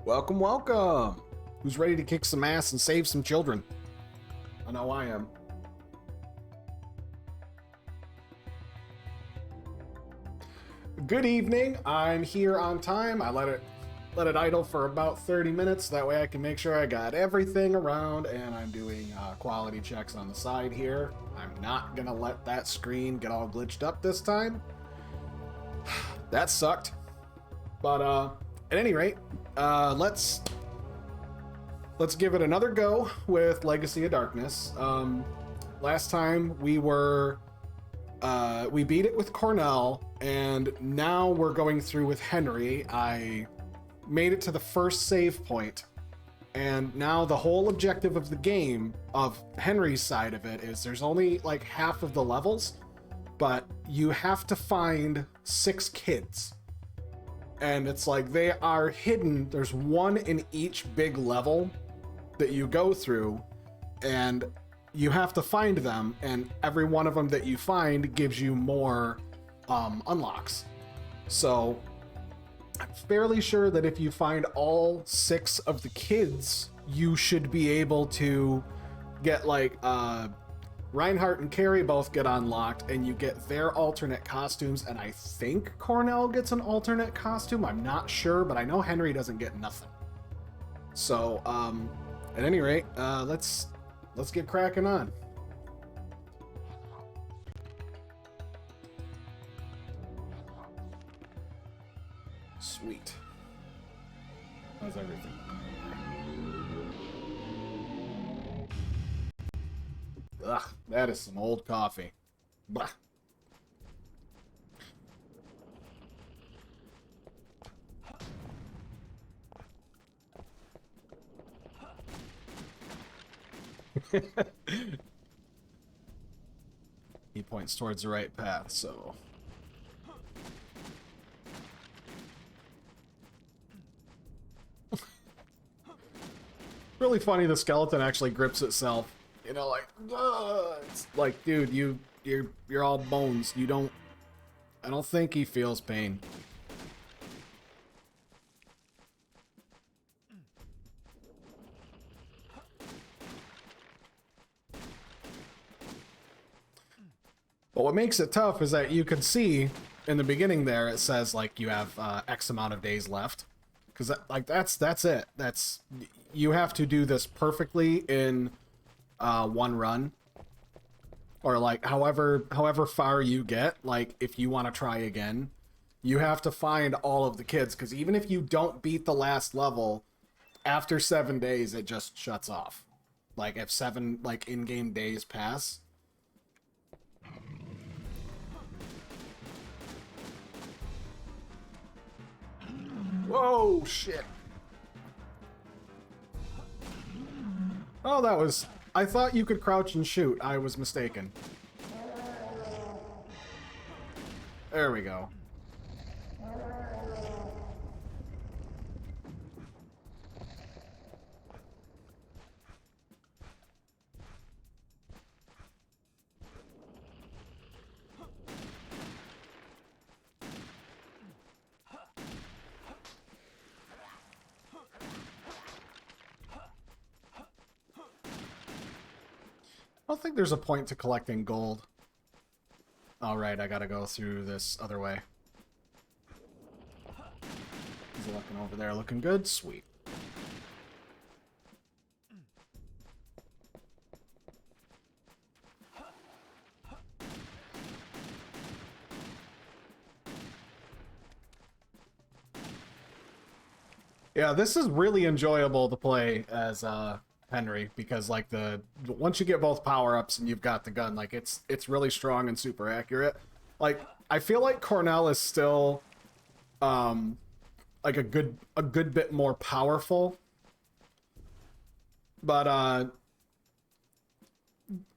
Welcome, welcome! Who's ready to kick some ass and save some children? I know I am. Good evening. I'm here on time. I let it idle for about 30 minutes. That way I can make sure I got everything around, and I'm doing quality checks on the side here. I'm not gonna let that screen get all glitched up this time. That sucked. But at any rate, let's give it another go with Legacy of Darkness. Last time we beat it with Cornell, and now we're going through with Henry. I made it to the first save point, and now the whole objective of the game, of Henry's side of it, is there's only like half of the levels, but you have to find 6 kids. And it's like they are hidden. There's one in each big level that you go through, and you have to find them, and every one of them that you find gives you more unlocks. So I'm fairly sure that if you find all 6 of the kids, you should be able to get like Reinhardt and Carrie both get unlocked, and you get their alternate costumes, and I think Cornell gets an alternate costume. I'm not sure, but I know Henry doesn't get nothing. So at any rate, let's get cracking on. Sweet. How's everything? Ugh, that is some old coffee. Blah. He points towards the right path, so... Really funny, the skeleton actually grips itself. You know, like, it's like, dude, you're all bones. You don't... I don't think he feels pain. But what makes it tough is that you can see in the beginning there, it says like you have X amount of days left. Because that's it. You have to do this perfectly in one run, or like however far you get. Like if you want to try again, you have to find all of the kids, because even if you don't beat the last level, after 7 days it just shuts off. Like if 7 like in-game days pass. Whoa, shit. Oh, that was... I thought you could crouch and shoot. I was mistaken. There we go. I don't think there's a point to collecting gold. Alright, I gotta go through this other way. He's looking over there, looking good. Sweet. Yeah, this is really enjoyable to play as Henry, because like once you get both power-ups and you've got the gun, like it's really strong and super accurate. Like I feel like Cornell is still like a good bit more powerful, but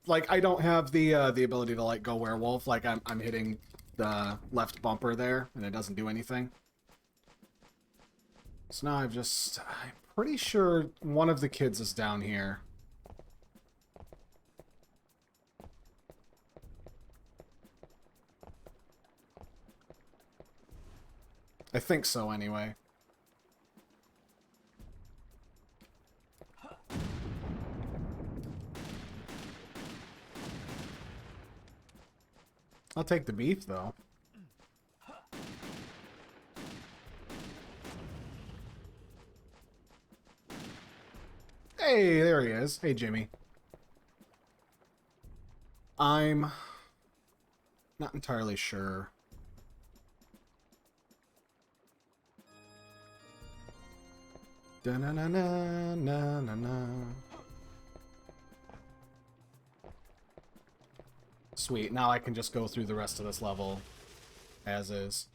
like I don't have the ability to like go werewolf. Like I'm hitting the left bumper there and it doesn't do anything. So now I'm pretty sure one of the kids is down here. I think so, anyway. I'll take the beef, though. Hey, there he is. Hey, Jimmy. I'm not entirely sure. Da-na-na-na-na-na-na. Sweet, now I can just go through the rest of this level as is.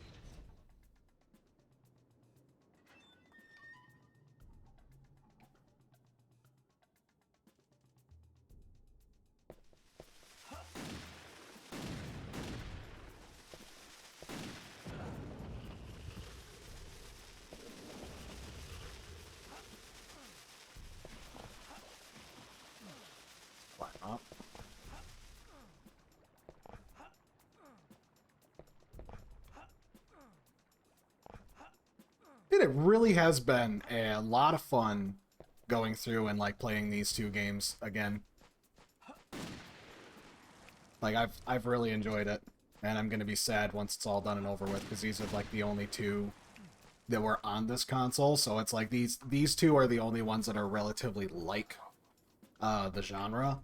Why not? It really has been a lot of fun going through and like playing these two games again. Like I've really enjoyed it, and I'm gonna be sad once it's all done and over with because these are like the only two that were on this console. So it's like these two are the only ones that are relatively like the genre.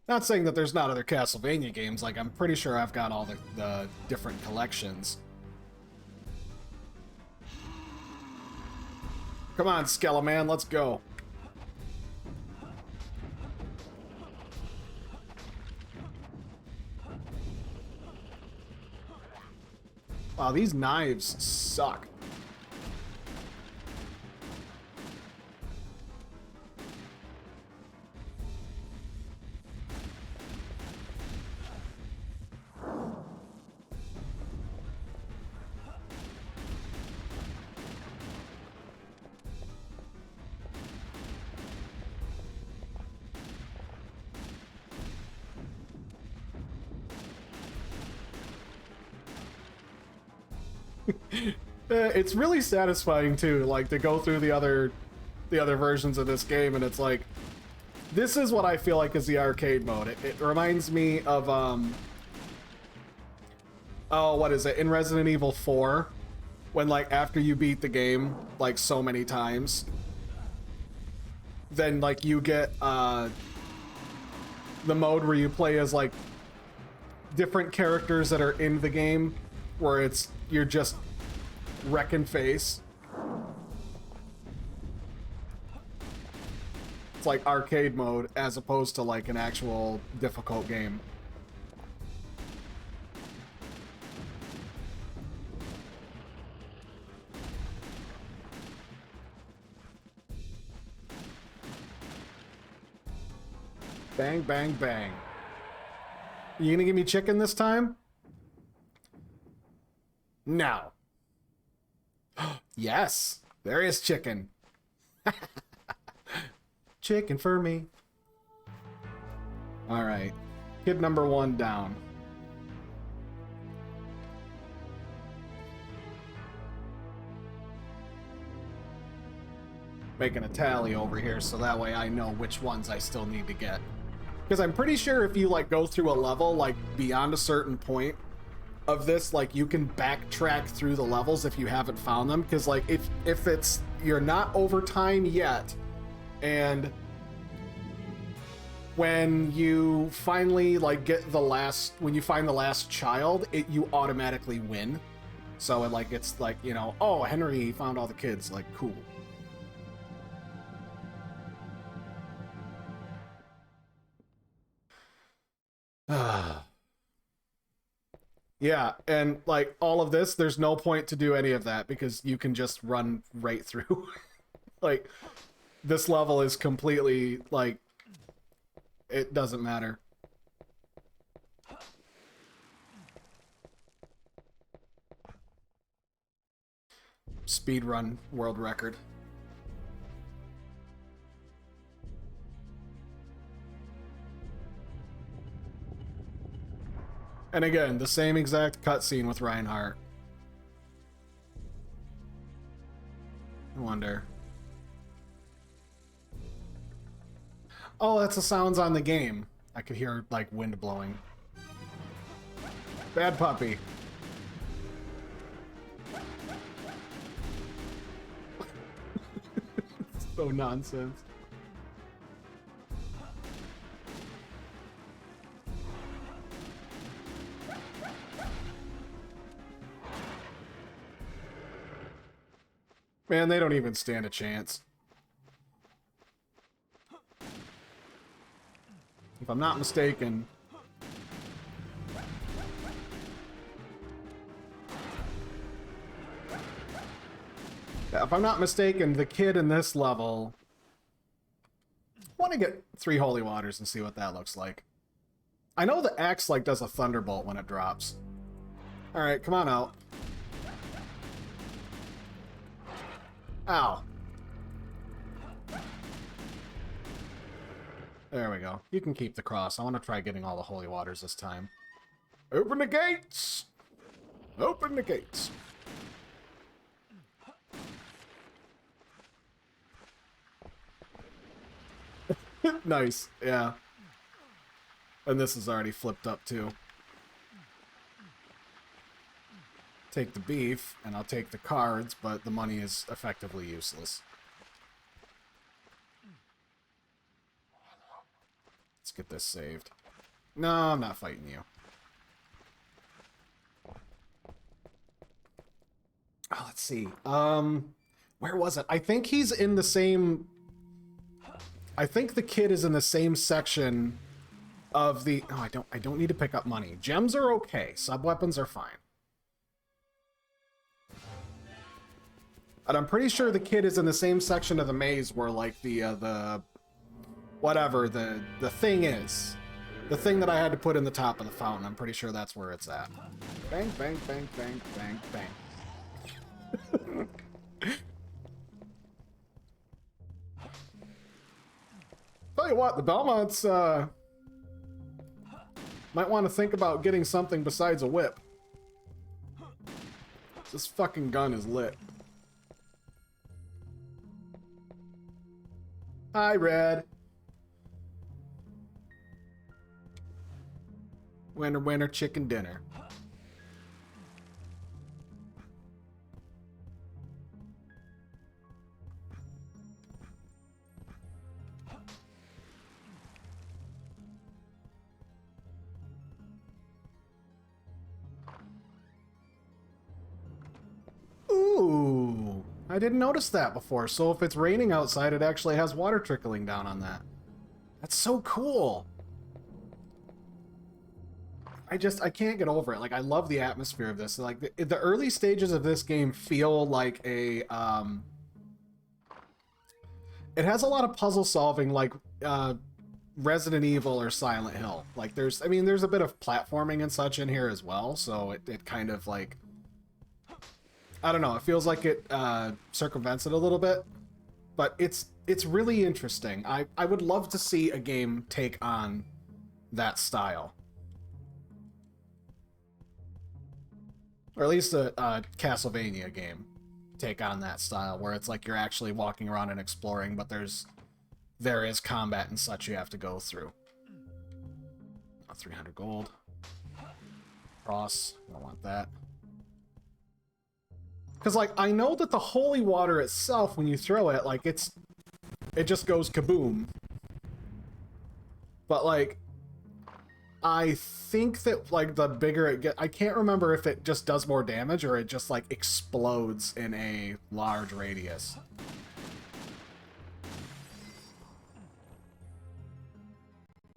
Not saying that there's not other Castlevania games. Like I'm pretty sure I've got all the different collections. Come on, Skeleman, let's go. Wow, these knives suck. It's really satisfying too, like to go through the other versions of this game, and it's like, this is what I feel like is the arcade mode. It reminds me of oh, what is it, in Resident Evil 4, when like after you beat the game like so many times, then like you get the mode where you play as like different characters that are in the game, where you're just wrecking face. It's like arcade mode as opposed to like an actual difficult game. Bang, bang, bang. You gonna give me chicken this time? No. Yes, there is chicken. Chicken for me. All right, kid number 1 down. Making a tally over here so that way I know which ones I still need to get. Because I'm pretty sure if you like go through a level like beyond a certain point of this, like you can backtrack through the levels if you haven't found them, because like if it's you're not over time yet, and when you finally like get when you find the last child, you automatically win. So it's like, you know, oh, Henry found all the kids, like cool. Yeah, and like all of this, there's no point to do any of that because you can just run right through. Like, this level is completely, like, it doesn't matter. Speedrun world record. And again, the same exact cutscene with Reinhardt. I wonder. Oh, that's the sounds on the game. I could hear, like, wind blowing. Bad puppy. So nonsense. Man, they don't even stand a chance. If I'm not mistaken... If I'm not mistaken, the kid in this level... I want to get 3 holy waters and see what that looks like. I know the axe, like, does a thunderbolt when it drops. Alright, come on out. Ow. There we go. You can keep the cross. I want to try getting all the holy waters this time. Open the gates! Open the gates! Nice, yeah. And this is already flipped up too. Take the beef, and I'll take the cards, but the money is effectively useless. Let's get this saved. No, I'm not fighting you. Oh, let's see. Where was it? I think he's in the same... I think the kid is in the same section of the... Oh, I don't need to pick up money. Gems are okay. Sub-weapons are fine. And I'm pretty sure the kid is in the same section of the maze where, like, the whatever the thing is. The thing that I had to put in the top of the fountain. I'm pretty sure that's where it's at. Bang, bang, bang, bang, bang, bang. Tell you what, the Belmonts, might want to think about getting something besides a whip. This fucking gun is lit. Hi, Red. Winner, winner, chicken dinner. Ooh, I didn't notice that before. So if it's raining outside, it actually has water trickling down on that. That's so cool. I can't get over it. Like, I love the atmosphere of this. Like, the early stages of this game feel like a, it has a lot of puzzle solving, like, Resident Evil or Silent Hill. Like, there's a bit of platforming and such in here as well, so it kind of, like, I don't know, it feels like it, circumvents it a little bit, but it's really interesting. I would love to see a game take on that style. Or at least a Castlevania game take on that style, where it's like you're actually walking around and exploring, but there is combat and such you have to go through. 300 gold. Cross. I don't want that. Because, like, I know that the holy water itself, when you throw it, like, it just goes kaboom. But, like, I think that, like, the bigger it gets... I can't remember if it just does more damage or it just, like, explodes in a large radius.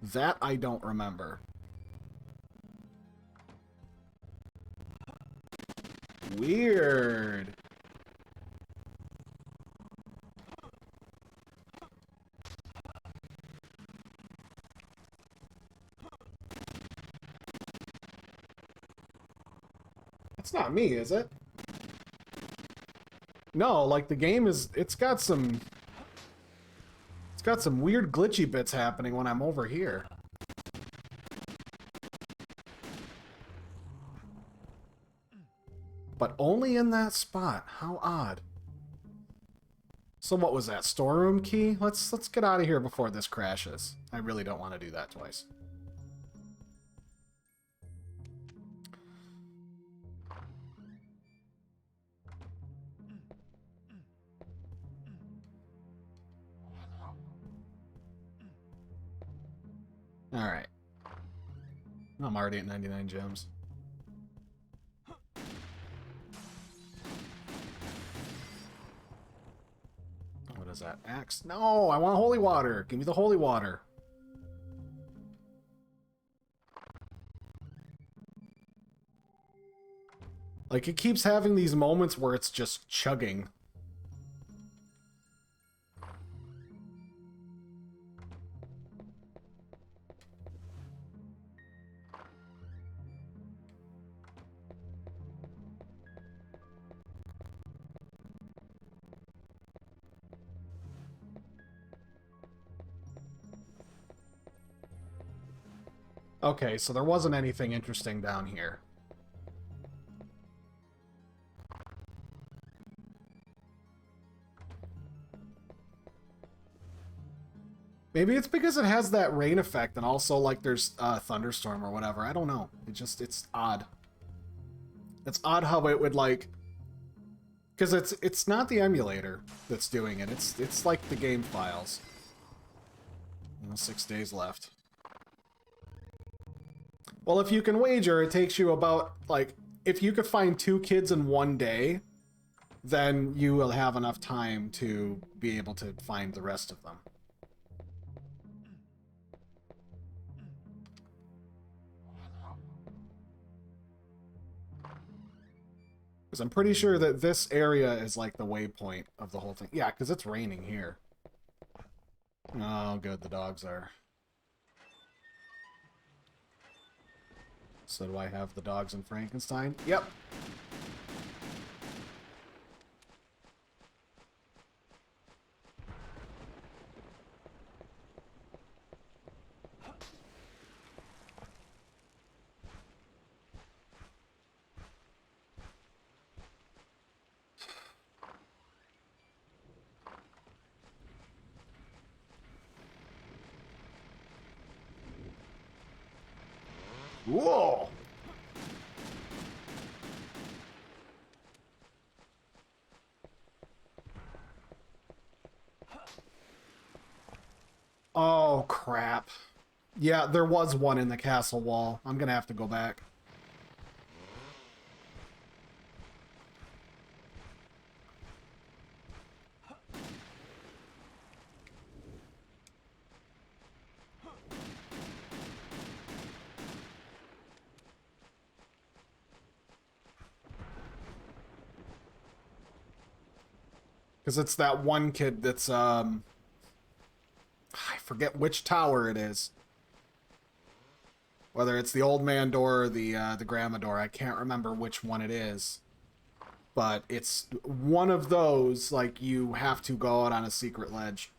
That I don't remember. Weird. That's not me, is it? No, like the game is, it's got some weird glitchy bits happening when I'm over here. But only in that spot. How odd. So what was that? Storeroom key? Let's get out of here before this crashes. I really don't want to do that twice. Alright. I'm already at 99 gems. What is that? Axe? No, I want holy water. Give me the holy water. Like, it keeps having these moments where it's just chugging. Okay, so there wasn't anything interesting down here. Maybe it's because it has that rain effect and also, like, there's a thunderstorm or whatever. I don't know. It's odd. It's odd how it would, like... Because it's not the emulator that's doing it. It's like the game files. 6 days left. Well, if you can wager, it takes you about, like, if you could find 2 kids in 1 day, then you will have enough time to be able to find the rest of them. Because I'm pretty sure that this area is, like, the waypoint of the whole thing. Yeah, because it's raining here. Oh, good, the dogs are... So do I have the dogs in Frankenstein? Yep. Whoa! Oh, crap. Yeah, there was one in the castle wall. I'm gonna have to go back. Because it's that one kid that's, I forget which tower it is. Whether it's the old man door or the grandma door, I can't remember which one it is. But it's one of those, like, you have to go out on a secret ledge.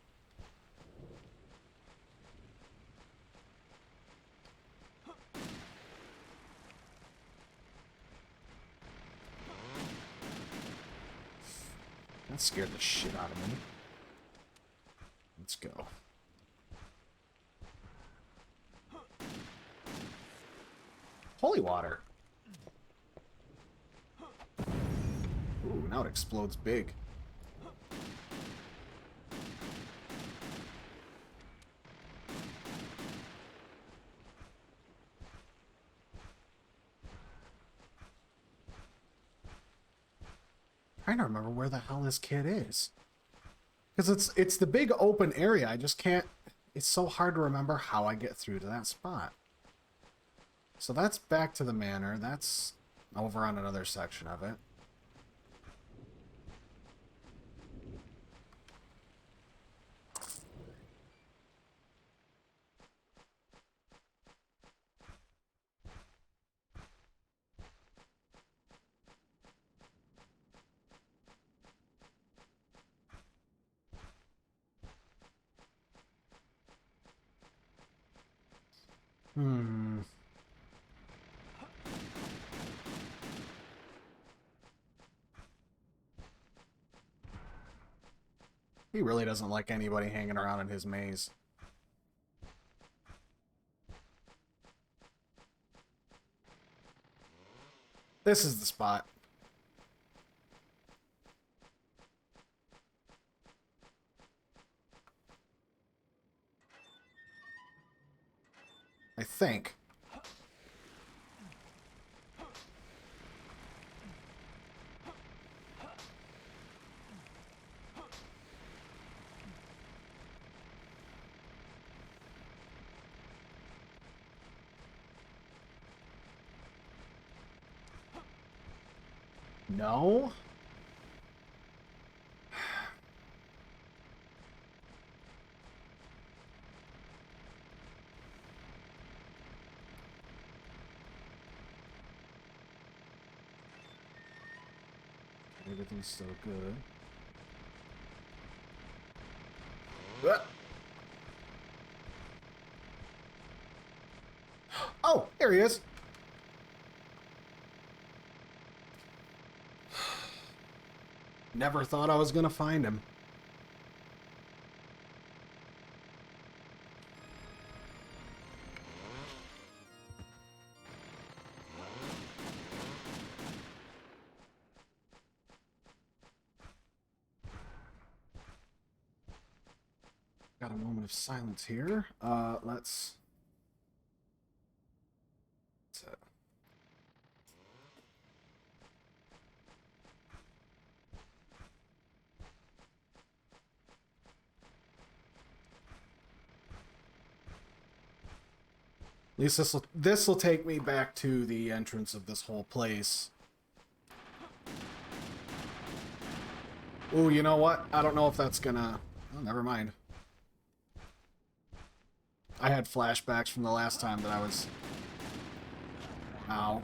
That scared the shit out of me. Let's go. Holy water. Ooh, now it explodes big. Trying to remember where the hell this kid is. Because it's the big open area. I just can't... It's so hard to remember how I get through to that spot. So that's back to the manor. That's over on another section of it. Hmm. He really doesn't like anybody hanging around in his maze. This is the spot. I think. No? Everything's so good. Oh, here he is. Never thought I was gonna find him. Got a moment of silence here. Let's at least this will take me back to the entrance of this whole place. Ooh, you know what? I don't know if that's gonna... Oh, never mind. I had flashbacks from the last time that I was... Ow.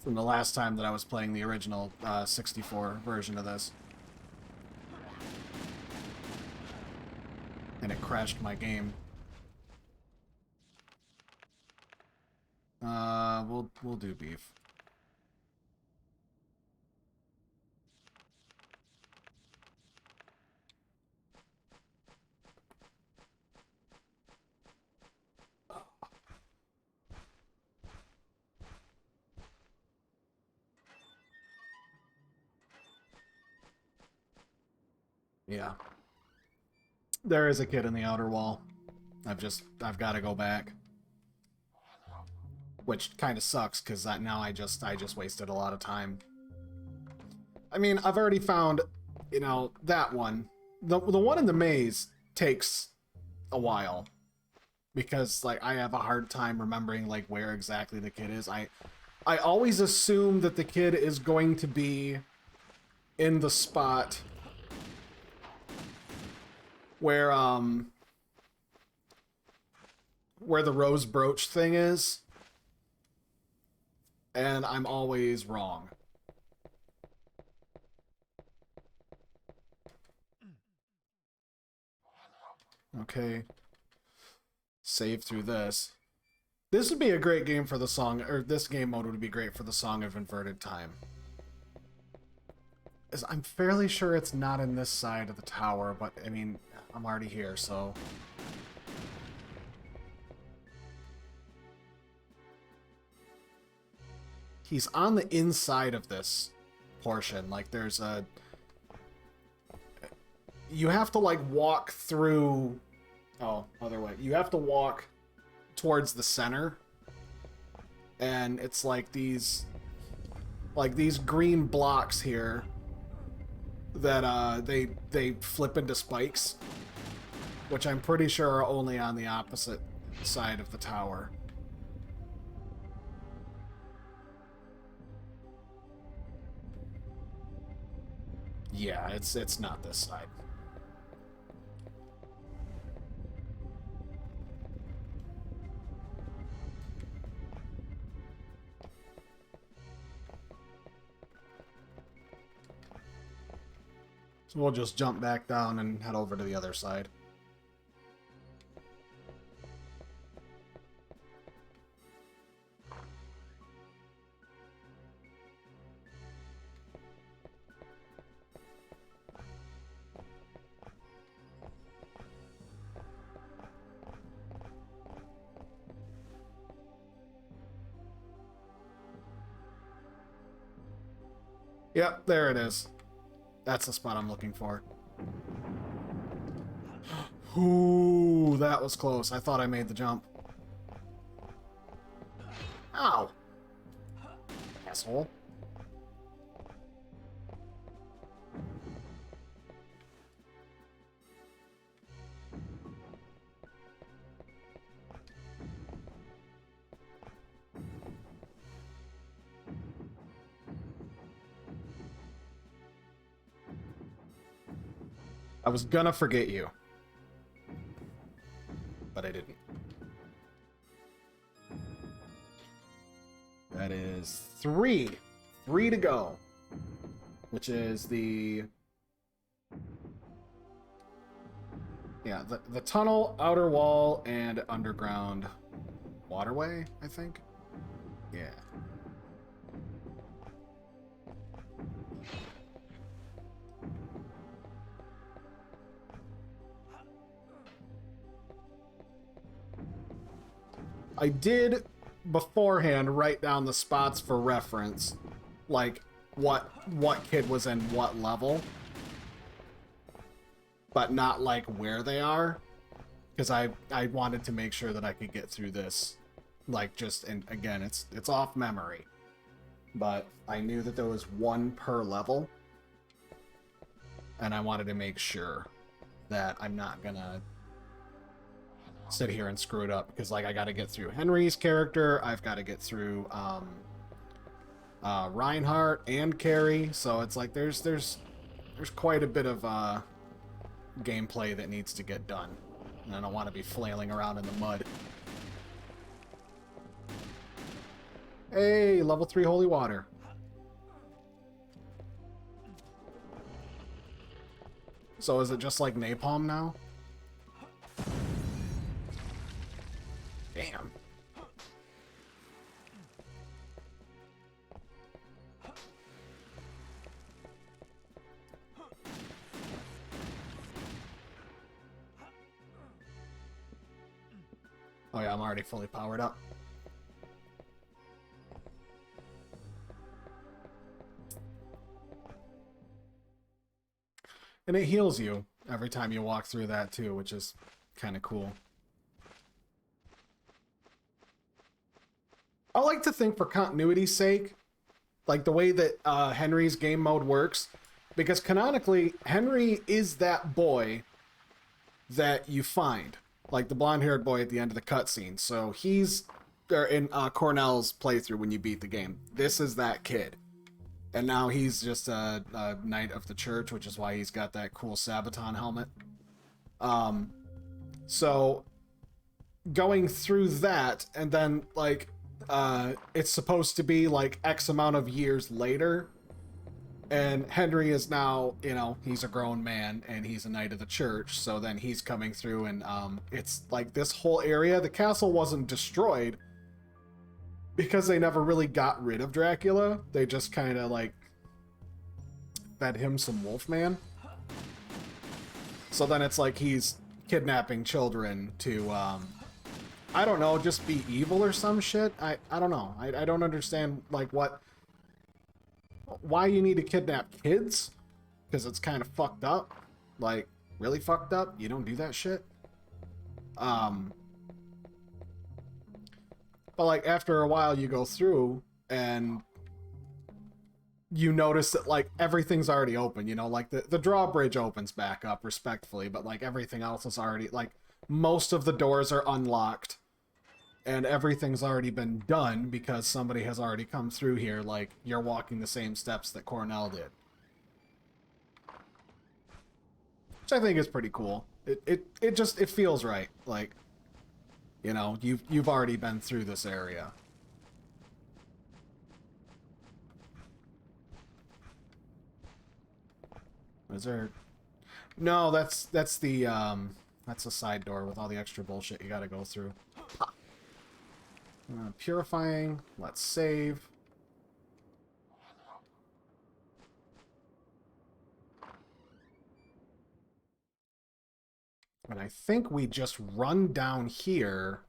From the last time that I was playing the original 64 version of this. And it crashed my game. We'll do beef. Yeah. There is a kid in the outer wall. I've got to go back. Which kind of sucks, because now I just wasted a lot of time. I mean, I've already found, you know, that one. The one in the maze takes a while. Because, like, I have a hard time remembering, like, where exactly the kid is. I always assume that the kid is going to be in the spot where the rose brooch thing is, and I'm always wrong. Okay. Save through this. This would be a great game for the song, or this game mode would be great for the Song of Inverted Time. I'm fairly sure it's not in this side of the tower, but I mean, I'm already here, so... He's on the inside of this portion. Like, there's a... You have to, like, walk through... Oh, other way. You have to walk towards the center. And it's like these... Like, these green blocks here that, they flip into spikes. Which I'm pretty sure are only on the opposite side of the tower. Yeah, it's not this side. So we'll just jump back down and head over to the other side. Yep, there it is. That's the spot I'm looking for. Ooh. Ooh, that was close. I thought I made the jump. Ow. Asshole. I was gonna forget you, but I didn't. That is 3. 3 to go, which is the the tunnel, outer wall, and underground waterway, I think. Yeah. I did beforehand write down the spots for reference, like what kid was in what level, but not like where they are, because I wanted to make sure that I could get through this, like just, and again, it's off memory, but I knew that there was 1 per level, and I wanted to make sure that I'm not gonna sit here and screw it up, because like I got to get through Henry's character, I've got to get through Reinhardt and Carrie, so it's like there's quite a bit of gameplay that needs to get done, and I don't want to be flailing around in the mud. Hey, level 3 holy water. So is it just like napalm now? Damn. Oh yeah, I'm already fully powered up. And it heals you every time you walk through that too, which is kind of cool. I like to think for continuity's sake, like the way that Henry's game mode works, because canonically, Henry is that boy that you find, like the blonde-haired boy at the end of the cutscene. So he's in Cornell's playthrough when you beat the game. This is that kid. And now he's just a knight of the church, which is why he's got that cool Sabaton helmet. So going through that, and then like it's supposed to be like X amount of years later, and Henry is now, you know, he's a grown man and he's a knight of the church, so then he's coming through, and it's like this whole area, the castle wasn't destroyed because they never really got rid of Dracula. They just kind of like fed him some Wolfman. So then it's like he's kidnapping children to I don't know, just be evil or some shit. I don't know. I don't understand like why you need to kidnap kids, because it's kind of fucked up. Like really fucked up. You don't do that shit. But like after a while you go through and you notice that like everything's already open, you know, like the drawbridge opens back up respectfully, but like everything else is already, like most of the doors are unlocked and everything's already been done because somebody has already come through here. Like you're walking the same steps that Cornell did, which I think is pretty cool. It just, it feels right. Like, you know, you've already been through this area. Is there? No, that's the that's a side door with all the extra bullshit you gotta go through. Purifying. Let's save. And I think we just run down here.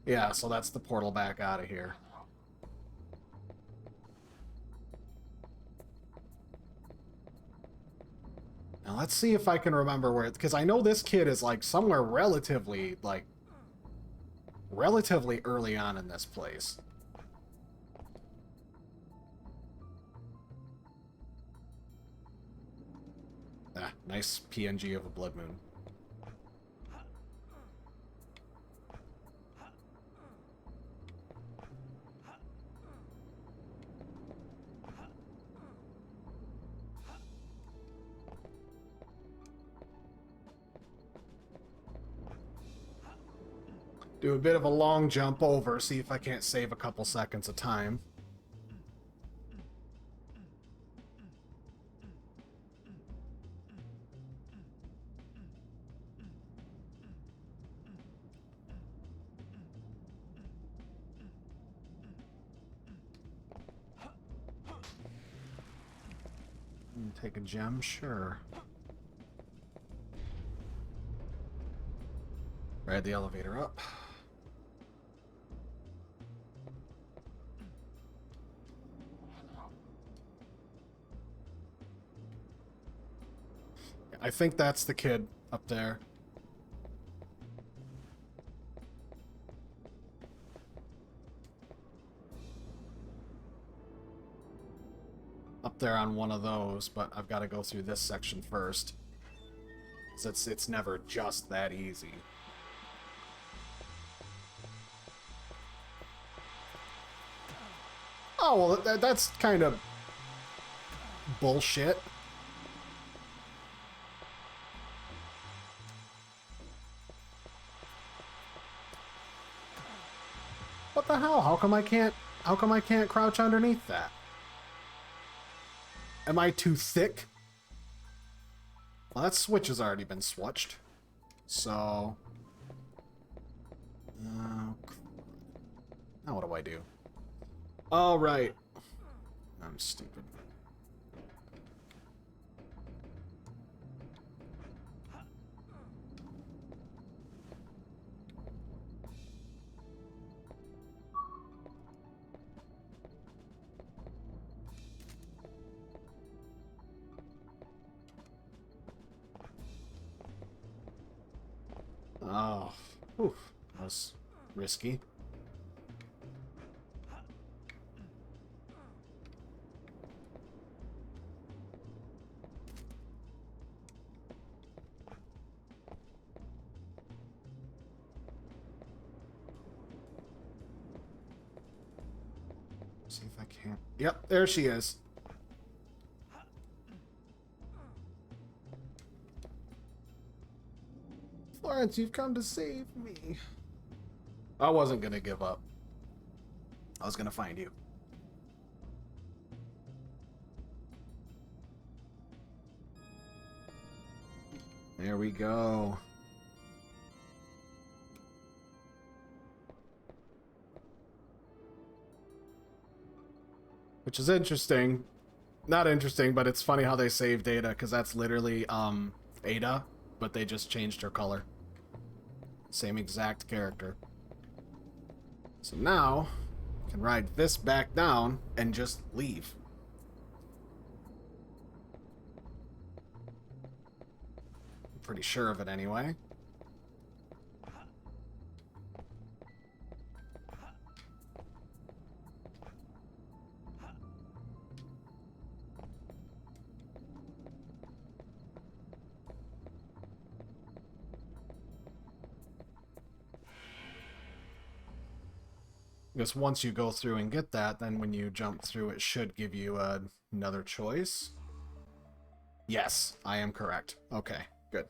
Yeah, so that's the portal back out of here. Now let's see if I can remember where, because I know this kid is like somewhere relatively early on in this place. Ah, nice PNG of a blood moon. Do a bit of a long jump over, see if I can't save a couple seconds of time. Take a gem, sure. Ride the elevator up. I think that's the kid up there. Up there on one of those, but I've got to go through this section first. 'Cause it's never just that easy. Oh, well, that's kind of bullshit. What the hell? How come I can't crouch underneath that? Am I too thick? Well, that switch has already been switched. So... now what do I do? Oh, right. I'm stupid. Oh, oof, that was risky. See if I can't. Yep, there she is. Florence, you've come to save me. I wasn't gonna give up. I was gonna find you. There we go. Which is interesting. Not interesting, but it's funny how they save Ada, because that's literally Ada, but they just changed her color. Same exact character. So now, I can ride this back down and just leave. I'm pretty sure of it anyway. Because once you go through and get that, then when you jump through, it should give you another choice. Yes, I am correct. Okay, good.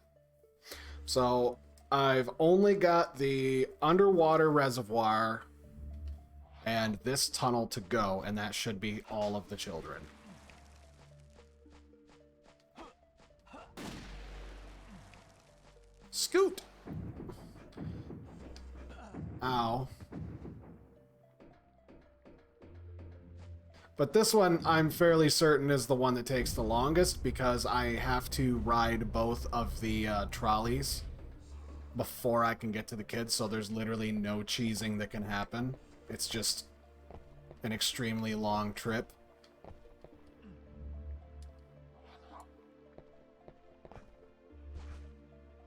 So I've only got the underwater reservoir and this tunnel to go, and that should be all of the children. Scoot! Ow. But this one, I'm fairly certain, is the one that takes the longest, because I have to ride both of the trolleys. before I can get to the kids, so there's literally no cheesing that can happen. It's just an extremely long trip.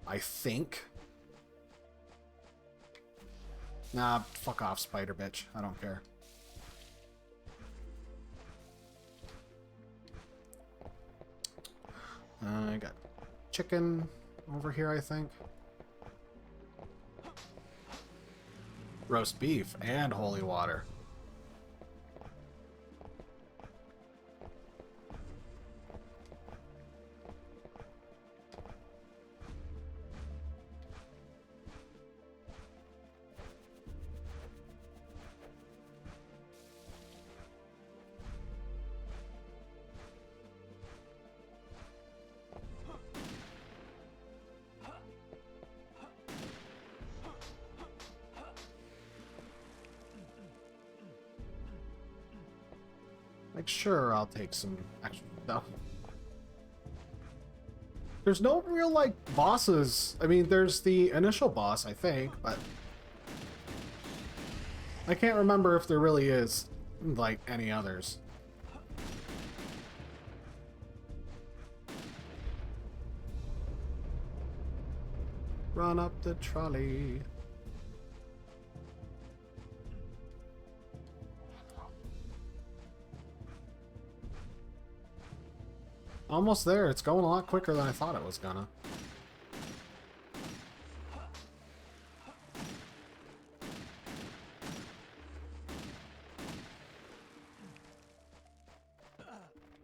I think. Nah, fuck off, spider bitch. I don't care. I got chicken over here, I think. Roast beef and holy water. Like, sure, I'll take some extra stuff. There's no real, like, bosses. I mean, there's the initial boss, I think, but I can't remember if there really is, like, any others. Run up the trolley. Almost there. It's going a lot quicker than I thought it was gonna.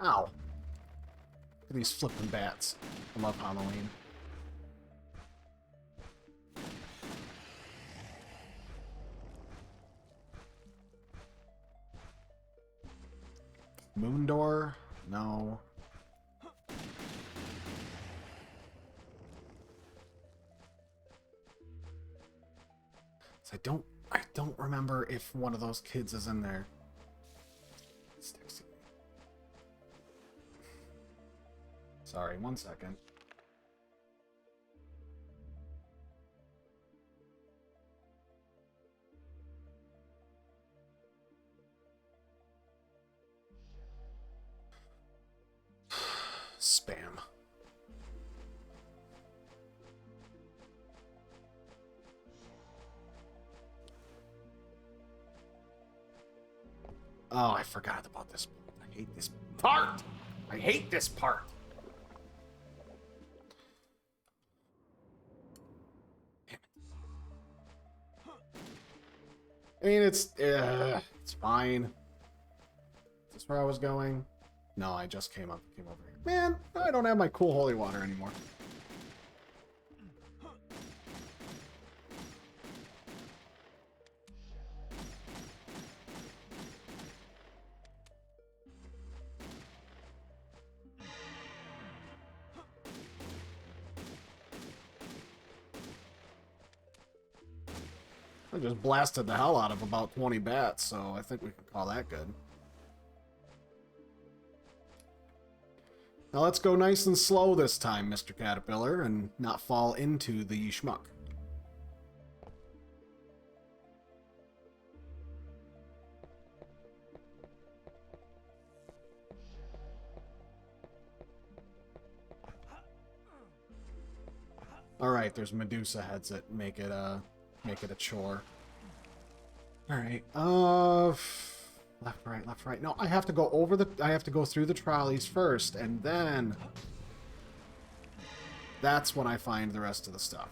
Ow. Look at these flipping bats. I love Halloween. Moon door? No. I don't remember if one of those kids is in there. Sorry, 1 second. Spam. Oh, I forgot about this. I hate this part. I hate this part. I mean, it's fine. Is this where I was going? No, I just came over here. Man, I don't have my cool holy water anymore. I just blasted the hell out of about 20 bats, so I think we can call that good. Now let's go nice and slow this time, Mr. Caterpillar, and not fall into the schmuck. Alright, there's Medusa heads that make it a chore. Alright, left, right. No, I have to go through the trolleys first, and then that's when I find the rest of the stuff.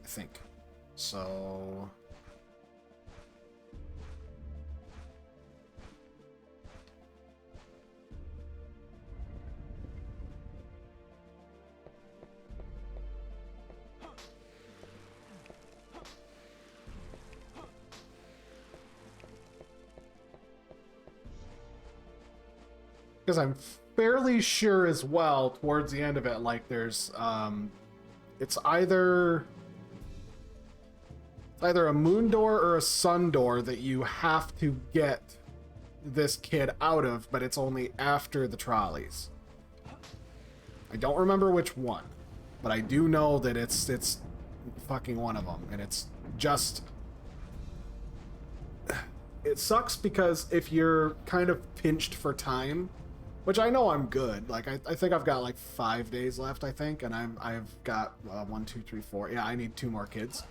I think. So because I'm fairly sure as well towards the end of it, like there's it's either a moon door or a sun door that you have to get this kid out of, but it's only after the trolleys. I don't remember which one, but I do know that it's fucking one of them, and it's just... It sucks because if you're kind of pinched for time, which I know I'm good. Like, I think I've got like 5 days left, I think, and I've got 1, 2, 3, 4. Yeah, I need 2 more kids.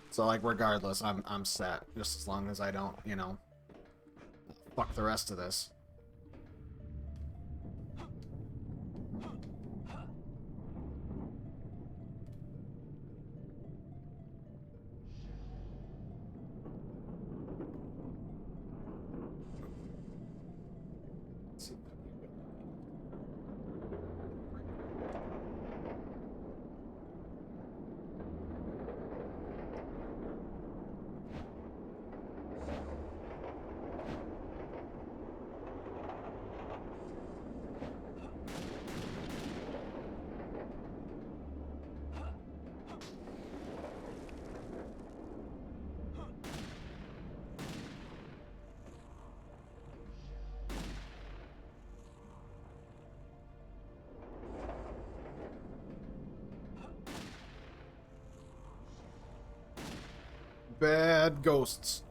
So, like, regardless, I'm set. Just as long as I don't, you know, fuck the rest of this. Bad ghosts.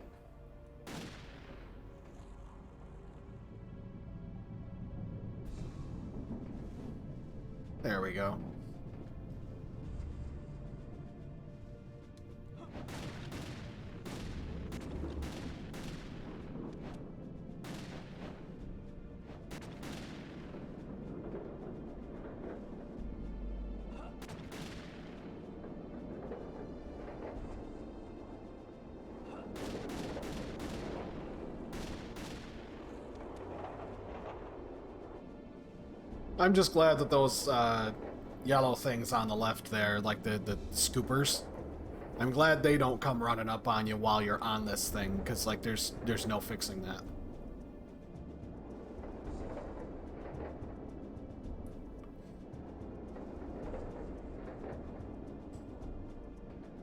There we go. I'm just glad that those yellow things on the left there, like the scoopers, I'm glad they don't come running up on you while you're on this thing, because like there's no fixing that.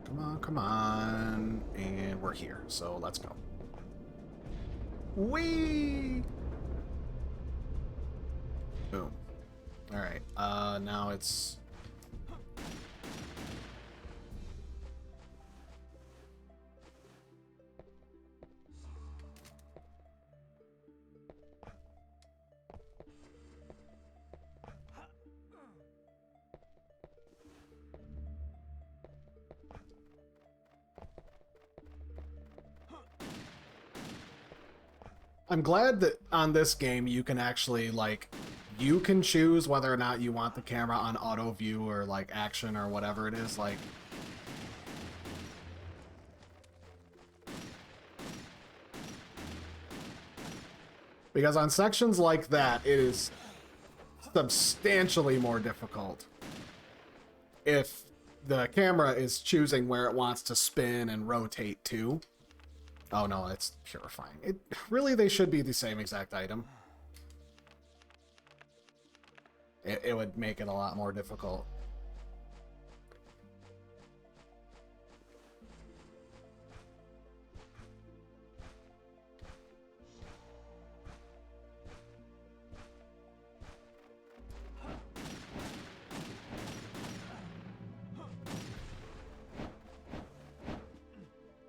Come on, come on. And we're here, so let's go. Whee! Boom. Alright, now it's... I'm glad that on this game you can actually, like, you can choose whether or not you want the camera on auto view or, like, action or whatever it is, like... Because on sections like that, it is substantially more difficult if the camera is choosing where it wants to spin and rotate to. Oh no, it's purifying. It really, they should be the same exact item. It would make it a lot more difficult.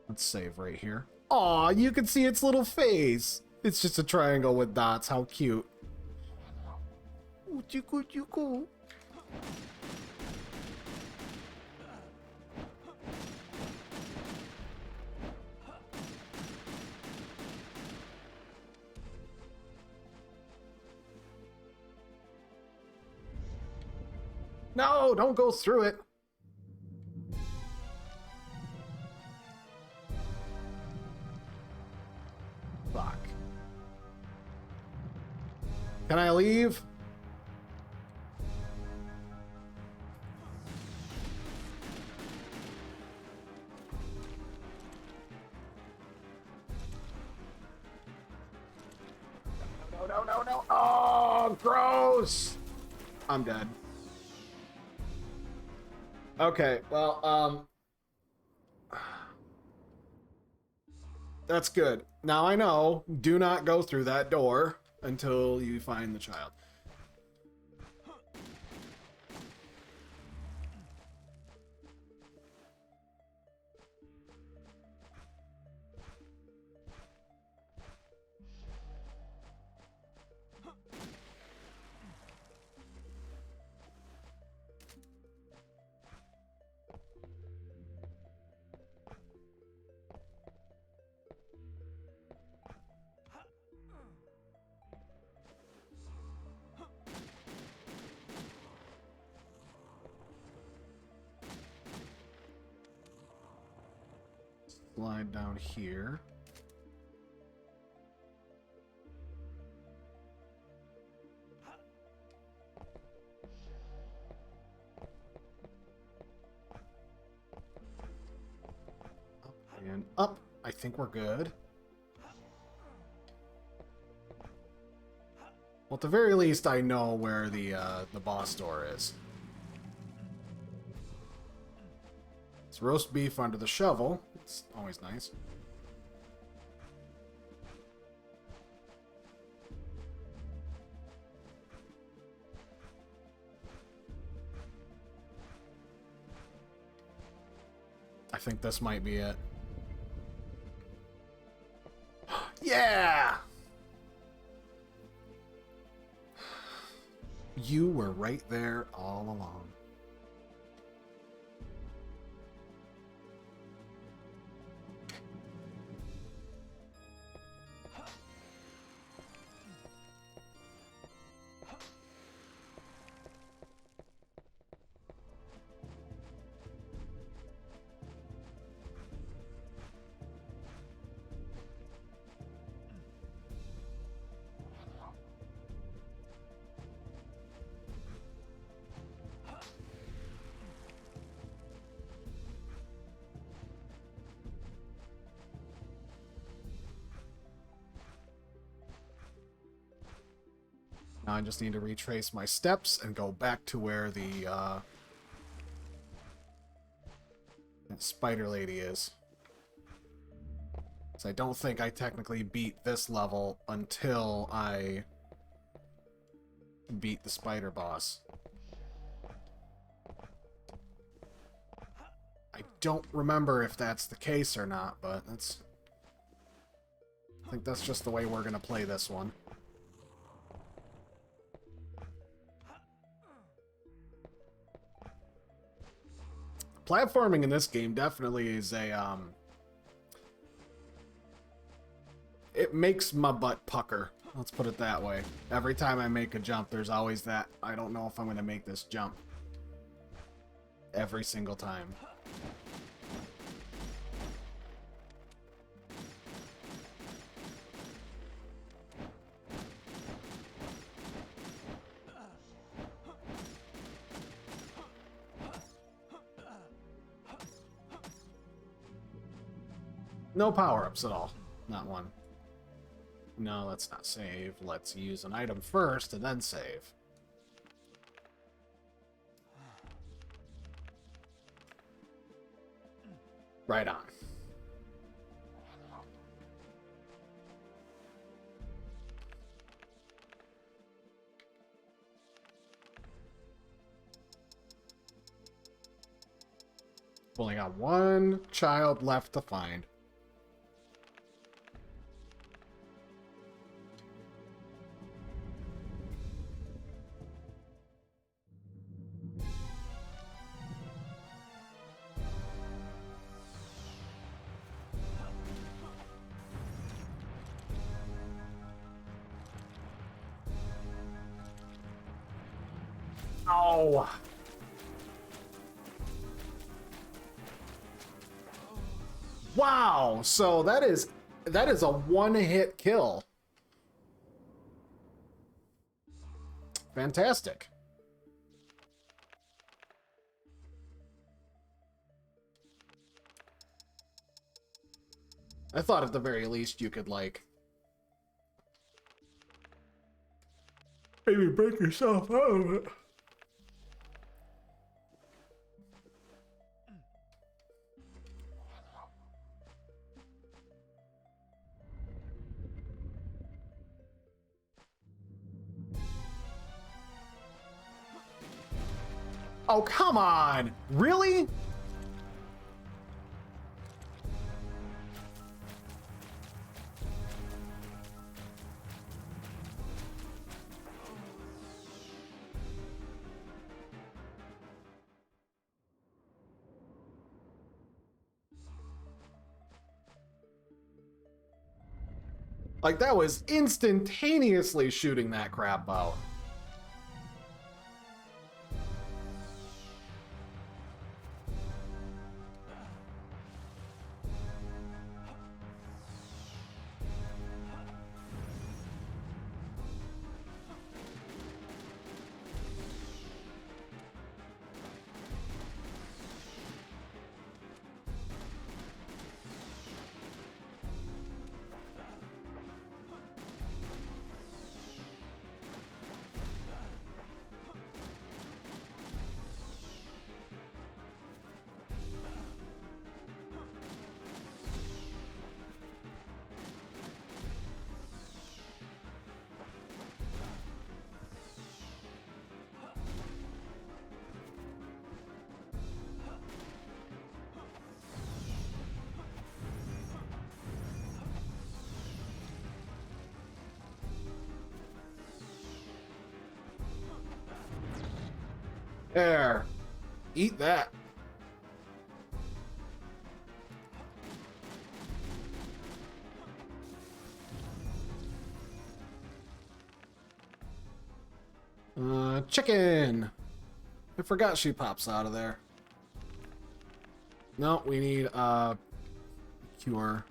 Let's save right here. Aw, you can see its little face. It's just a triangle with dots. How cute. You cool. No, don't go through it. Fuck. Can I leave? No. Oh, gross. I'm dead. Okay, well, that's good. Now I know, do not go through that door until you find the child. Slide down here. Up and up. I think we're good. Well, at the very least, I know where the boss door is. It's roast beef under the shovel. It's always nice. I think this might be it. Yeah! You were right there all along. Now I just need to retrace my steps and go back to where the spider lady is. So I don't think I technically beat this level until I beat the spider boss. I don't remember if that's the case or not, but that's... I think that's just the way we're gonna play this one. Platforming in this game definitely is a, it makes my butt pucker. Let's put it that way. Every time I make a jump, there's always that, I don't know if I'm going to make this jump. Every single time. No power-ups at all. Not one. No, let's not save. Let's use an item first and then save. Right on. Only got one child left to find. Oh. Wow, so that is a one-hit kill. Fantastic. I thought at the very least you could, like, maybe break yourself out of it. Oh, come on! Really? Like, that was instantaneously shooting that crap out. There. Eat that. Chicken. I forgot she pops out of there. No, we need cure.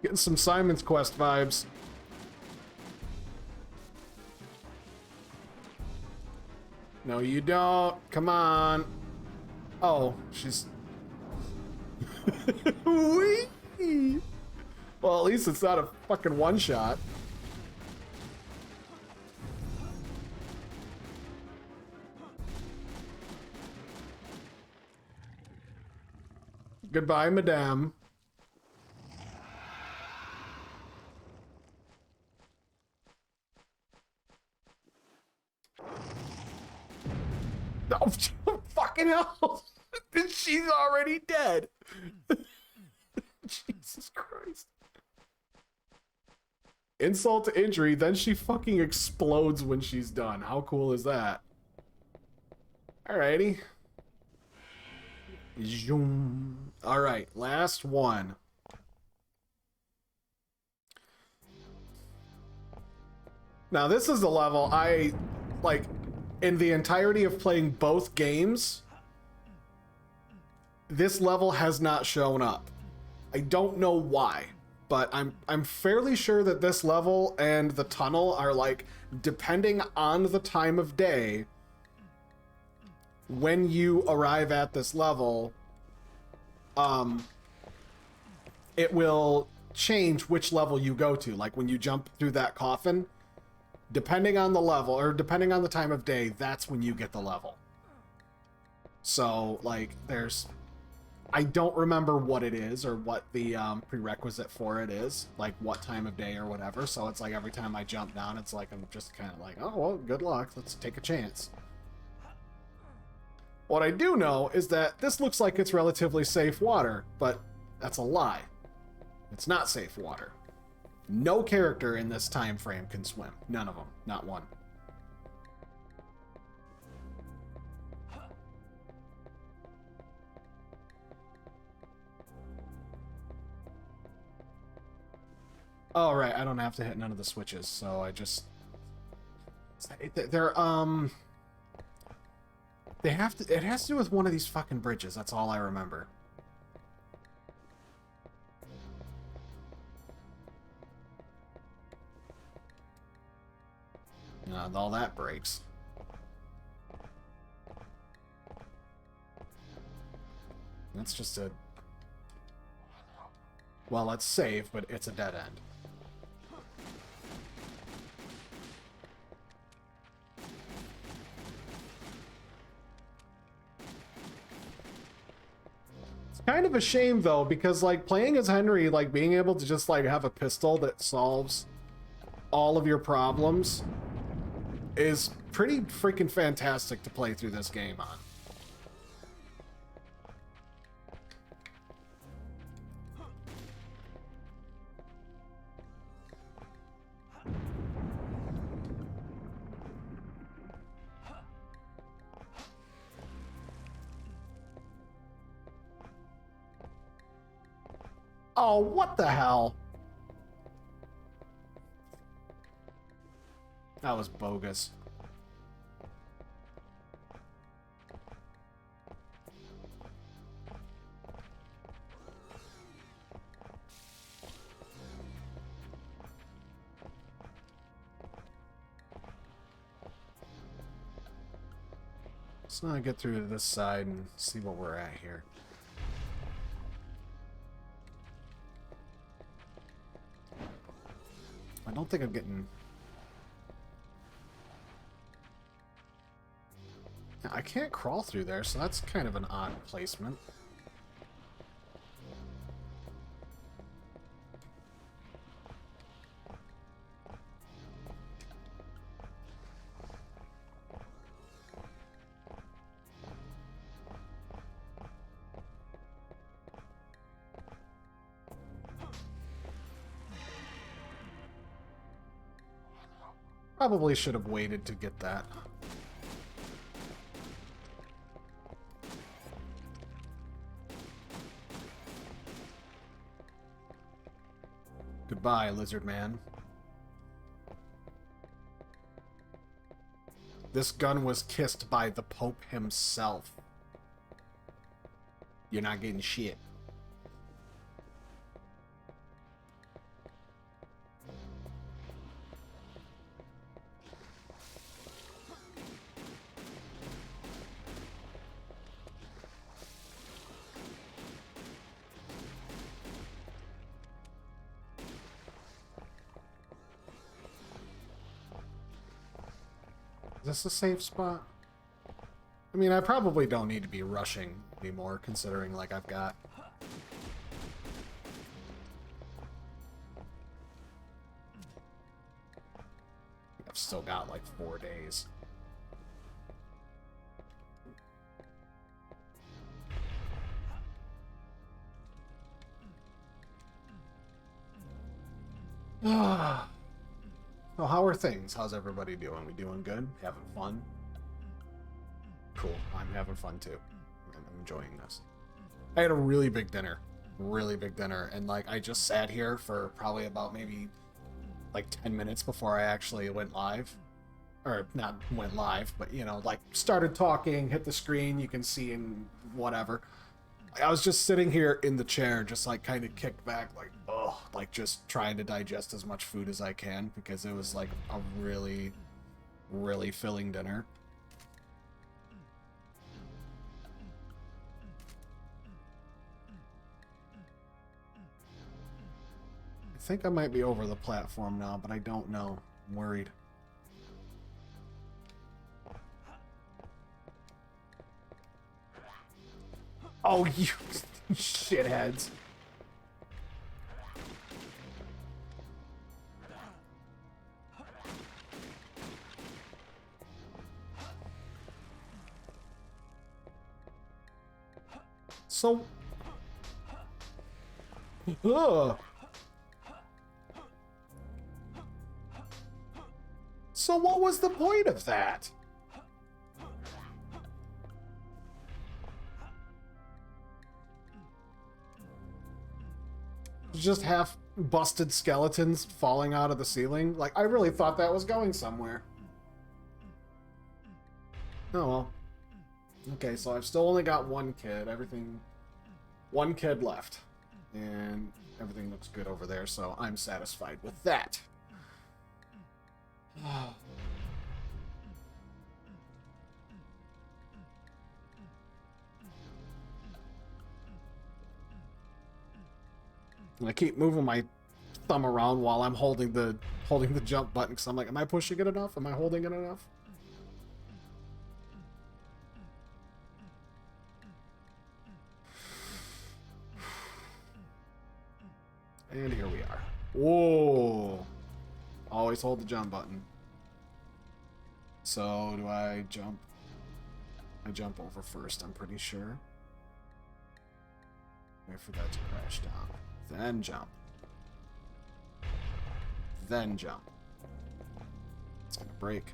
Getting some Simon's Quest vibes. No, you don't. Come on. Oh, she's... Whee! Well, at least it's not a fucking one-shot. Goodbye, madame. Oh, fucking hell. She's already dead. Jesus Christ. Insult to injury, then she fucking explodes when she's done. How cool is that? Alrighty. Alright, last one. Now, this is the level I, like, in the entirety of playing both games, this level has not shown up. I don't know why, but I'm fairly sure that this level and the tunnel are, like, depending on the time of day, when you arrive at this level, it will change which level you go to. Like, when you jump through that coffin, depending on the level, or depending on the time of day, that's when you get the level. So, like, there's... I don't remember what it is, or what the prerequisite for it is, like what time of day or whatever, so it's like every time I jump down, it's like I'm just kind of like, oh, well, good luck, let's take a chance. What I do know is that this looks like it's relatively safe water, but that's a lie. It's not safe water. No character in this time frame can swim. None of them. Not one. Oh, right. I don't have to hit none of the switches, so I just... They're, They have to... It has to do with one of these fucking bridges. That's all I remember. All that breaks. That's just a... Well, let's save, but it's a dead end. It's kind of a shame, though, because, like, playing as Henry, like, being able to just, like, have a pistol that solves all of your problems is pretty freaking fantastic to play through this game on. Oh, what the hell? That was bogus. Let's not get through to this side and see what we're at here. I don't think I'm getting... I can't crawl through there, so that's kind of an odd placement. Probably should have waited to get that. Goodbye, lizard man. This gun was kissed by the Pope himself. You're not getting shit. Is this a safe spot? I mean, I probably don't need to be rushing anymore, considering, like, I've got... I've still got, like, 4 days. Ah. Well, how are things? How's everybody doing? We doing good? Having fun? Cool. I'm having fun too. I'm enjoying this. I had a really big dinner. Really big dinner. And like, I just sat here for probably about maybe like 10 minutes before I actually went live. Or not went live, but you know, like started talking, hit the screen, you can see and whatever. I was just sitting here in the chair, just like kind of kicked back, like, oh, like just trying to digest as much food as I can because it was like a really, really filling dinner. I think I might be over the platform now, but I don't know. I'm worried. Oh, you shitheads. So... Ugh. So what was the point of that? Just half busted skeletons falling out of the ceiling. Like, I really thought that was going somewhere. Oh well. Okay, so I've still only got one kid. One kid left. And everything looks good over there, so I'm satisfied with that. And I keep moving my thumb around while I'm holding the jump button because I'm like, am I pushing it enough? Am I holding it enough? And here we are. Whoa! Always hold the jump button. So do I jump? I jump over first, I'm pretty sure. Wait for that to crash down. Then jump. Then jump. It's gonna break.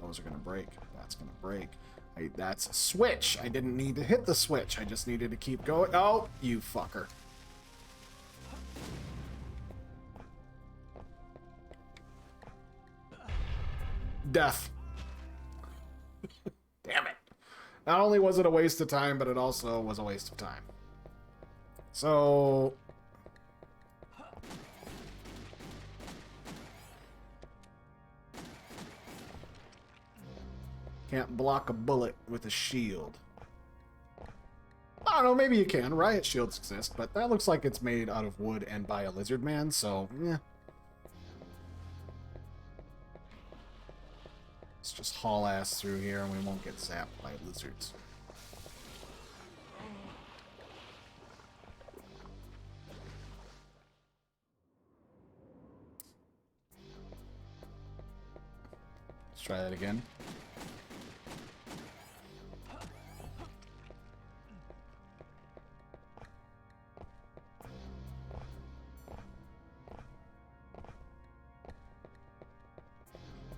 Those are gonna break. That's gonna break. That's a switch. I didn't need to hit the switch. I just needed to keep going. Oh, you fucker. Death. Damn it. Not only was it a waste of time, but it also was a waste of time. So... Can't block a bullet with a shield. I don't know, maybe you can. Riot shields exist, but that looks like it's made out of wood and by a lizard man, so, yeah. Let's just haul ass through here and we won't get zapped by lizards. Let's try that again.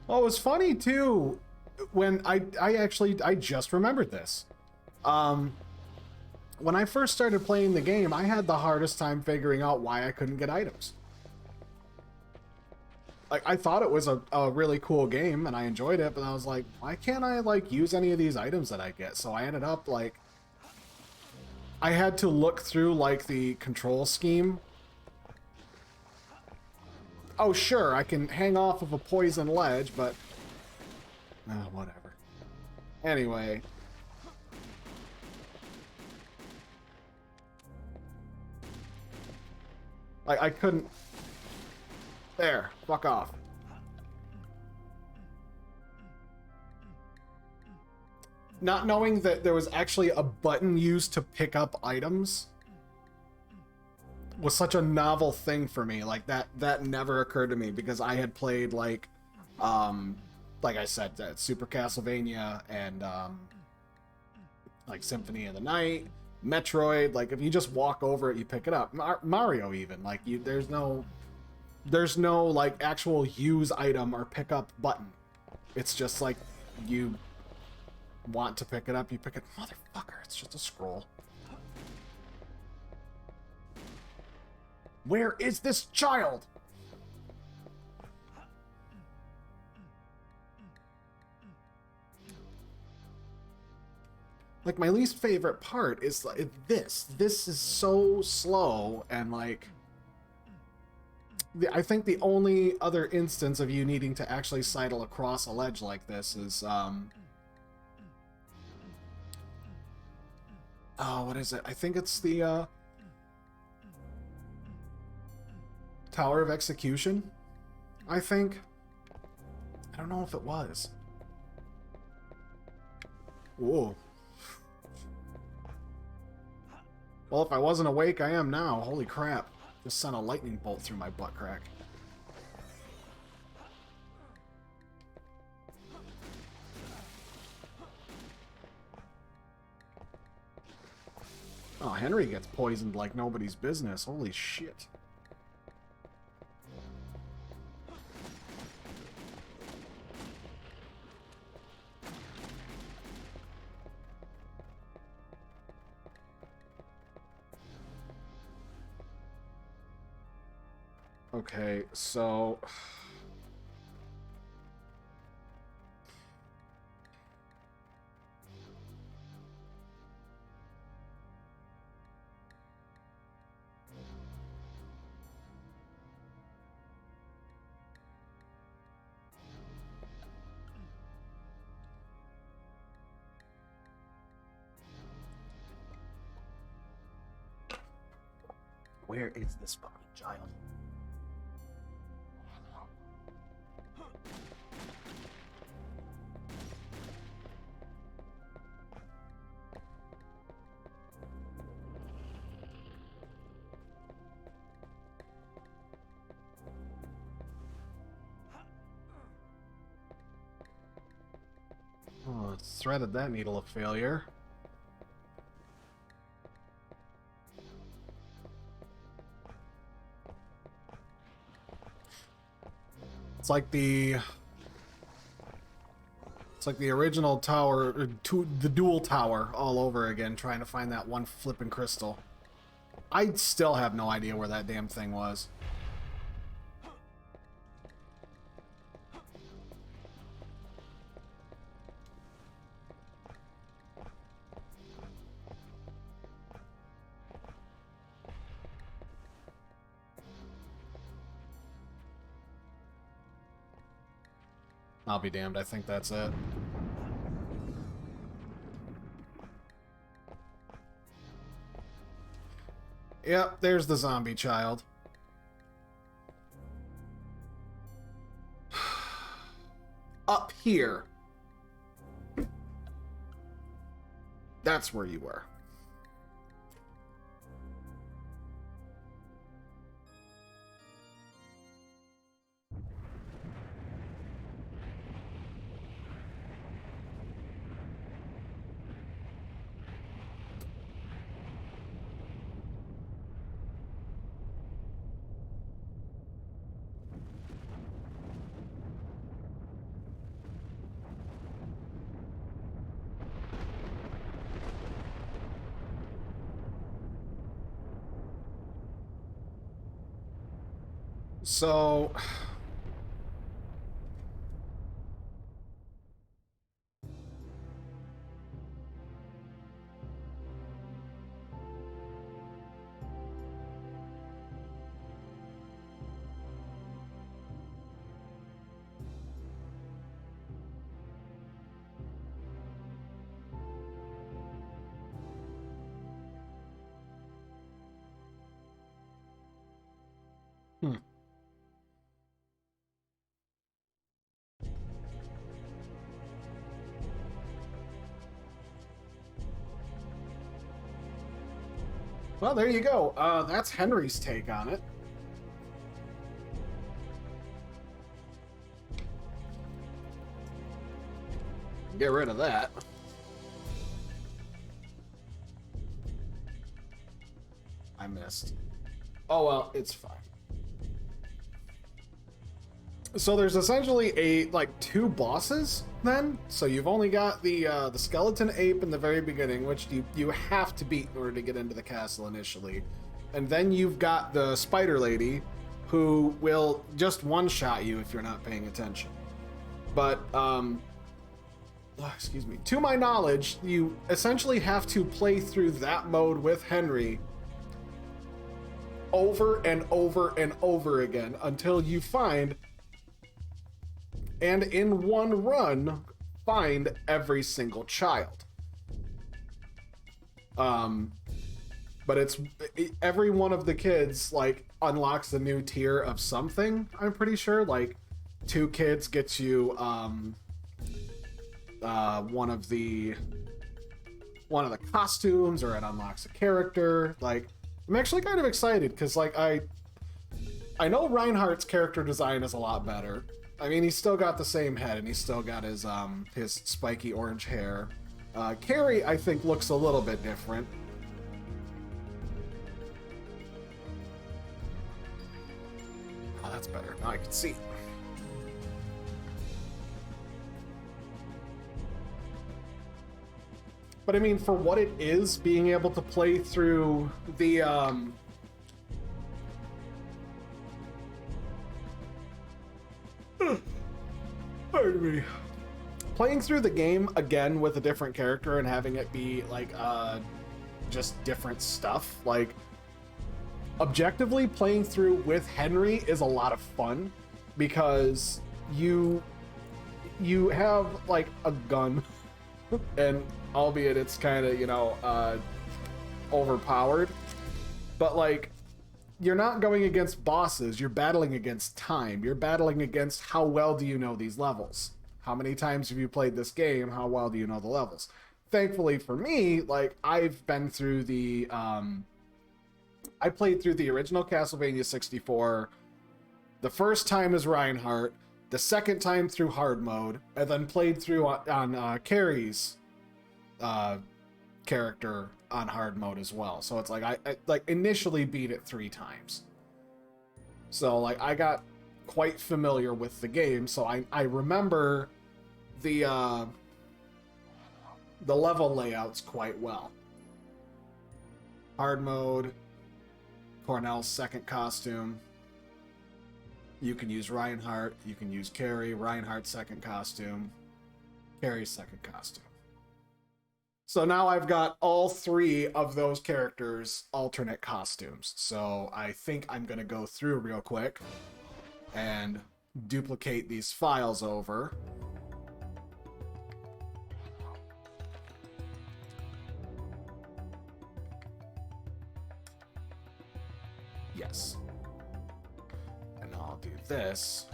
Well, it was funny too when I just remembered this. Um, when I first started playing the game, I had the hardest time figuring out why I couldn't get items. Like, I thought it was a really cool game and I enjoyed it, but I was like, why can't I like use any of these items that I get? So I ended up like, I had to look through like the control scheme. Oh sure, I can hang off of a poison ledge, but whatever. Anyway. I couldn't. There, fuck off. Not knowing that there was actually a button used to pick up items was such a novel thing for me. Like that never occurred to me because I had played like I said, Super Castlevania and like Symphony of the Night, Metroid. Like if you just walk over it, you pick it up. Mario even, like there's no like actual use item or pick up button. It's just like you want to pick it up, you pick it. Motherfucker, it's just a scroll. Where is this child? Like, my least favorite part is like this. This is so slow, and like I think the only other instance of you needing to actually sidle across a ledge like this is oh, what is it? I think it's the Tower of Execution, I think. I don't know if it was. Whoa. Well, if I wasn't awake, I am now. Holy crap. Just sent a lightning bolt through my butt crack. Oh, Henry gets poisoned like nobody's business. Holy shit. Okay, so where is this fucking child? Oh, it's threaded that needle of failure. It's like the original tower, the dual tower all over again, trying to find that one flipping crystal. I still have no idea where that damn thing was. I'll be damned, I think that's it. Yep, there's the zombie child. Up here. That's where you were. So hmm. Well, there you go. That's Henry's take on it. Get rid of that. I missed. Oh well, it's fine. So there's essentially two bosses then. So you've only got the skeleton ape in the very beginning, which you have to beat in order to get into the castle initially, and then you've got the spider lady, who will just one-shot you if you're not paying attention. But excuse me. To my knowledge, you essentially have to play through that mode with Henry over and over and over again until you find, and in one run, find every single child. But every one of the kids unlocks a new tier of something. I'm pretty sure 2 kids gets you one of the costumes, or it unlocks a character. I'm actually kind of excited because I know Reinhardt's character design is a lot better. I mean, he's still got the same head, and he's still got his spiky orange hair. Carrie, I think, looks a little bit different. Oh, that's better. Now I can see. But I mean, for what it is, being able to play through the pardon me. Playing through the game again with a different character and having it be just different stuff. Objectively, playing through with Henry is a lot of fun because you have a gun, and albeit it's kind of overpowered, but you're not going against bosses, you're battling against time. You're battling against how well do you know these levels? How many times have you played this game? How well do you know the levels? Thankfully for me, I've been through the I played through the original Castlevania 64 the first time as Reinhardt, the second time through hard mode, and then played through on Carrie's character on hard mode as well. So it's I initially beat it 3 times. So I got quite familiar with the game, so I remember the level layouts quite well. Hard mode, Cornell's second costume. You can use Reinhardt, you can use Carrie, Reinhardt's second costume, Carrie's second costume. So now I've got all 3 of those characters' alternate costumes. So I think I'm going to go through real quick and duplicate these files over. Yes. And I'll do this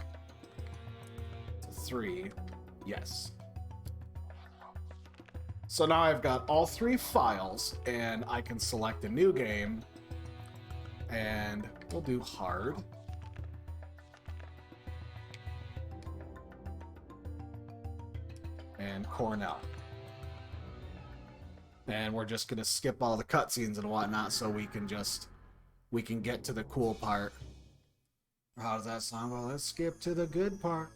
to 3. Yes. So now I've got all 3 files, and I can select a new game, and we'll do hard. And Cornell. And we're just going to skip all the cutscenes and whatnot so we can get to the cool part. How does that sound? Well, let's skip to the good part.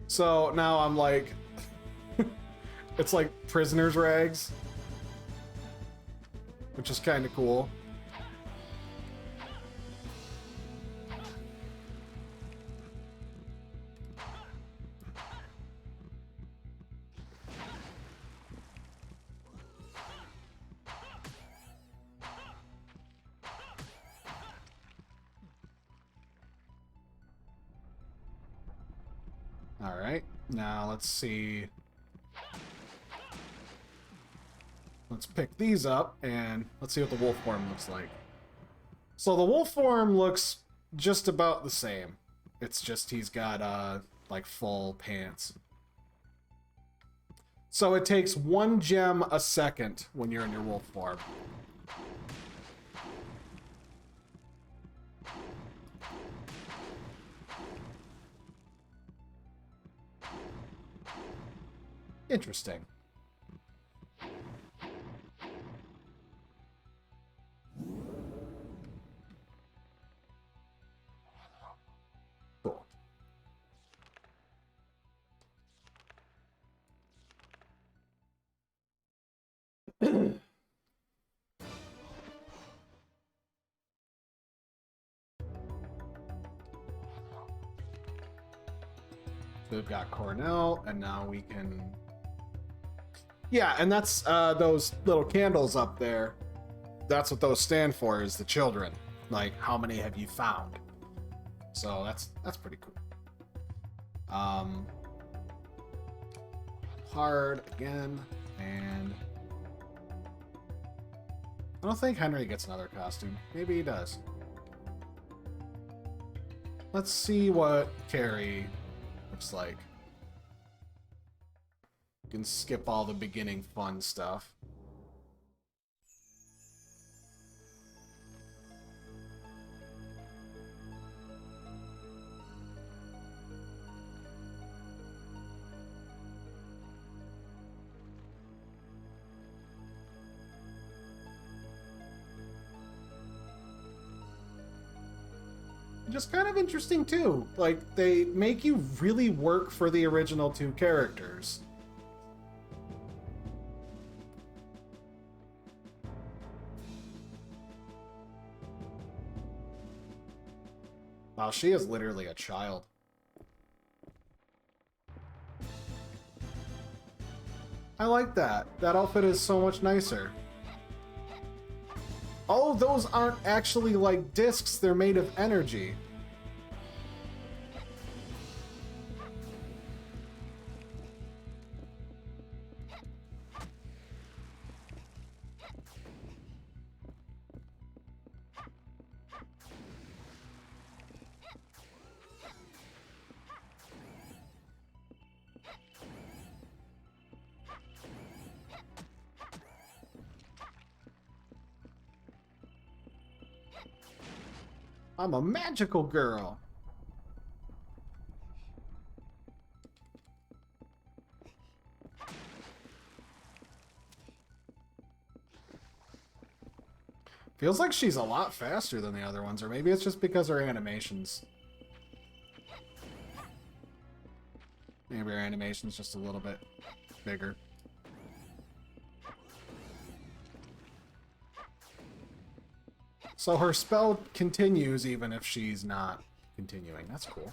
So now I'm it's like prisoner's rags, which is kind of cool. Alright, now let's see. Let's pick these up, and let's see what the wolf form looks like. So the wolf form looks just about the same. It's just he's got, like, full pants. So it takes 1 gem a second when you're in your wolf form. Interesting. Cool. We've got Cornell, and now we can... Yeah, and that's those little candles up there. That's what those stand for, is the children. Like, how many have you found? So that's pretty cool. Hard again, and I don't think Henry gets another costume. Maybe he does. Let's see what Carrie looks like. You can skip all the beginning fun stuff. Just kind of interesting too. Like, they make you really work for the original 2 characters. Wow, she is literally a child. I like that. That outfit is so much nicer. Oh, those aren't actually like discs, they're made of energy. I'm a magical girl. Feels like she's a lot faster than the other ones, or maybe it's just because her animations. Maybe her animation's just a little bit bigger. So her spell continues even if she's not continuing. That's cool.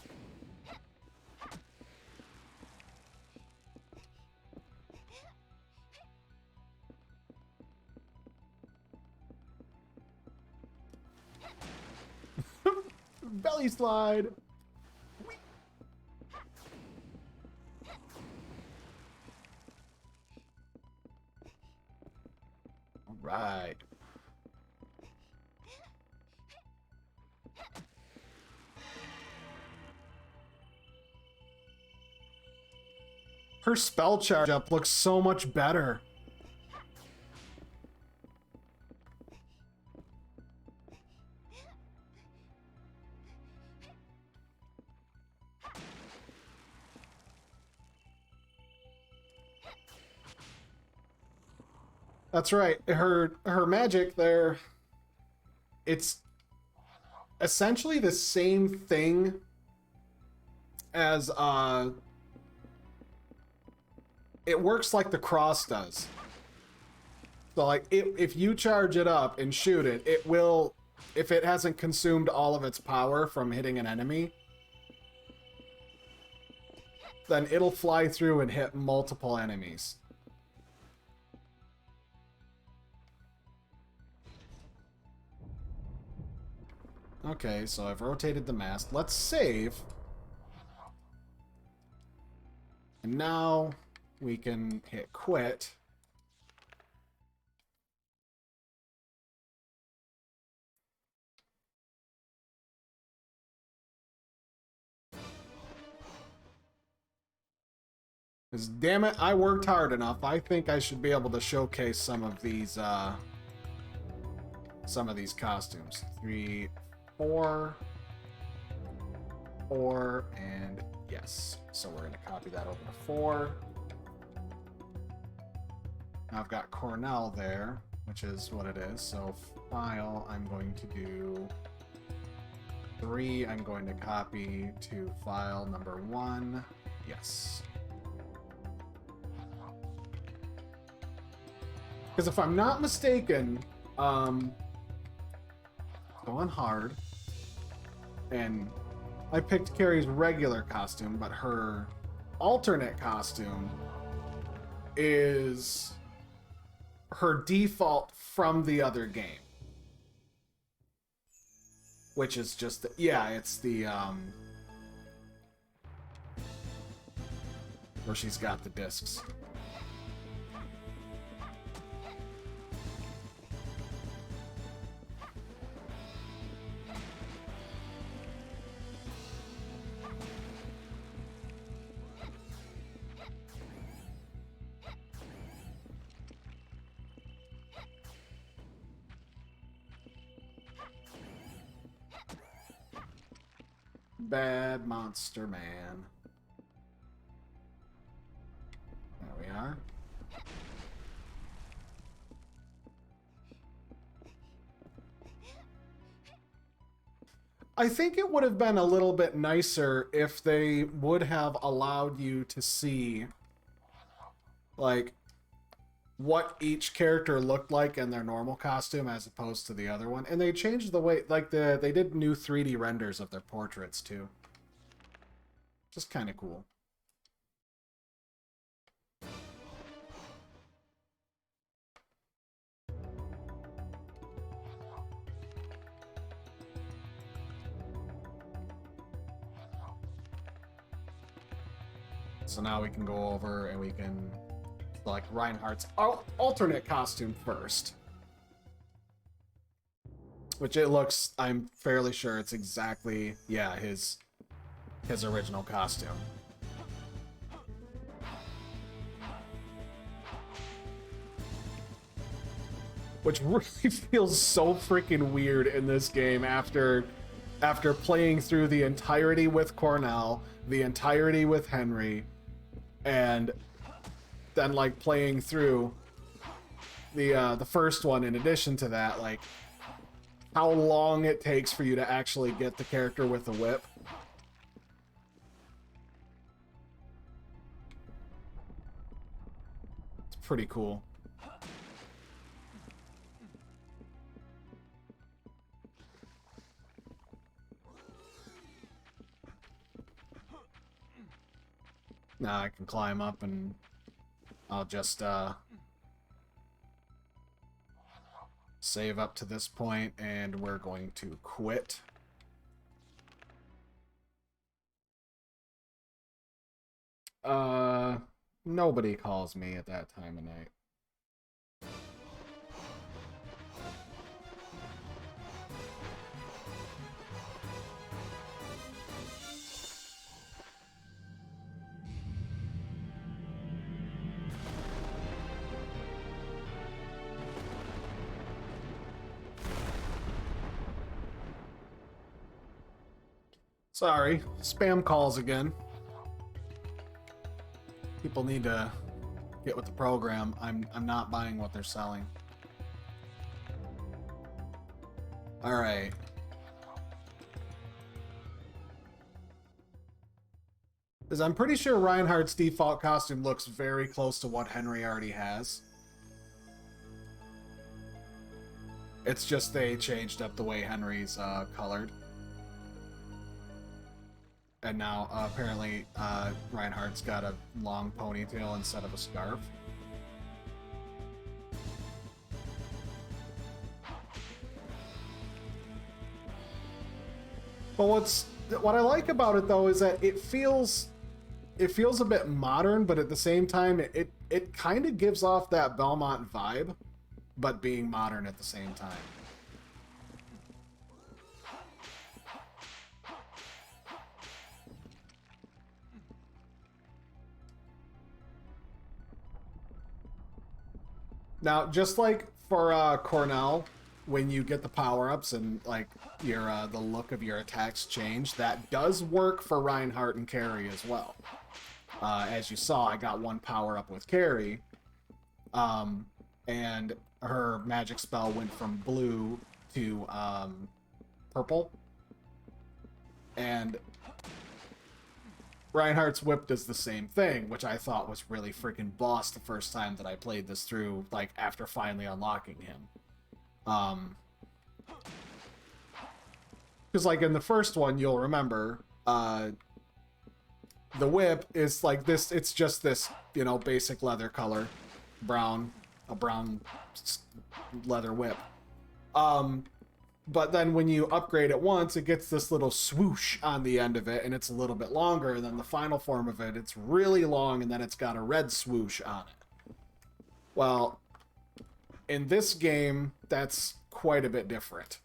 Belly slide. All right. Her spell charge up looks so much better. That's right. Her magic there, it's essentially the same thing as it works like the cross does. So like if you charge it up and shoot it, it will, if it hasn't consumed all of its power from hitting an enemy, then it'll fly through and hit multiple enemies. Okay, so I've rotated the mast. Let's save. And now we can hit quit. Because damn it, I worked hard enough. I think I should be able to showcase some of these costumes. 3, 4, 4, and yes. So we're gonna copy that over to 4. Now I've got Cornell there, which is what it is. So file, I'm going to do 3. I'm going to copy to file number 1. Yes. Because if I'm not mistaken, going hard, and I picked Carrie's regular costume, but her alternate costume is her default from the other game. Which is just, yeah, it's the, where she's got the discs. Bad Monster Man. There we are. I think it would have been a little bit nicer if they would have allowed you to see, like, what each character looked like in their normal costume as opposed to the other one. And they changed the way, like, they did new 3D renders of their portraits too. Just kind of cool. So now we can go over and we can select Reinhardt's alternate costume first. Which it looks, I'm fairly sure it's exactly, yeah, his original costume. Which really feels so freaking weird in this game after playing through the entirety with Cornell, the entirety with Henry, and then like playing through the first one in addition to that, like how long it takes for you to actually get the character with the whip. It's pretty cool. Now I can climb up and I'll just save up to this point and we're going to quit. Nobody calls me at that time of night. Sorry, spam calls again. People need to get with the program. I'm not buying what they're selling. All right. Because I'm pretty sure Reinhardt's default costume looks very close to what Henry already has. It's just they changed up the way Henry's colored. And now, apparently, Reinhardt's got a long ponytail instead of a scarf. But what I like about it, though, is that it feels it feels a bit modern, but at the same time, it kind of gives off that Belmont vibe, but being modern at the same time. Now, just like for Cornell, when you get the power-ups and like your the look of your attacks change, that does work for Reinhardt and Carrie as well. As you saw, I got one power-up with Carrie, and her magic spell went from blue to purple, and Reinhardt's whip does the same thing, which I thought was really freaking boss the first time that I played this through, like, after finally unlocking him. Because, like, in the first one, you'll remember, the whip is like this, it's just this, you know, basic leather color, a brown leather whip. But then when you upgrade it once, it gets this little swoosh on the end of it, and it's a little bit longer, and then the final form of it, it's really long, and then it's got a red swoosh on it. Well, in this game, that's quite a bit different.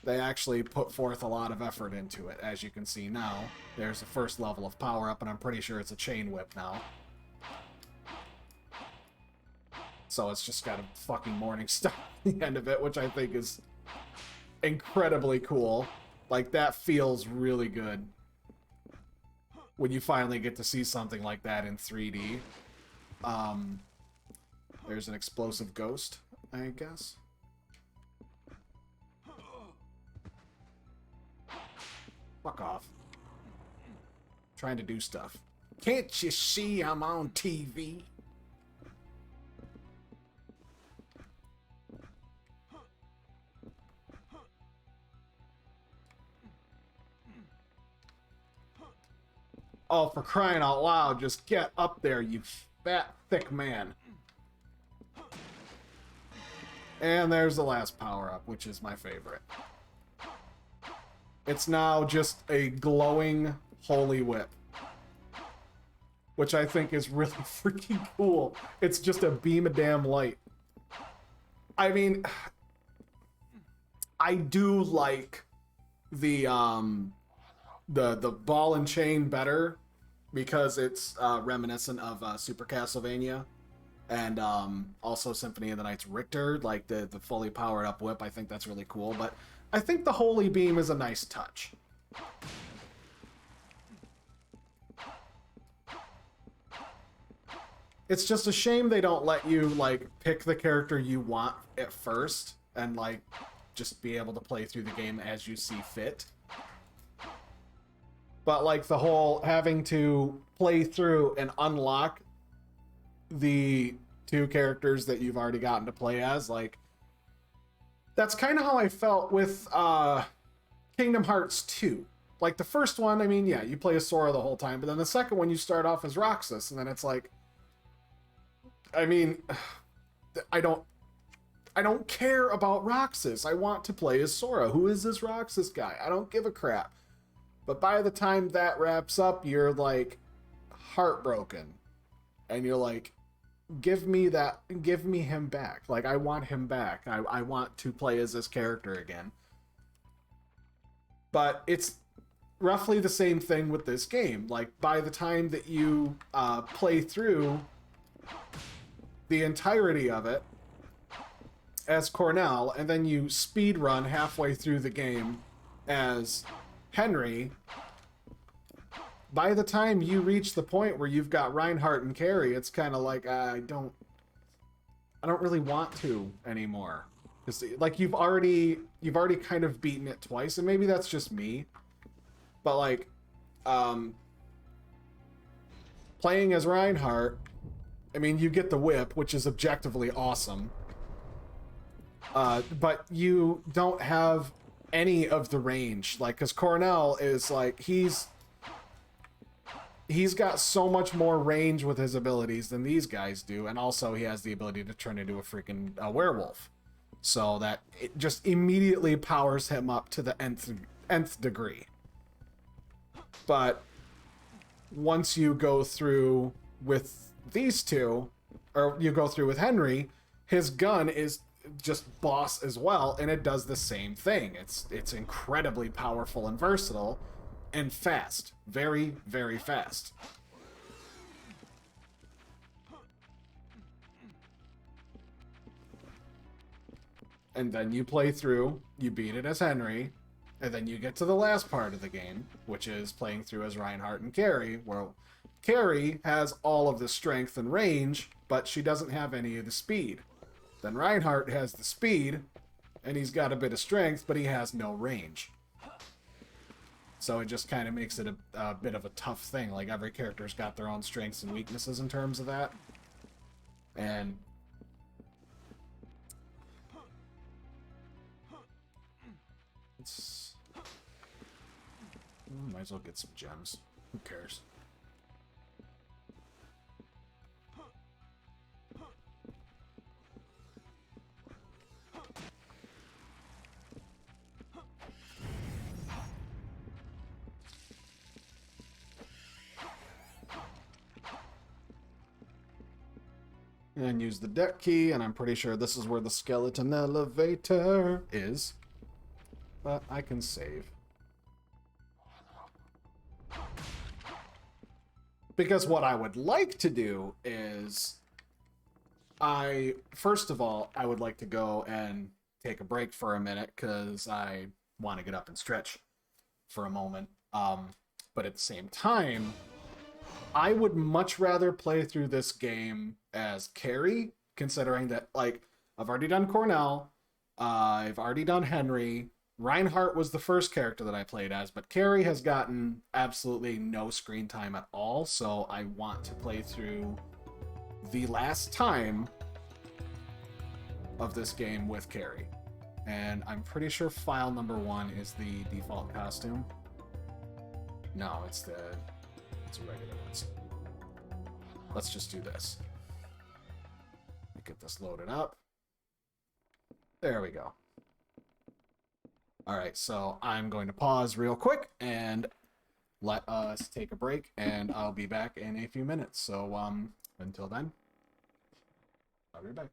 They actually put forth a lot of effort into it, as you can see now. There's the first level of power-up, and I'm pretty sure it's a chain whip now. So it's just got a fucking morning star at the end of it, which I think is incredibly cool. Like, that feels really good when you finally get to see something like that in 3D. There's an explosive ghost, I guess. Fuck off. Trying to do stuff. Can't you see I'm on TV? Oh, for crying out loud, just get up there, you fat, thick man. And there's the last power-up, which is my favorite. It's now just a glowing holy whip, which I think is really freaking cool. It's just a beam of damn light. I mean, I do like the ball and chain better because it's reminiscent of Super Castlevania and also Symphony of the Night's Richter, like the fully powered up whip. I think that's really cool, but I think the Holy Beam is a nice touch. It's just a shame they don't let you, like, pick the character you want at first and, like, just be able to play through the game as you see fit. But, like, the whole having to play through and unlock the two characters that you've already gotten to play as, like, that's kind of how I felt with Kingdom Hearts 2. Like, the first one, I mean, yeah, you play as Sora the whole time, but then the second one, you start off as Roxas, and then it's like, I mean, I don't care about Roxas. I want to play as Sora. Who is this Roxas guy? I don't give a crap. But by the time that wraps up, you're, like, heartbroken. And you're like, give me him back. Like, I want him back. I want to play as this character again. But it's roughly the same thing with this game. Like, by the time that you play through the entirety of it as Cornell, and then you speed run halfway through the game as Henry, by the time you reach the point where you've got Reinhardt and Carrie, it's kind of like, I don't really want to anymore. Because, like, you've already kind of beaten it twice, and maybe that's just me. But, like, playing as Reinhardt, I mean, you get the whip, which is objectively awesome. But you don't have any of the range. Like, because Cornell is, like, he's got so much more range with his abilities than these guys do, and also he has the ability to turn into a freaking werewolf. So that it just immediately powers him up to the nth degree. But once you go through with these two, or you go through with Henry, his gun is just boss as well, and it does the same thing. It's incredibly powerful and versatile and fast. Very, very fast. And then you play through, you beat it as Henry, and then you get to the last part of the game, which is playing through as Reinhardt and Carrie, where Carrie has all of the strength and range, but she doesn't have any of the speed. Then Reinhardt has the speed, and he's got a bit of strength, but he has no range. So it just kind of makes it a bit of a tough thing. Like, every character's got their own strengths and weaknesses in terms of that. And it's... might as well get some gems. Who cares? And use the deck key, and I'm pretty sure this is where the skeleton elevator is. But I can save. Because what I would like to do is... first of all, I would like to go and take a break for a minute, because I want to get up and stretch for a moment. But at the same time, I would much rather play through this game as Carrie, considering that, like, I've already done Cornell, I've already done Henry, Reinhardt was the first character that I played as, but Carrie has gotten absolutely no screen time at all, so I want to play through the last time of this game with Carrie. And I'm pretty sure file number 1 is the default costume. No, it's a regular one. Let's just do this. Get this loaded up. There we go. All right, so I'm going to pause real quick and let us take a break, and I'll be back in a few minutes. So until then, I'll be back.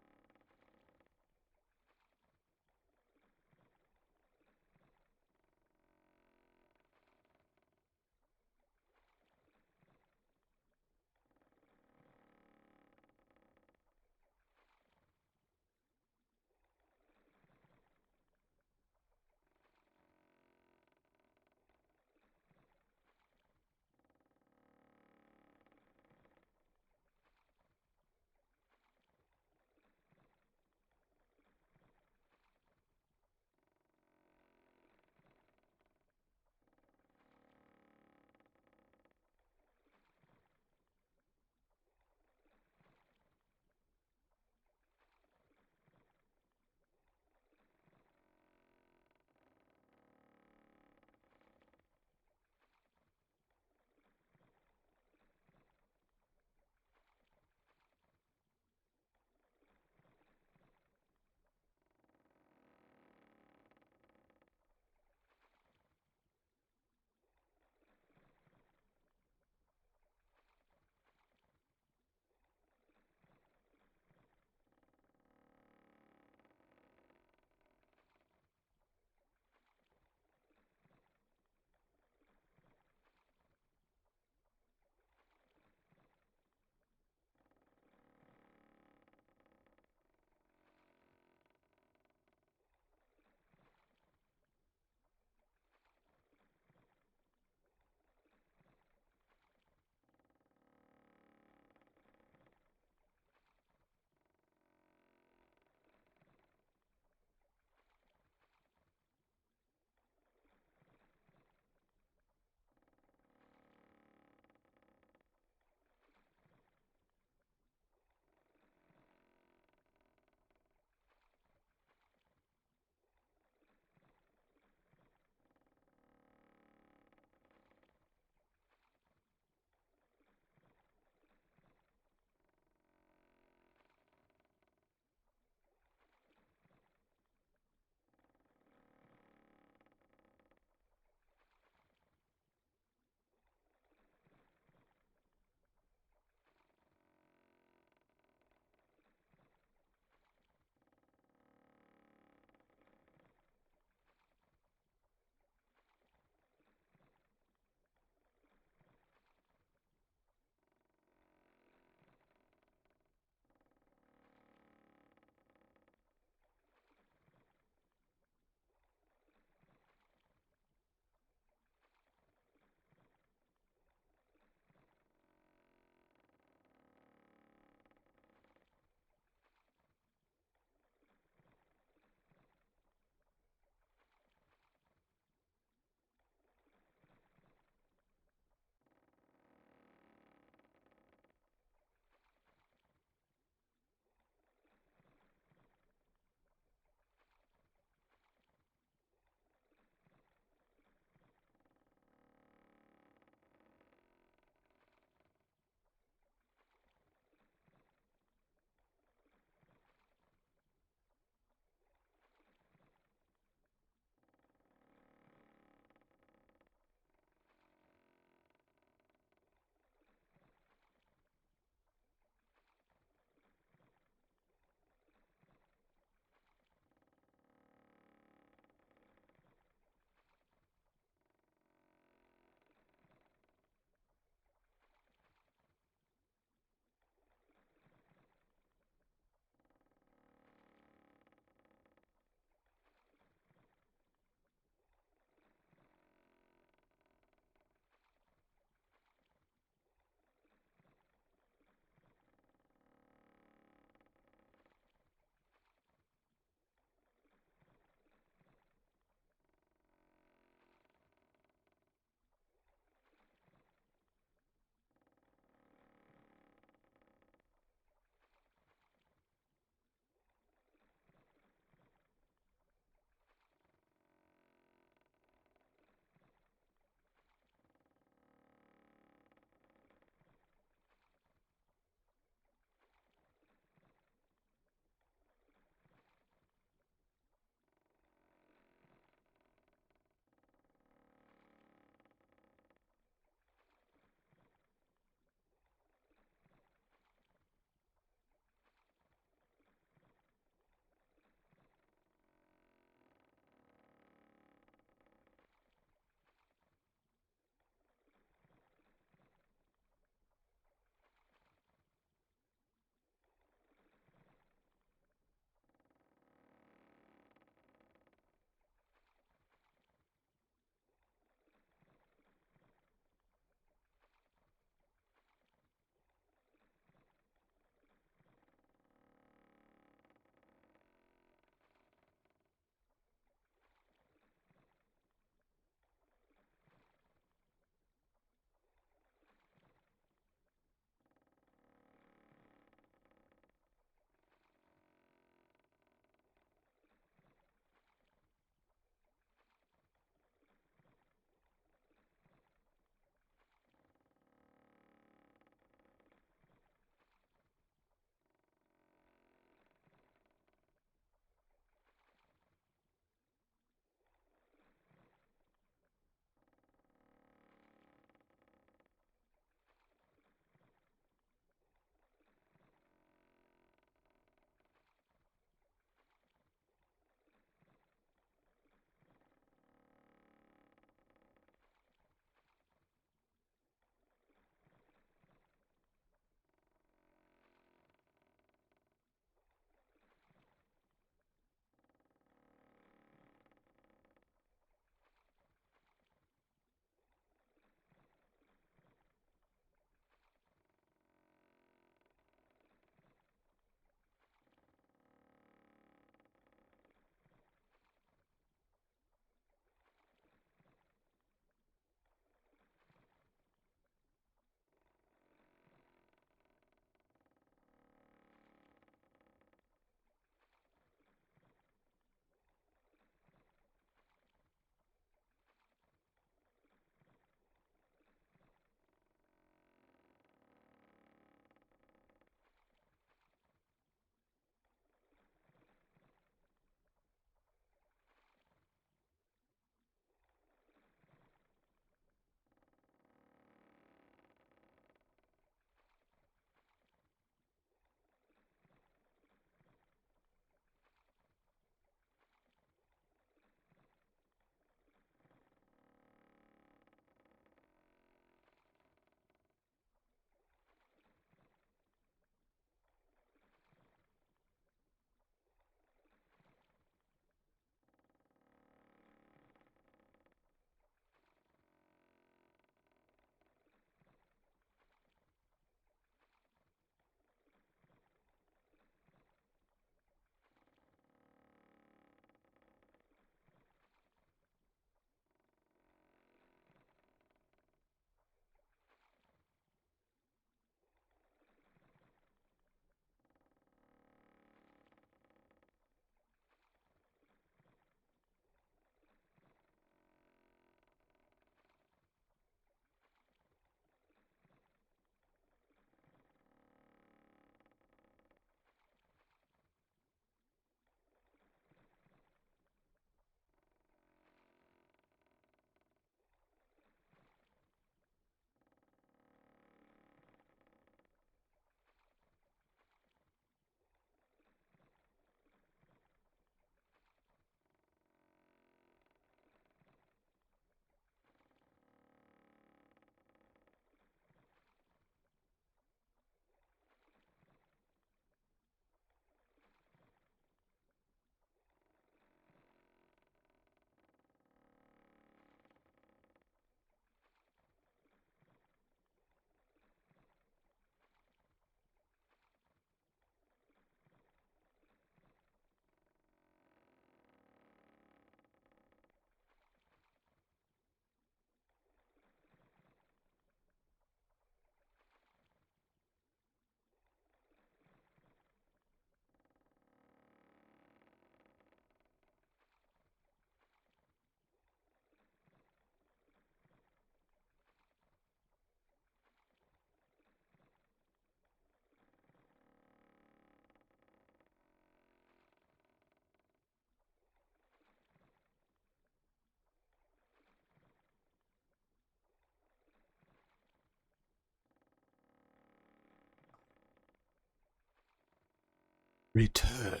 returned.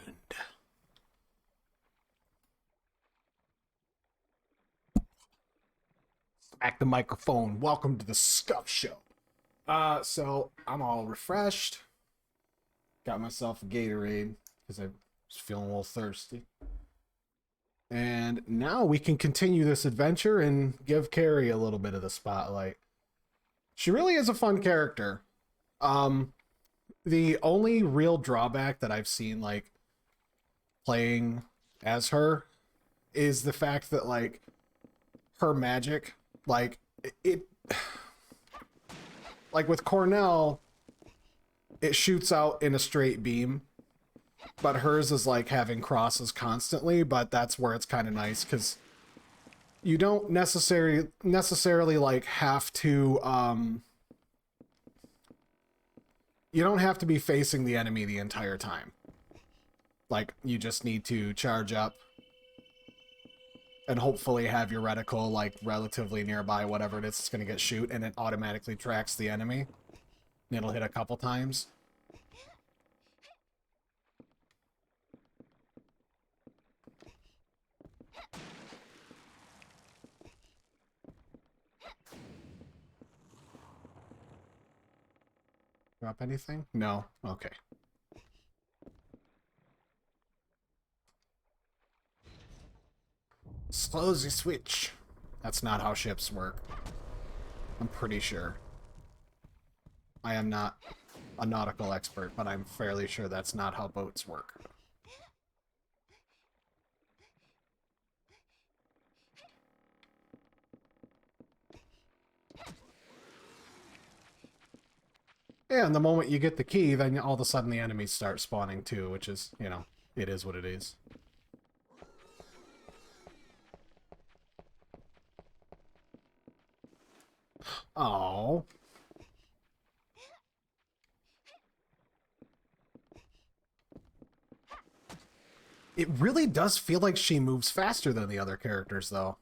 Smack the microphone. Welcome to the Scuff Show. So I'm all refreshed. Got myself a Gatorade because I was feeling a little thirsty. And now we can continue this adventure and give Carrie a little bit of the spotlight. She really is a fun character. The only real drawback that I've seen, like, playing as her is the fact that, like, her magic, like, it like with Cornell, it shoots out in a straight beam, but hers is like having crosses constantly. But that's where it's kind of nice, because you don't necessarily like have to you don't have to be facing the enemy the entire time. Like, you just need to charge up and hopefully have your reticle like relatively nearby whatever it is it's going to get shoot, and it automatically tracks the enemy and it'll hit a couple times. Drop anything? No. Okay. Slows the switch. That's not how ships work. I'm pretty sure. I am not a nautical expert, but I'm fairly sure that's not how boats work. Yeah, and the moment you get the key, then all of a sudden the enemies start spawning too, which is, you know, it is what it is. Oh. It really does feel like she moves faster than the other characters, though.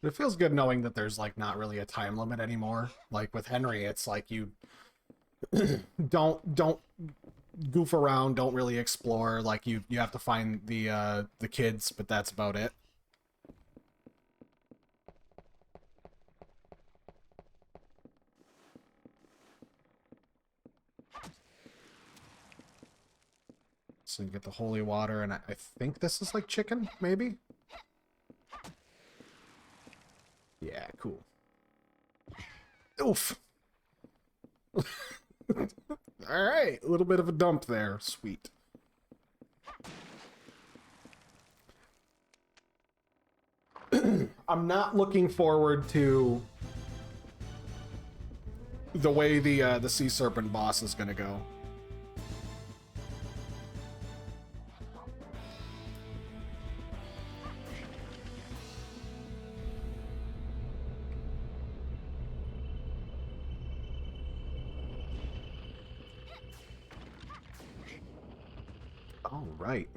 It feels good knowing that there's, like, not really a time limit anymore. Like, with Henry, it's like you don't goof around, don't really explore. Like, you have to find the kids, but that's about it. So you get the holy water, and I think this is like chicken, maybe? Yeah, cool. Oof. Alright, a little bit of a dump there. Sweet. I'm not looking forward to the way the sea serpent boss is gonna go. All right.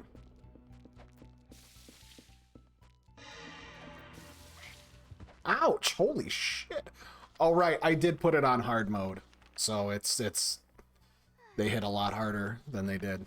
Ouch! Holy shit! All right, I did put it on hard mode, so it's they hit a lot harder than they did.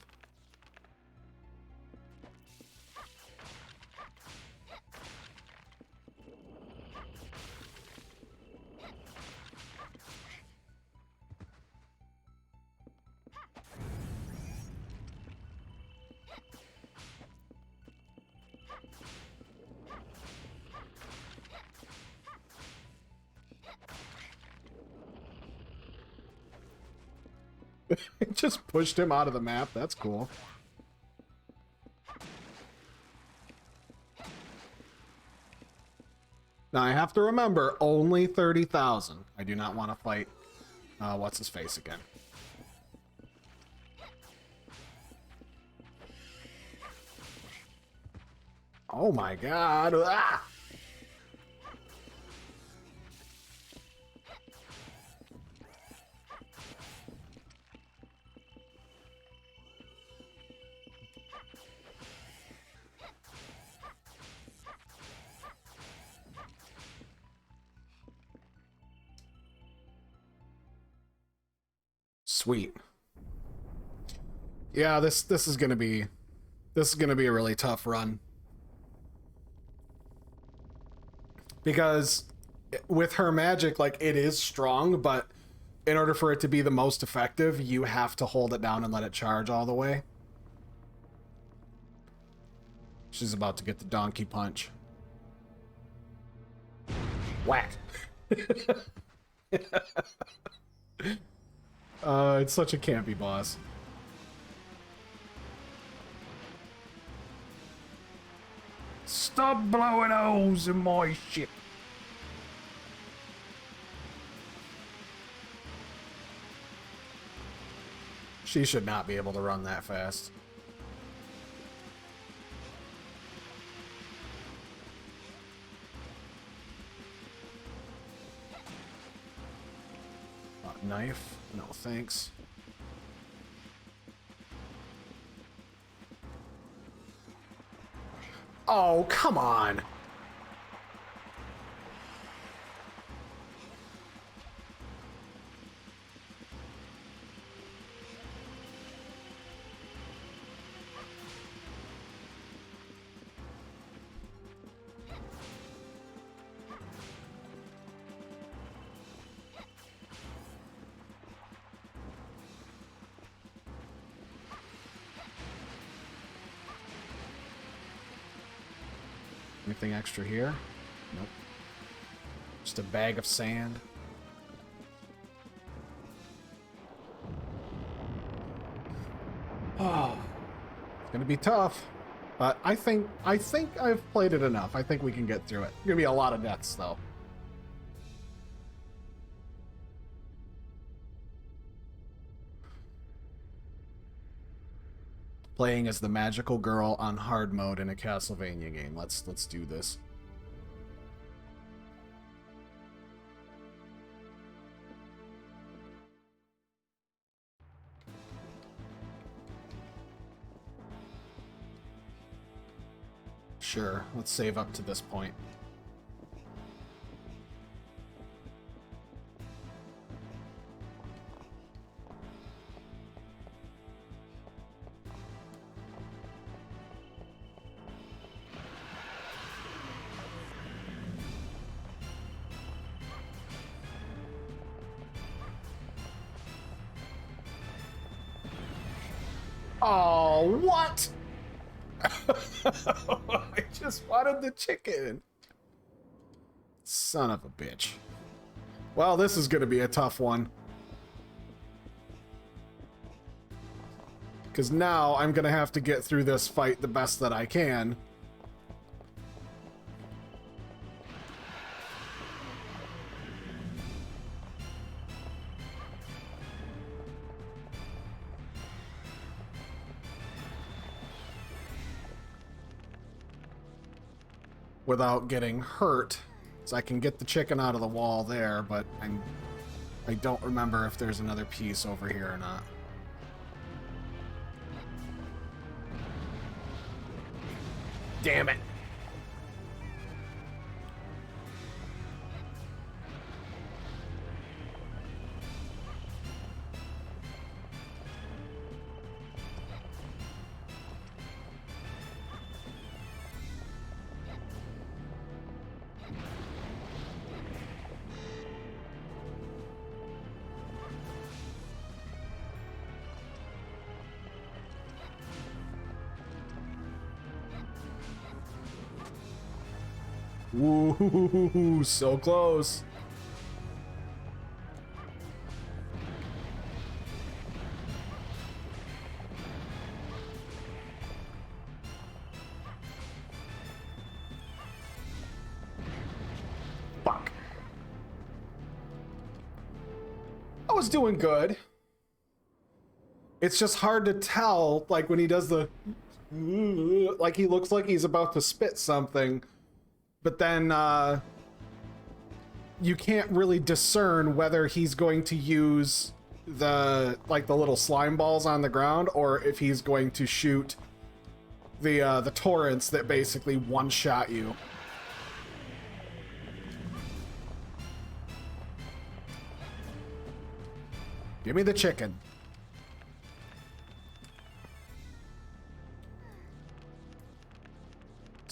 It just pushed him out of the map. That's cool. Now I have to remember, only 30,000. I do not want to fight what's his face again. Oh my god. Ah! Sweet. Yeah, this is gonna be a really tough run. Because with her magic, like, it is strong, but in order for it to be the most effective, you have to hold it down and let it charge all the way. She's about to get the donkey punch. Whack. It's such a campy boss. Stop blowing holes in my ship. She should not be able to run that fast. Knife? No, thanks. Oh, come on. Anything extra here? Nope. Just a bag of sand. Oh, it's gonna be tough, but I think I've played it enough. I think we can get through it. Gonna be a lot of deaths though. Playing as the magical girl on hard mode in a Castlevania game. Let's do this. Sure, let's save up to this point. Oh, what? I just wanted the chicken. Son of a bitch. Well, this is going to be a tough one. Because now I'm going to have to get through this fight the best that I can. Without getting hurt. So I can get the chicken out of the wall there, but I don't remember if there's another piece over here or not. Damn it. Woo, so close. Fuck. I was doing good. It's just hard to tell, like, when he does the... Like, he looks like he's about to spit something. But then, you can't really discern whether he's going to use the little slime balls on the ground, or if he's going to shoot the torrents that basically one-shot you. Give me the chicken.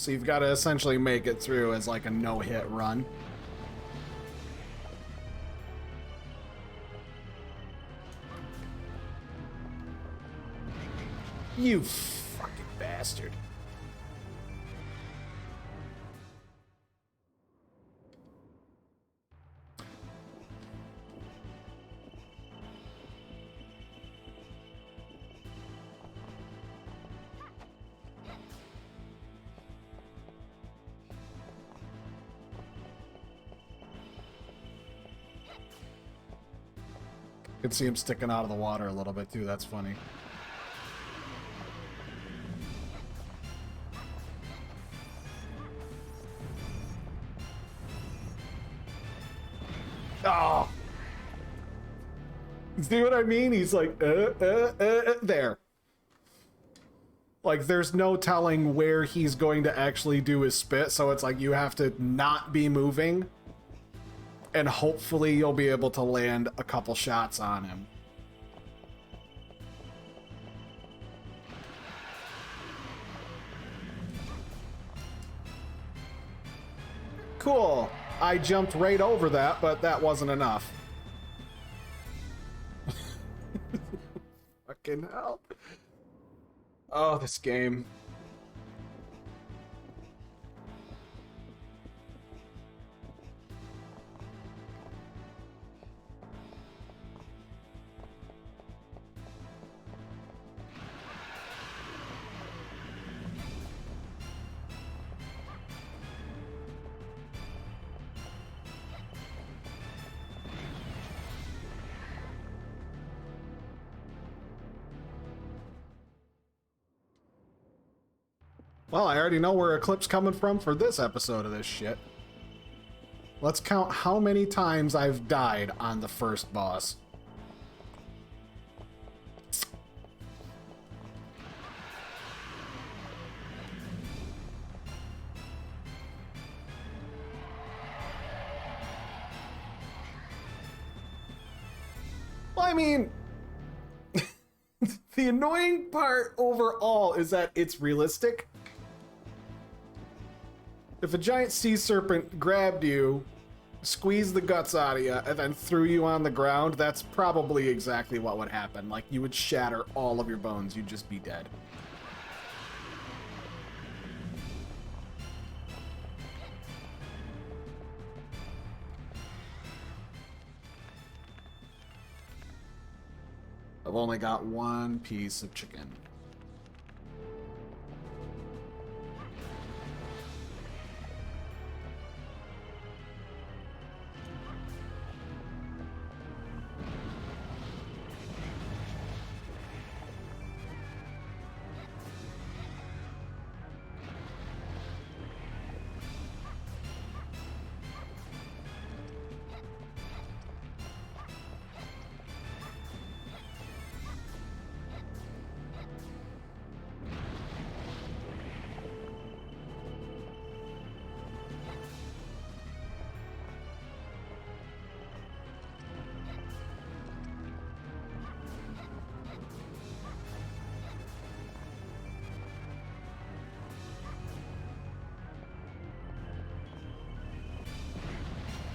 So you've got to essentially make it through as like a no-hit run. You fucking bastard. You can see him sticking out of the water a little bit too, that's funny. Oh! See what I mean? He's like, there. Like, there's no telling where he's going to actually do his spit, so it's like you have to not be moving. And hopefully you'll be able to land a couple shots on him. Cool. I jumped right over that, but that wasn't enough. Fucking hell. Oh, this game. Well, I already know where a clip's coming from for this episode of this shit. Let's count how many times I've died on the first boss. Well, I mean, the annoying part overall is that it's realistic. If a giant sea serpent grabbed you, squeezed the guts out of you, and then threw you on the ground, that's probably exactly what would happen. Like, you would shatter all of your bones. You'd just be dead. I've only got one piece of chicken.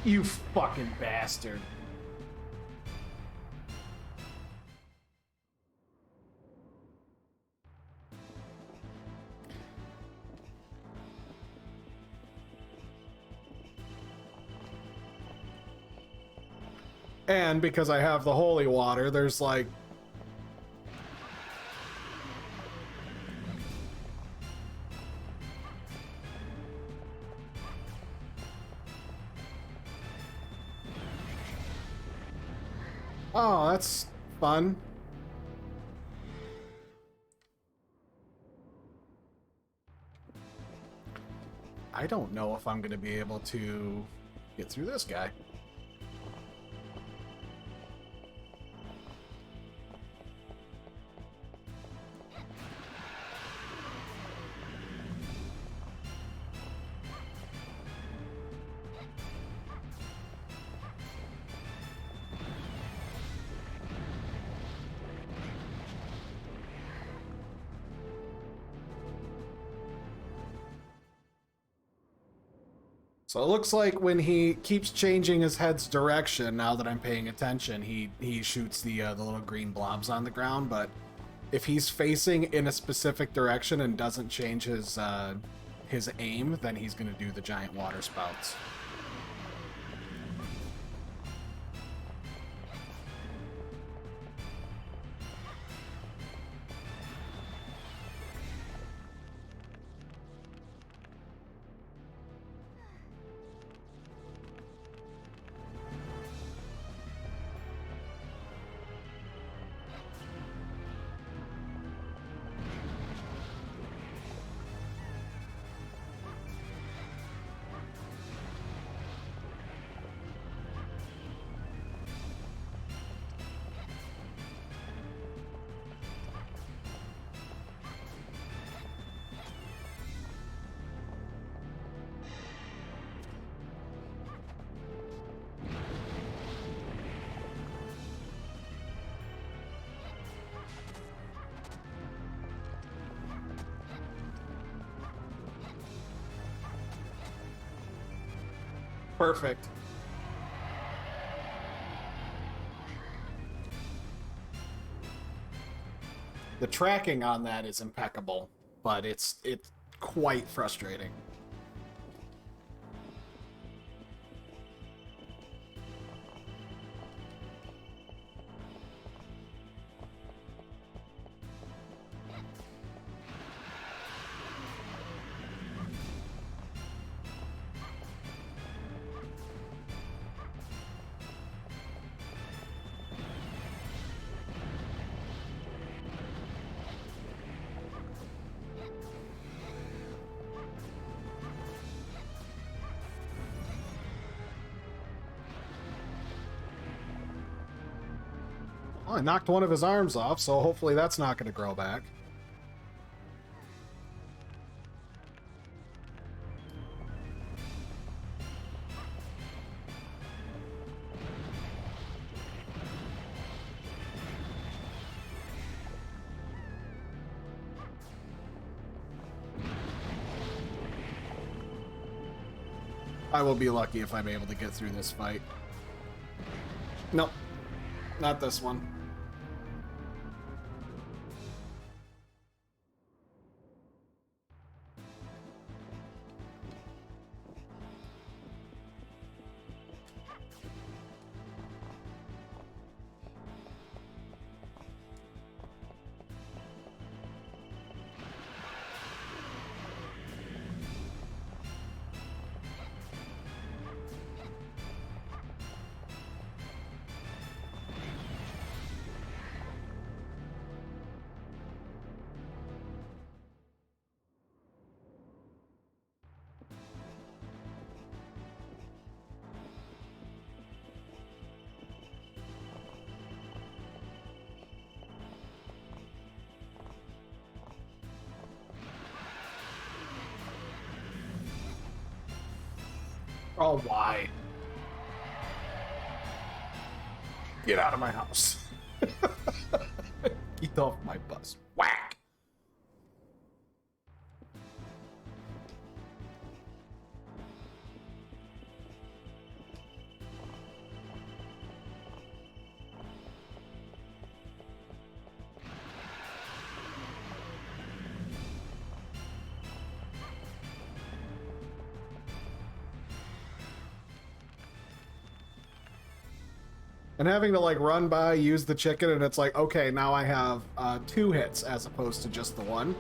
You fucking bastard. And because I have the holy water, there's like... Oh, that's fun. I don't know if I'm going to be able to get through this guy. So it looks like when he keeps changing his head's direction, now that I'm paying attention, he shoots the little green blobs on the ground. But if he's facing in a specific direction and doesn't change his aim, then he's gonna do the giant water spouts. Perfect. The tracking on that is impeccable, but it's quite frustrating. Well, I knocked one of his arms off, so hopefully that's not going to grow back. I will be lucky if I'm able to get through this fight. Nope, not this one. Oh, why? Get out of my house. Get off my bus. Whack! And having to like run by, use the chicken, and it's like, okay, now I have 2 hits as opposed to just the 1.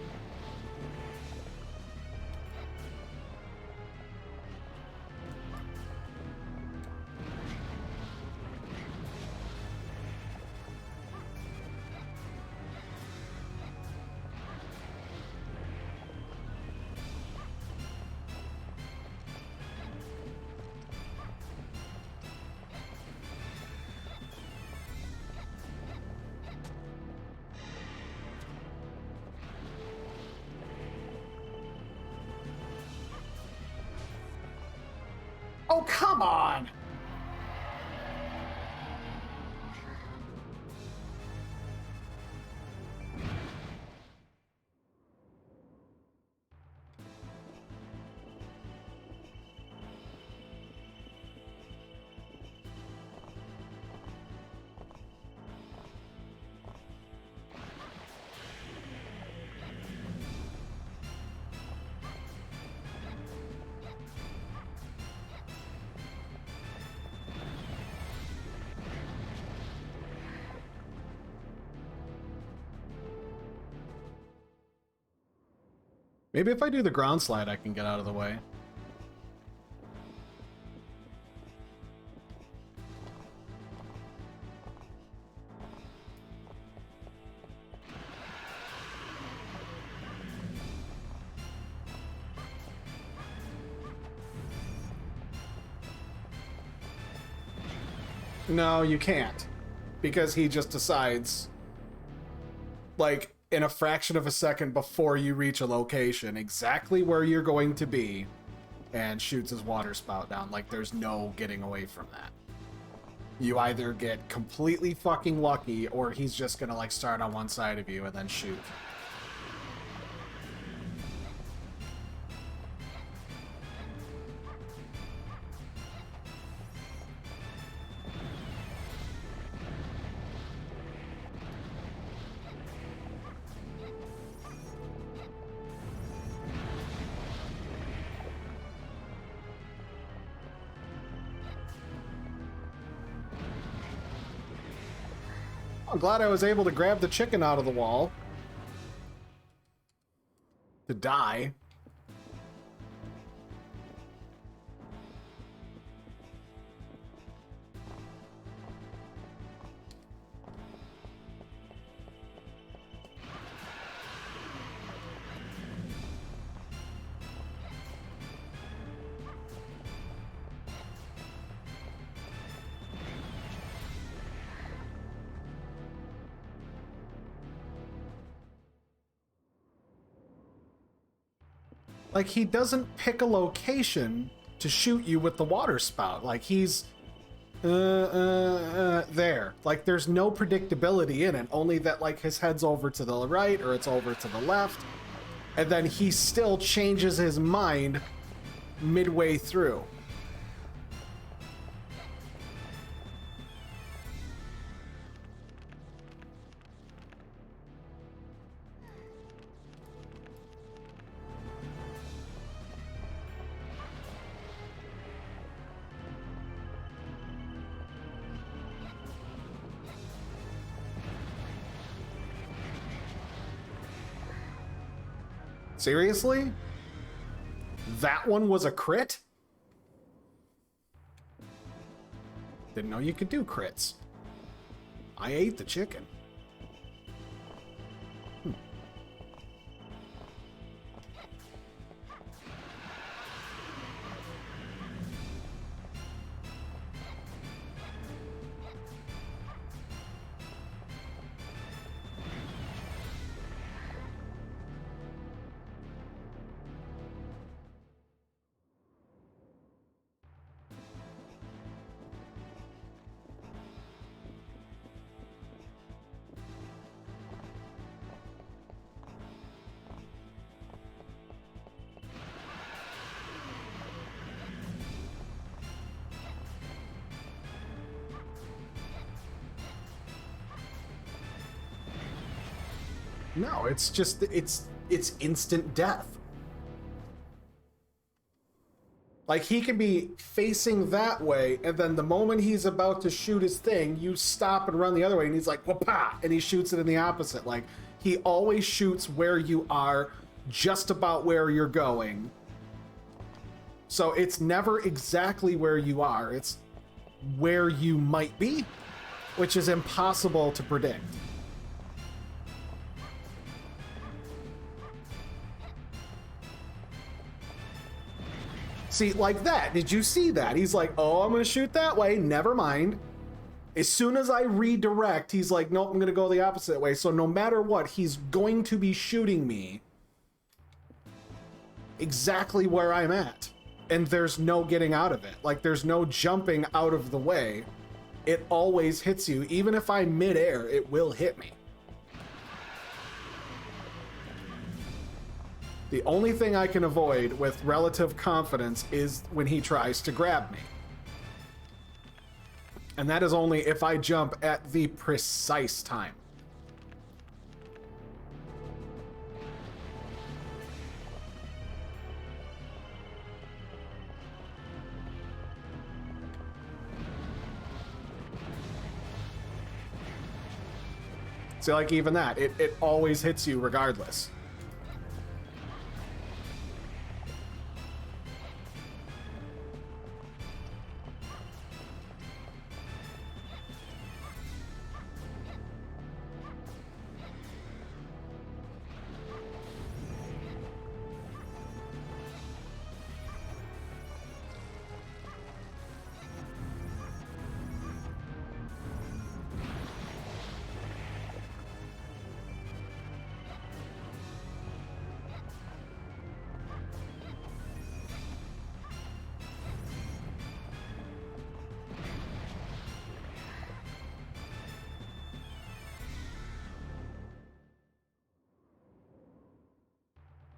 Oh, come on! Maybe if I do the ground slide, I can get out of the way. No, you can't. Because he just decides, like, in a fraction of a second before you reach a location, exactly where you're going to be, and shoots his water spout down. Like, there's no getting away from that. You either get completely fucking lucky, or he's just gonna, like, start on one side of you and then shoot. I'm glad I was able to grab the chicken out of the wall. To die. Like, he doesn't pick a location to shoot you with the water spout. Like, he's there. Like, there's no predictability in it, only that, like, his head's over to the right or it's over to the left, and then he still changes his mind midway through. Seriously? That one was a crit? Didn't know you could do crits. I ate the chicken. No, it's just, it's instant death. Like, he can be facing that way, and then the moment he's about to shoot his thing, you stop and run the other way, and he's like, whoop-ah, and he shoots it in the opposite. Like, he always shoots where you are, just about where you're going. So it's never exactly where you are, it's where you might be, which is impossible to predict. See, like that. Did you see that? He's like, oh, I'm going to shoot that way. Never mind. As soon as I redirect, he's like, nope, I'm going to go the opposite way. So no matter what, he's going to be shooting me exactly where I'm at. And there's no getting out of it. Like, there's no jumping out of the way. It always hits you. Even if I'm midair, it will hit me. The only thing I can avoid with relative confidence is when he tries to grab me. And that is only if I jump at the precise time. So, like, even that, it always hits you regardless.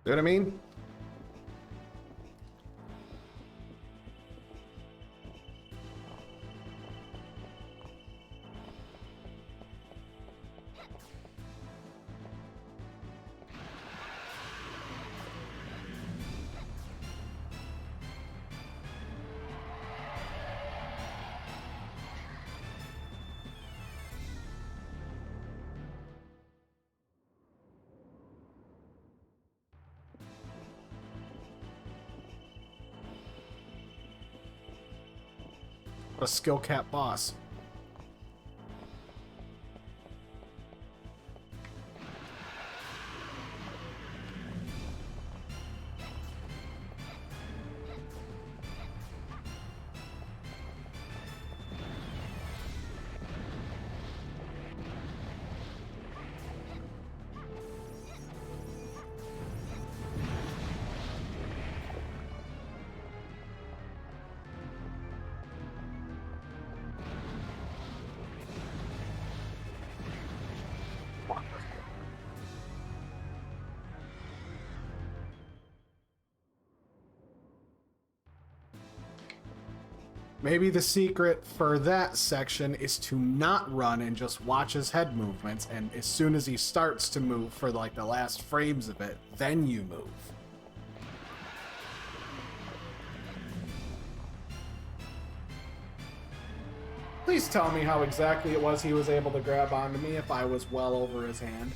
You know what I mean? A skill cap boss. Maybe the secret for that section is to not run and just watch his head movements, and as soon as he starts to move for like the last frames of it, then you move. Please tell me how exactly it was he was able to grab onto me if I was well over his hand.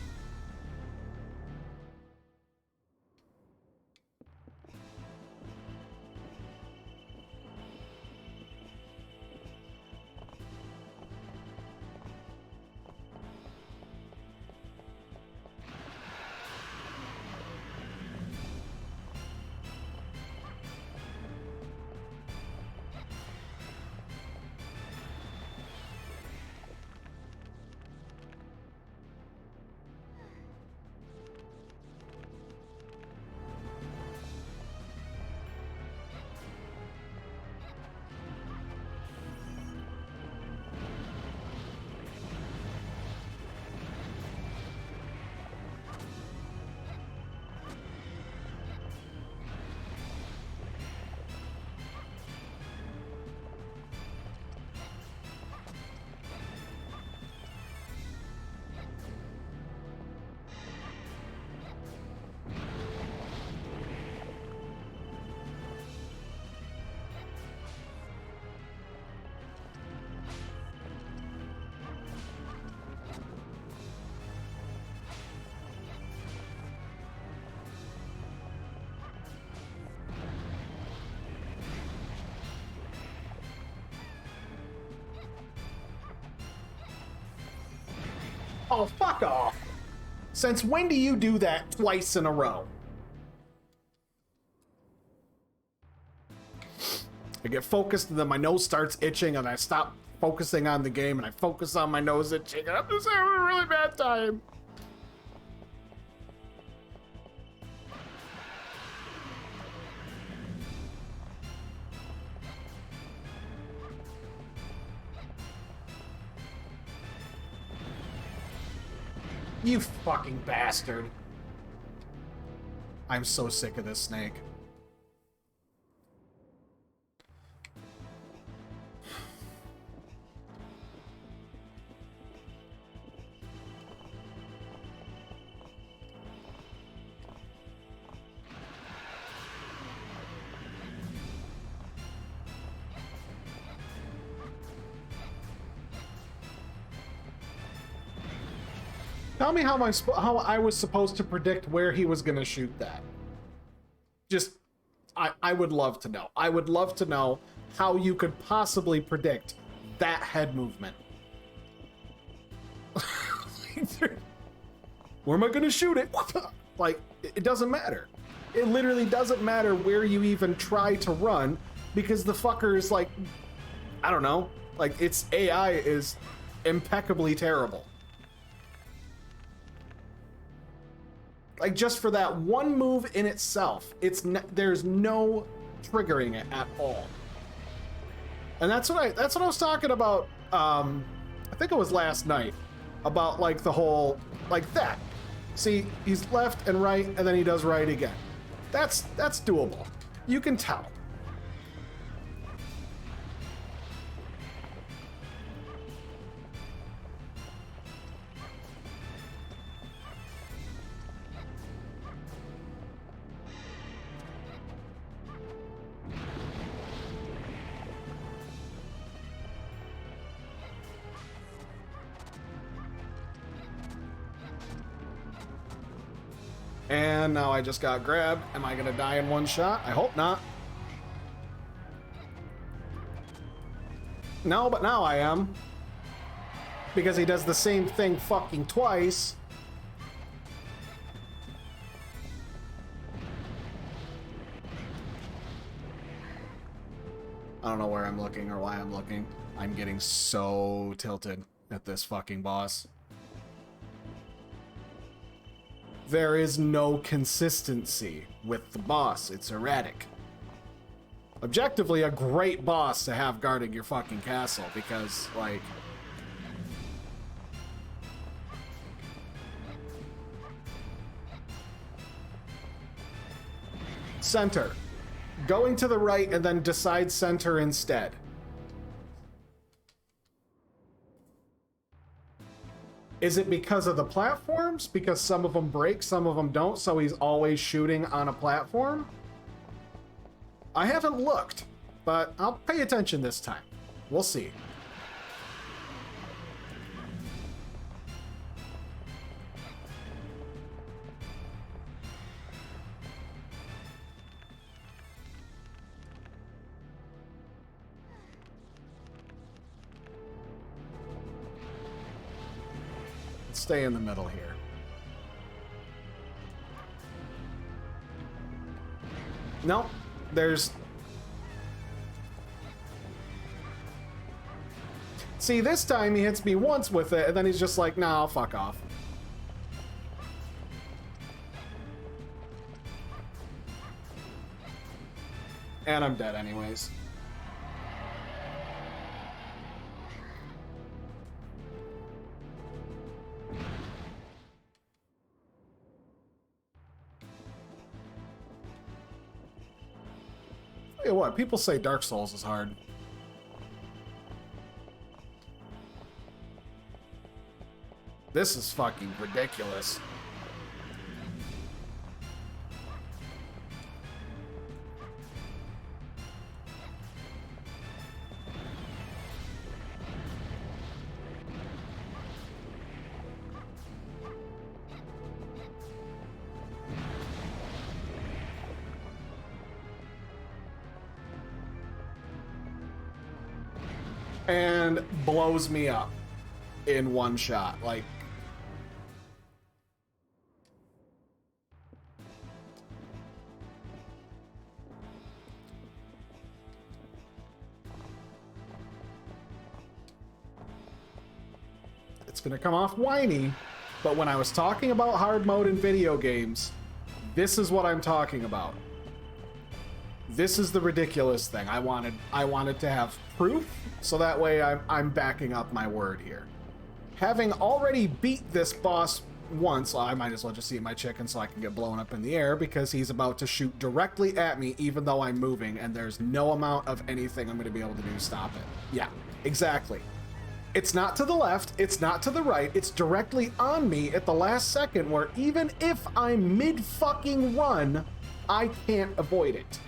Oh, fuck off. Since when do you do that twice in a row? I get focused and then my nose starts itching and I stop focusing on the game and I focus on my nose itching and I'm just having a really bad time. You fucking bastard. I'm so sick of this snake. Tell me how I was supposed to predict where he was going to shoot that. Just, I would love to know. I would love to know how you could possibly predict that head movement. Where am I going to shoot it? Like, it doesn't matter. It literally doesn't matter where you even try to run because the fucker is like, I don't know, like its AI is impeccably terrible. Like, just for that one move in itself, there's no triggering it at all. And that's what I was talking about, I think it was last night, about like the whole, like that. See, he's left and right, and then he does right again. That's doable. You can tell. And now I just got grabbed. Am I gonna die in one shot? I hope not. No, but now I am. Because he does the same thing fucking twice. I don't know where I'm looking or why I'm looking. I'm getting so tilted at this fucking boss. There is no consistency with the boss. It's erratic. Objectively, a great boss to have guarding your fucking castle because, like... Center. Going to the right and then decide center instead. Is it because of the platforms? Because some of them break, some of them don't, so he's always shooting on a platform? I haven't looked, but I'll pay attention this time. We'll see. Stay in the middle here. No, there's... See, this time he hits me once with it, and then he's just like, nah, I'll fuck off. And I'm dead anyways. Tell you what, people say Dark Souls is hard. This is fucking ridiculous. And blows me up in one shot. Like, it's gonna come off whiny, but when I was talking about hard mode in video games, this is what I'm talking about. This is the ridiculous thing. I wanted to have proof, so that way I'm backing up my word here. Having already beat this boss once, well, I might as well just eat my chicken so I can get blown up in the air because he's about to shoot directly at me even though I'm moving and there's no amount of anything I'm going to be able to do to stop it. Yeah, exactly. It's not to the left, it's not to the right, it's directly on me at the last second where even if I'm mid-fucking run, I can't avoid it.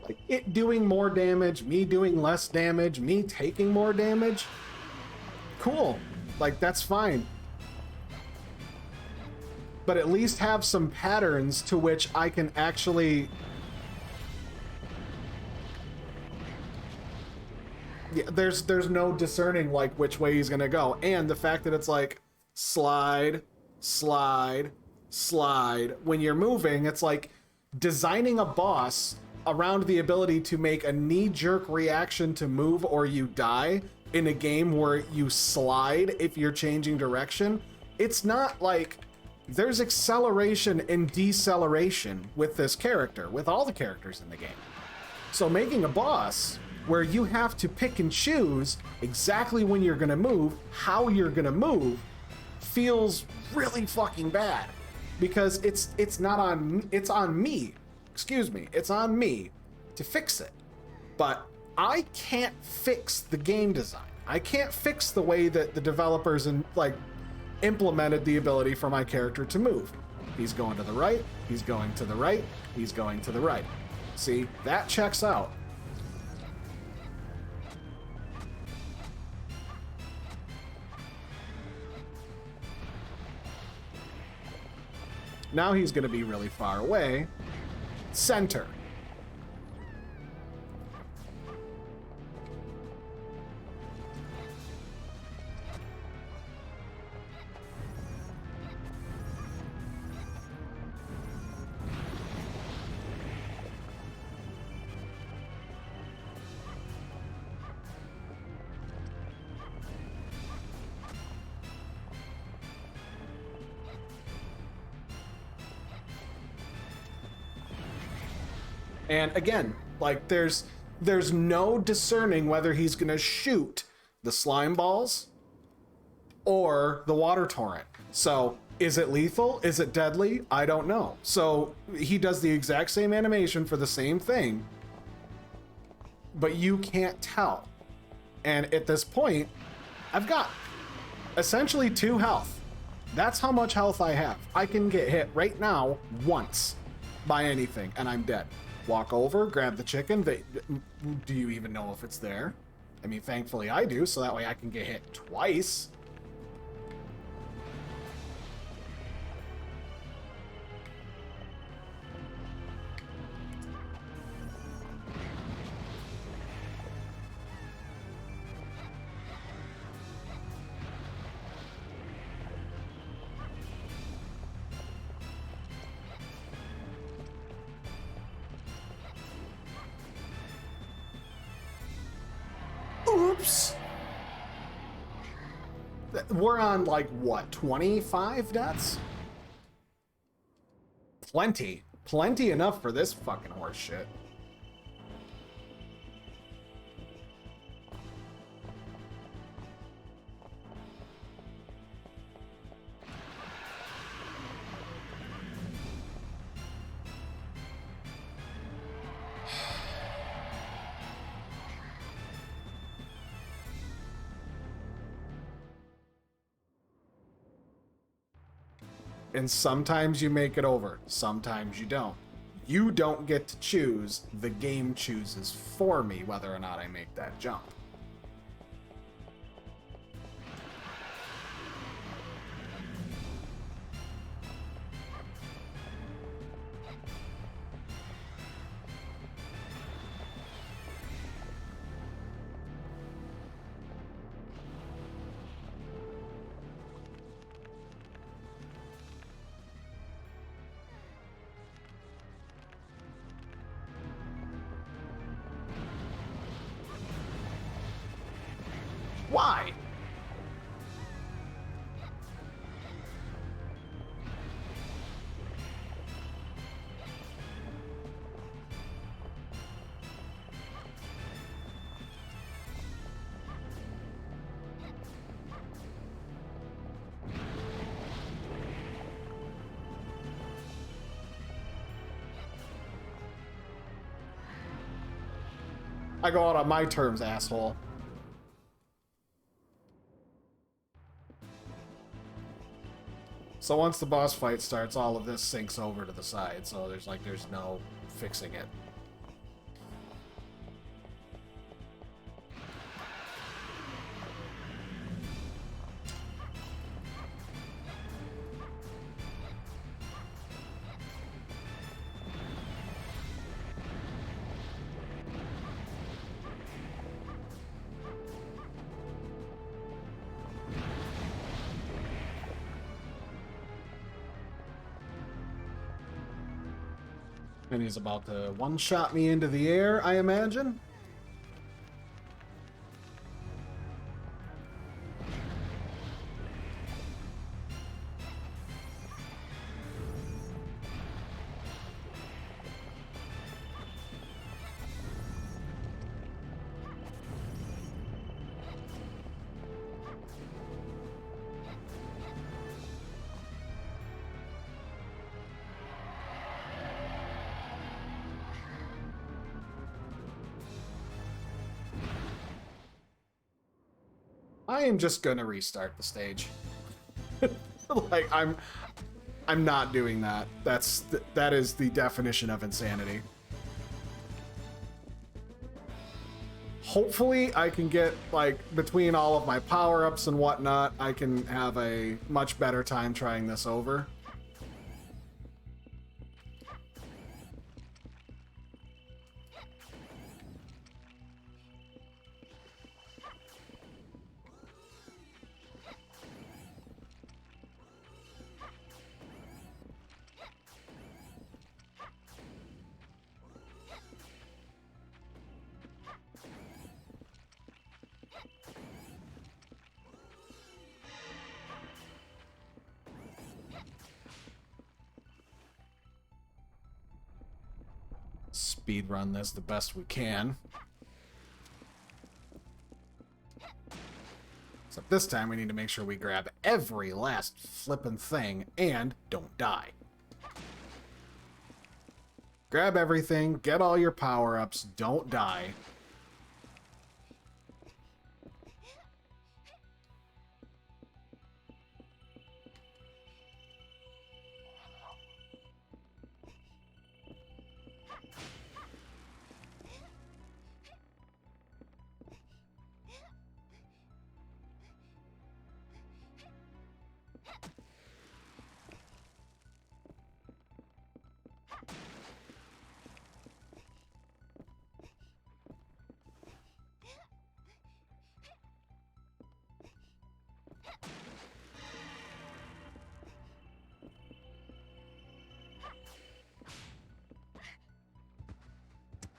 Like, it doing more damage, me doing less damage, me taking more damage. cool. Like, that's fine. But at least have some patterns to which I can actually... Yeah, there's no discerning, like, which way he's gonna go. And the fact that it's like, slide, slide, slide. When you're moving, it's like designing a boss around the ability to make a knee-jerk reaction to move or you die in a game where you slide if you're changing direction. It's not like... There's acceleration and deceleration with this character, with all the characters in the game. So making a boss where you have to pick and choose exactly when you're gonna move, how you're gonna move, feels really fucking bad. Because it's not on... It's on me. Excuse me. It's on me to fix it. But I can't fix the game design. I can't fix the way that the developers implemented the ability for my character to move. He's going to the right, he's going to the right, he's going to the right. See, that checks out. Now he's going to be really far away. Center. And again, like there's no discerning whether he's gonna shoot the slime balls or the water torrent. So is it lethal? Is it deadly? I don't know. So he does the exact same animation for the same thing, but you can't tell. And at this point, I've got essentially 2 health. That's how much health I have. I can get hit right now once by anything and I'm dead. Walk over, grab the chicken. Do you even know if it's there? I mean, thankfully I do, so that way I can get hit twice. Oops. We're on, like, what, 25 deaths? Plenty. Plenty enough for this fucking horse shit. And sometimes you make it over, sometimes you don't. You don't get to choose, the game chooses for me whether or not I make that jump. Why? I go out on my terms, asshole. So once the boss fight starts, all of this sinks over to the side, so there's no fixing it. And he's about to one-shot me into the air, I imagine. I am just gonna restart the stage. Like I'm not doing that. That is the definition of insanity. Hopefully I can get, like, between all of my power-ups and whatnot, I can have a much better time trying this over. Speed run this the best we can. Except this time we need to make sure we grab every last flippin' thing and don't die. Grab everything, get all your power-ups, don't die.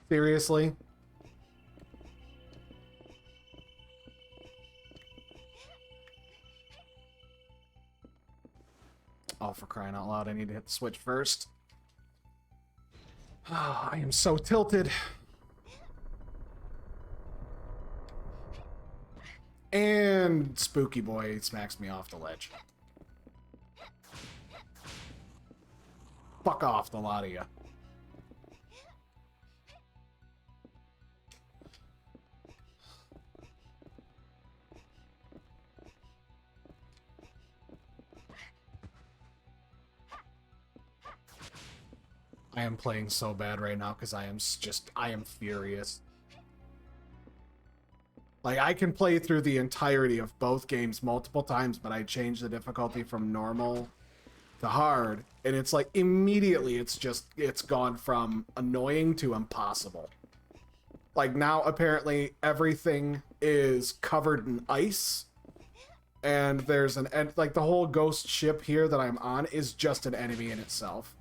Seriously? Oh, for crying out loud, I need to hit the switch first. Oh, I am so tilted. And Spooky Boy smacks me off the ledge. Fuck off, the lot of you. I am playing so bad right now because I am furious. Like, I can play through the entirety of both games multiple times, but I change the difficulty from normal to hard, and it's like immediately it's gone from annoying to impossible. Like, now apparently everything is covered in ice, and like the whole ghost ship here that I'm on is just an enemy in itself.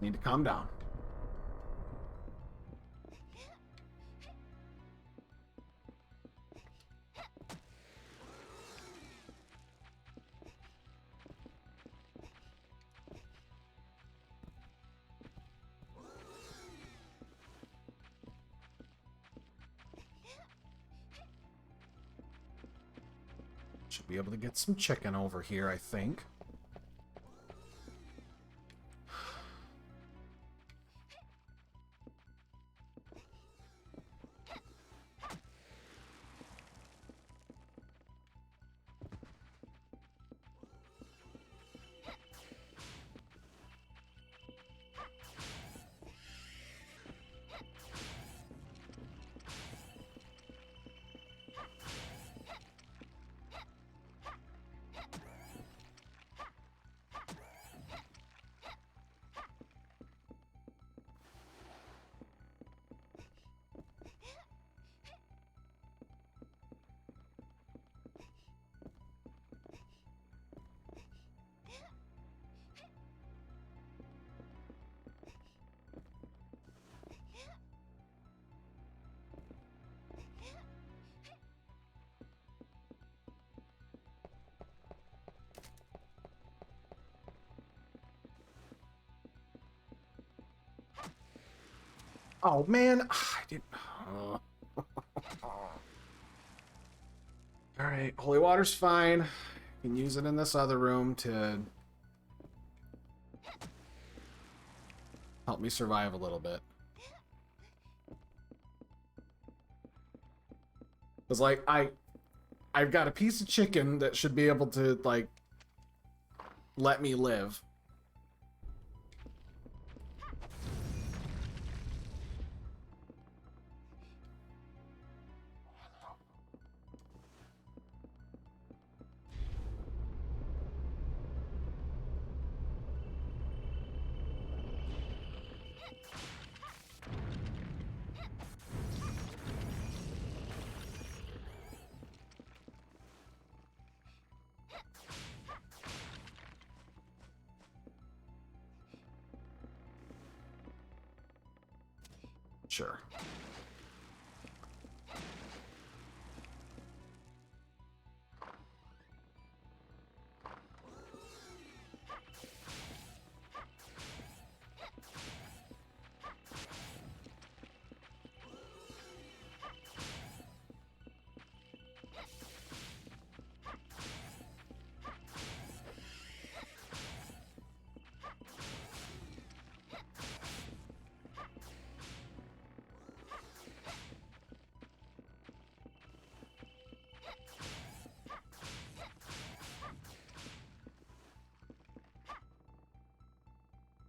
Need to calm down. Should be able to get some chicken over here, I think. Oh, man. I didn't... All right. Holy water's fine. You can use it in this other room to help me survive a little bit. Because, like, I've got a piece of chicken that should be able to, like, let me live. Sure.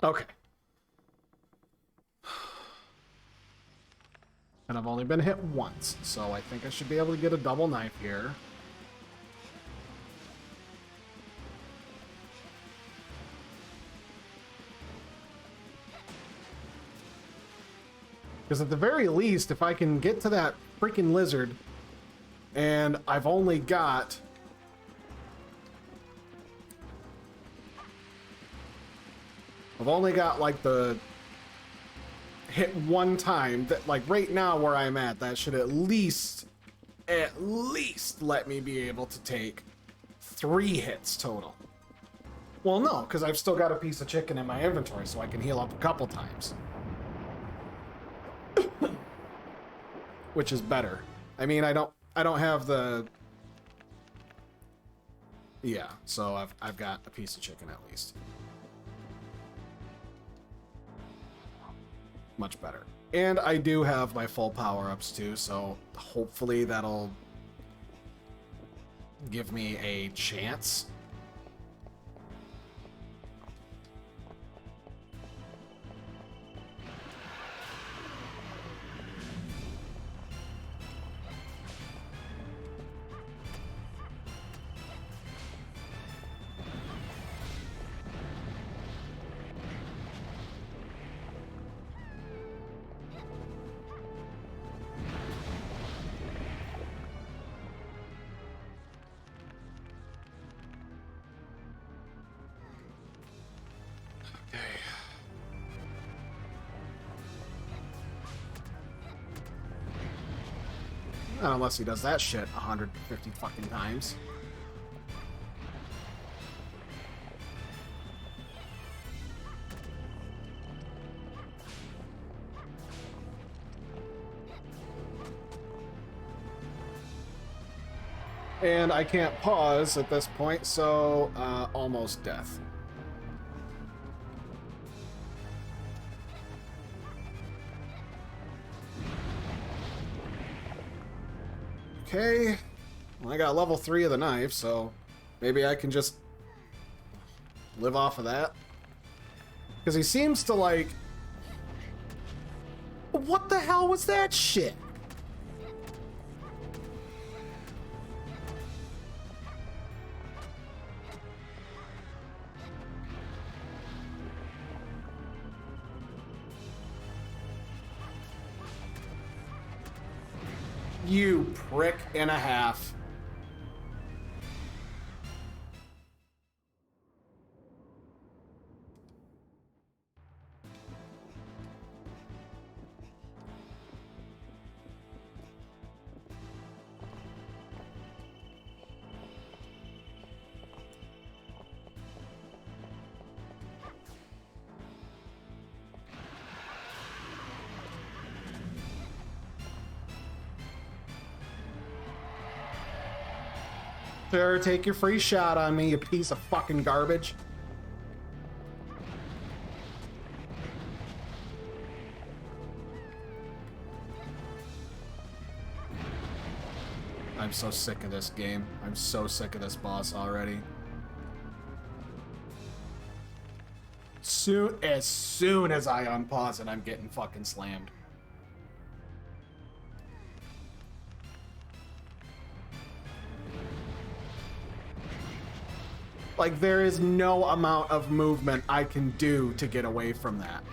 Okay. And I've only been hit once, so I think I should be able to get a double knife here. Because at the very least, if I can get to that freaking lizard, and I've only got... like the hit one time, that like right now where I'm at, that should at least let me be able to take 3 hits total. Well, no, because I've still got a piece of chicken in my inventory, so I can heal up a couple times. Which is better. I mean, I don't have the... Yeah, so I've got a piece of chicken at least. Much better. And I do have my full power-ups too, so hopefully that'll give me a chance. Not unless he does that shit 150 fucking times. And I can't pause at this point, so almost death. Okay, well, I got level 3 of the knife, so maybe I can just live off of that. Because he seems to like... What the hell was that shit? You prick and a half. Sure, take your free shot on me, you piece of fucking garbage. I'm so sick of this game. I'm so sick of this boss already. As soon as I unpause it, I'm getting fucking slammed. Like, there is no amount of movement I can do to get away from that.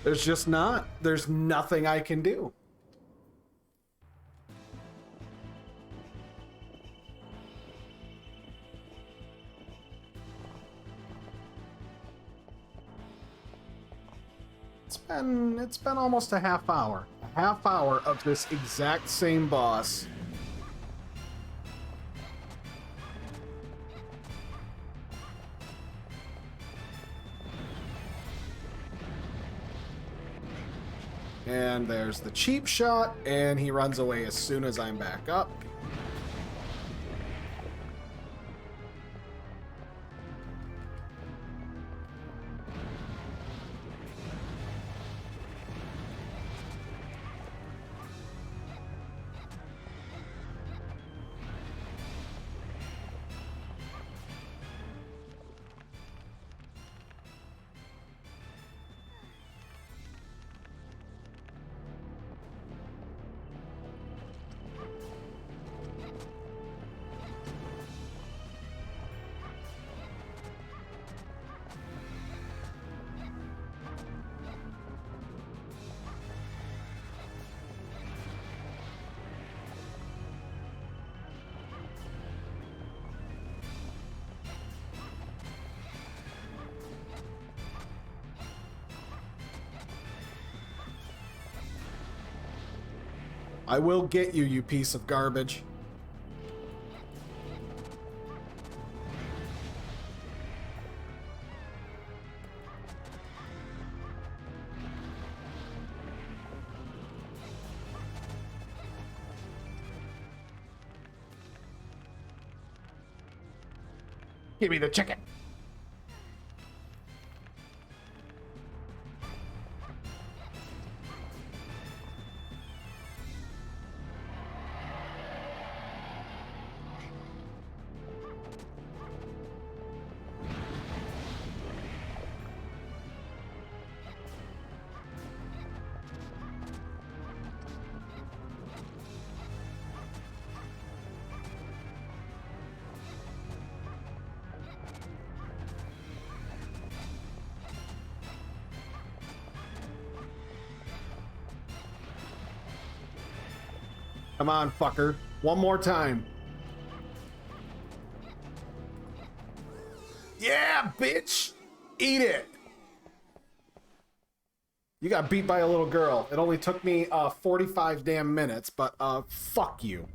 There's just not. There's nothing I can do. It's been almost a half hour. A half hour of this exact same boss. And there's the cheap shot, and he runs away as soon as I'm back up. I will get you, you piece of garbage. Give me the chicken. Come on, fucker. One more time. Yeah, bitch! Eat it! You got beat by a little girl. It only took me 45 damn minutes, but fuck you.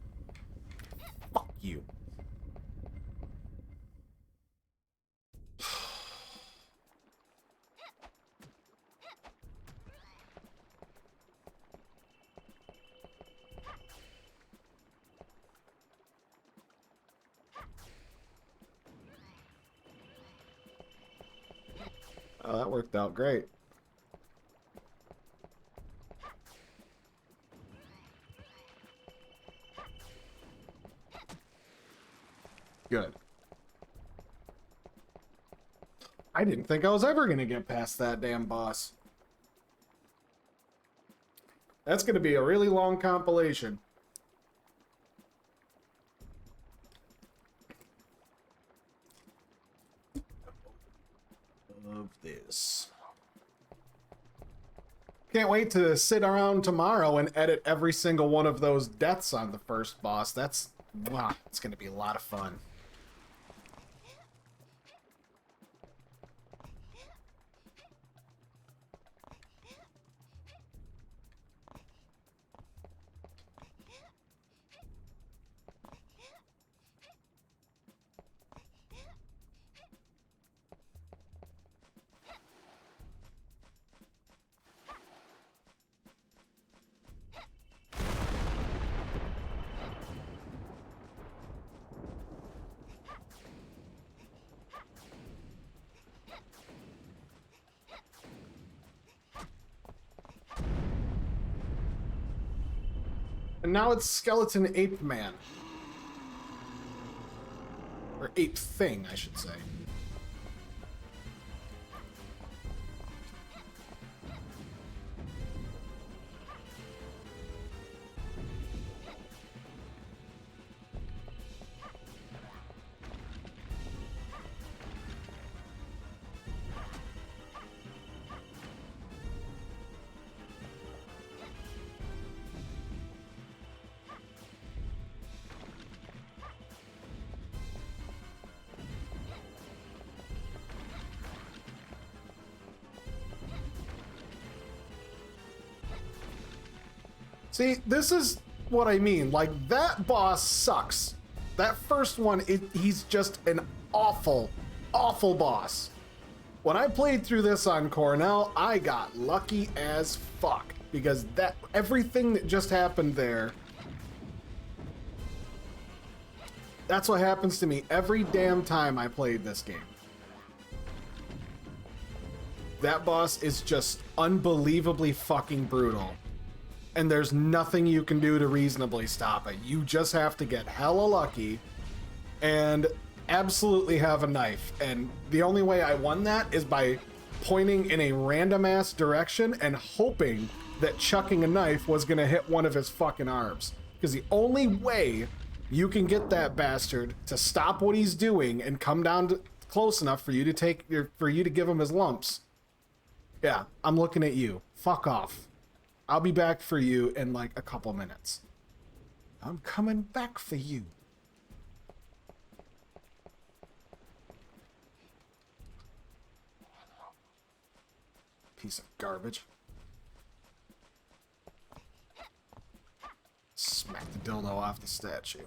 Fuck you. Oh, that worked out great. Good. I didn't think I was ever going to get past that damn boss. That's going to be a really long compilation. Of this. Can't wait to sit around tomorrow and edit every single one of those deaths on the first boss. Wow, it's going to be a lot of fun. And now it's Skeleton Ape Man. Or Ape Thing, I should say. See, this is what I mean. Like, that boss sucks. That first one, he's just an awful, awful boss. When I played through this on Cornell, I got lucky as fuck. Because everything that just happened there, that's what happens to me every damn time I played this game. That boss is just unbelievably fucking brutal. And there's nothing you can do to reasonably stop it. You just have to get hella lucky and absolutely have a knife. And the only way I won that is by pointing in a random ass direction and hoping that chucking a knife was gonna hit one of his fucking arms. Because the only way you can get that bastard to stop what he's doing and come down to close enough for you to give him his lumps. Yeah, I'm looking at you. Fuck off. I'll be back for you in like a couple minutes. I'm coming back for you. Piece of garbage. Smack the dildo off the statue.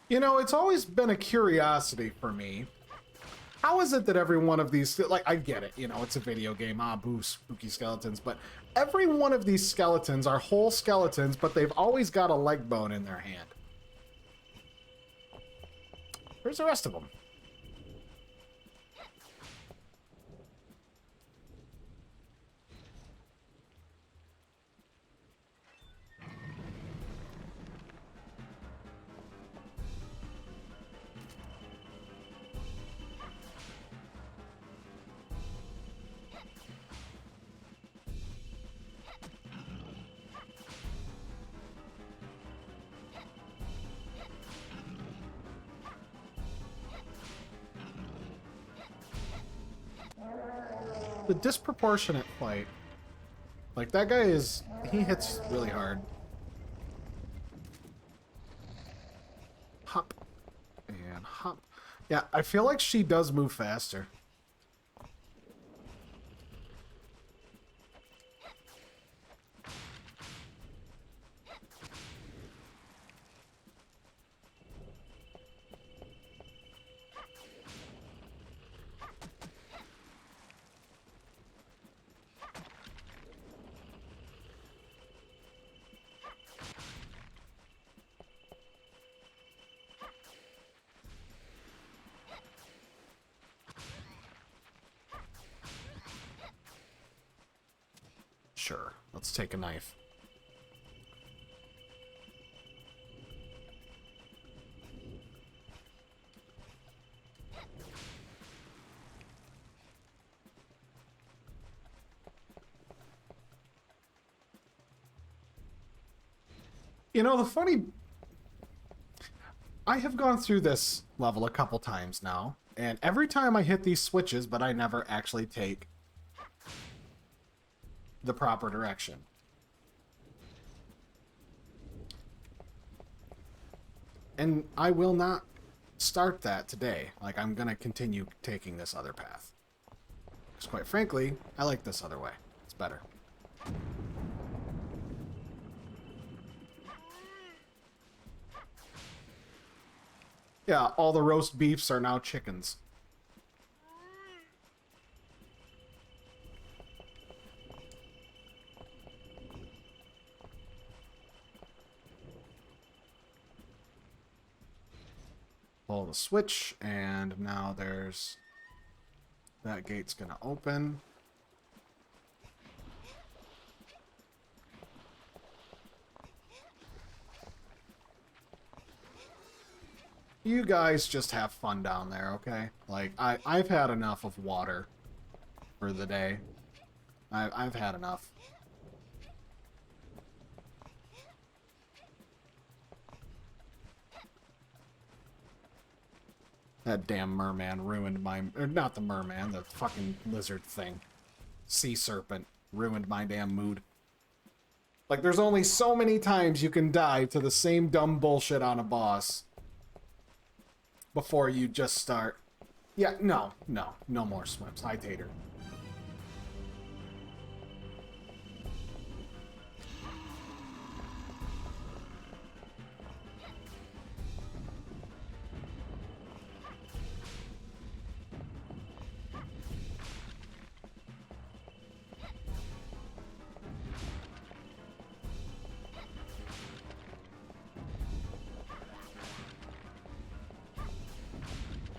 You know, it's always been a curiosity for me. How is it that every one of these, like, I get it, you know, it's a video game, boo, spooky skeletons, but every one of these skeletons are whole skeletons, but they've always got a leg bone in their hand. Where's the rest of them? The disproportionate fight. Like, that guy he hits really hard. Hop. And hop. Yeah, I feel like she does move faster. Sure, let's take a knife. You know, the funny... I have gone through this level a couple times now, and every time I hit these switches, but I never actually take the proper direction. And I will not start that today. Like, I'm gonna continue taking this other path. Because quite frankly, I like this other way. It's better. Yeah, all the roast beefs are now chickens. Pull the switch, and now there's... that gate's gonna open. You guys just have fun down there, okay? Like, I've had enough of water for the day. I've had enough. That damn merman ruined my... or not the merman, the fucking lizard thing. Sea serpent ruined my damn mood. Like, there's only so many times you can die to the same dumb bullshit on a boss before you just start. Yeah, no more swims. Hi, Tater.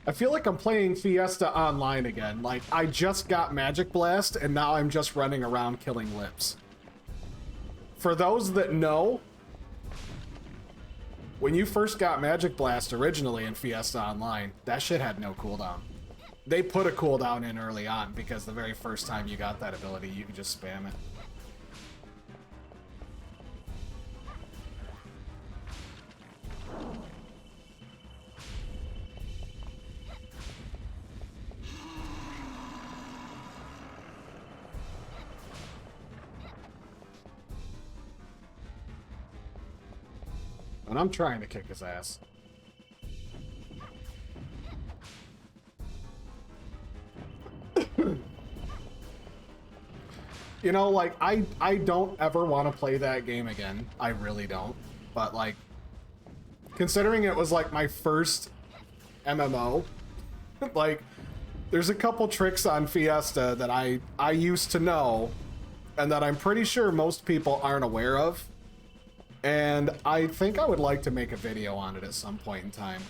I feel like I'm playing Fiesta Online again. Like, I just got Magic Blast, and now I'm just running around killing lips. For those that know, when you first got Magic Blast originally in Fiesta Online, that shit had no cooldown. They put a cooldown in early on, because the very first time you got that ability, you could just spam it. And I'm trying to kick his ass. You know, like, I don't ever want to play that game again. I really don't. But, like, considering it was, like, my first MMO, like, there's a couple tricks on Fiesta that I used to know, and that I'm pretty sure most people aren't aware of. And I think I would like to make a video on it at some point in time.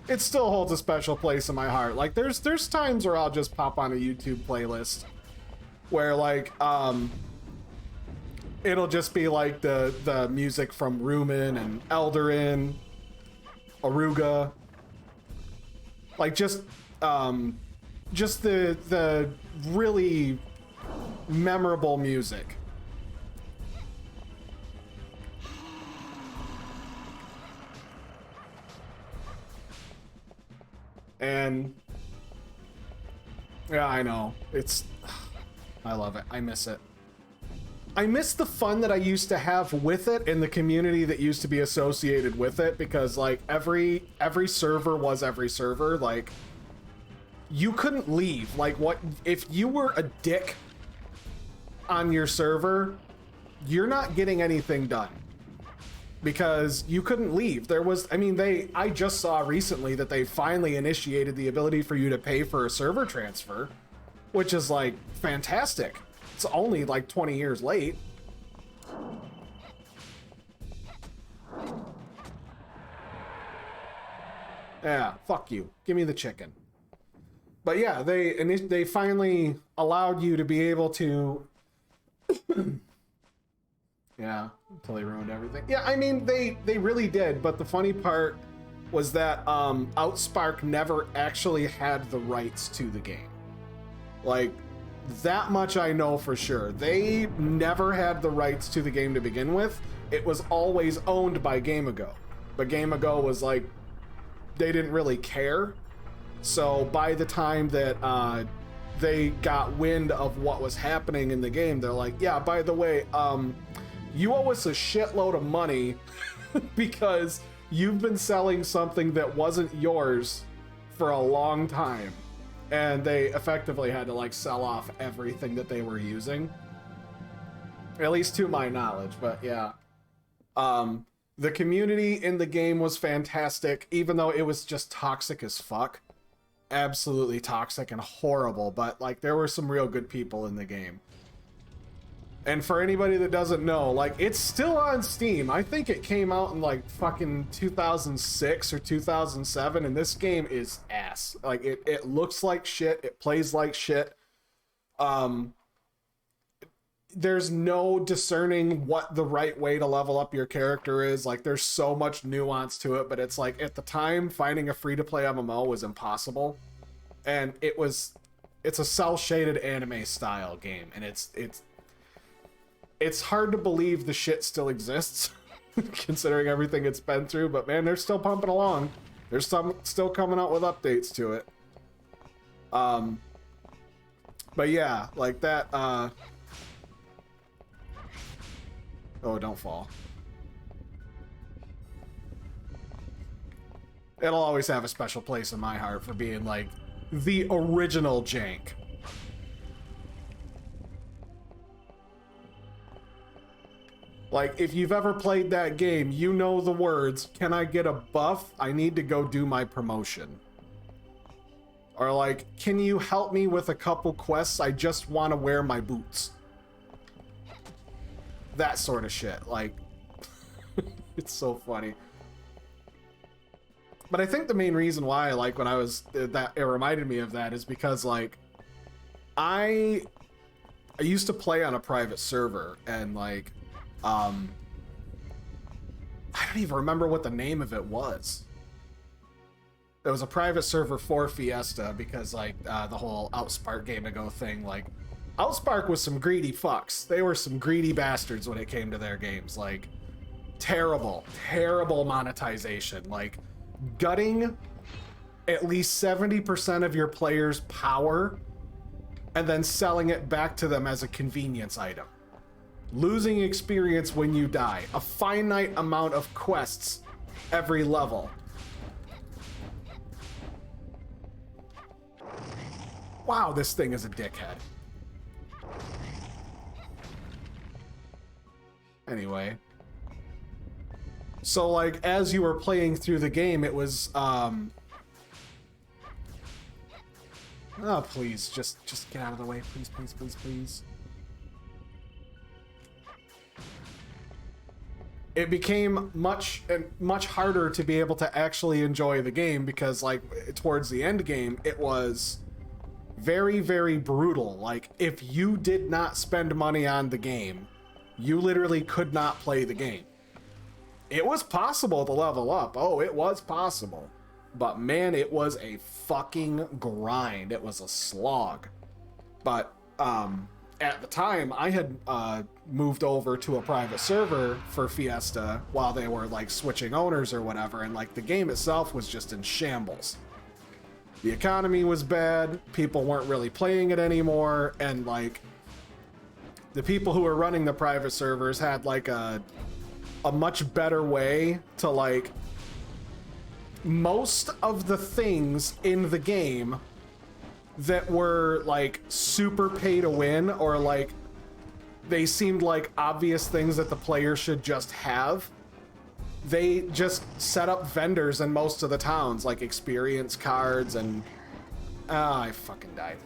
It still holds a special place in my heart. Like, there's times where I'll just pop on a YouTube playlist where, like, it'll just be like the music from Rumen and Eldarin, Aruga. Like, just the really memorable music. And yeah, I know. I love it. I miss it. I miss the fun that I used to have with it and the community that used to be associated with it, because like every server was every server. Like, you couldn't leave. Like, what if you were a dick on your server, you're not getting anything done because you couldn't leave. There was, I mean, I just saw recently that they finally initiated the ability for you to pay for a server transfer, which is like fantastic. It's only like 20 years late. Yeah, fuck you. Give me the chicken. But yeah, they finally allowed you to be able to... Yeah, until they ruined everything. Yeah, I mean, they really did, but the funny part was that Outspark never actually had the rights to the game. Like, that much I know for sure. They never had the rights to the game to begin with. It was always owned by Game Ago. But Game Ago was like, they didn't really care. So by the time that they got wind of what was happening in the game, they're like, yeah, by the way, you owe us a shitload of money because you've been selling something that wasn't yours for a long time. And they effectively had to like sell off everything that they were using. At least to my knowledge, but yeah. The community in the game was fantastic, even though it was just toxic as fuck. Absolutely toxic and horrible, but like there were some real good people in the game. And for anybody that doesn't know, like it's still on Steam. I think it came out in like fucking 2006 or 2007, and this game is ass. Like it looks like shit, it plays like shit. There's no discerning what the right way to level up your character is. Like there's so much nuance to it, but it's like at the time finding a free-to-play MMO was impossible. And it's a cel-shaded anime style game, and it's hard to believe the shit still exists considering everything it's been through, but man, they're still pumping along. There's some still coming out with updates to it. But yeah, like that oh, don't fall. It'll always have a special place in my heart for being like the original jank. Like, if you've ever played that game, you know the words, can I get a buff? I need to go do my promotion. Or like, can you help me with a couple quests? I just want to wear my boots. That sort of shit. Like, it's so funny. But I think the main reason why I like when I was, that it reminded me of that is because like, I used to play on a private server and like, I don't even remember what the name of it was. It was a private server for Fiesta because like the whole Outspark Game Ago thing, like Outspark was some greedy fucks. They were some greedy bastards when it came to their games. Like terrible monetization. Like gutting at least 70% of your players' power and then selling it back to them as a convenience item. Losing experience when you die. A finite amount of quests every level. Wow, this thing is a dickhead. Anyway. So, like, as you were playing through the game, it was, oh, please, just get out of the way. Please, please, please, please. It became much harder to be able to actually enjoy the game because, like, towards the end game, it was very, very brutal. Like, if you did not spend money on the game, you literally could not play the game. It was possible to level up. Oh, it was possible. But man, it was a fucking grind. It was a slog. But at the time, I had moved over to a private server for Fiesta while they were like switching owners or whatever, and like the game itself was just in shambles. The economy was bad, people weren't really playing it anymore, and like the people who were running the private servers had like a much better way to like most of the things in the game that were like super pay to win, or like they seemed like obvious things that the player should just have. They just set up vendors in most of the towns, like experience cards and I fucking died.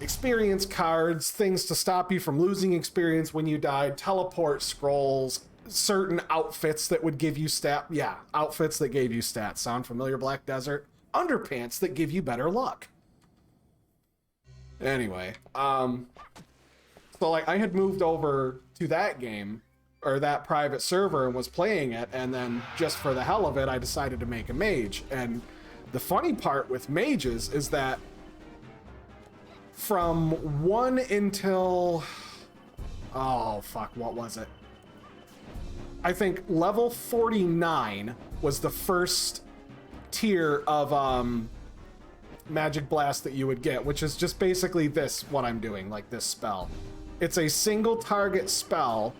Experience cards, things to stop you from losing experience when you died, teleport scrolls, certain outfits that would give you outfits that gave you stats. Sound familiar, Black Desert? Underpants that give you better luck. Anyway, so like I had moved over to that game, or that private server and was playing it, and then just for the hell of it, I decided to make a mage. And the funny part with mages is that from 1 until, oh fuck, what was it? I think level 49 was the first tier of Magic Blast that you would get, which is just basically this, what I'm doing, like this spell. It's a single target spell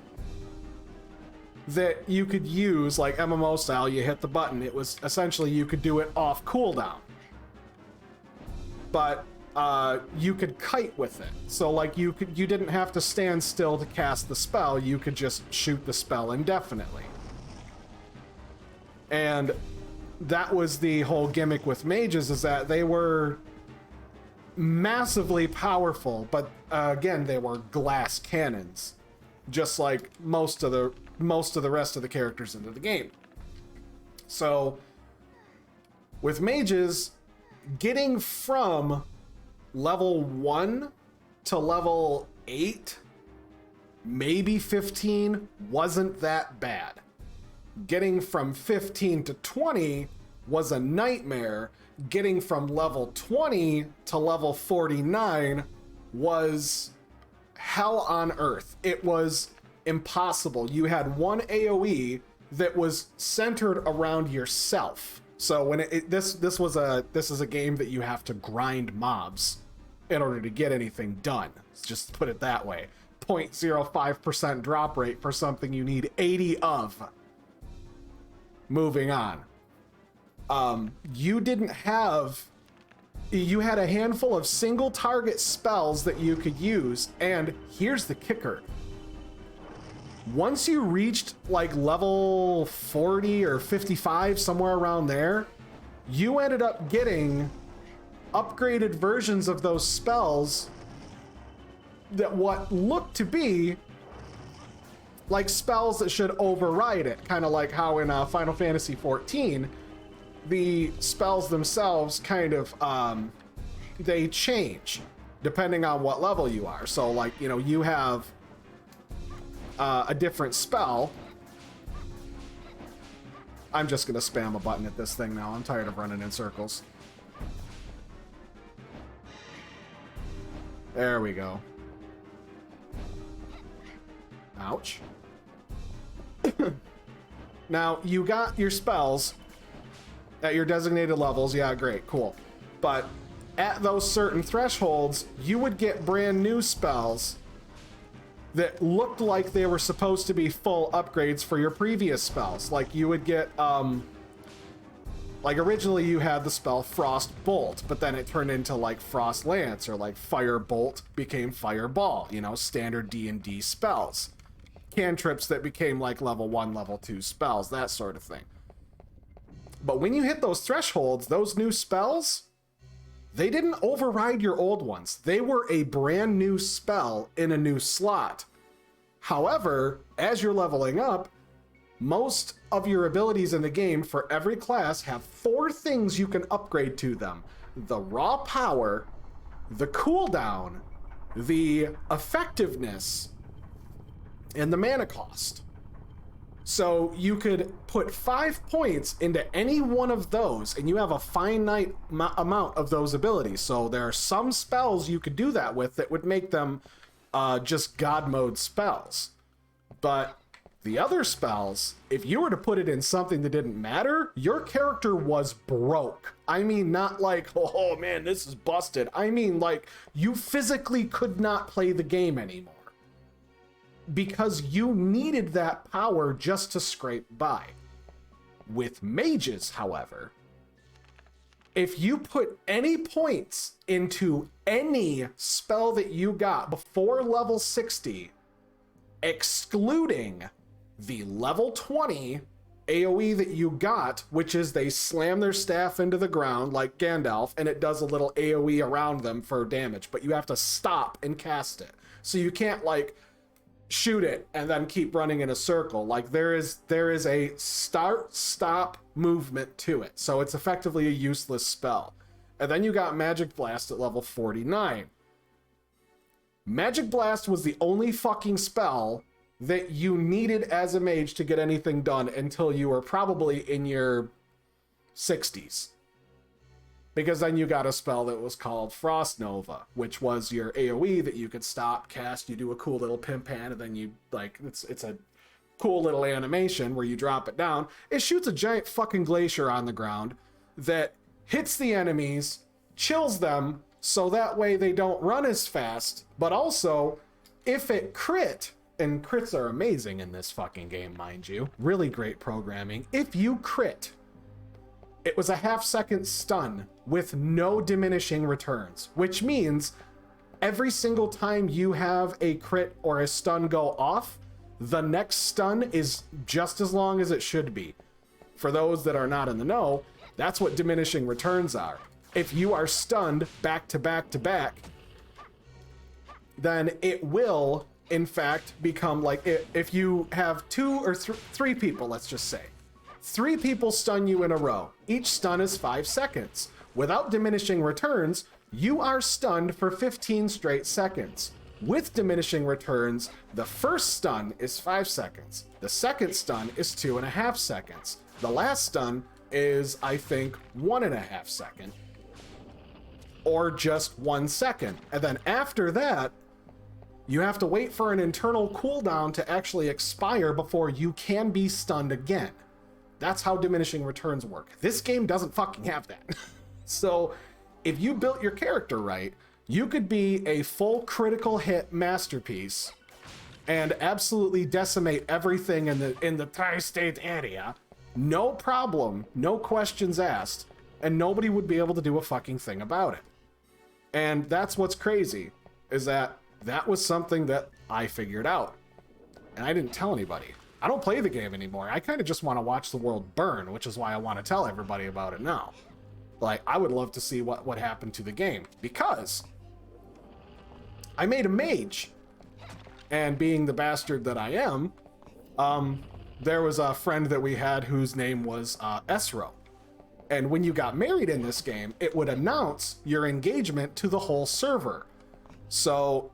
that you could use like MMO style. You hit the button. It was essentially, you could do it off cooldown, but you could kite with it. So like you didn't have to stand still to cast the spell. You could just shoot the spell indefinitely. And that was the whole gimmick with mages, is that they were massively powerful, but again, they were glass cannons, just like most of the rest of the characters into the game. So with mages, getting from level 1 to level 8, maybe 15, wasn't that bad. Getting from 15 to 20 was a nightmare. Getting from level 20 to level 49 was hell on earth. It was impossible. You had one AoE that was centered around yourself. So when this is a game that you have to grind mobs in order to get anything done. Let's just put it that way. 0.05% drop rate for something you need 80 of. Moving on. You had a handful of single target spells that you could use, and here's the kicker. Once you reached like level 40 or 55, somewhere around there, you ended up getting upgraded versions of those spells that what looked to be like spells that should override it, kind of like how in Final Fantasy XIV, the spells themselves kind of they change depending on what level you are. So like, you know, you have a different spell. I'm just gonna spam a button at this thing now. I'm tired of running in circles. There we go. Ouch. Now, you got your spells at your designated levels. Yeah, great, cool. But at those certain thresholds, you would get brand new spells that looked like they were supposed to be full upgrades for your previous spells. Like you would get, like originally you had the spell Frost Bolt, but then it turned into like Frost Lance, or like Fire Bolt became Fireball, you know, standard D&D spells. Cantrips that became like level 1, level 2 spells, that sort of thing. But when you hit those thresholds, those new spells, they didn't override your old ones. They were a brand new spell in a new slot. However, as you're leveling up, most of your abilities in the game for every class have 4 things you can upgrade to them: the raw power, the cooldown, the effectiveness, and the mana cost. So you could put 5 points into any one of those, and you have a finite amount of those abilities. So there are some spells you could do that with that would make them just God mode spells. But the other spells, if you were to put it in something that didn't matter, your character was broke. I mean, not like, oh man, this is busted. I mean, like, you physically could not play the game anymore, because you needed that power just to scrape by. With mages, however, if you put any points into any spell that you got before level 60, excluding the level 20 AoE that you got, which is they slam their staff into the ground like Gandalf, and it does a little AoE around them for damage, but you have to stop and cast it. So you can't like shoot it and then keep running in a circle. Like there is a start stop movement to it, so it's effectively a useless spell. And then you got Magic Blast at level 49. Magic Blast was the only fucking spell that you needed as a mage to get anything done until you were probably in your 60s. Because then you got a spell that was called Frost Nova, which was your AoE that you could stop, cast, you do a cool little pimp hand, and then you, like, it's a cool little animation where you drop it down. It shoots a giant fucking glacier on the ground that hits the enemies, chills them, so that way they don't run as fast, but also, if it crit, and crits are amazing in this fucking game, mind you, really great programming, if you crit, it was a half-second stun with no diminishing returns, which means every single time you have a crit or a stun go off, the next stun is just as long as it should be. For those that are not in the know, that's what diminishing returns are. If you are stunned back to back to back, then it will, in fact, become like, if you have two or three people, let's just say, 3 people stun you in a row. Each stun is 5 seconds. Without diminishing returns, you are stunned for 15 straight seconds. With diminishing returns, the first stun is 5 seconds. The second stun is 2.5 seconds. The last stun is, I think, 1.5 seconds. Or just 1 second. And then after that, you have to wait for an internal cooldown to actually expire before you can be stunned again. That's how diminishing returns work. This game doesn't fucking have that. So if you built your character right, you could be a full critical hit masterpiece and absolutely decimate everything in the tri-state area. No problem, no questions asked, and nobody would be able to do a fucking thing about it. And that's what's crazy, is that was something that I figured out. And I didn't tell anybody. I don't play the game anymore. I kind of just want to watch the world burn, which is why I want to tell everybody about it now. Like, I would love to see what happened to the game, because I made a mage. And being the bastard that I am, there was a friend that we had whose name was Esro. And when you got married in this game, it would announce your engagement to the whole server. So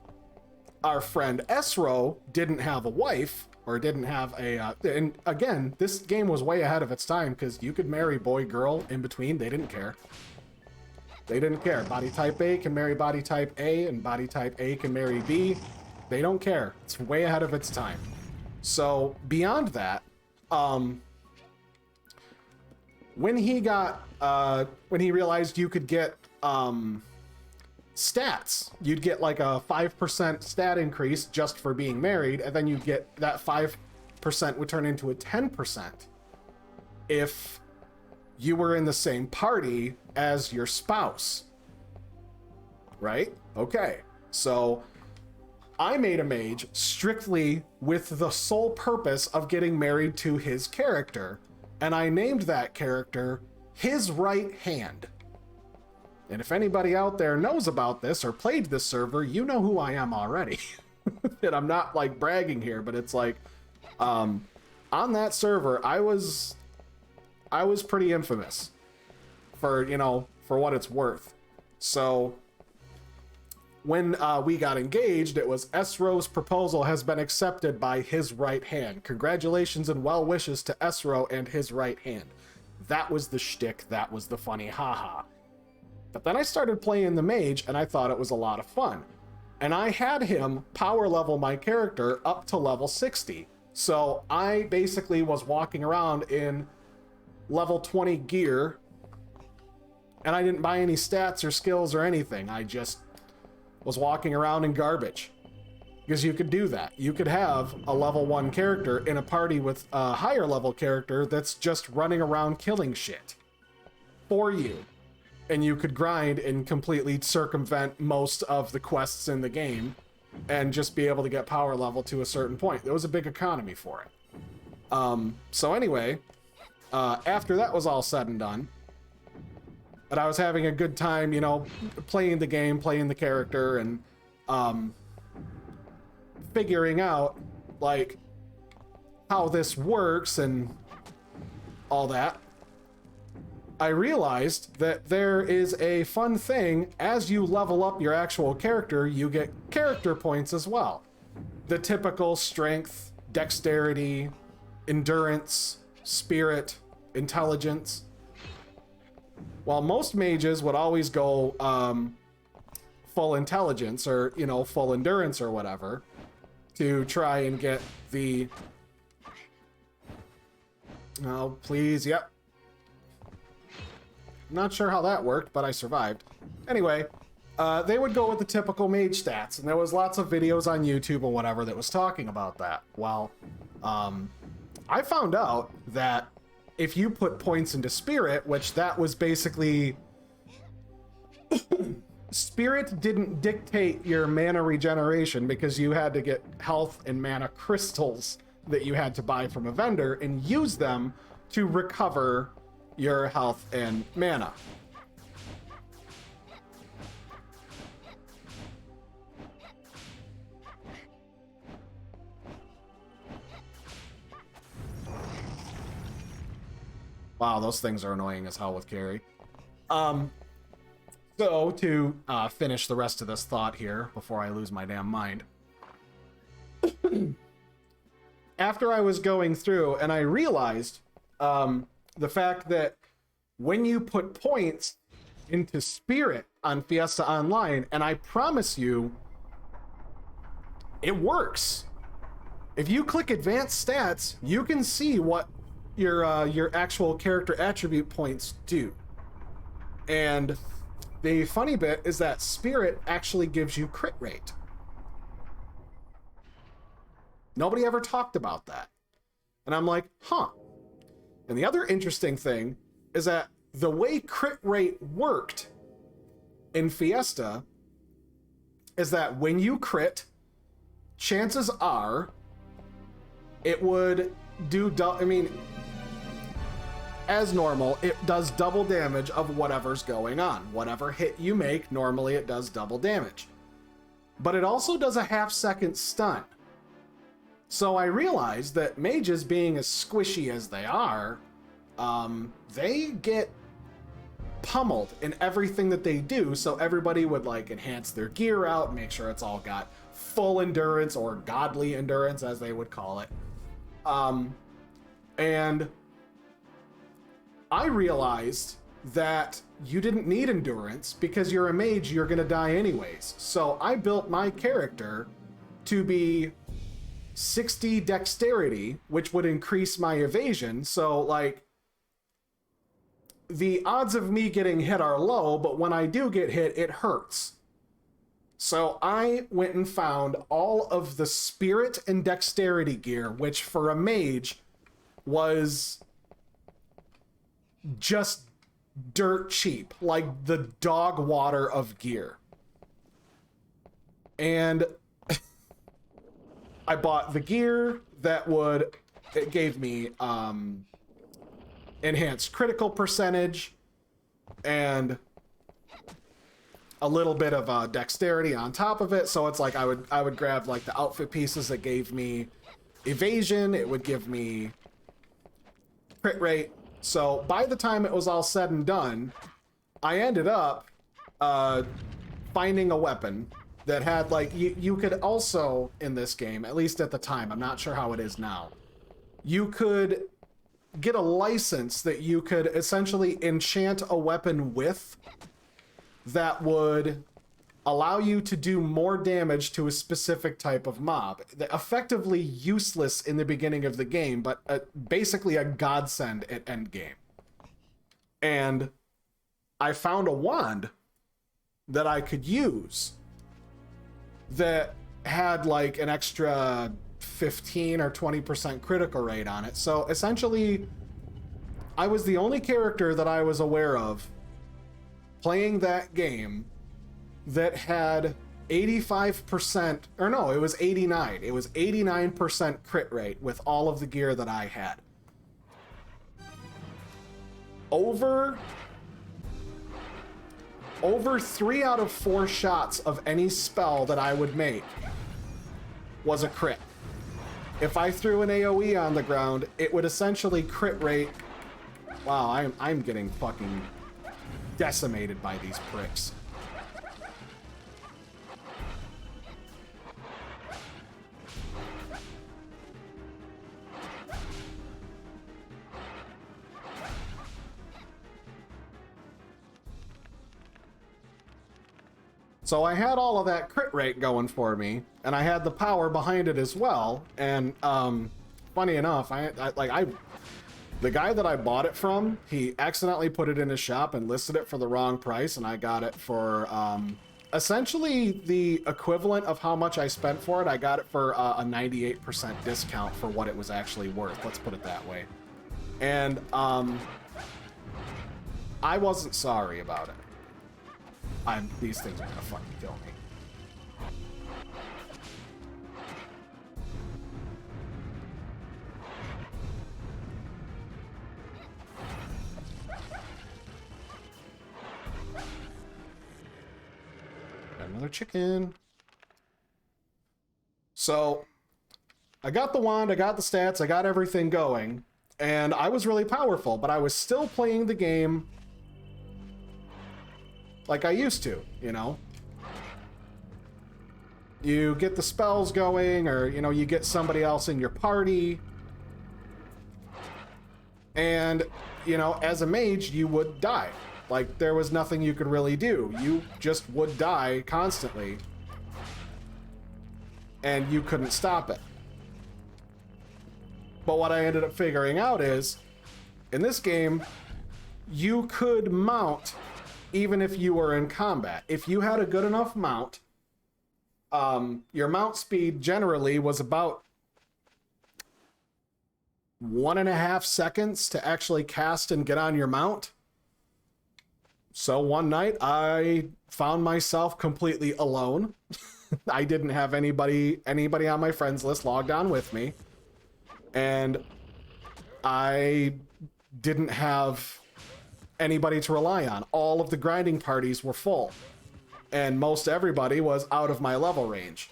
our friend Esro didn't have a wife, or didn't have a, and again, this game was way ahead of its time, because you could marry boy, girl in between. They didn't care. They didn't care. Body type A can marry body type A, and body type A can marry B. They don't care. It's way ahead of its time. So beyond that, when he realized you could get stats, you'd get like a 5% stat increase just for being married, and then you get that 5% would turn into a 10% if you were in the same party as your spouse. Right? Okay. So I made a mage strictly with the sole purpose of getting married to his character, and I named that character His Right Hand. And if anybody out there knows about this or played this server, you know who I am already. And I'm not like bragging here, but it's like, on that server, I was pretty infamous for, for what it's worth. So when we got engaged, it was Esro's proposal has been accepted by His Right Hand. Congratulations and well wishes to Esro and His Right Hand. That was the shtick. That was the funny haha. But then I started playing the mage, and I thought it was a lot of fun. And I had him power level my character up to level 60. So I basically was walking around in level 20 gear, and I didn't buy any stats or skills or anything. I just was walking around in garbage. Because you could do that. You could have a level 1 character in a party with a higher level character that's just running around killing shit for you. And you could grind and completely circumvent most of the quests in the game and just be able to get power level to a certain point. There was a big economy for it. So anyway, after that was all said and done, and I was having a good time, playing the game, playing the character, and figuring out, like, how this works and all that, I realized that there is a fun thing. As you level up your actual character, you get character points as well. The typical strength, dexterity, endurance, spirit, intelligence. While most mages would always go full intelligence or, you know, full endurance or whatever to try and get the... Oh, please, yep. Not sure how that worked, but I survived. Anyway, they would go with the typical mage stats, and there was lots of videos on YouTube or whatever that was talking about that. Well, I found out that if you put points into spirit, which that was basically... Spirit didn't dictate your mana regeneration because you had to get health and mana crystals that you had to buy from a vendor and use them to recover your health and mana. Wow, those things are annoying as hell with carry. So, to finish the rest of this thought here before I lose my damn mind. After I was going through, and I realized the fact that when you put points into Spirit on Fiesta Online, and I promise you, it works. If you click Advanced Stats, you can see what your actual character attribute points do. And the funny bit is that Spirit actually gives you crit rate. Nobody ever talked about that. And I'm like, huh. And the other interesting thing is that the way crit rate worked in Fiesta is that when you crit, chances are it would do, as normal, it does double damage of whatever's going on. Whatever hit you make, normally it does double damage. But it also does a half-second stun. So I realized that mages, being as squishy as they are, they get pummeled in everything that they do, so everybody would like enhance their gear out, make sure it's all got full endurance, or godly endurance as they would call it. And I realized that you didn't need endurance because you're a mage, you're gonna die anyways. So I built my character to be 60 dexterity, which would increase my evasion. So like the odds of me getting hit are low, but when I do get hit, it hurts. So I went and found all of the spirit and dexterity gear, which for a mage was just dirt cheap, like the dog water of gear. And I bought the gear that it gave me enhanced critical percentage and a little bit of dexterity on top of it. So it's like I would grab like the outfit pieces that gave me evasion, it would give me crit rate. So by the time it was all said and done, I ended up finding a weapon that had like, you could also, in this game, at least at the time, I'm not sure how it is now, you could get a license that you could essentially enchant a weapon with that would allow you to do more damage to a specific type of mob. Effectively useless in the beginning of the game, but basically a godsend at endgame. And I found a wand that I could use that had like an extra 15 or 20% critical rate on it. So essentially, I was the only character that I was aware of playing that game that had 85%, or no, it was 89. It was 89% crit rate with all of the gear that I had. Over 3 out of 4 shots of any spell that I would make was a crit. If I threw an AoE on the ground, it would essentially crit rate. Wow, I'm getting fucking decimated by these pricks. So I had all of that crit rate going for me, and I had the power behind it as well. And funny enough, the guy that I bought it from, he accidentally put it in his shop and listed it for the wrong price, and I got it for essentially the equivalent of how much I spent for it. I got it for a 98% discount for what it was actually worth. Let's put it that way. And I wasn't sorry about it. These things are gonna fucking kill me. Got another chicken. So, I got the wand, I got the stats, I got everything going, and I was really powerful, but I was still playing the game like I used to, you know? You get the spells going, or, you know, you get somebody else in your party. And, you know, as a mage, you would die. Like, there was nothing you could really do. You just would die constantly. And you couldn't stop it. But what I ended up figuring out is, in this game, you could mount even if you were in combat. If you had a good enough mount, your mount speed generally was about 1.5 seconds to actually cast and get on your mount. So one night I found myself completely alone. I didn't have anybody on my friends list logged on with me. And I didn't have anybody to rely on. All of the grinding parties were full, and most everybody was out of my level range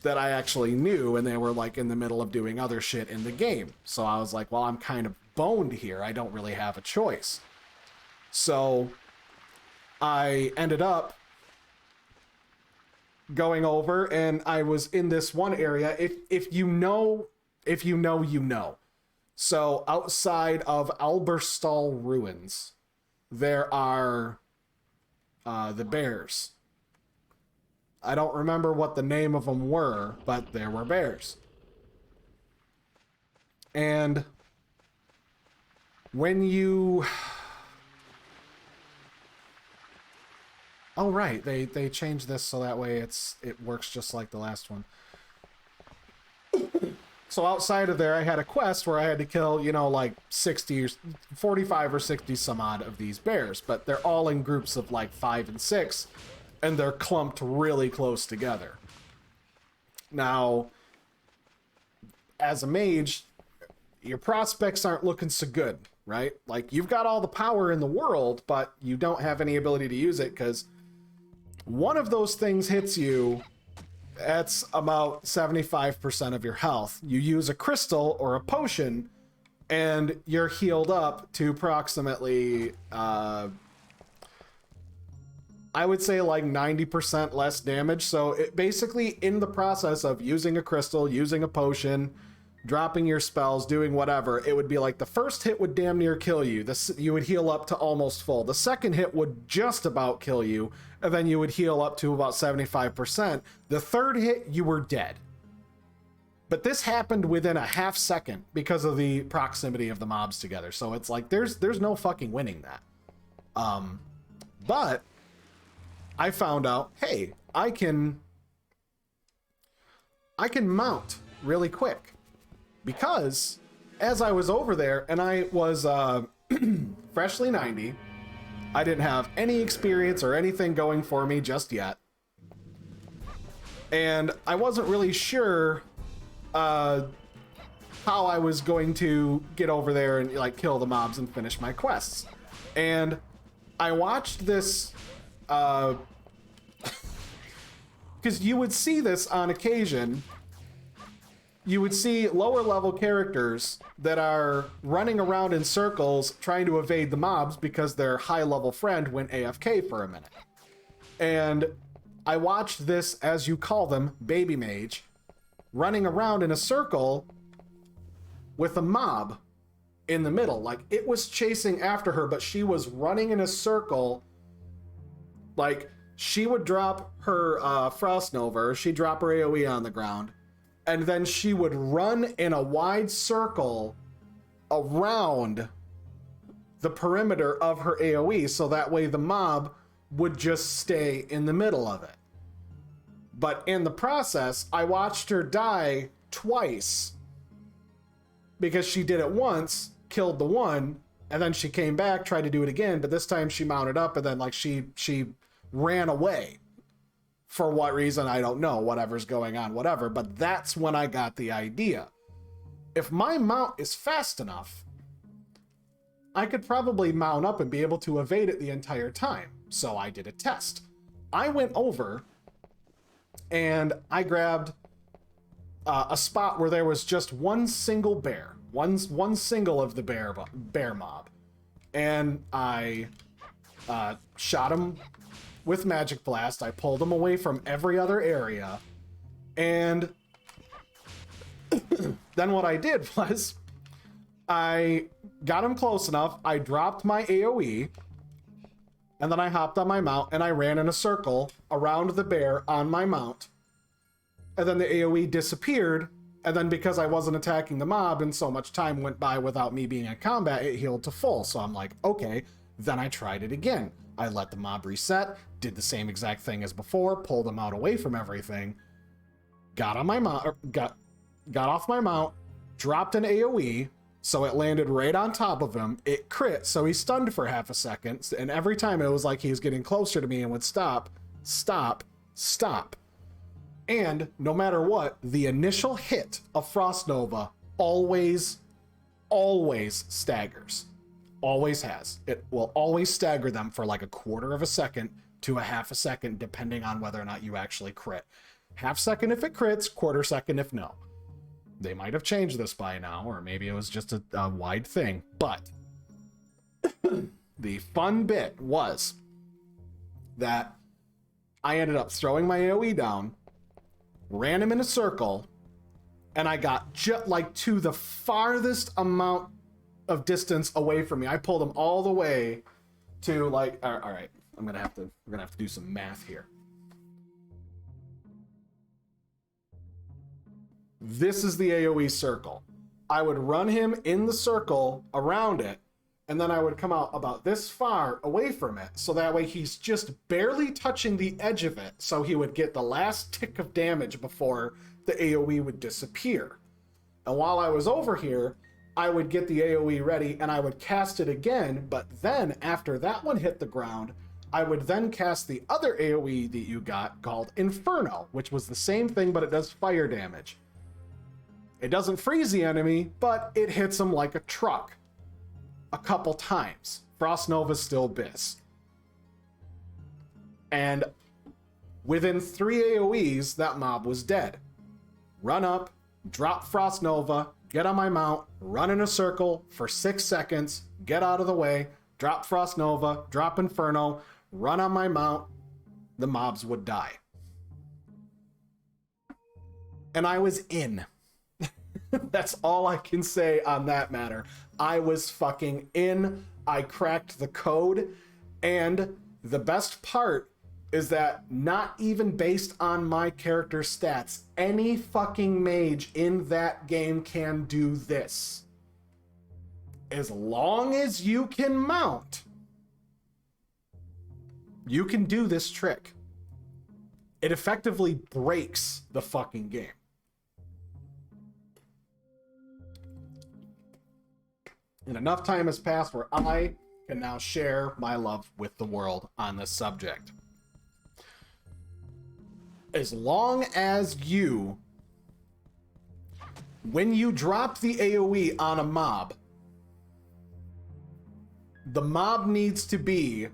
that I actually knew, and they were like in the middle of doing other shit in the game. So I was like, well, I'm kind of boned here. I don't really have a choice. So I ended up going over, and I was in this one area. If you know, you know. So outside of Alberstal Ruins, there are the bears. I don't remember what the name of them were, but there were bears. And when you... Oh, right. They changed this so that way it works just like the last one. So outside of there, I had a quest where I had to kill, you know, like 45 or 60 some odd of these bears, but they're all in groups of like 5 and 6, and they're clumped really close together. Now, as a mage, your prospects aren't looking so good, right? Like, you've got all the power in the world, but you don't have any ability to use it because one of those things hits you. That's about 75% of your health. You use a crystal or a potion, and you're healed up to approximately, I would say like 90% less damage. So it basically, in the process of using a crystal, using a potion, dropping your spells, doing whatever, it would be like the first hit would damn near kill you. You would heal up to almost full. The second hit would just about kill you, and then you would heal up to about 75%. The third hit, you were dead. But this happened within a half second because of the proximity of the mobs together. So it's like, there's no fucking winning that. But I found out, hey, I can mount really quick. Because as I was over there, and I was freshly 90, I didn't have any experience or anything going for me just yet. And I wasn't really sure how I was going to get over there and like kill the mobs and finish my quests. And I watched this, because you would see this on occasion. You would see lower level characters that are running around in circles trying to evade the mobs because their high level friend went AFK for a minute. And I watched this, as you call them, baby mage, running around in a circle with a mob in the middle. Like, it was chasing after her, but she was running in a circle, like she would drop her Frost Nova, or she'd drop her AoE on the ground, and then she would run in a wide circle around the perimeter of her AoE, so that way the mob would just stay in the middle of it. But in the process, I watched her die twice because she did it once, killed the one, and then she came back, tried to do it again, but this time she mounted up, and then like she ran away. For what reason, I don't know. Whatever's going on, whatever. But that's when I got the idea. If my mount is fast enough, I could probably mount up and be able to evade it the entire time. So I did a test. I went over and I grabbed a spot where there was just one single bear. One single of the bear mob. And I shot him with Magic Blast. I pulled him away from every other area. And then what I did was I got him close enough. I dropped my AoE. And then I hopped on my mount and I ran in a circle around the bear on my mount. And then the AoE disappeared. And then because I wasn't attacking the mob and so much time went by without me being in combat, it healed to full. So I'm like, okay. Then I tried it again. I let the mob reset, did the same exact thing as before, pulled him out away from everything, got on my mount, got off my mount, dropped an AoE, so it landed right on top of him. It crit, so he stunned for half a second, and every time it was like he was getting closer to me and would stop, stop, stop. And no matter what, the initial hit of Frost Nova always staggers. Always has. It will always stagger them for like a quarter of a second to a half a second, depending on whether or not you actually crit. Half second if it crits, quarter second if no. They might have changed this by now, or maybe it was just a wide thing. But the fun bit was that I ended up throwing my AoE down, ran him in a circle, and I got just like to the farthest amount of distance away from me. I pulled him all the way to like, all right, we're gonna have to do some math here. This is the AoE circle. I would run him in the circle around it, and then I would come out about this far away from it, so that way he's just barely touching the edge of it, so he would get the last tick of damage before the AoE would disappear. And while I was over here, I would get the AoE ready and I would cast it again, but then after that one hit the ground, I would then cast the other AoE that you got called Inferno, which was the same thing, but it does fire damage. It doesn't freeze the enemy, but it hits him like a truck a couple times. Frost Nova's still Biss. And within 3 AoEs, that mob was dead. Run up, drop Frost Nova, get on my mount, run in a circle for 6 seconds, get out of the way, drop Frost Nova, drop Inferno, run on my mount, the mobs would die. And I was in. That's all I can say on that matter. I was fucking in. I cracked the code. And the best part is that not even based on my character stats, any fucking mage in that game can do this. As long as you can mount, you can do this trick. It effectively breaks the fucking game. And enough time has passed where I can now share my love with the world on this subject. As long as you, when you drop the AoE on a mob, the mob needs to be,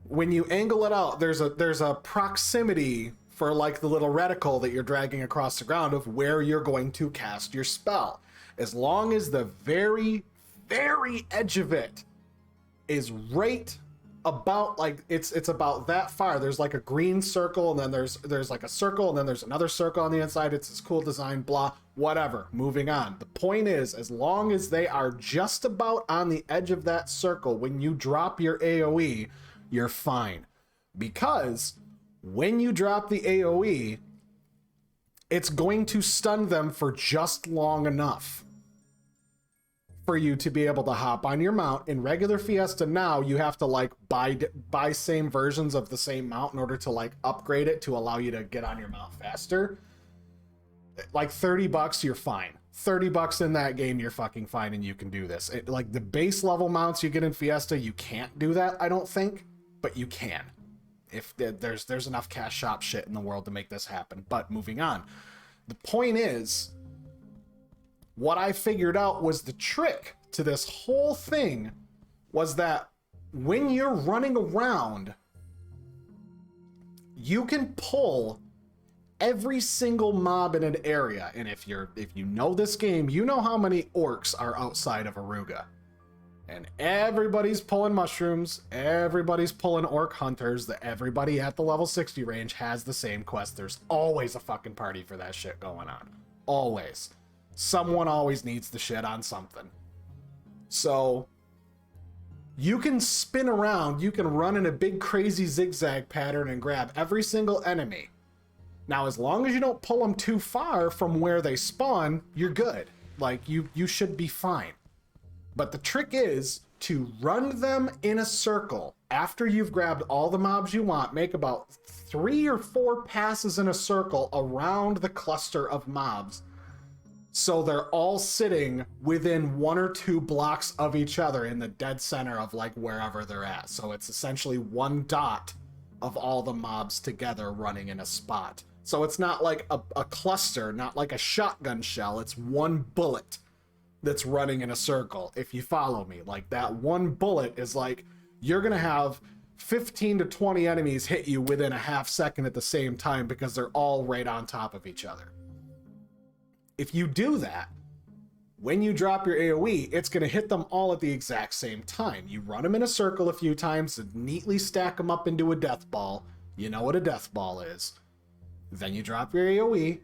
when you angle it out, there's a proximity for like the little reticle that you're dragging across the ground of where you're going to cast your spell. As long as the very, very edge of it is right about like it's about that far. There's like a green circle, and then there's like a circle, and then there's another circle on the inside. It's this cool design, blah, whatever. Moving on. The point is, as long as they are just about on the edge of that circle, when you drop your AoE, you're fine. because when you drop the AoE, it's going to stun them for just long enough for you to be able to hop on your mount. In regular Fiesta now, you have to like buy same versions of the same mount in order to like upgrade it to allow you to get on your mount faster. Like $30, you're fine. $30 in that game, you're fucking fine, and you can do this. Like the base level mounts you get in Fiesta, you can't do that, I don't think, but you can. If there's enough cash shop shit in the world to make this happen. But moving on. The point is, what I figured out was the trick to this whole thing was that when you're running around, you can pull every single mob in an area. And if you know this game, you know how many orcs are outside of Aruga. And everybody's pulling mushrooms, everybody's pulling orc hunters, that everybody at the level 60 range has the same quest. There's always a fucking party for that shit going on. Always. Someone always needs the shit on something. So you can spin around, you can run in a big crazy zigzag pattern and grab every single enemy. Now, as long as you don't pull them too far from where they spawn, you're good. Like, you should be fine. But the trick is to run them in a circle. After you've grabbed all the mobs you want, make about 3 or 4 passes in a circle around the cluster of mobs. So they're all sitting within 1 or 2 blocks of each other in the dead center of like wherever they're at. So it's essentially one dot of all the mobs together running in a spot. So it's not like a cluster, not like a shotgun shell. It's one bullet that's running in a circle, if you follow me. Like, that one bullet is like, you're gonna have 15 to 20 enemies hit you within a half second at the same time because they're all right on top of each other. If you do that, when you drop your AoE, it's gonna hit them all at the exact same time. You run them in a circle a few times and neatly stack them up into a death ball. You know what a death ball is. Then you drop your AoE,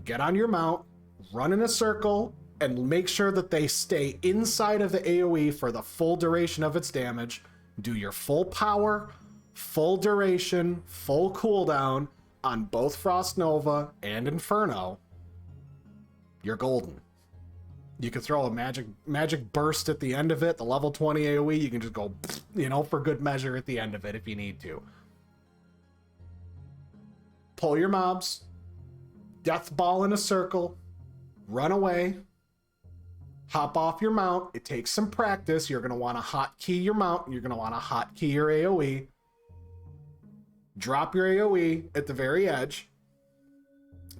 get on your mount, run in a circle, and make sure that they stay inside of the AoE for the full duration of its damage. Do your full power, full duration, full cooldown on both Frost Nova and Inferno. You're golden. You can throw a magic burst at the end of it, the level 20 AoE, you can just go, for good measure at the end of it if you need to. Pull your mobs, death ball in a circle, run away, hop off your mount. It takes some practice. You're going to want to hotkey your mount. You're going to want to hotkey your AoE. Drop your AoE at the very edge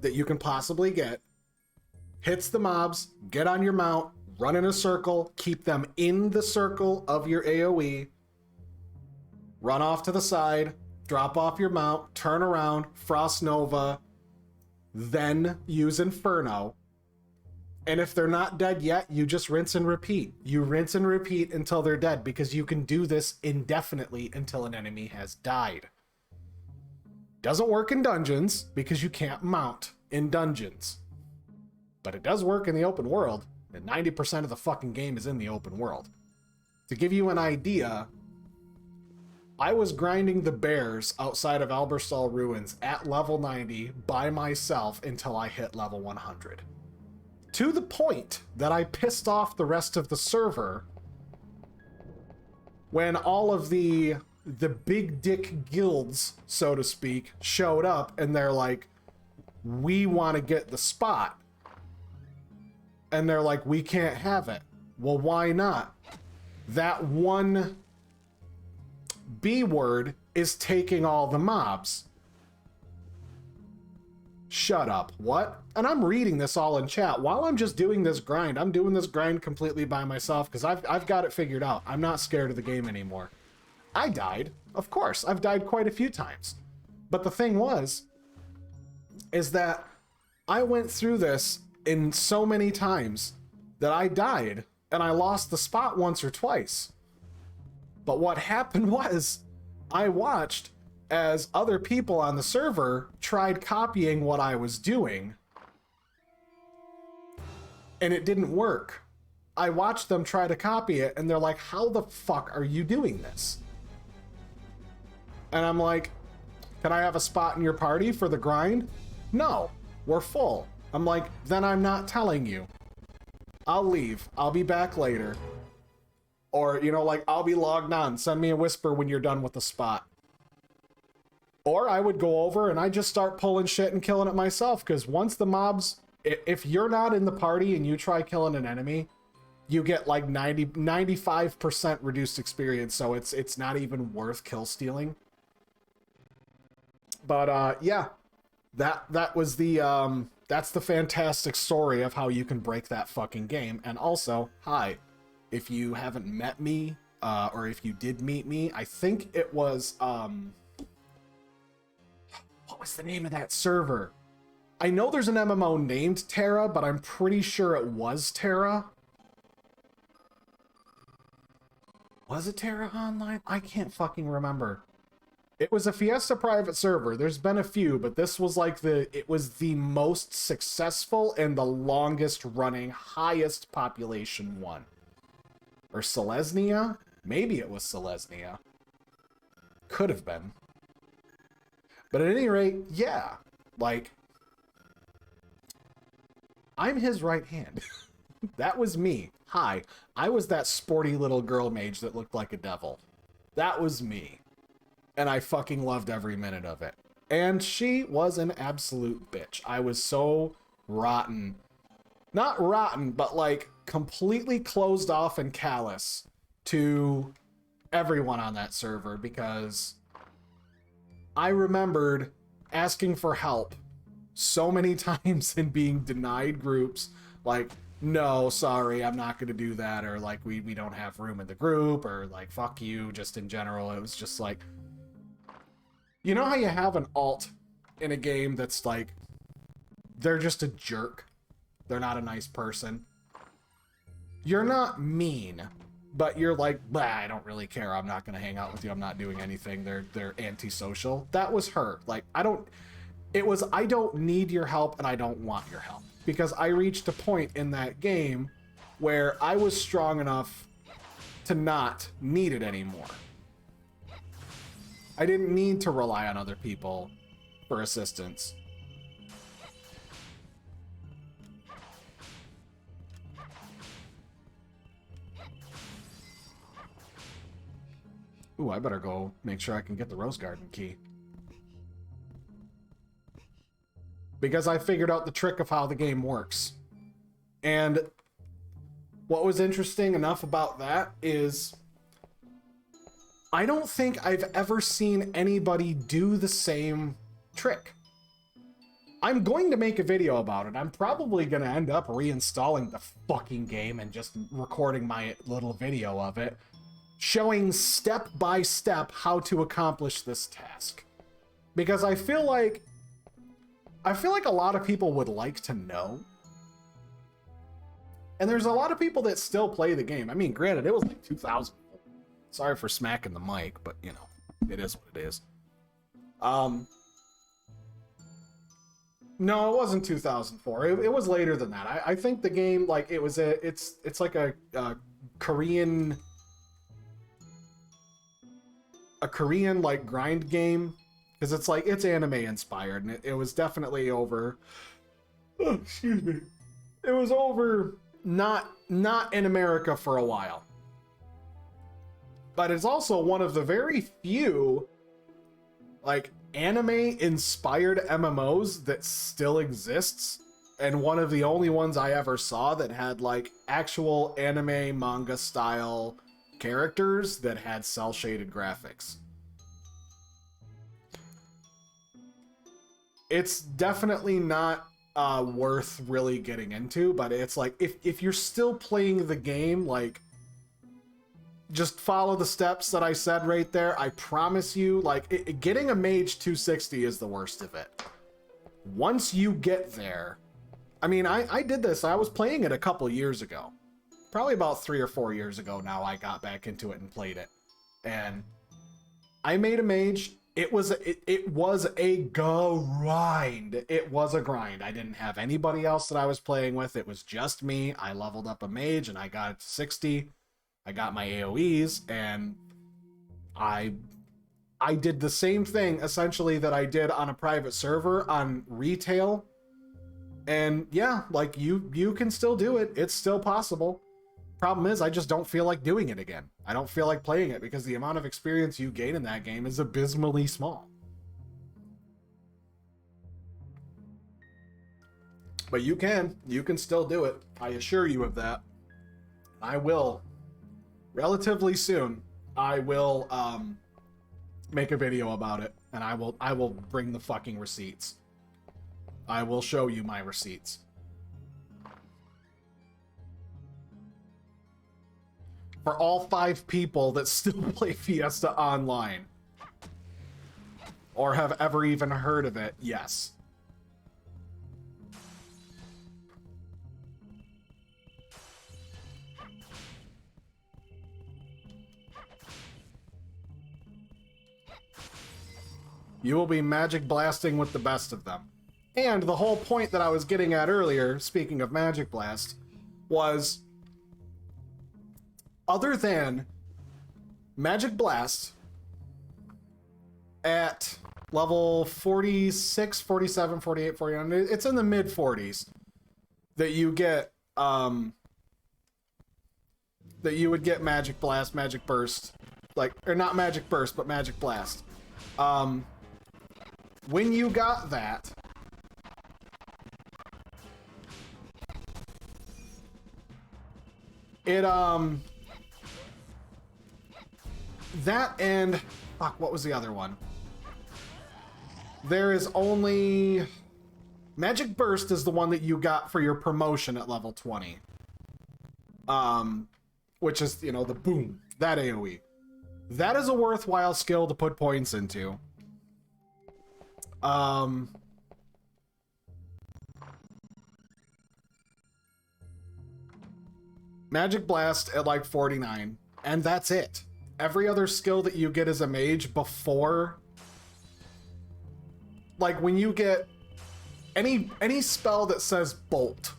that you can possibly get. Hits the mobs. Get on your mount. Run in a circle. Keep them in the circle of your AoE. Run off to the side. Drop off your mount. Turn around. Frost Nova. Then use Inferno. And if they're not dead yet, you just rinse and repeat. You rinse and repeat until they're dead, because you can do this indefinitely until an enemy has died. Doesn't work in dungeons, because you can't mount in dungeons. But it does work in the open world, and 90% of the fucking game is in the open world. To give you an idea, I was grinding the bears outside of Alberstal Ruins at level 90 by myself until I hit level 100. To the point that I pissed off the rest of the server when all of the big dick guilds, so to speak, showed up and they're like, we want to get the spot. And they're like, we can't have it. Well, why not? That one B word is taking all the mobs. Shut up. What? And I'm reading this all in chat. While I'm just doing this grind, I'm doing this grind completely by myself because I've got it figured out. I'm not scared of the game anymore. I died. Of course. I've died quite a few times. But the thing is that I went through this in so many times that I died and I lost the spot once or twice. But what happened was I watched as other people on the server tried copying what I was doing, and it didn't work. I watched them try to copy it, and they're like, how the fuck are you doing this? And I'm like, can I have a spot in your party for the grind? No, we're full. I'm like, then I'm not telling you. I'll leave. I'll be back later. Or, you know, like, I'll be logged on. Send me a whisper when you're done with the spot. Or I would go over and I just start pulling shit and killing it myself. Because once the mobs, if you're not in the party and you try killing an enemy, you get like 95% reduced experience. So it's not even worth kill stealing. But yeah, that was the that's the fantastic story of how you can break that fucking game. And also, hi, if you haven't met me, or if you did meet me, I think it was what was the name of that server? I know there's an MMO named Terra, but I'm pretty sure it was Terra. Was it Terra Online? I can't fucking remember. It was a Fiesta private server. There's been a few, but this was like it was the most successful and the longest running, highest population one. Or Selesnya? Maybe it was Selesnya. Could have been. But at any rate, yeah. Like, I'm his right hand. That was me. Hi. I was that sporty little girl mage that looked like a devil. That was me. And I fucking loved every minute of it. And she was an absolute bitch. I was so rotten. Not rotten, but like completely closed off and callous to everyone on that server because I remembered asking for help so many times and being denied groups. Like, no, sorry, I'm not going to do that. Or like, we don't have room in the group, or like, fuck you, just in general. It was just like, you know how you have an alt in a game that's like, they're just a jerk. They're not a nice person. You're not mean, but you're like, bah, I don't really care. I'm not going to hang out with you. I'm not doing anything. They're antisocial. That was her. Like, I don't need your help and I don't want your help. Because I reached a point in that game where I was strong enough to not need it anymore. I didn't need to rely on other people for assistance. Ooh, I better go make sure I can get the Rose Garden key. Because I figured out the trick of how the game works. And what was interesting enough about that is I don't think I've ever seen anybody do the same trick. I'm going to make a video about it. I'm probably going to end up reinstalling the fucking game and just recording my little video of it, showing step by step how to accomplish this task. Because I feel like a lot of people would like to know. And there's a lot of people that still play the game. I mean, granted, it was like 2000. Sorry for smacking the mic, but you know, it is what it is. No, it wasn't 2004. It was later than that. I think the game, like, it's like a Korean like grind game. Because it's like, it's anime inspired, and it was definitely over. Oh, excuse me. It was over not in America for a while. But it's also one of the very few like anime inspired MMOs that still exists, and one of the only ones I ever saw that had like actual anime manga style characters that had cel shaded graphics. It's definitely not worth really getting into, but it's like, if you're still playing the game, like, just follow the steps that I said right there. I promise you, like, getting a mage 260 is the worst of it. Once you get there, I mean, I did this. I was playing it a couple years ago. Probably about 3 or 4 years ago now, I got back into it and played it. And I made a mage. It was a grind. It was a grind. I didn't have anybody else that I was playing with. It was just me. I leveled up a mage and I got it to 60. I got my AoEs and I I did the same thing essentially that I did on a private server on retail. And yeah, like you can still do it. It's still possible. Problem is, I just don't feel like doing it again. I don't feel like playing it because the amount of experience you gain in that game is abysmally small. But you can still do it. I assure you of that. I will, relatively soon, I will make a video about it, and I will bring the fucking receipts. I will show you my receipts. For all 5 people that still play Fiesta Online, or have ever even heard of it, yes. You will be magic blasting with the best of them. And the whole point that I was getting at earlier, speaking of Magic Blast, was other than Magic Blast at level 46, 47, 48, 49, it's in the mid 40s that you get that you would get Magic Blast, Magic Burst, like, or not Magic Burst, but Magic Blast. When you got that, it that and fuck, what was the other one? There is only Magic Burst is the one that you got for your promotion at level 20. Which is, you know, the boom, that AoE. That is a worthwhile skill to put points into. Magic Blast at like 49, and that's it. Every other skill that you get as a mage before, like when you get any spell that says bolt,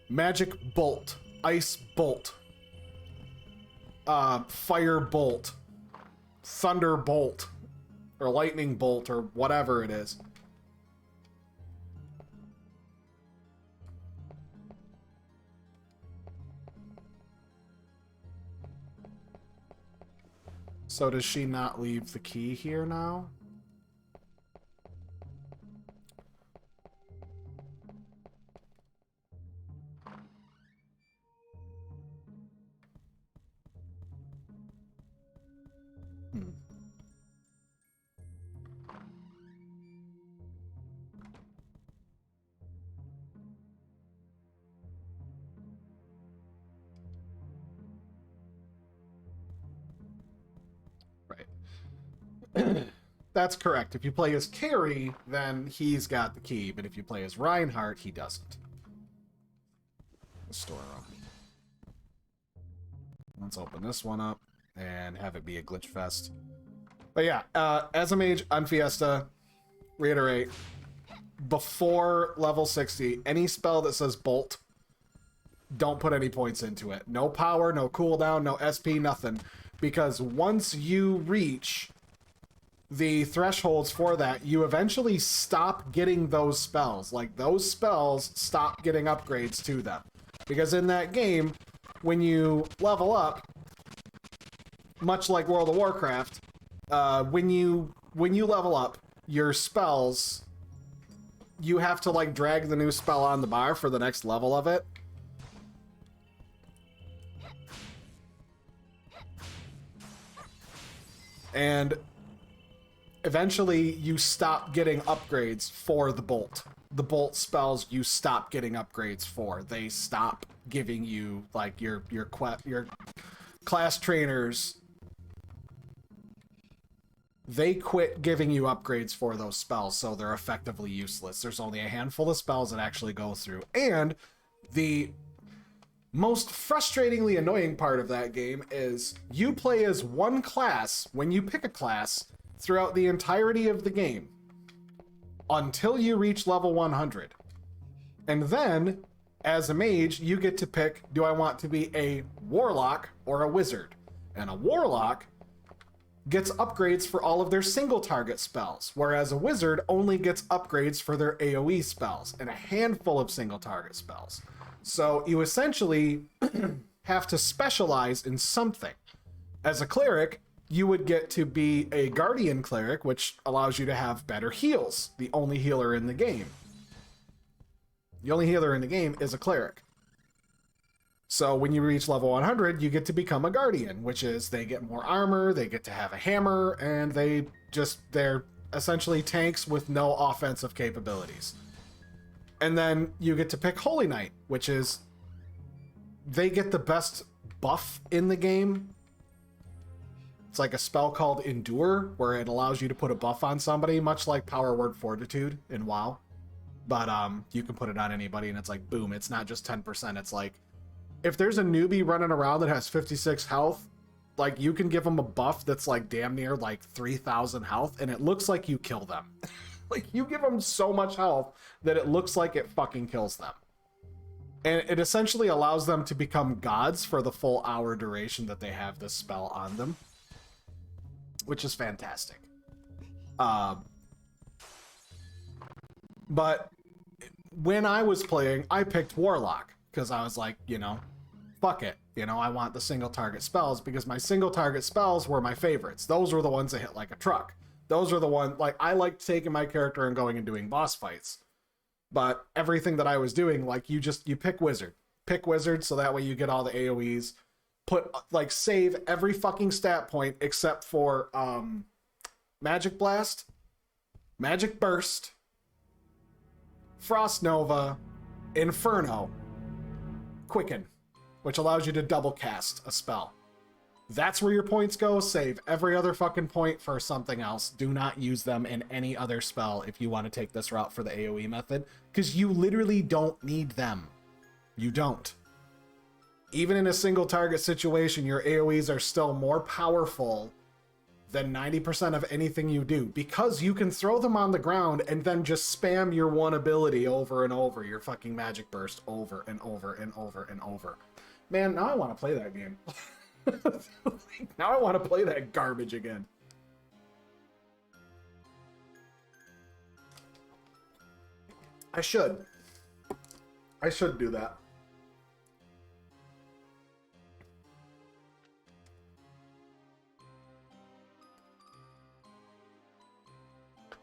magic bolt, ice bolt, fire bolt, thunder bolt, or lightning bolt, or whatever it is. So does she not leave the key here now? That's correct. If you play as Carrie, then he's got the key, but if you play as Reinhardt, he doesn't. Store room. Let's open this one up and have it be a glitch fest. But yeah, as a mage on Fiesta, reiterate, before level 60, any spell that says bolt, don't put any points into it. No power, no cooldown, no SP, nothing. Because once you reach the thresholds for that, you eventually stop getting those spells. Like, those spells stop getting upgrades to them. Because in that game, when you level up, much like World of Warcraft, when you level up, your spells, you have to, like, drag the new spell on the bar for the next level of it. And eventually, you stop getting upgrades for the bolt. The bolt spells you stop getting upgrades for. They stop giving you, like, your class trainers. They quit giving you upgrades for those spells, so they're effectively useless. There's only a handful of spells that actually go through. And the most frustratingly annoying part of that game is you play as one class when you pick a class throughout the entirety of the game until you reach level 100. And then, as a mage, you get to pick, do I want to be a warlock or a wizard? And a warlock gets upgrades for all of their single target spells, whereas a wizard only gets upgrades for their AoE spells and a handful of single target spells. So you essentially have to specialize in something. As a cleric, you would get to be a guardian cleric, which allows you to have better heals. The only healer in the game. The only healer in the game is a cleric. So when you reach level 100, you get to become a guardian, which is they get more armor, they get to have a hammer, and they're essentially tanks with no offensive capabilities. And then you get to pick Holy Knight, which is they get the best buff in the game. It's like a spell called Endure, where it allows you to put a buff on somebody, much like Power Word Fortitude in WoW. But you can put it on anybody, and it's like, boom, it's not just 10%. It's like, if there's a newbie running around that has 56 health, like, you can give them a buff that's like damn near like 3,000 health, and it looks like you kill them. Like, you give them so much health that it looks like it fucking kills them. And it essentially allows them to become gods for the full hour duration that they have this spell on them, which is fantastic. But when I was playing, I picked Warlock, because I was like, fuck it. I want the single target spells, because my single target spells were my favorites. Those were the ones that hit like a truck. Those are the ones, like, I liked taking my character and going and doing boss fights. But everything that I was doing, like, you pick wizard. Pick wizard, so that way you get all the AoEs. Save every fucking stat point except for Magic Blast, Magic Burst, Frost Nova, Inferno, Quicken, which allows you to double cast a spell. That's where your points go. Save every other fucking point for something else. Do not use them in any other spell if you want to take this route for the AoE method, because you literally don't need them. You don't. Even in a single target situation, your AoEs are still more powerful than 90% of anything you do, because you can throw them on the ground and then just spam your one ability over and over, your fucking Magic Burst over and over and over and over. Man, now I want to play that game. Now I want to play that garbage again. I should do that.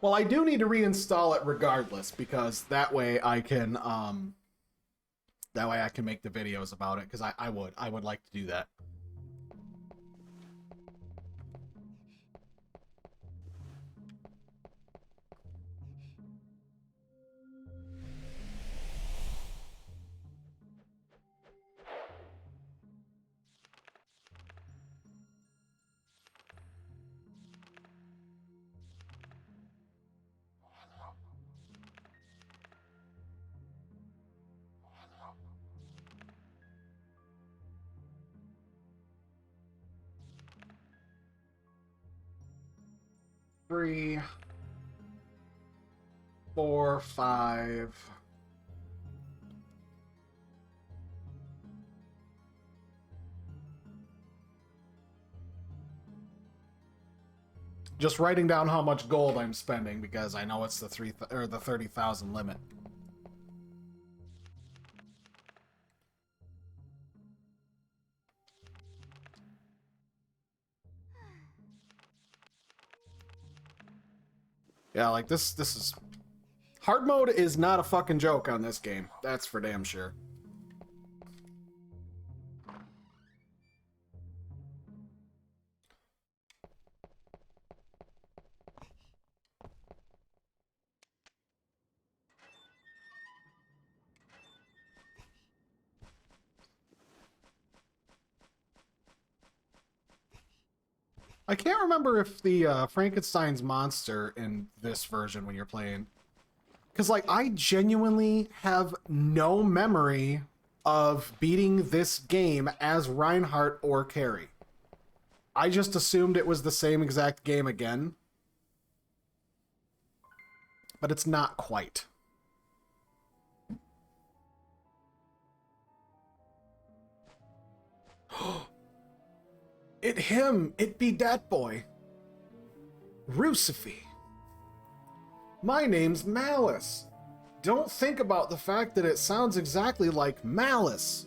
Well, I do need to reinstall it regardless, because that way I can make the videos about it, because I would like to do that. Three, 4, 5. Just writing down how much gold I'm spending, because I know it's the 30,000 limit. Yeah, like this is... Hard mode is not a fucking joke on this game. That's for damn sure. I can't remember if the Frankenstein's monster in this version when you're playing, because like I genuinely have no memory of beating this game as Reinhardt or Carrie. I just assumed it was the same exact game again, but it's not quite. It be that boy. Rucife. My name's Malice. Don't think about the fact that it sounds exactly like malice.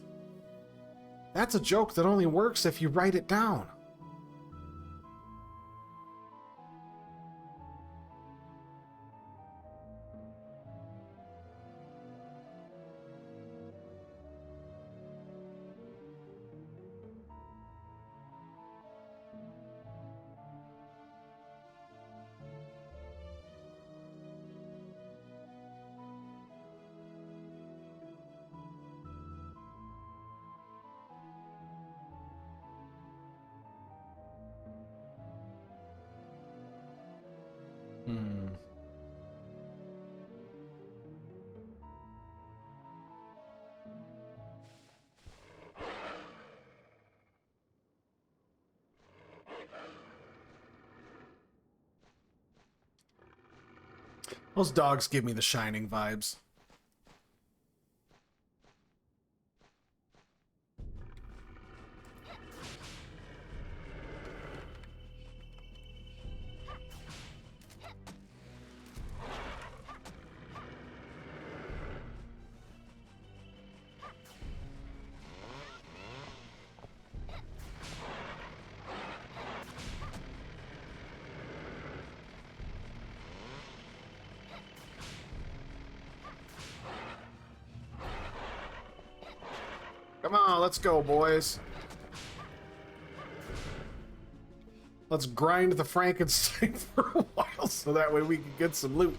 That's a joke that only works if you write it down. Those dogs give me the Shining vibes. Come on, let's go, boys. Let's grind the Frankenstein for a while so that way we can get some loot.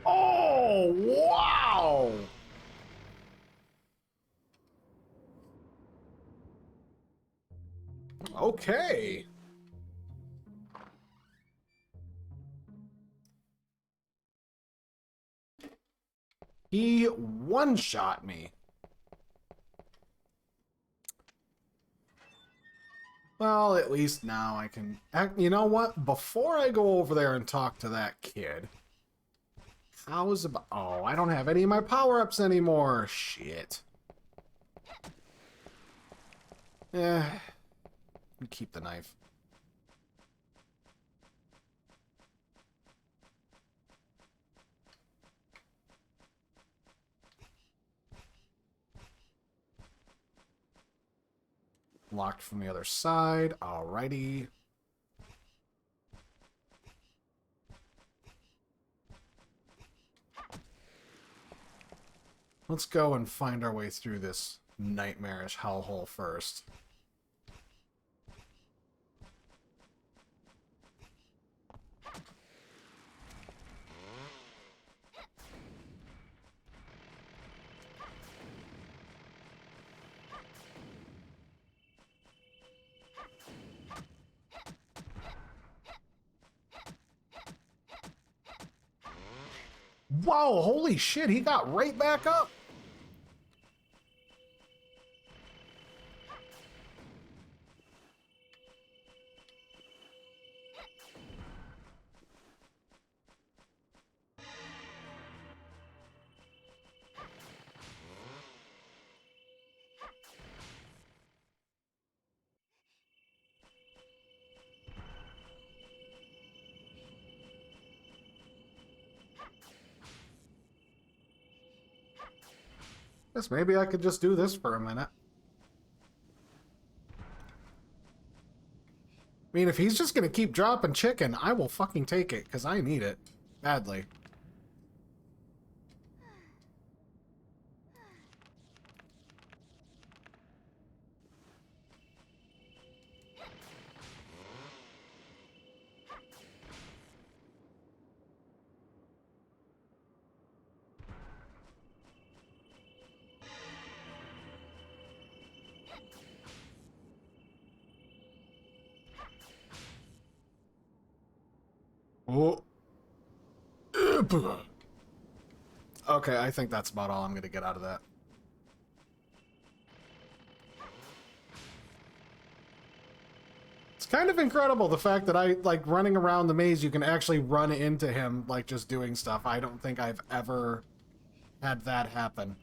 Oh, wow! Okay. He one-shot me. Well, at least now I can... You know what? Before I go over there and talk to that kid... How's about... Oh, I don't have any of my power-ups anymore. Shit. Keep the knife. Locked from the other side. Alrighty. Let's go and find our way through this nightmarish hellhole first. Wow, holy shit, he got right back up. Guess maybe I could just do this for a minute. I mean, if he's just gonna keep dropping chicken, I will fucking take it, because I need it. Badly. Oh. Okay, I think that's about all I'm going to get out of that. Let's kind of incredible, the fact that I, like, running around the maze, you can actually run into him, like, just doing stuff. I don't think I've ever had that happen.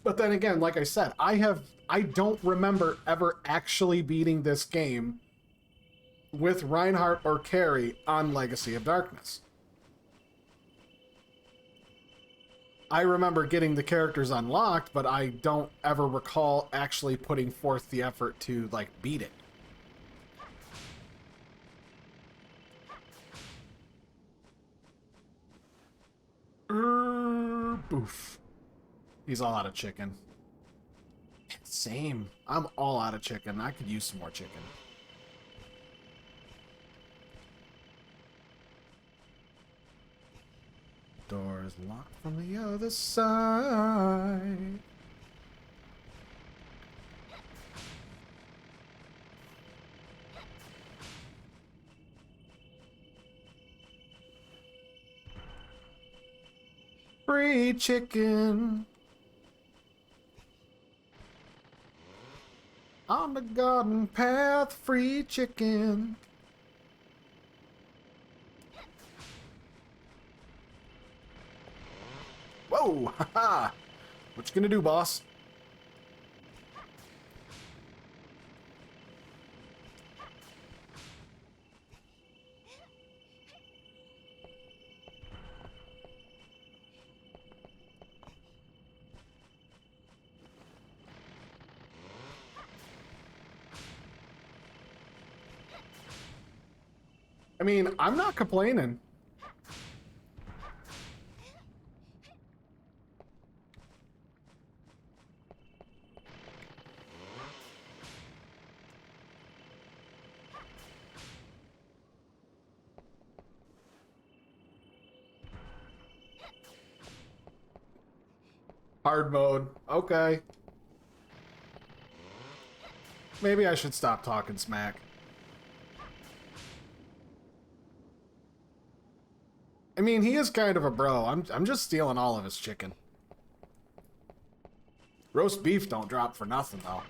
But then again, like I said, I don't remember ever actually beating this game with Reinhardt or Carrie on Legacy of Darkness. I remember getting the characters unlocked, but I don't ever recall actually putting forth the effort to, like, beat it. Boof. He's all out of chicken. Same. I'm all out of chicken. I could use some more chicken. Door is locked from the other side. Free chicken. On the garden path, free chicken. Whoa! Haha! What you gonna do, boss? I mean, I'm not complaining. Hard mode. Okay. Maybe I should stop talking smack. I mean, he is kind of a bro. I'm just stealing all of his chicken. Roast beef don't drop for nothing, though.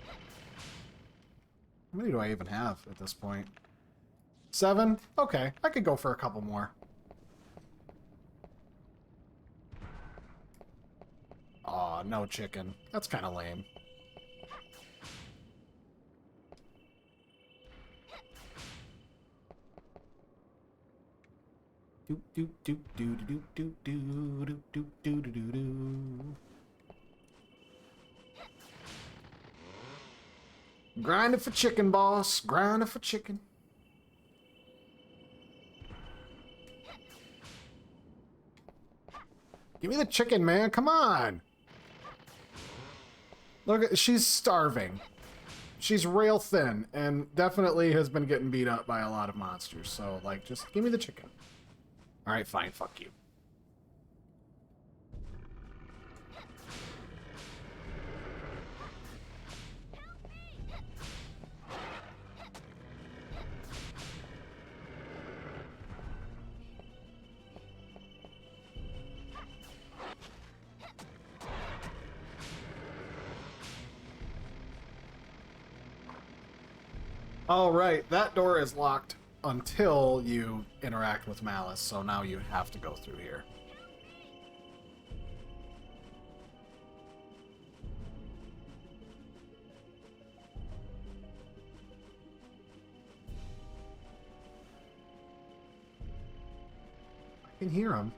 How many do I even have at this point? 7? Okay, I could go for a couple more. Aw, no chicken. That's kind of lame. Do do do do do do do do do do do do do. Grinding for chicken, boss. Grinding for chicken. Give me the chicken, man. Come on. Look, she's starving. She's rail thin and definitely has been getting beat up by a lot of monsters. So, like, just give me the chicken. All right, fine. Fuck you. All right, that door is locked until you interact with Malice, so now you have to go through here. I can hear him.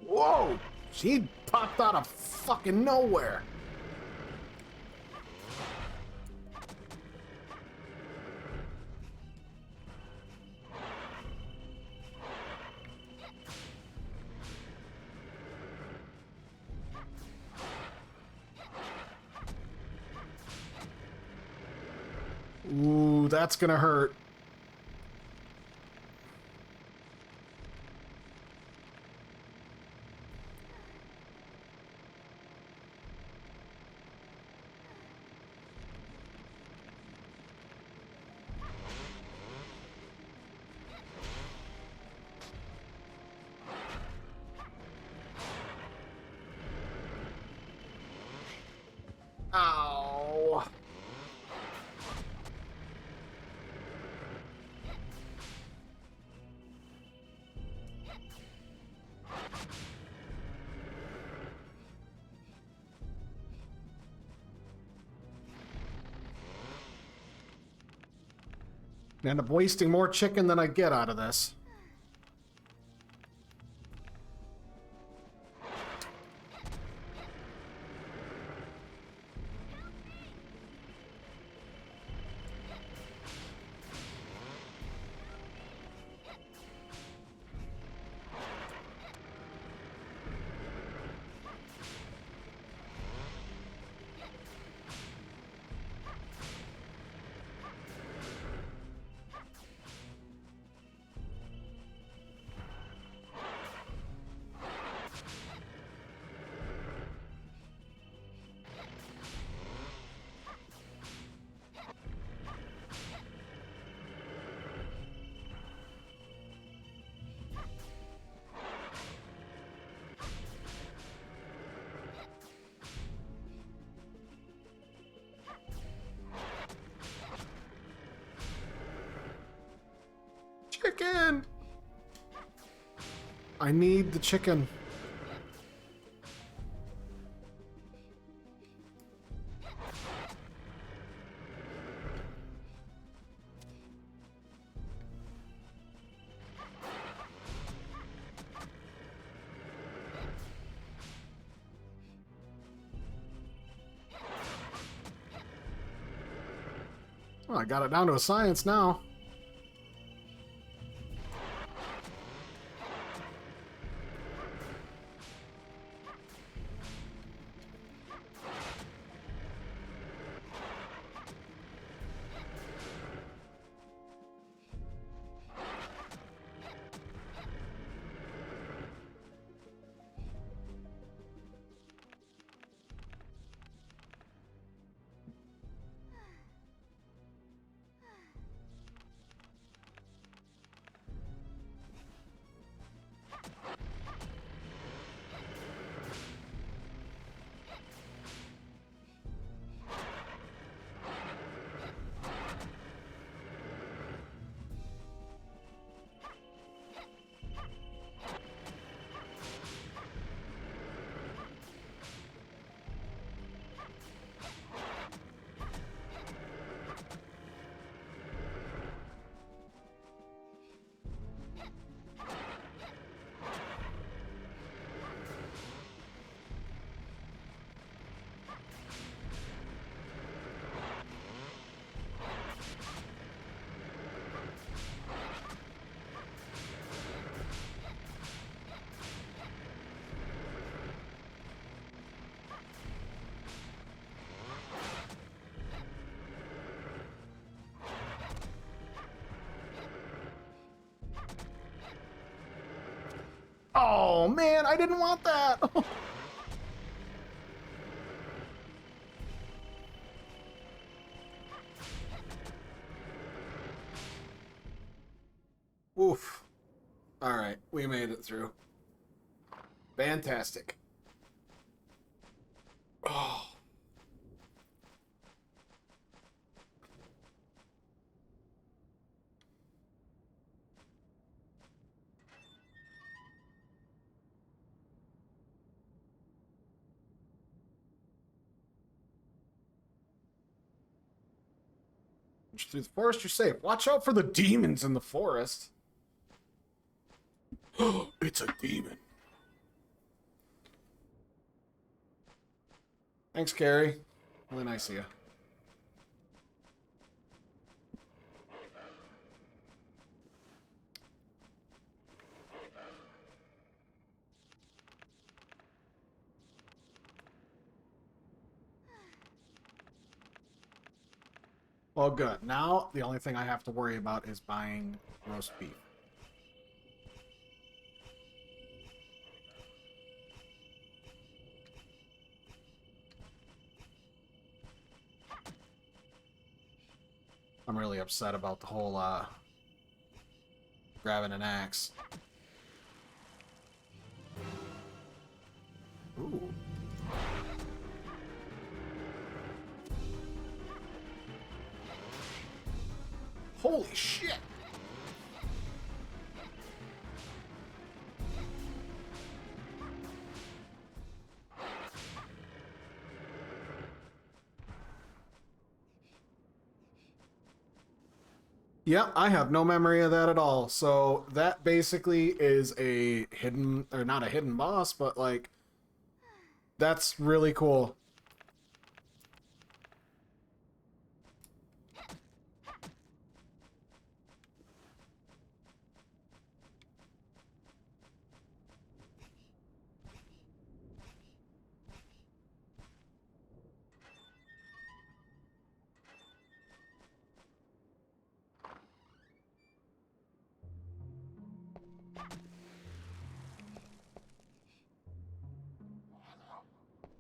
Whoa! She popped out of fucking nowhere. Ooh, that's gonna hurt. Ow. I end up wasting more chicken than I get out of this. Chicken! I need the chicken. Well, I got it down to a science now. Oh, man, I didn't want that. Oof. All right, we made it through. Fantastic. Oh. Through the forest, you're safe. Watch out for the demons in the forest. It's a demon. Thanks, Carrie. Really nice of you. Well, good. Now, the only thing I have to worry about is buying roast beef. I'm really upset about the whole, grabbing an axe. Ooh. Holy shit! Yeah, I have no memory of that at all. So that basically is a hidden, or not a hidden boss, but like, that's really cool.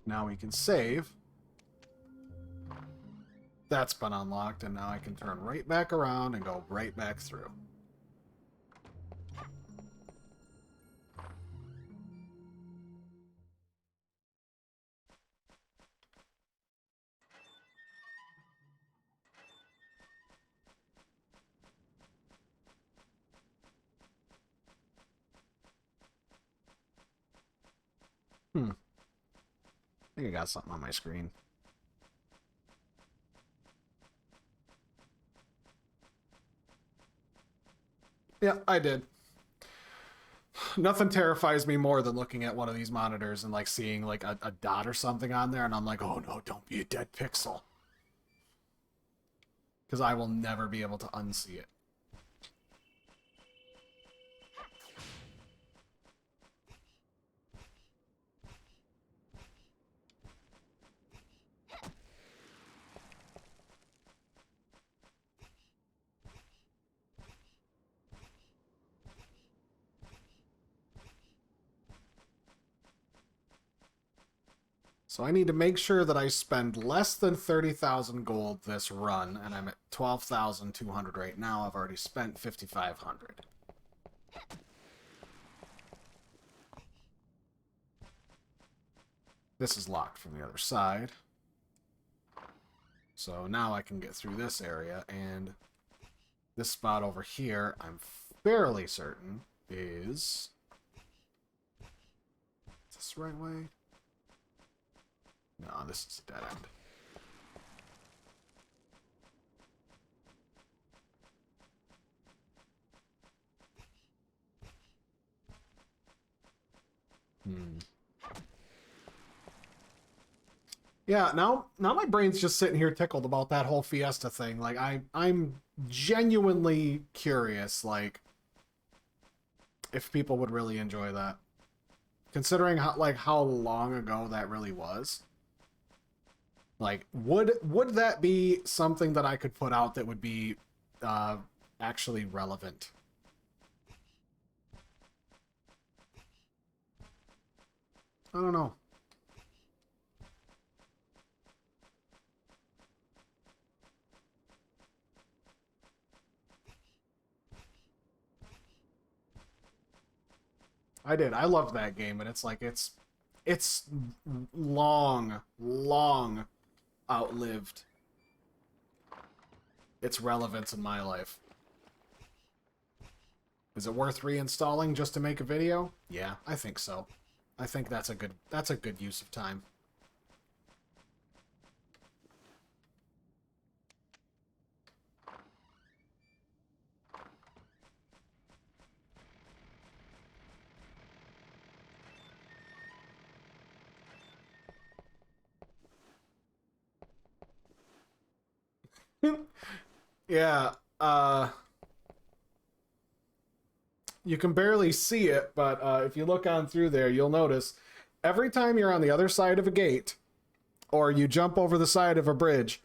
Now we can save. That's been unlocked, and now I can turn right back around and go right back through. I think I got something on my screen. Yeah, I did. Nothing terrifies me more than looking at one of these monitors and like seeing like a dot or something on there, and I'm like, oh no, don't be a dead pixel. Because I will never be able to unsee it. So I need to make sure that I spend less than 30,000 gold this run, and I'm at 12,200 right now. I've already spent 5,500. This is locked from the other side. So now I can get through this area, and this spot over here, I'm fairly certain, is this the right way? No, this is a dead end. Yeah, now my brain's just sitting here tickled about that whole Fiesta thing. Like I'm genuinely curious, like, if people would really enjoy that. Considering how long ago that really was. Like, would that be something that I could put out that would be actually relevant? I don't know. I did. I loved that game, and it's like it's long outlived its relevance in my life. Is it worth reinstalling just to make a video? Yeah, I think so. I think that's a good use of time. Yeah, you can barely see it, but if you look on through there, you'll notice every time you're on the other side of a gate or you jump over the side of a bridge,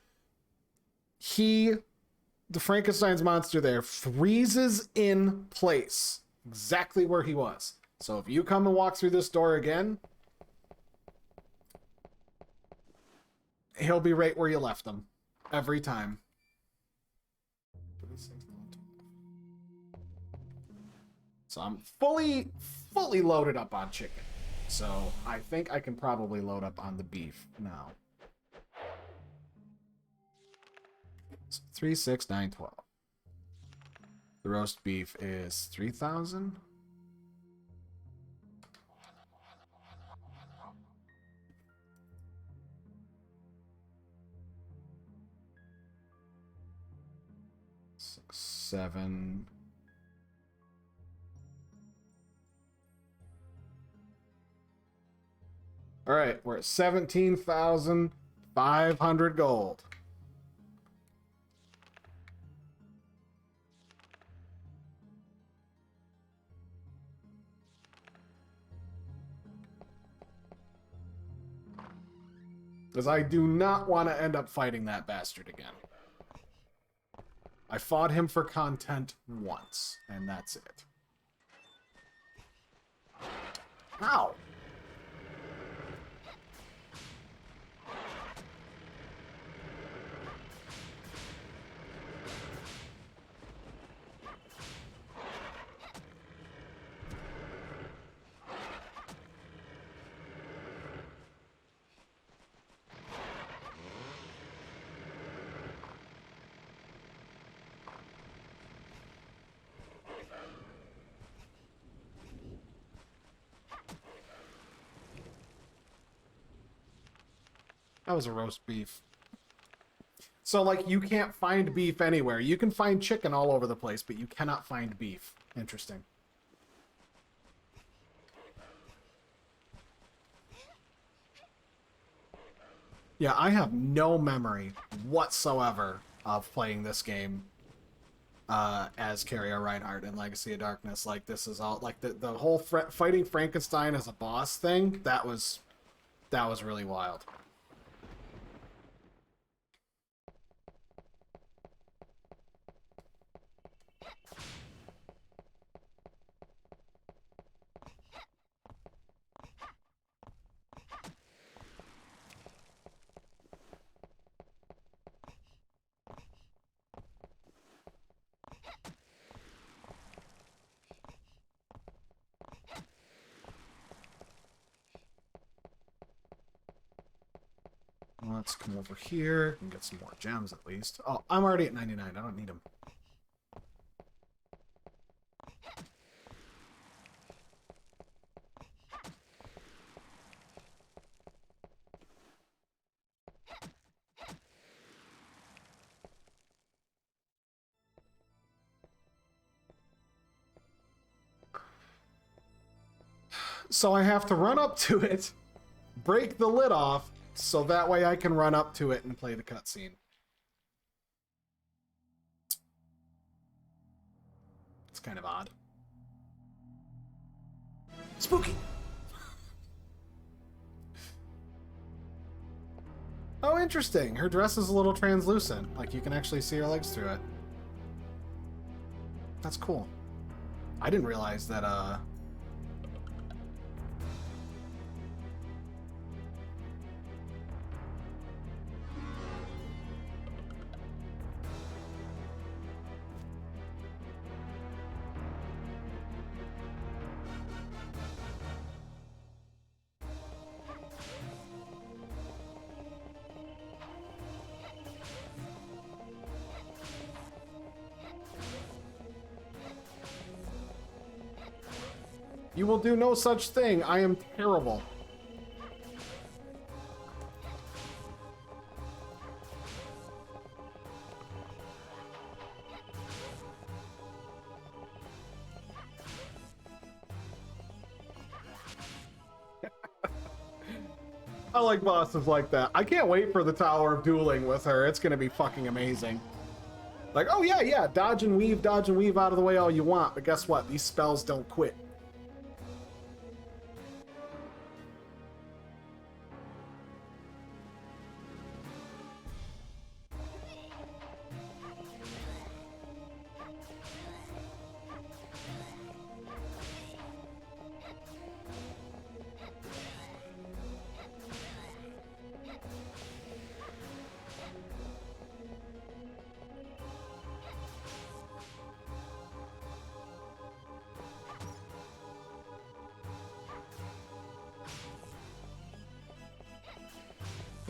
the Frankenstein's monster there, freezes in place exactly where he was. So if you come and walk through this door again, he'll be right where you left him every time. So I'm fully loaded up on chicken. So I think I can probably load up on the beef now. 3, 6, 9, 12. The roast beef is 3,000. Six, 7. All right, we're at 17,500 gold. Because I do not want to end up fighting that bastard again. I fought him for content once, and that's it. Ow! That was a roast beef. So, like, you can't find beef anywhere. You can find chicken all over the place, but you cannot find beef. Interesting. Yeah, I have no memory whatsoever of playing this game as Carrier Reinhardt in Legacy of Darkness. Like, this is all... Like, the whole fighting Frankenstein as a boss thing, that was really wild. Let's come over here and get some more gems at least. Oh, I'm already at 99. I don't need them. So I have to run up to it, break the lid off, so that way I can run up to it and play the cutscene. It's kind of odd. Spooky! Oh, interesting. Her dress is a little translucent. Like, you can actually see her legs through it. That's cool. I didn't realize that, You will do no such thing. I am terrible. I like bosses like that. I can't wait for the Tower of Dueling with her. It's gonna be fucking amazing. Like, oh yeah, dodge and weave out of the way all you want, but guess what? These spells don't quit.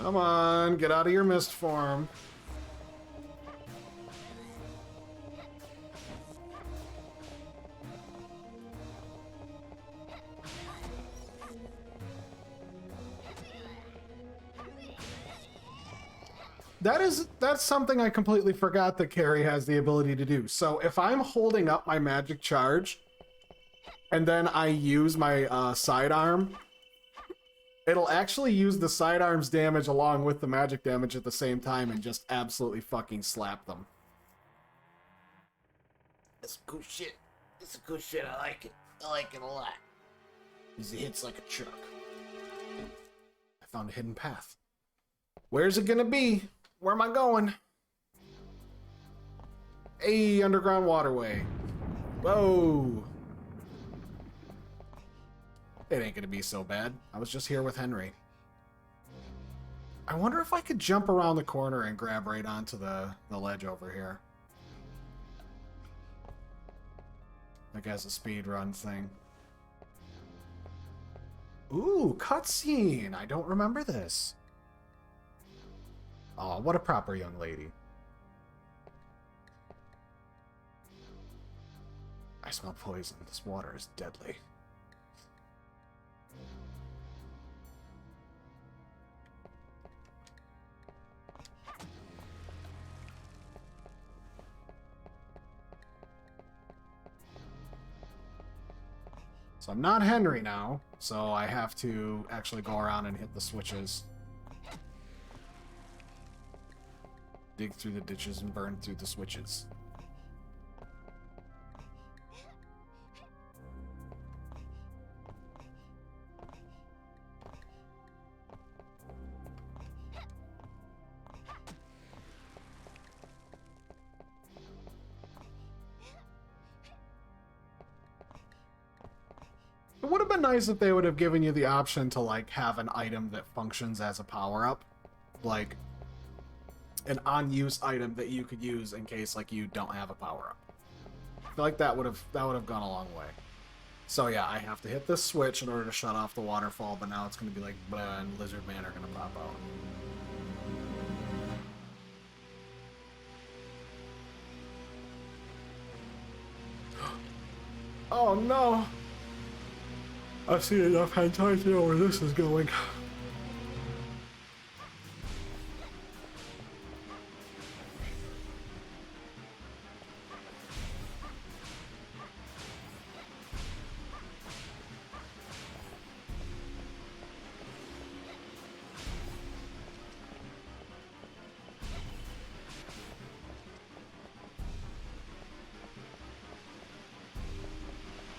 Come on, get out of your mist form. That's something I completely forgot that Carrie has the ability to do. So if I'm holding up my magic charge and then I use my sidearm, it'll actually use the sidearm's damage along with the magic damage at the same time and just absolutely fucking slap them. That's some cool shit. It's some cool shit. I like it. I like it a lot. Because it hits like a truck. I found a hidden path. Where's it gonna be? Where am I going? Hey, underground waterway. Whoa. It ain't gonna be so bad. I was just here with Henry. I wonder if I could jump around the corner and grab right onto the ledge over here. Like as a speed run thing. Ooh, cutscene! I don't remember this. Oh, what a proper young lady. I smell poison. This water is deadly. So I'm not Henry now, so I have to actually go around and hit the switches. Dig through the ditches and burn through the switches. It would have been nice if they would have given you the option to, like, have an item that functions as a power-up. Like, an on-use item that you could use in case, like, you don't have a power-up. I feel like that would have gone a long way. So yeah, I have to hit this switch in order to shut off the waterfall, but now it's going to be like, blah, and Lizard Man are going to pop out. Oh no! I've seen enough hentai to know where this is going.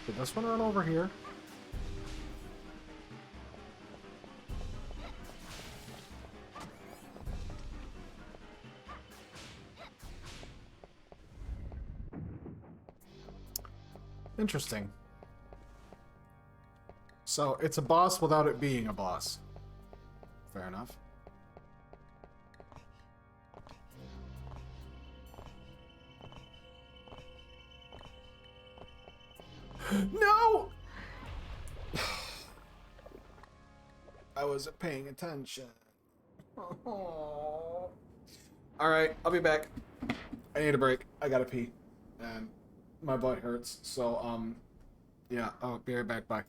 Did this one run over here? Interesting. So, it's a boss without it being a boss. Fair enough. No! I wasn't paying attention. Alright, I'll be back. I need a break. I gotta pee. And my butt hurts. So, yeah, I'll be right back. Bye.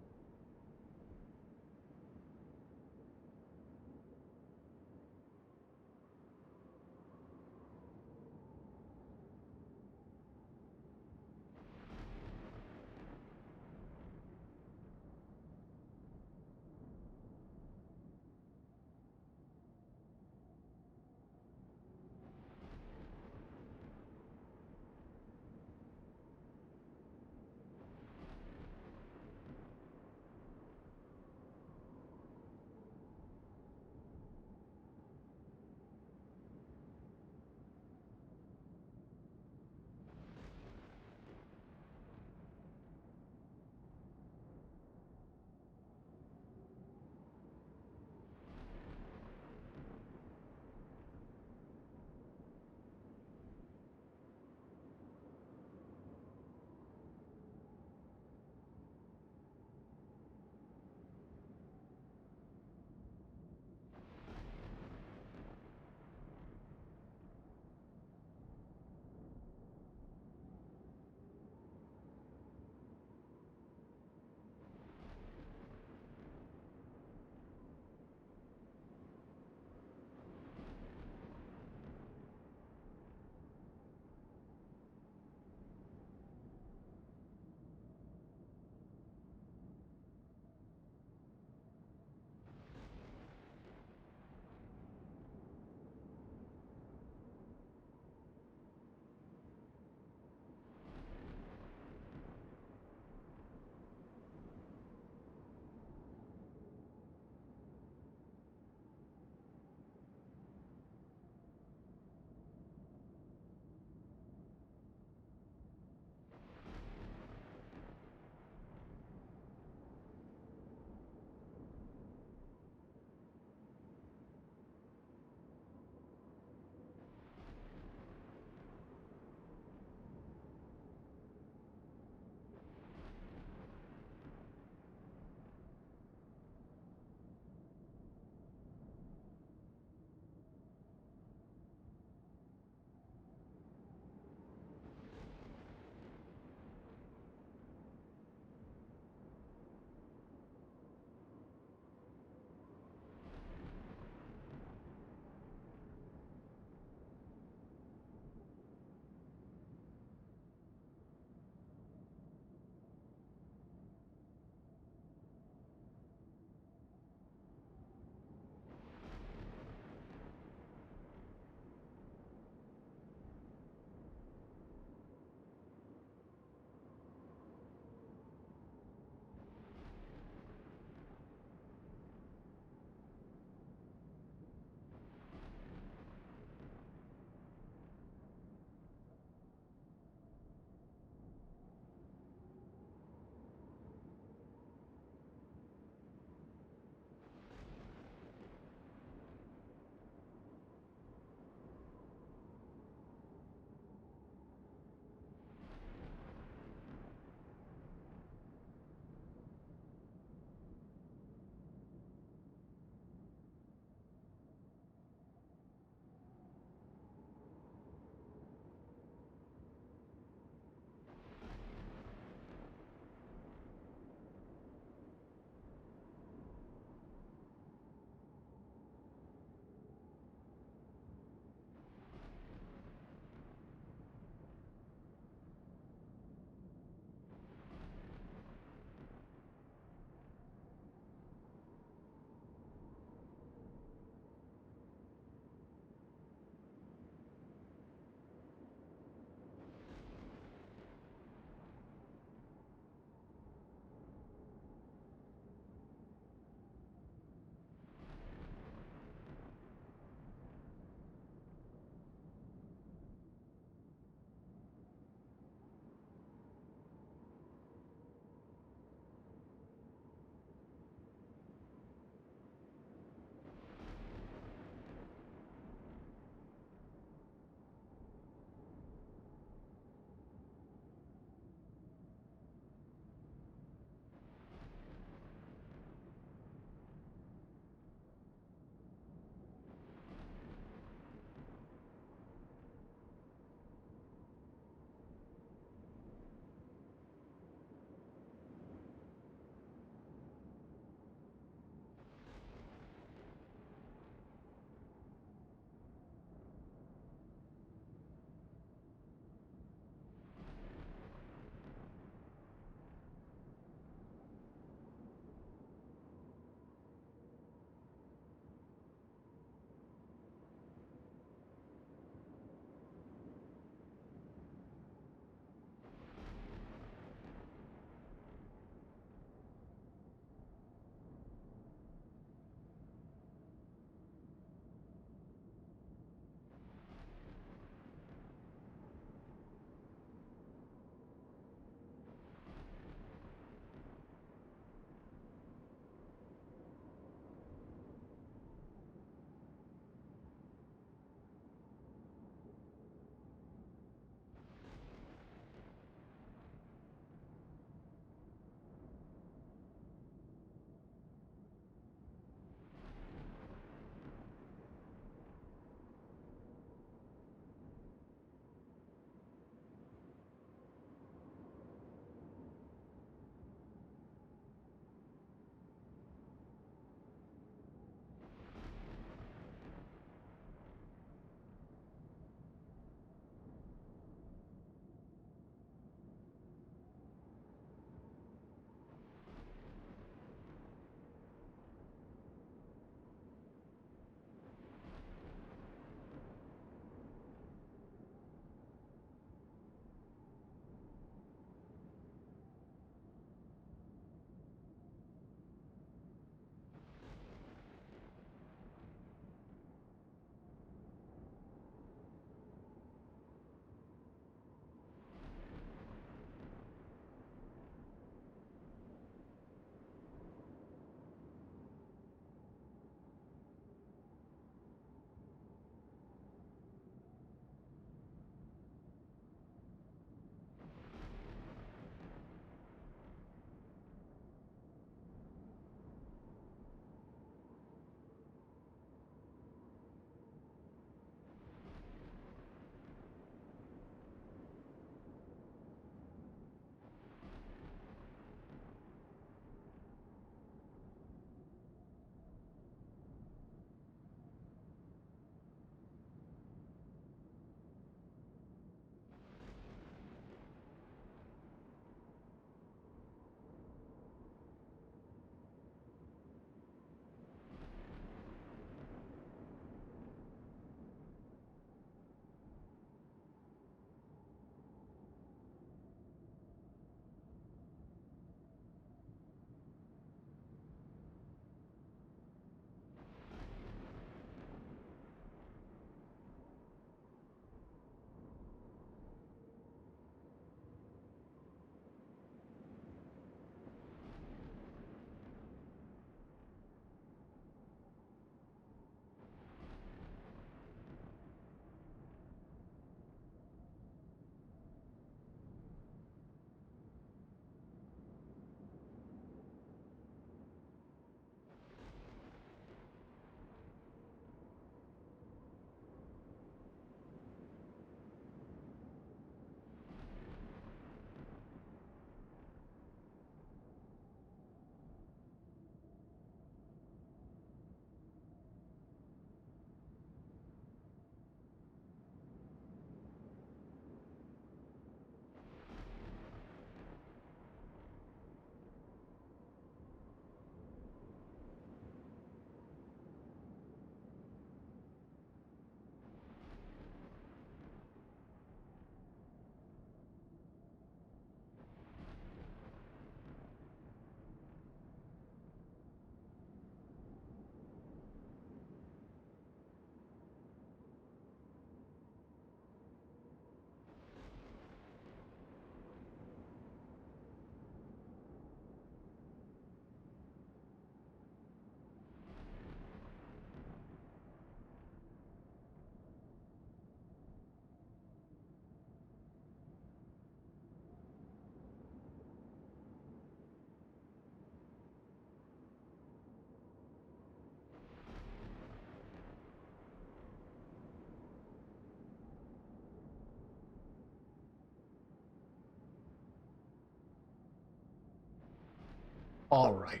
All right.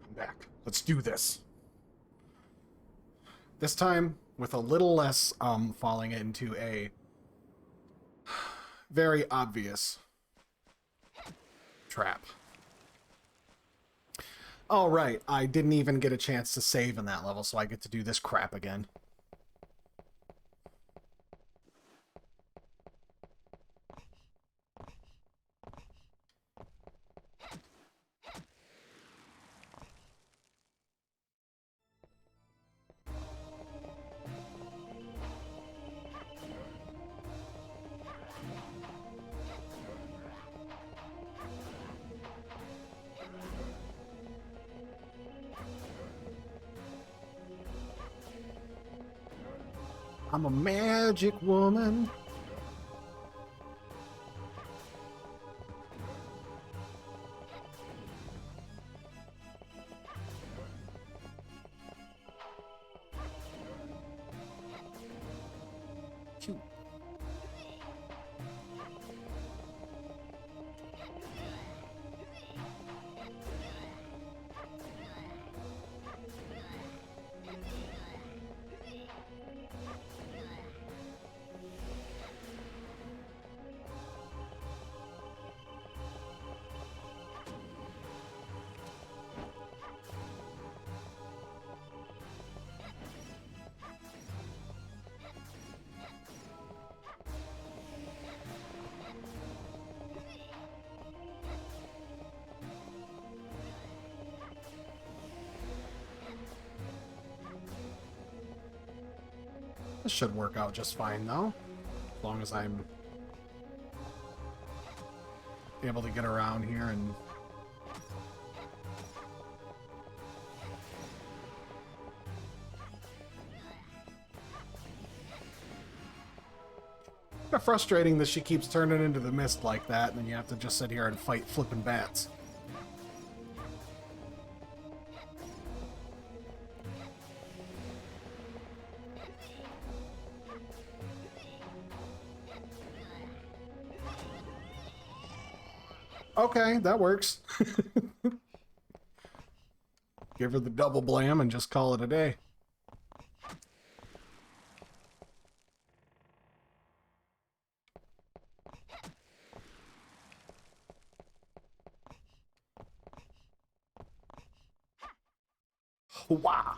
I'm back. Let's do this. This time with a little less falling into a very obvious trap. All right, I didn't even get a chance to save in that level, so I get to do this crap again. I'm a magic woman. Cute. This should work out just fine, though. As long as I'm able to get around here and... Kind of frustrating that she keeps turning into the mist like that, and then you have to just sit here and fight flipping bats. Okay, that works. Give her the double blam and just call it a day. Wow.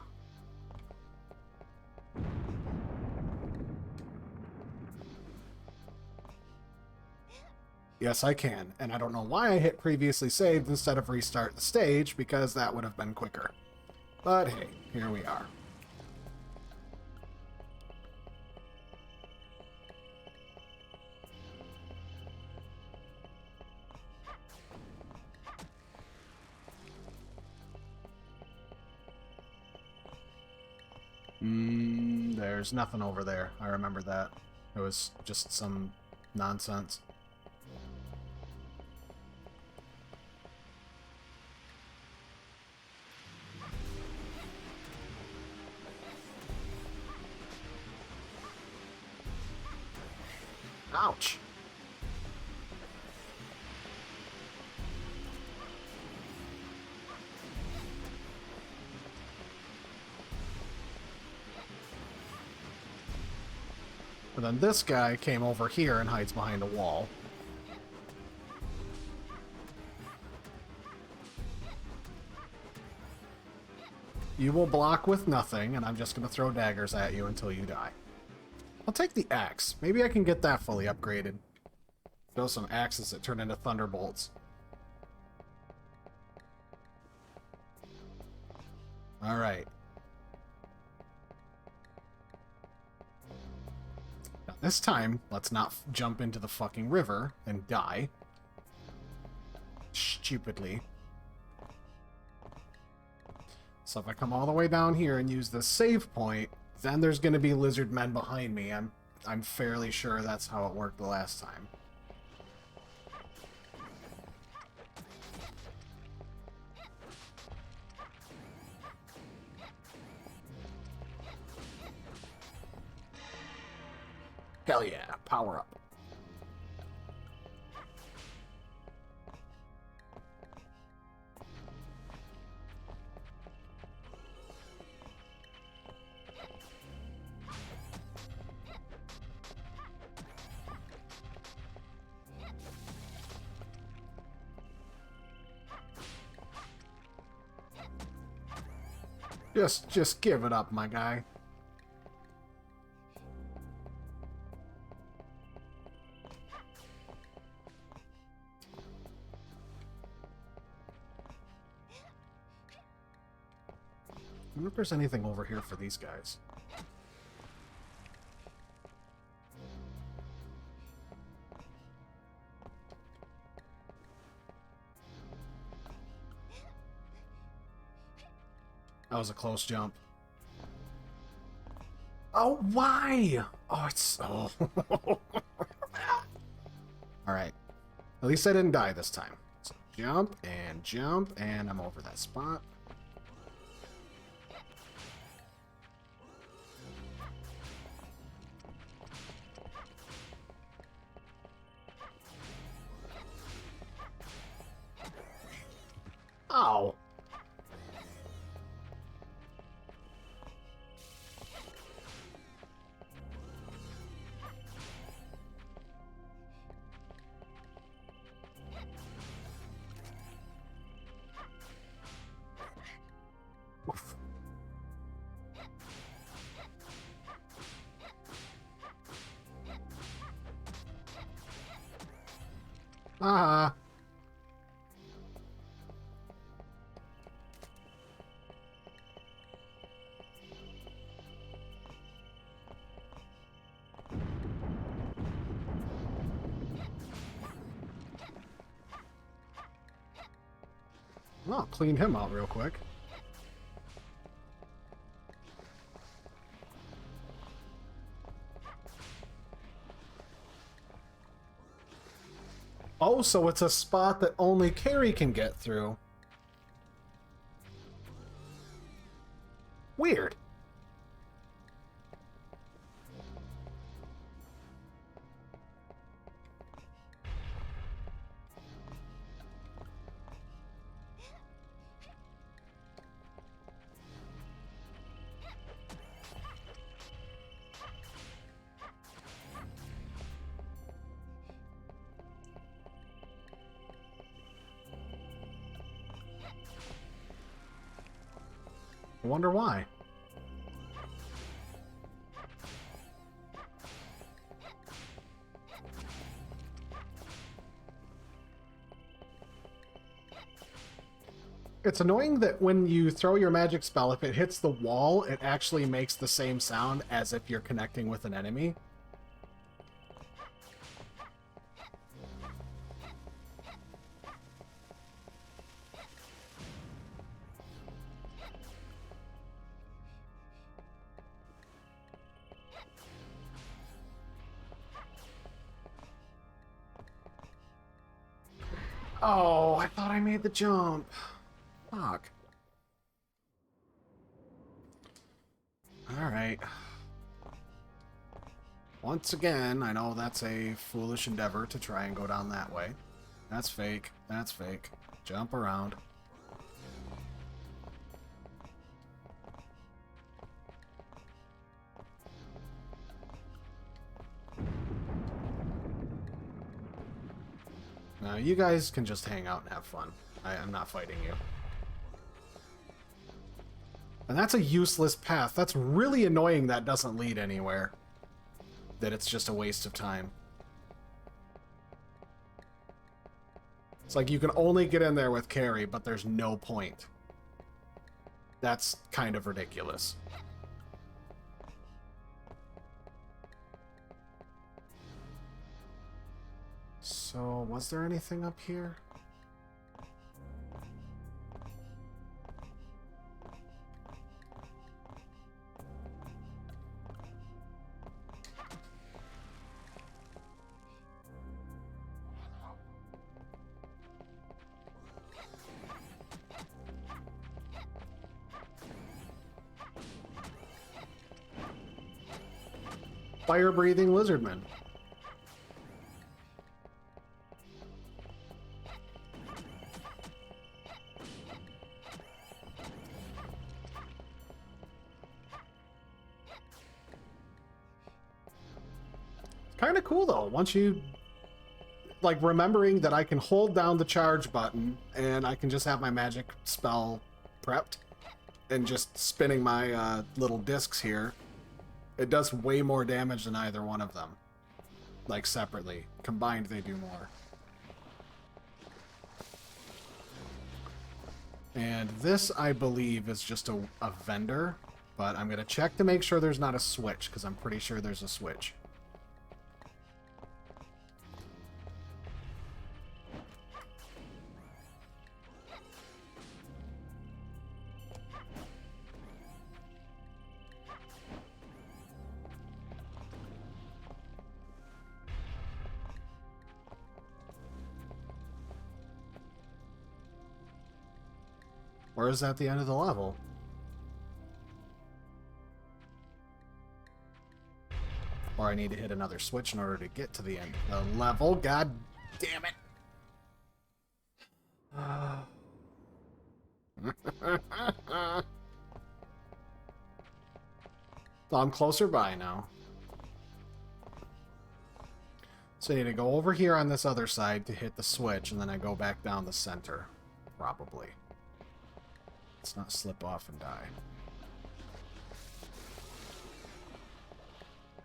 Yes, I can, and I don't know why I hit previously saved instead of restart the stage, because that would have been quicker. But hey, here we are. There's nothing over there. I remember that. It was just some nonsense. Ouch. But then this guy came over here and hides behind a wall. You will block with nothing, and I'm just going to throw daggers at you until you die. I'll take the axe. Maybe I can get that fully upgraded. Throw some axes that turn into thunderbolts. Alright. Now this time, let's not jump into the fucking river and die. Stupidly. So if I come all the way down here and use the save point, then there's going to be lizard men behind me. I'm fairly sure that's how it worked the last time. Hell yeah, power up. Just give it up, my guy. I wonder if there's anything over here for these guys. That was a close jump. Oh, why? Oh, it's so... Alright. At least I didn't die this time. So jump, and I'm over that spot. Ow. Oof. Ah. I'll clean him out real quick. Oh, so it's a spot that only Carrie can get through. Weird. I wonder why. It's annoying that when you throw your magic spell, if it hits the wall, it actually makes the same sound as if you're connecting with an enemy. Oh, I thought I made the jump. Fuck. Alright. Once again, I know that's a foolish endeavor to try and go down that way. That's fake. That's fake. Jump around. Now, you guys can just hang out and have fun. I'm not fighting you. And that's a useless path. That's really annoying that doesn't lead anywhere. That it's just a waste of time. It's like you can only get in there with Carrie, but there's no point. That's kind of ridiculous. So, was there anything up here? Fire-breathing lizardmen. Kind of cool though, once you like remembering that I can hold down the charge button and I can just have my magic spell prepped. and just spinning my little discs here, it does way more damage than either one of them. Like, separately. Combined, they do more. And this, I believe, is just a vendor. But I'm going to check to make sure there's not a switch, because I'm pretty sure there's a switch. Or is that the end of the level? Or I need to hit another switch in order to get to the end of the level. God damn it. So I'm closer by now. So I need to go over here on this other side to hit the switch, and then I go back down the center. Probably. Let's not slip off and die.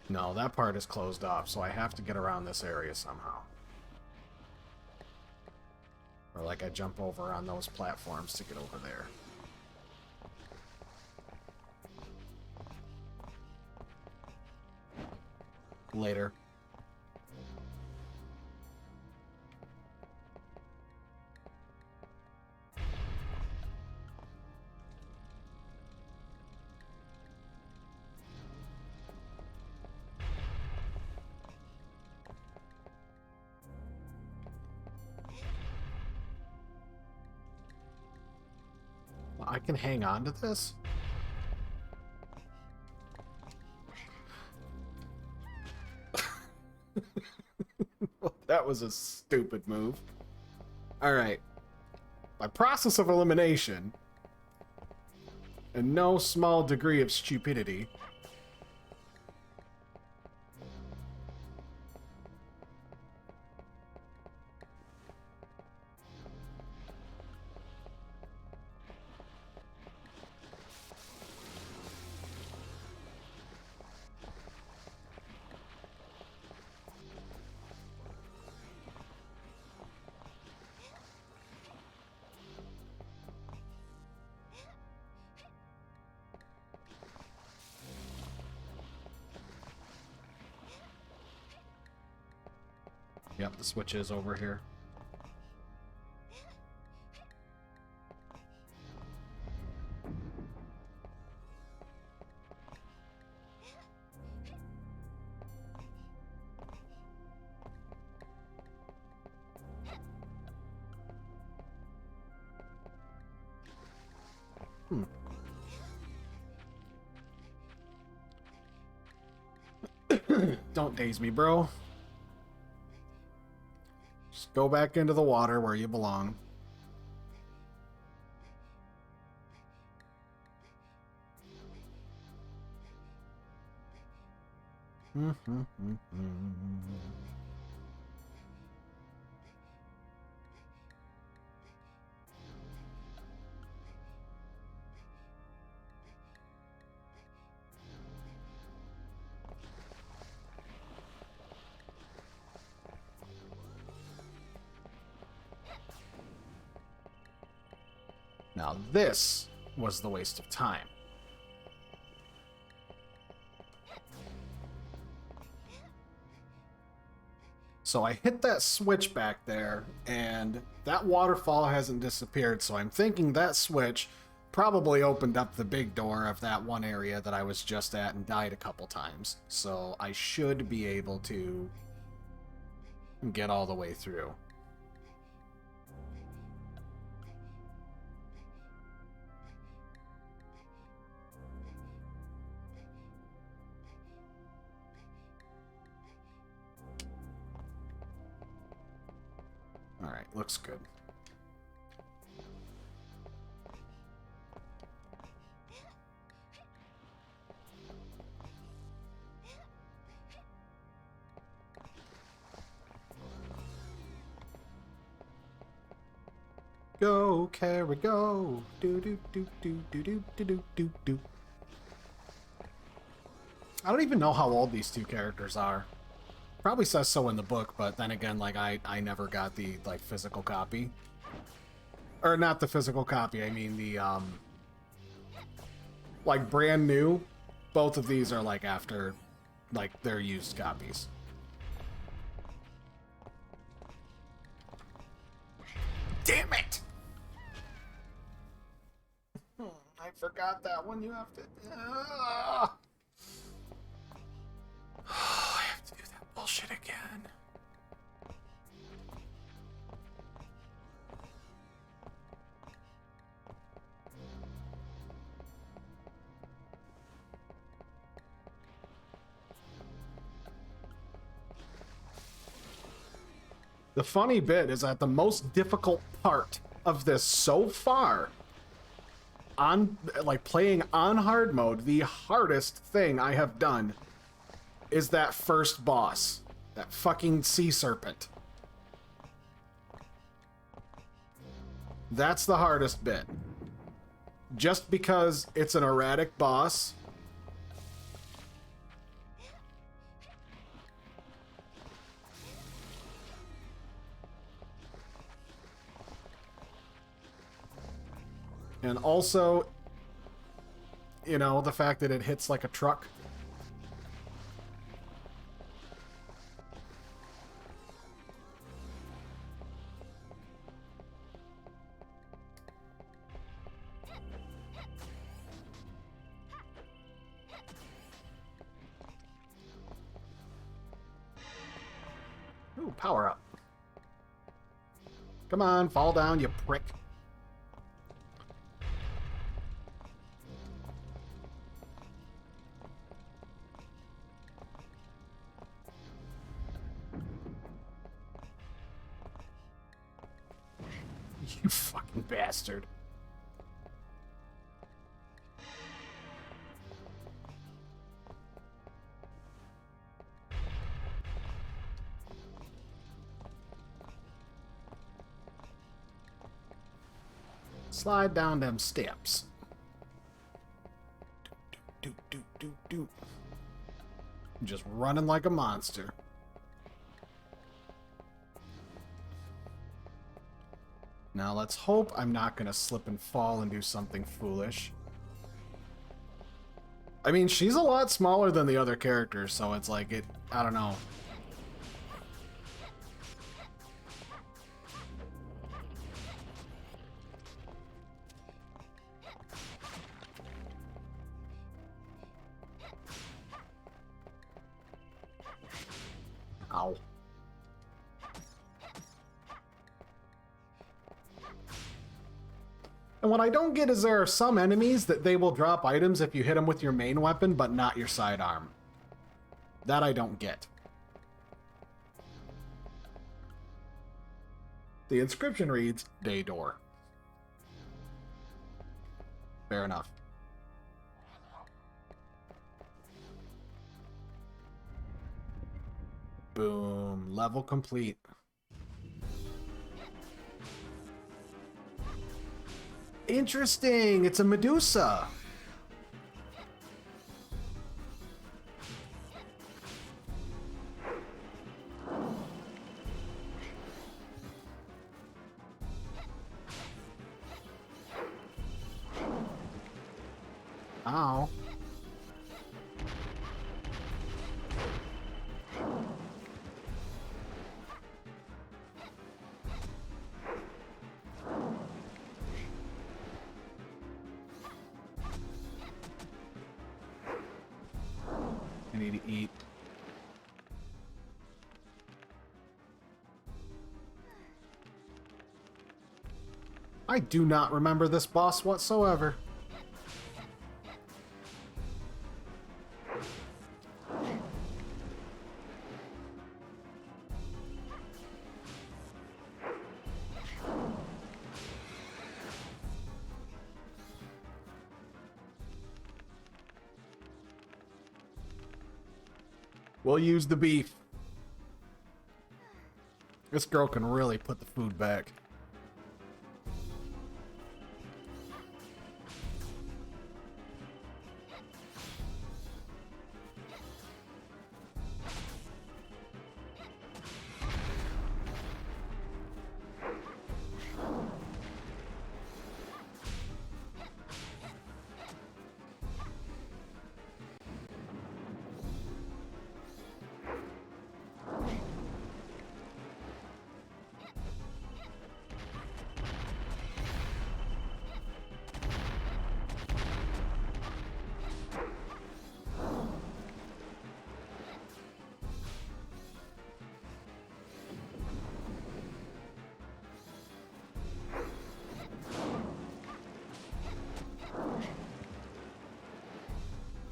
No, that part is closed off, so I have to get around this area somehow. Or like I jump over on those platforms to get over there. Later. I can hang on to this? Well, that was a stupid move. Alright. By process of elimination, and no small degree of stupidity, yep, the switch is over here. Don't daze me, bro. Just go back into the water where you belong. Now this was the waste of time. So I hit that switch back there, and that waterfall hasn't disappeared, so I'm thinking that switch probably opened up the big door of that one area that I was just at and died a couple times. So I should be able to get all the way through. Alright, looks good. Go, Kara, go. Do do do do do do do do do do. I don't even know how old these two characters are. Probably says so in the book, but then again, like I never got the like physical copy. Or not the physical copy, I mean the like brand new. Both of these are like after like they're used copies. Damn it! I forgot that one. You have to. I have to do that bullshit again. The funny bit is that the most difficult part of this so far, on like playing on hard mode, the hardest thing I have done is that first boss, that fucking sea serpent. That's the hardest bit. Just because it's an erratic boss. And also, you know, the fact that it hits like a truck. Ooh, power up. Come on, fall down, you prick. You fucking bastard. Slide down them steps. Do, do, do, do, do. Just running like a monster. Now let's hope I'm not gonna slip and fall and do something foolish. I mean, she's a lot smaller than the other characters, so it's like it, I don't know. Ow. And what I don't get is there are some enemies that they will drop items if you hit them with your main weapon, but not your sidearm. That I don't get. The inscription reads, Day Door. Fair enough. Boom. Level complete. Interesting. It's a Medusa. Ow. I need to eat. I do not remember this boss whatsoever. We'll use the beef. This girl can really put the food back.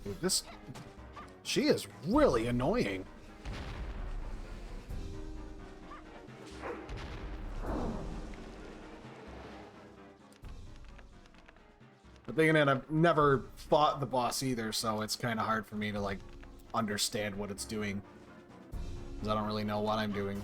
Dude, this... She is really annoying. But then again, I've never fought the boss either, so it's kind of hard for me to, like, understand what it's doing. Because I don't really know what I'm doing.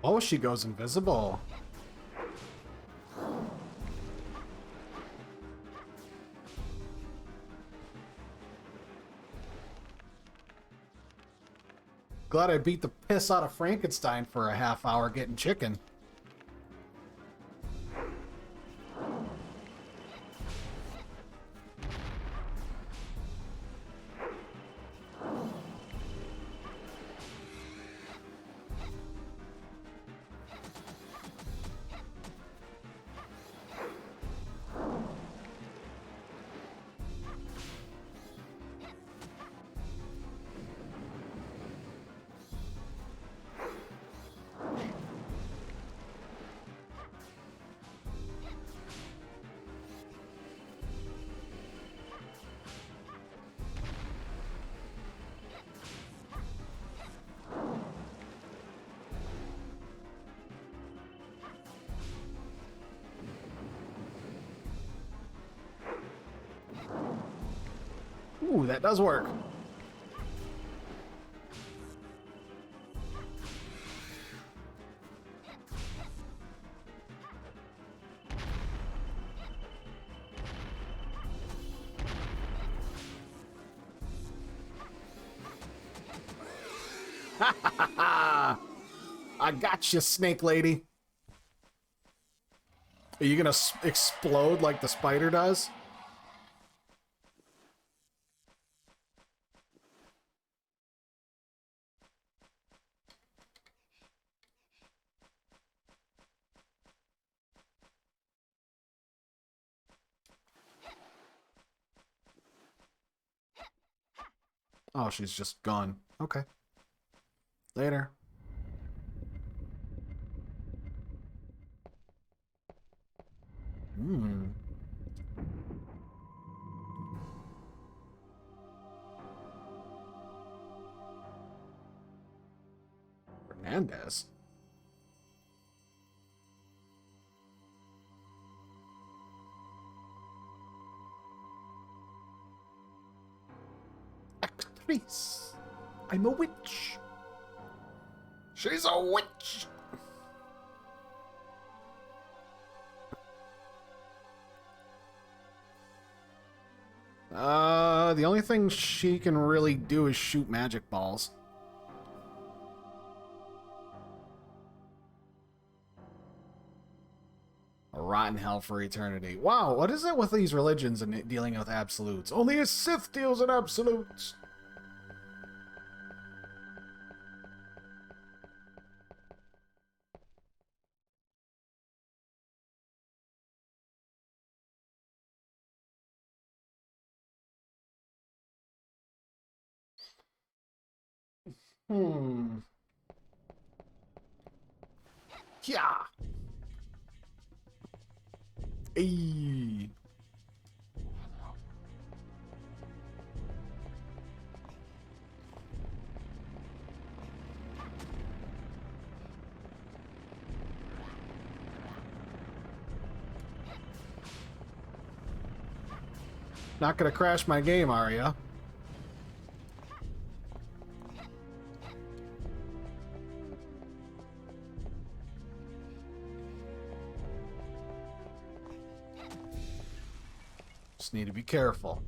Oh, she goes invisible. Glad I beat the piss out of Frankenstein for a half hour getting chicken. Ooh, that does work. I got you, Snake Lady. Are you gonna explode like the spider does? Oh, she's just gone. Okay. Later. Hmm. Hernandez. Actrice. I'm a witch. She's a witch. The only thing she can really do is shoot magic balls. A rotten hell for eternity. Wow, what is it with these religions and dealing with absolutes? Only a Sith deals in absolutes. Hmm. Yeah. Ayy. Not gonna crash my game, are ya? Just need to be careful.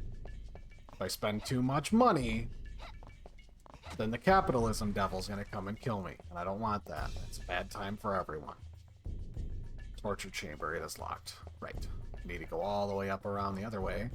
If I spend too much money, then the capitalism devil's gonna come and kill me. And I don't want that. It's a bad time for everyone. Torture chamber, it is locked. Right. Need to go all the way up around the other way.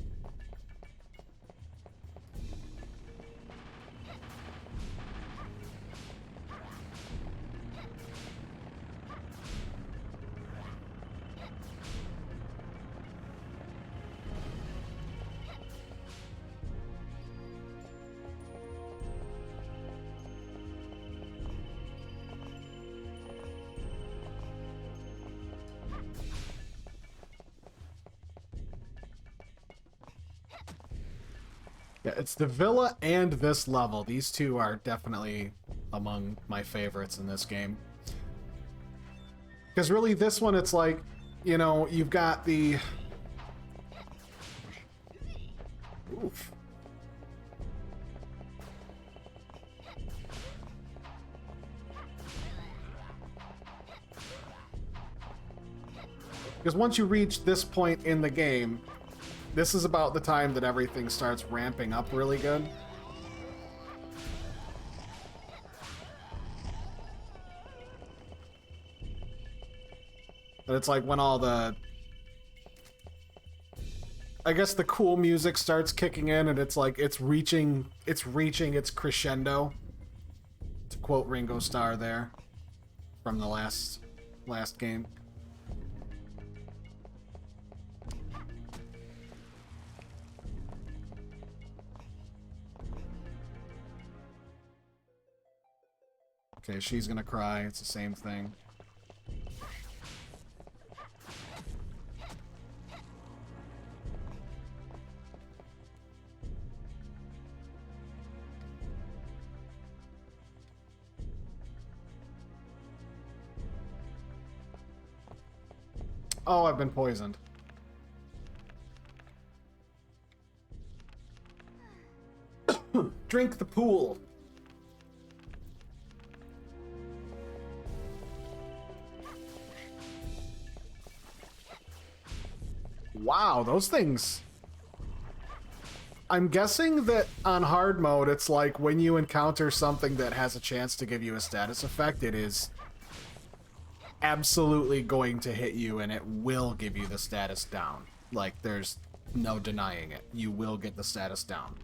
Yeah, it's the villa and this level. These two are definitely among my favorites in this game. Because really, this one, it's like, you know, you've got the... Oof. Because once you reach this point in the game, this is about the time that everything starts ramping up really good. But it's like when all the... I guess the cool music starts kicking in and it's like it's reaching its crescendo. To quote Ringo Starr there from the last game. Okay, she's gonna cry. It's the same thing. Oh, I've been poisoned. Drink the pool. Wow, those things... I'm guessing that on hard mode, it's like when you encounter something that has a chance to give you a status effect, it is absolutely going to hit you and it will give you the status down. Like, there's no denying it. You will get the status down.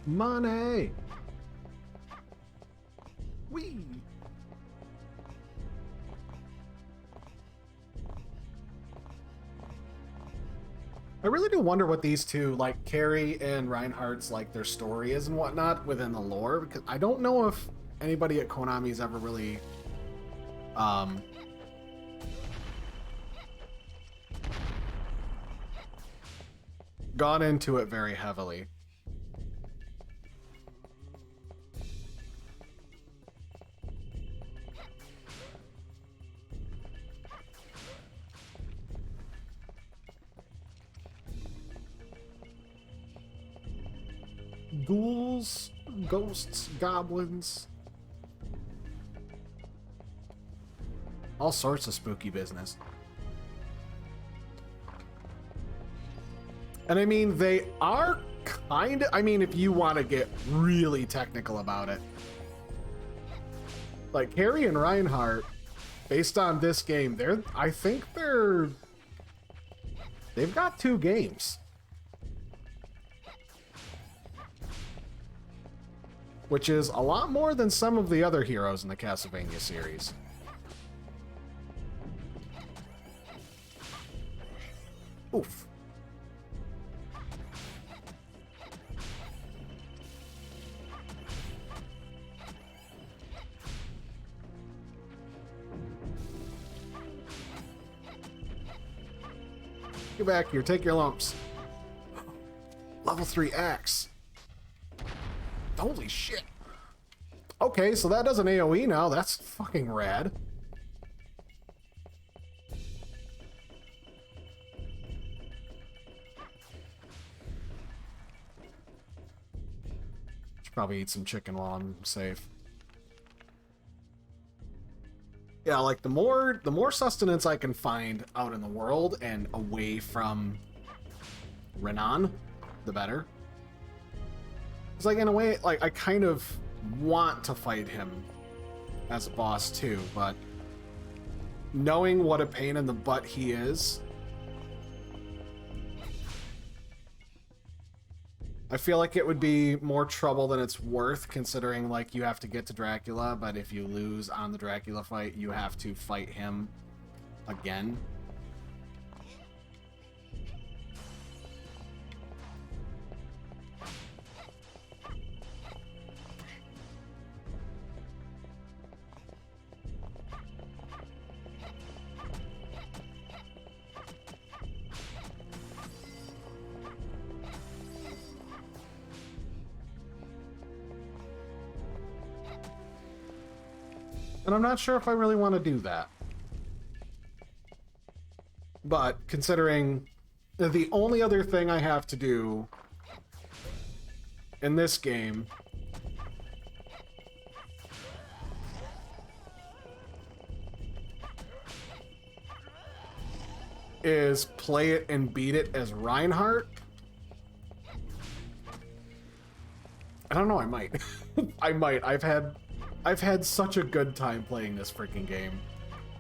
Money! Whee! I really do wonder what these two, like Carrie and Reinhardt's, like their story is and whatnot within the lore, because I don't know if anybody at Konami's ever really, gone into it very heavily. Ghouls, ghosts, goblins. All sorts of spooky business. And I mean, they are kind of... I mean, if you want to get really technical about it. Like, Harry and Reinhardt, based on this game, I think they've got 2 games. Which is a lot more than some of the other heroes in the Castlevania series. Oof. Get back here. Take your lumps. Level 3 axe. Holy shit. Okay, so that does an AoE now. That's fucking rad. Should probably eat some chicken while I'm safe. Yeah, like the more sustenance I can find out in the world and away from Renan, the better. It's like, in a way, like, I kind of want to fight him as a boss too, but knowing what a pain in the butt he is, I feel like it would be more trouble than it's worth, considering, like, you have to get to Dracula, but if you lose on the Dracula fight, you have to fight him again. And I'm not sure if I really want to do that. But considering the only other thing I have to do in this game is play it and beat it as Reinhardt. I don't know, I might. I might. I've had such a good time playing this freaking game.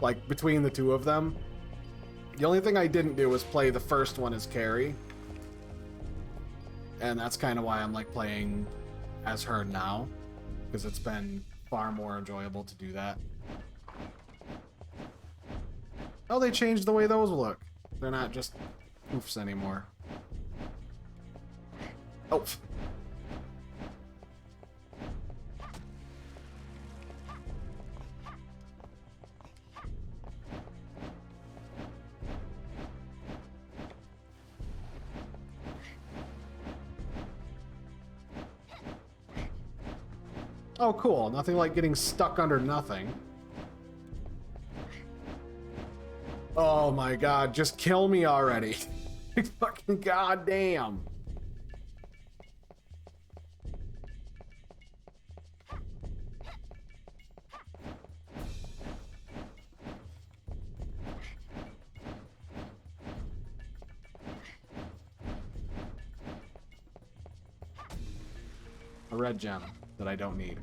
Like, between the two of them. The only thing I didn't do was play the first one as Carrie. And that's kind of why I'm, like, playing as her now. Because it's been far more enjoyable to do that. Oh, they changed the way those look. They're not just oofs anymore. Oh. Oh, cool. Nothing like getting stuck under nothing. Oh my god, just kill me already. Fucking goddamn. A red gem that I don't need.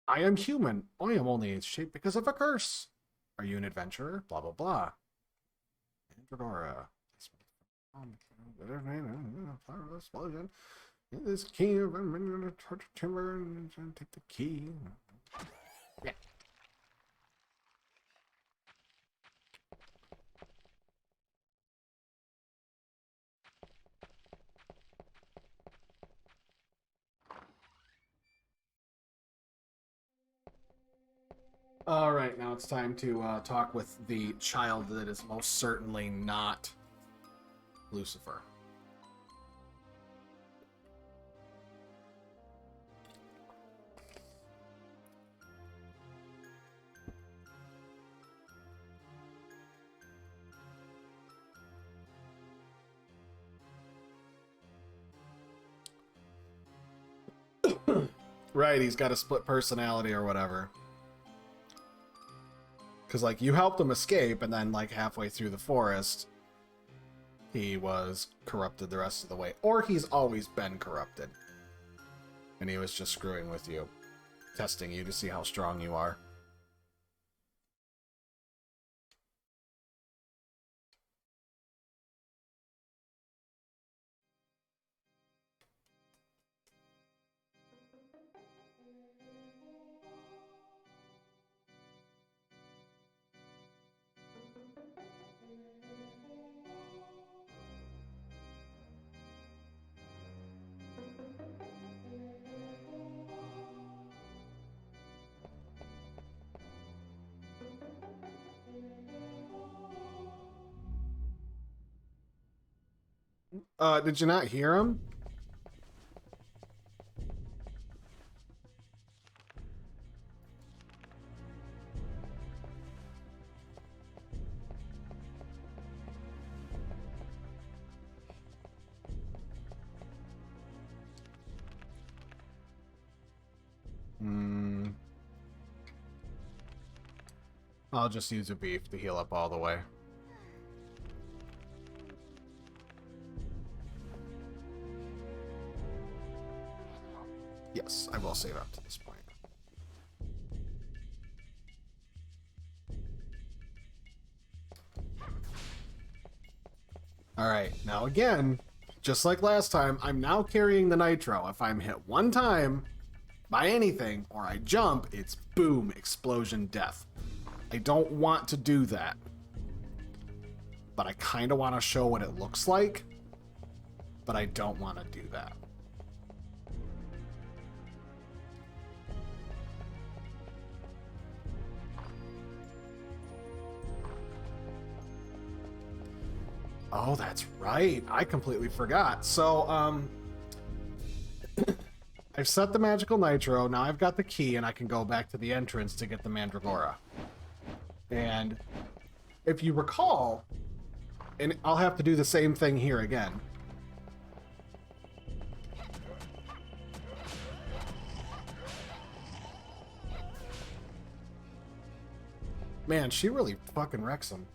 I am human. I am only in shape because of a curse. Are you an adventurer? Blah, blah, blah. Androdora. Explosion. This key of timber and take the key. Yeah. All right, now it's time to talk with the child that is most certainly not Lucifer. Right, he's got a split personality or whatever. Because, like, you helped him escape, and then, like, halfway through the forest, he was corrupted the rest of the way. Or he's always been corrupted. And he was just screwing with you. testing you to see how strong you are. Did you not hear him? I'll just use a beef to heal up all the way. Yes, I will save up to this point. Alright, now again, just like last time, I'm now carrying the nitro. If I'm hit one time by anything, or I jump, it's boom, explosion, death. I don't want to do that. But I kind of want to show what it looks like. But I don't want to do that. Oh, that's right. I completely forgot. So, I've set the magical nitro. Now I've got the key, and I can go back to the entrance to get the mandragora. And if you recall, and I'll have to do the same thing here again. Man, she really fucking wrecks him.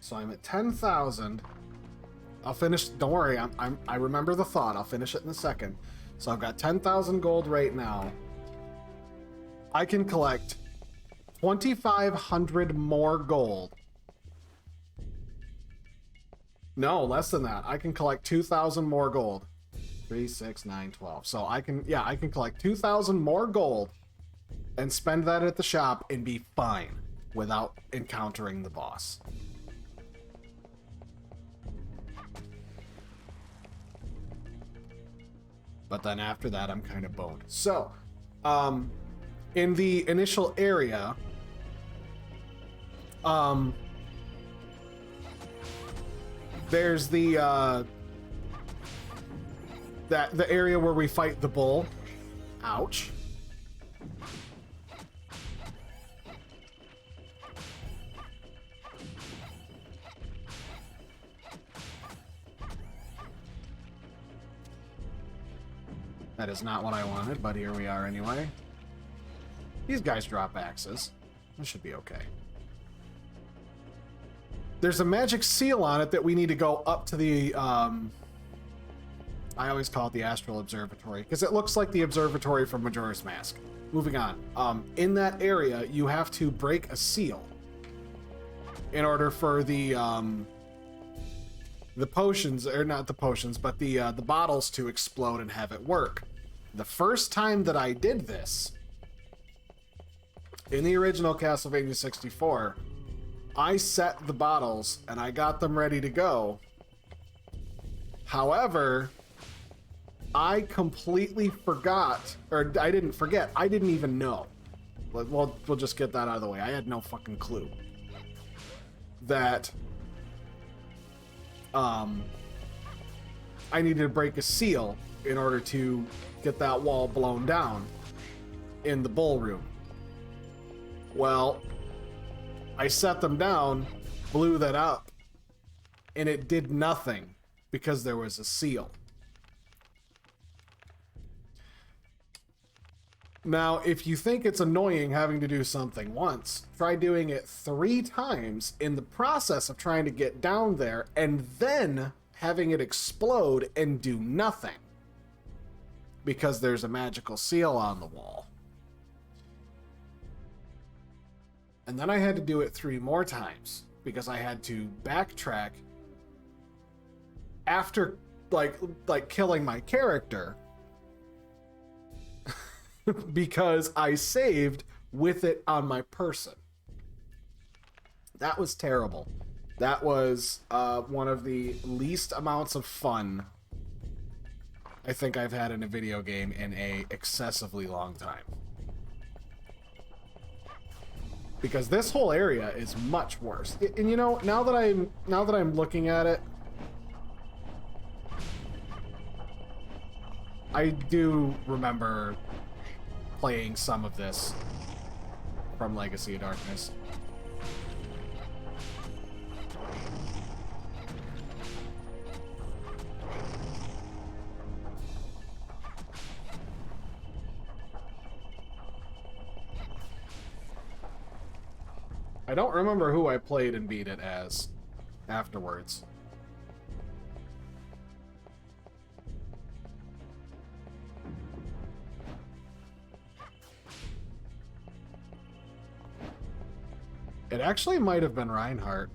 So I'm at 10,000. I'll finish. Don't worry. I remember the thought. I'll finish it in a second. So I've got 10,000 gold right now. I can collect 2,500 more gold. No, less than that. I can collect 2,000 more gold. 3, 6, 9, 12. So I can collect 2,000 more gold and spend that at the shop and be fine without encountering the boss. But then after that, I'm kind of boned. So, in the initial area, there's the the area where we fight the bull. Ouch. That is not what I wanted, but here we are anyway. These guys drop axes. This should be okay. There's a magic seal on it that we need to go up to the, I always call it the Astral Observatory, because it looks like the observatory from Majora's Mask. Moving on. In that area, you have to break a seal in order for the potions, or not the potions, but the bottles to explode and have it work. The first time that I did this, in the original Castlevania 64, I set the bottles and I got them ready to go. However, I completely forgot, or I didn't forget, I didn't even know. We'll just get that out of the way. I had no fucking clue that I needed to break a seal in order to get that wall blown down in the ballroom. Well, I set them down, blew that up, and it did nothing because there was a seal. Now, if you think it's annoying having to do something once, try doing it 3 times in the process of trying to get down there and then having it explode and do nothing. because there's a magical seal on the wall. And then I had to do it 3 more times because I had to backtrack after like killing my character because I saved with it on my person. That was terrible. That was one of the least amounts of fun I think I've had in a video game in a excessively long time. Because this whole area is much worse. And you know, now that I'm looking at it, I do remember playing some of this from Legacy of Darkness. I don't remember who I played and beat it as afterwards. It actually might have been Reinhardt.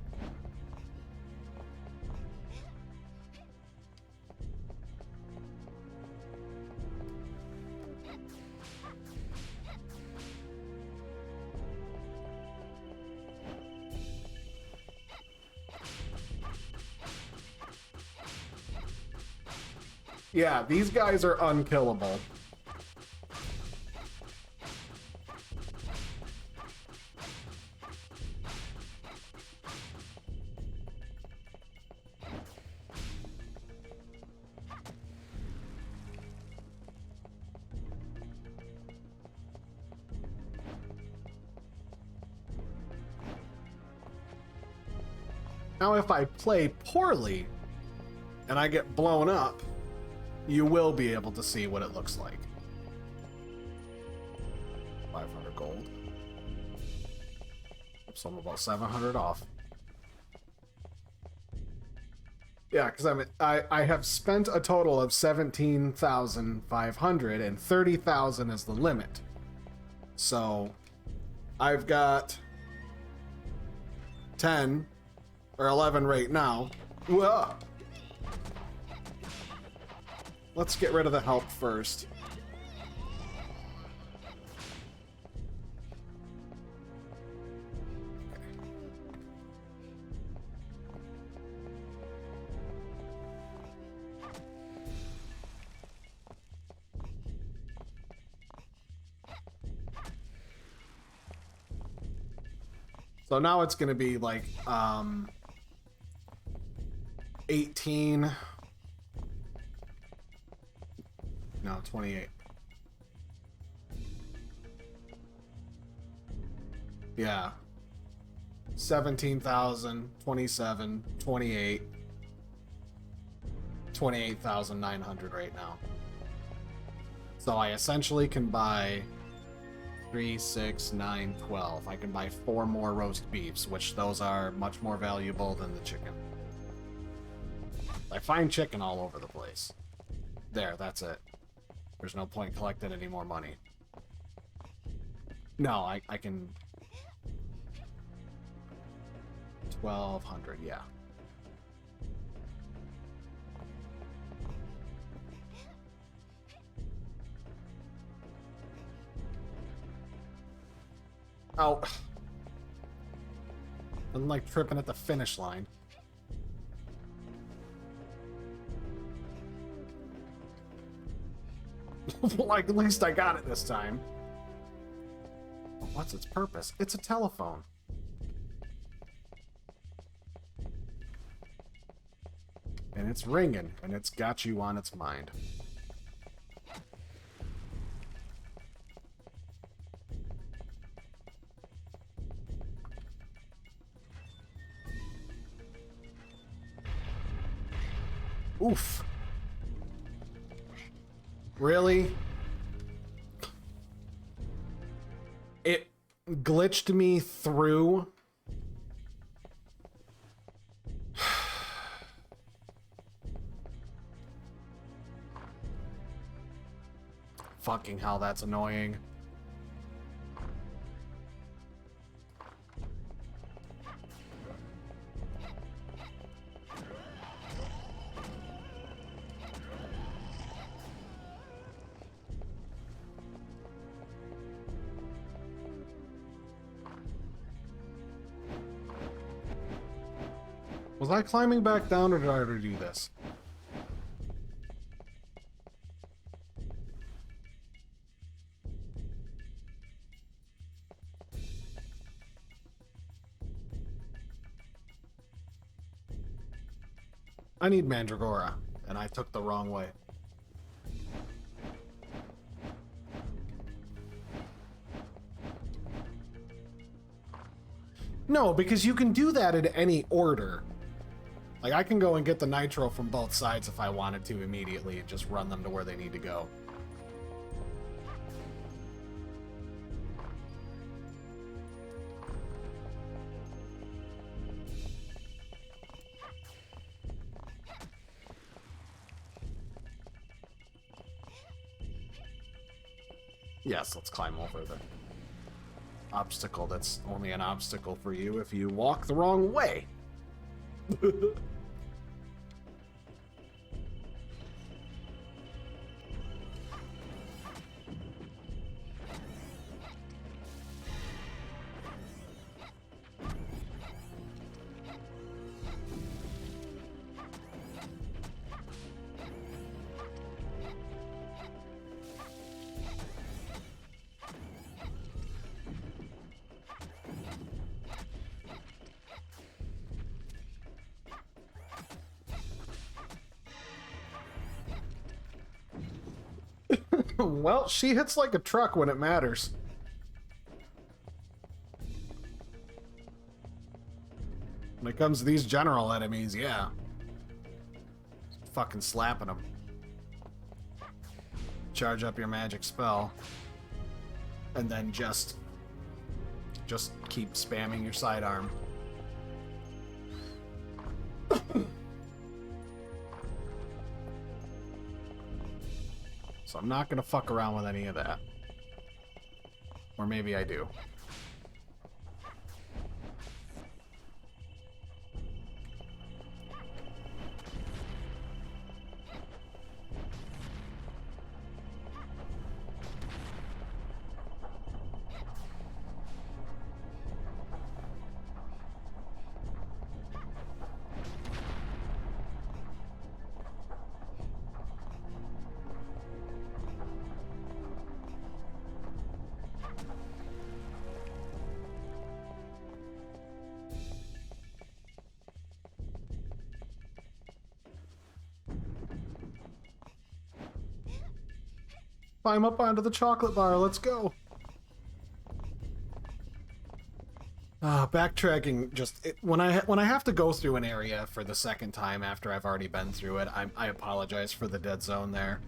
Yeah, these guys are unkillable. Now, if I play poorly and I get blown up, you will be able to see what it looks like. 500 gold. So I'm about 700 off. Yeah, because I have spent a total of 17,500 and 30,000 is the limit. So I've got 10 or 11 right now. Whoa. Let's get rid of the help first. So now it's going to be like 18. No, 28. Yeah. 17,000, 27, 28. 28,900 right now. So I essentially can buy 3, 6, 9, 12. I can buy 4 more roast beefs, which those are much more valuable than the chicken. I find chicken all over the place. There, that's it. There's no point collecting any more money. No, I can... 1,200, yeah. Oh. I'm like tripping at the finish line. Like, at least I got it this time. What's its purpose? It's a telephone. And it's ringing, and it's got you on its mind. Oof. Really? It glitched me through. Fucking hell, that's annoying. Was I climbing back down, or did I already do this? I need Mandragora, and I took the wrong way. No, because you can do that in any order. Like, I can go and get the nitro from both sides if I wanted to immediately and just run them to where they need to go. Yes, let's climb over the obstacle that's only an obstacle for you if you walk the wrong way. Well, she hits like a truck when it matters. When it comes to these general enemies, yeah. Fucking slapping them. Charge up your magic spell. And then just keep spamming your sidearm. So I'm not gonna fuck around with any of that. Or maybe I do. Climb up onto the chocolate bar, let's go. Backtracking when I have to go through an area for the second time after I've already been through it, I apologize for the dead zone there.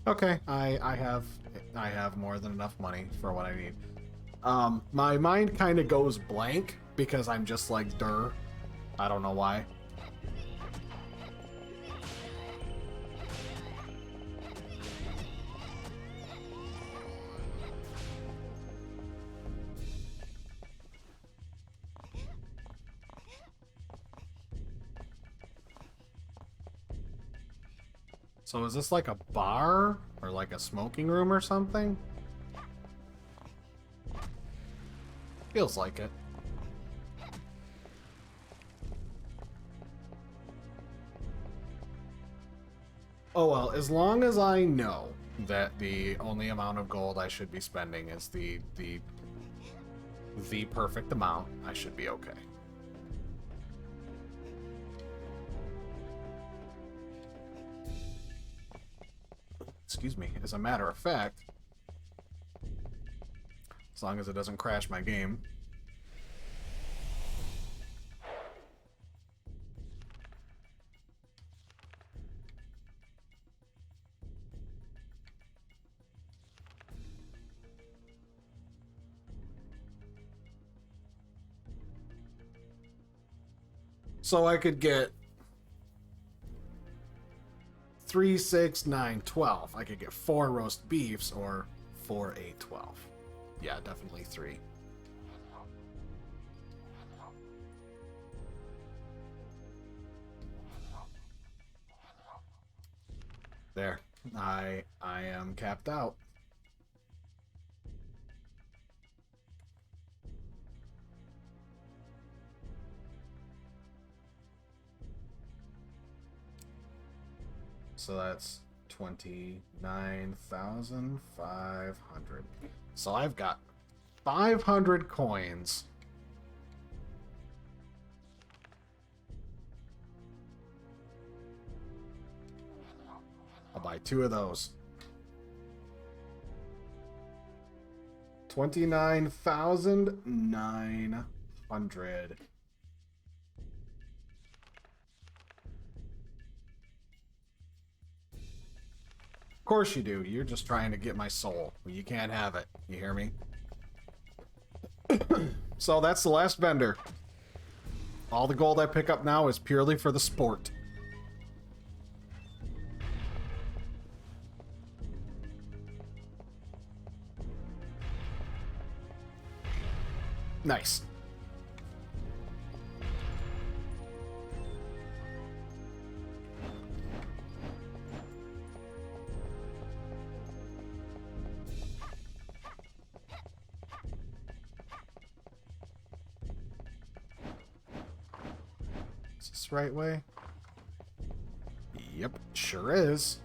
Okay, I have more than enough money for what I need. My mind kind of goes blank because I'm just like, durr. I don't know why. So is this like a bar or like a smoking room or something? Feels like it. Oh well, as long as I know that the only amount of gold I should be spending is the perfect amount, I should be okay. Excuse me. As a matter of fact, as long as it doesn't crash my game. So I could get 3, 6, 9, 12. I could get 4 roast beefs or 4, 8, 12. Yeah, definitely 3. There. I am capped out. So that's 29,500. So I've got 500 coins. I'll buy 2 of those. 29,900. Of course you do. You're just trying to get my soul. You can't have it. You hear me? So that's the last vendor. All the gold I pick up now is purely for the sport. Nice. Is this the right way? Yep, sure is.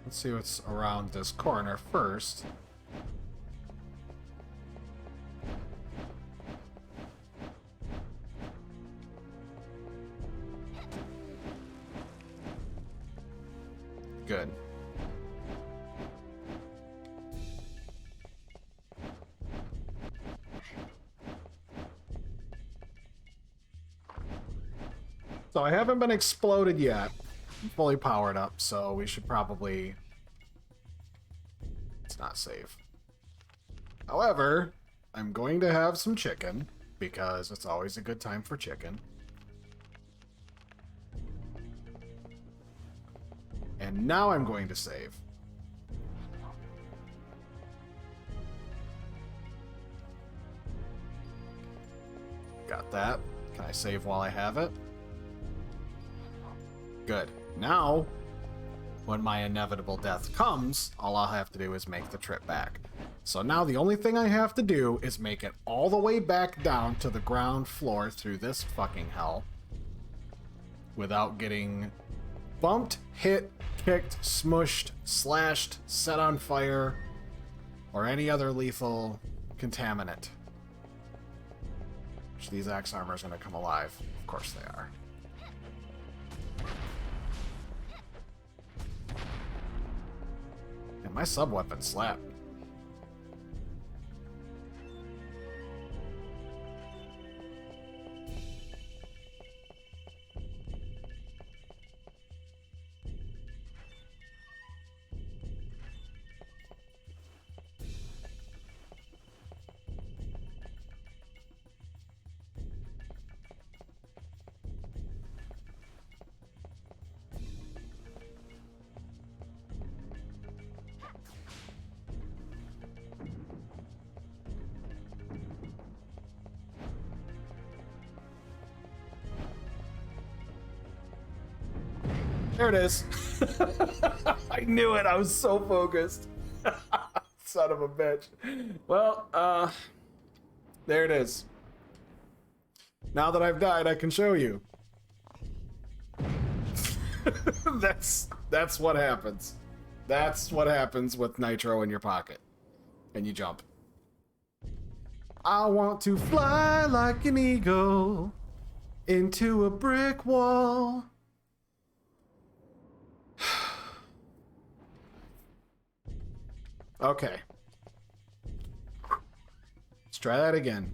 Let's see what's around this corner first. Good. So I haven't been exploded yet. I'm fully powered up, so we should probably... It's not safe. However, I'm going to have some chicken, because it's always a good time for chicken. And now I'm going to save. Got that. Can I save while I have it? Good. Now, when my inevitable death comes, all I'll have to do is make the trip back. So now the only thing I have to do is make it all the way back down to the ground floor through this fucking hell without getting bumped, hit, kicked, smushed, slashed, set on fire, or any other lethal contaminant. Which these axe armor is going to come alive. Of course they are. And my sub-weapon slapped. There it is. I knew it. I was so focused. Son of a bitch. Well, there it is. Now that I've died, I can show you. That's what happens. That's what happens with nitro in your pocket. And you jump. I want to fly like an eagle into a brick wall. Okay. Let's try that again.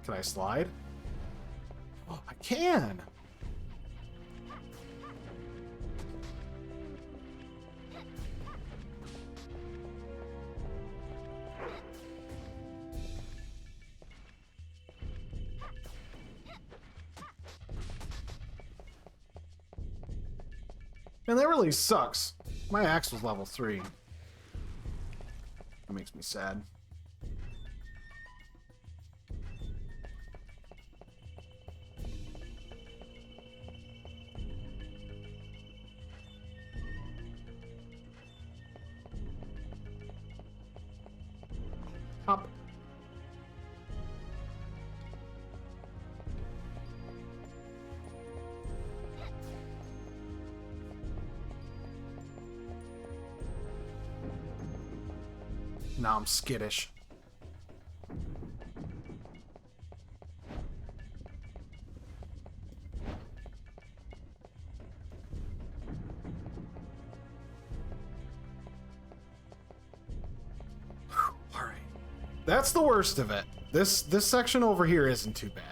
Can I slide? Oh, I can! And that really sucks. My axe was level 3. That makes me sad. Hop. Now I'm skittish. All right. That's the worst of it. This section over here isn't too bad.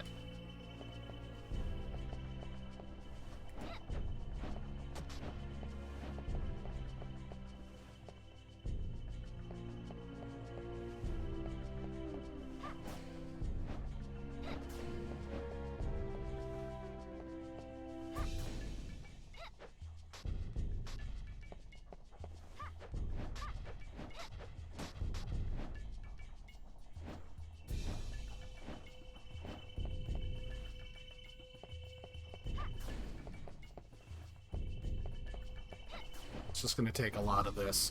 It's just going to take a lot of this.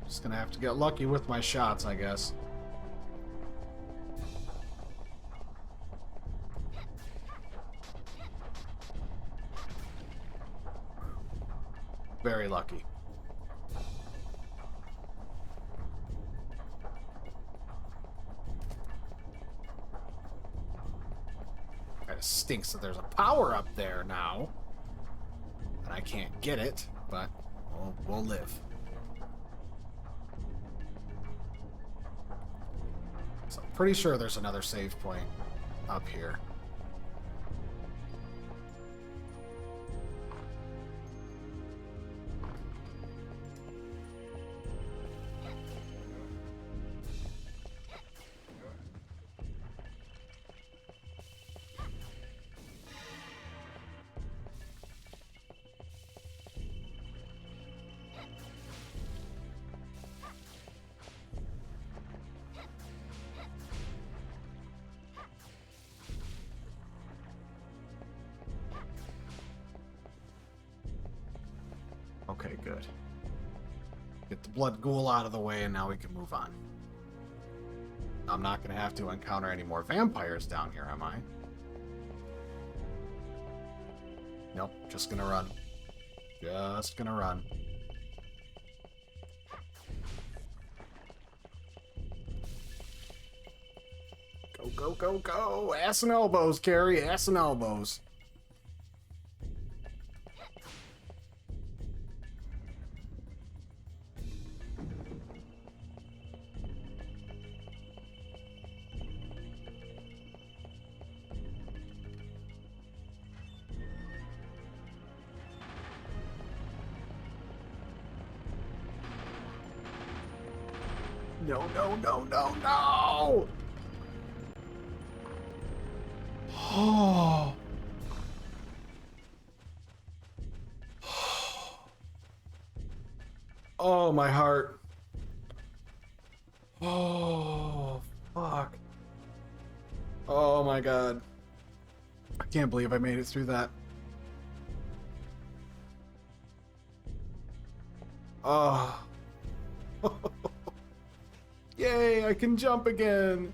Just gonna have to get lucky with my shots, I guess. Very lucky. Kinda stinks that there's a power up there now. And I can't get it, but we'll live. So I'm pretty sure there's another save point up here. Okay, good. Get the blood ghoul out of the way, and now we can move on. I'm not going to have to encounter any more vampires down here, am I? Nope, just going to run. Just going to run. Go, go, go, go! Ass and elbows, Carrie, ass and elbows. No, no, no, no, no! Oh. Oh, my heart. Oh, fuck. Oh my god. I can't believe I made it through that. Oh. Yay, I can jump again.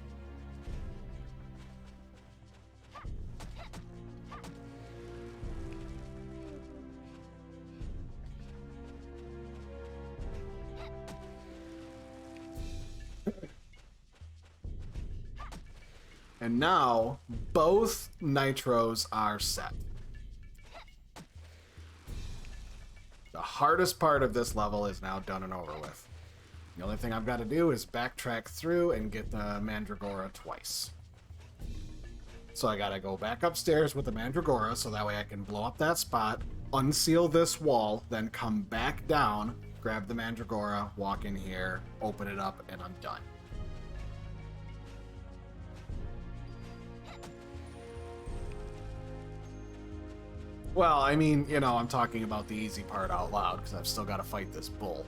And now, both nitros are set. The hardest part of this level is now done and over with. The only thing I've got to do is backtrack through and get the Mandragora twice. So I gotta go back upstairs with the Mandragora so that way I can blow up that spot, unseal this wall, then come back down, grab the Mandragora, walk in here, open it up, and I'm done. Well, I mean, you know, I'm talking about the easy part out loud because I've still got to fight this bull.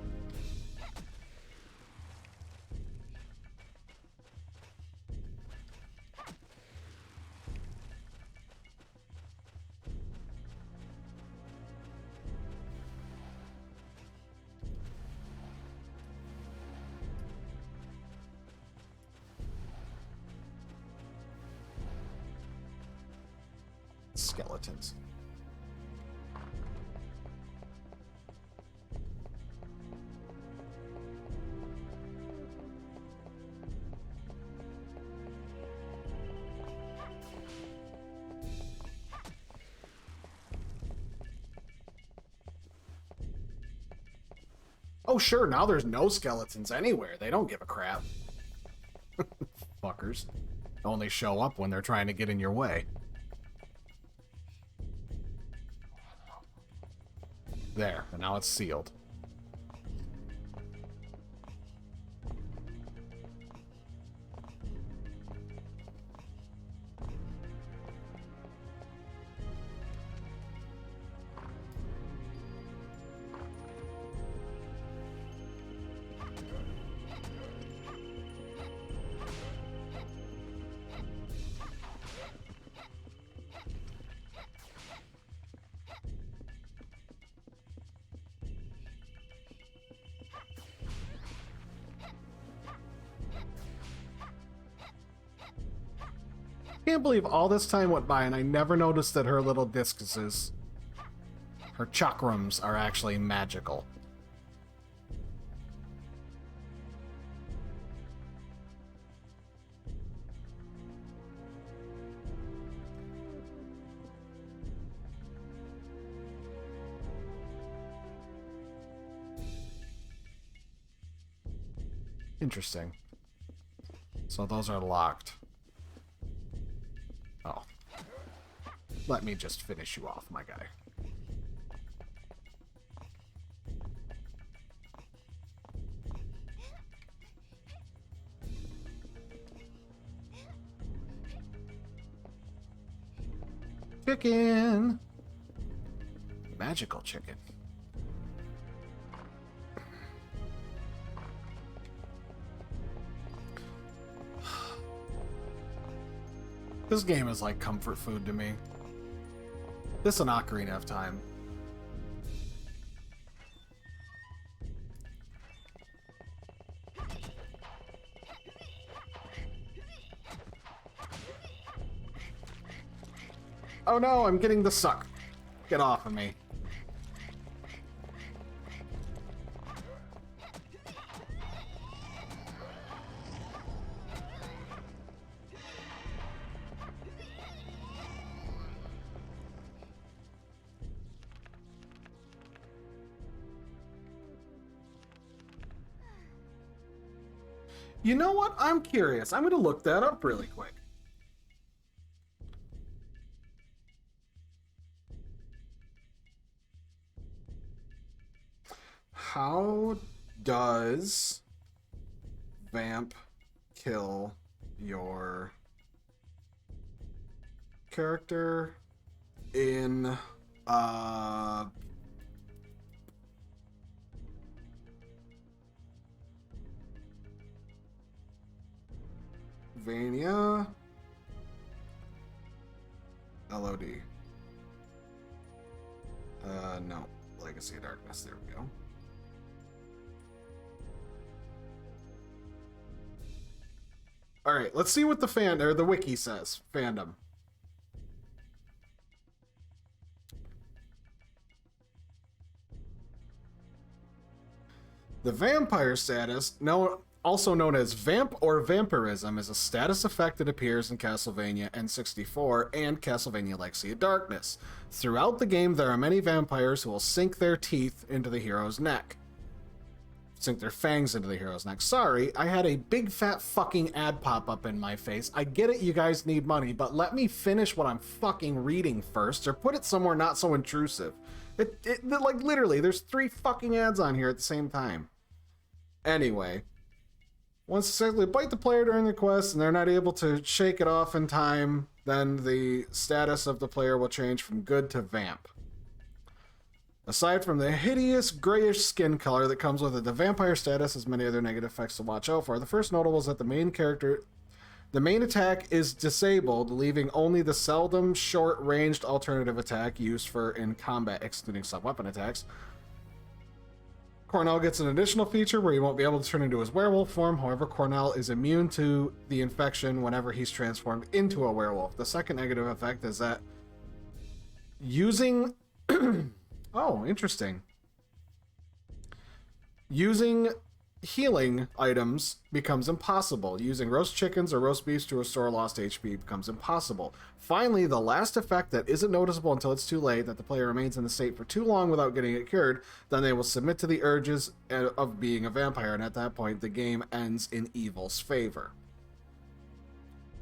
Skeletons. Oh, sure, now there's no skeletons anywhere. They don't give a crap. Fuckers. Only show up when they're trying to get in your way. There, and now it's sealed. Can't believe all this time went by and I never noticed that her little discuses, her chakrams, are actually magical. Interesting. So those are locked. Oh. Let me just finish you off, my guy. Chicken! Magical chicken. This game is like comfort food to me. This and Ocarina of Time. Oh no, I'm getting the suck. Get off of me. You know what? I'm curious. I'm going to look that up really quick. How does Vamp kill your character in Castlevania. LOD. No. Legacy of Darkness. There we go. All right, let's see what the wiki says. Fandom. The vampire status, also known as vamp or vampirism, is a status effect that appears in Castlevania N64 and Castlevania Legacy of Darkness. Throughout the game, there are many vampires who will sink their teeth into the hero's neck. Sink their fangs into the hero's neck. Sorry, I had a big fat fucking ad pop up in my face. I get it, you guys need money, but let me finish what I'm fucking reading first, or put it somewhere not so intrusive. Like, literally, there's 3 fucking ads on here at the same time. Anyway, once successfully bite the player during the quest and they're not able to shake it off in time, then the status of the player will change from good to vamp. Aside from the hideous grayish skin color that comes with it, the vampire status has many other negative effects to watch out for. The first notable is that the main attack is disabled, leaving only the seldom short-ranged alternative attack used for in combat, excluding sub-weapon attacks. Cornell gets an additional feature where he won't be able to turn into his werewolf form. However, Cornell is immune to the infection whenever he's transformed into a werewolf. The second negative effect is that using... oh, interesting. Using healing items becomes impossible. Using roast chickens or roast beefs to restore lost HP becomes impossible. Finally, the last effect that isn't noticeable until it's too late, that the player remains in the state for too long without getting it cured, then they will submit to the urges of being a vampire, and at that point, the game ends in evil's favor.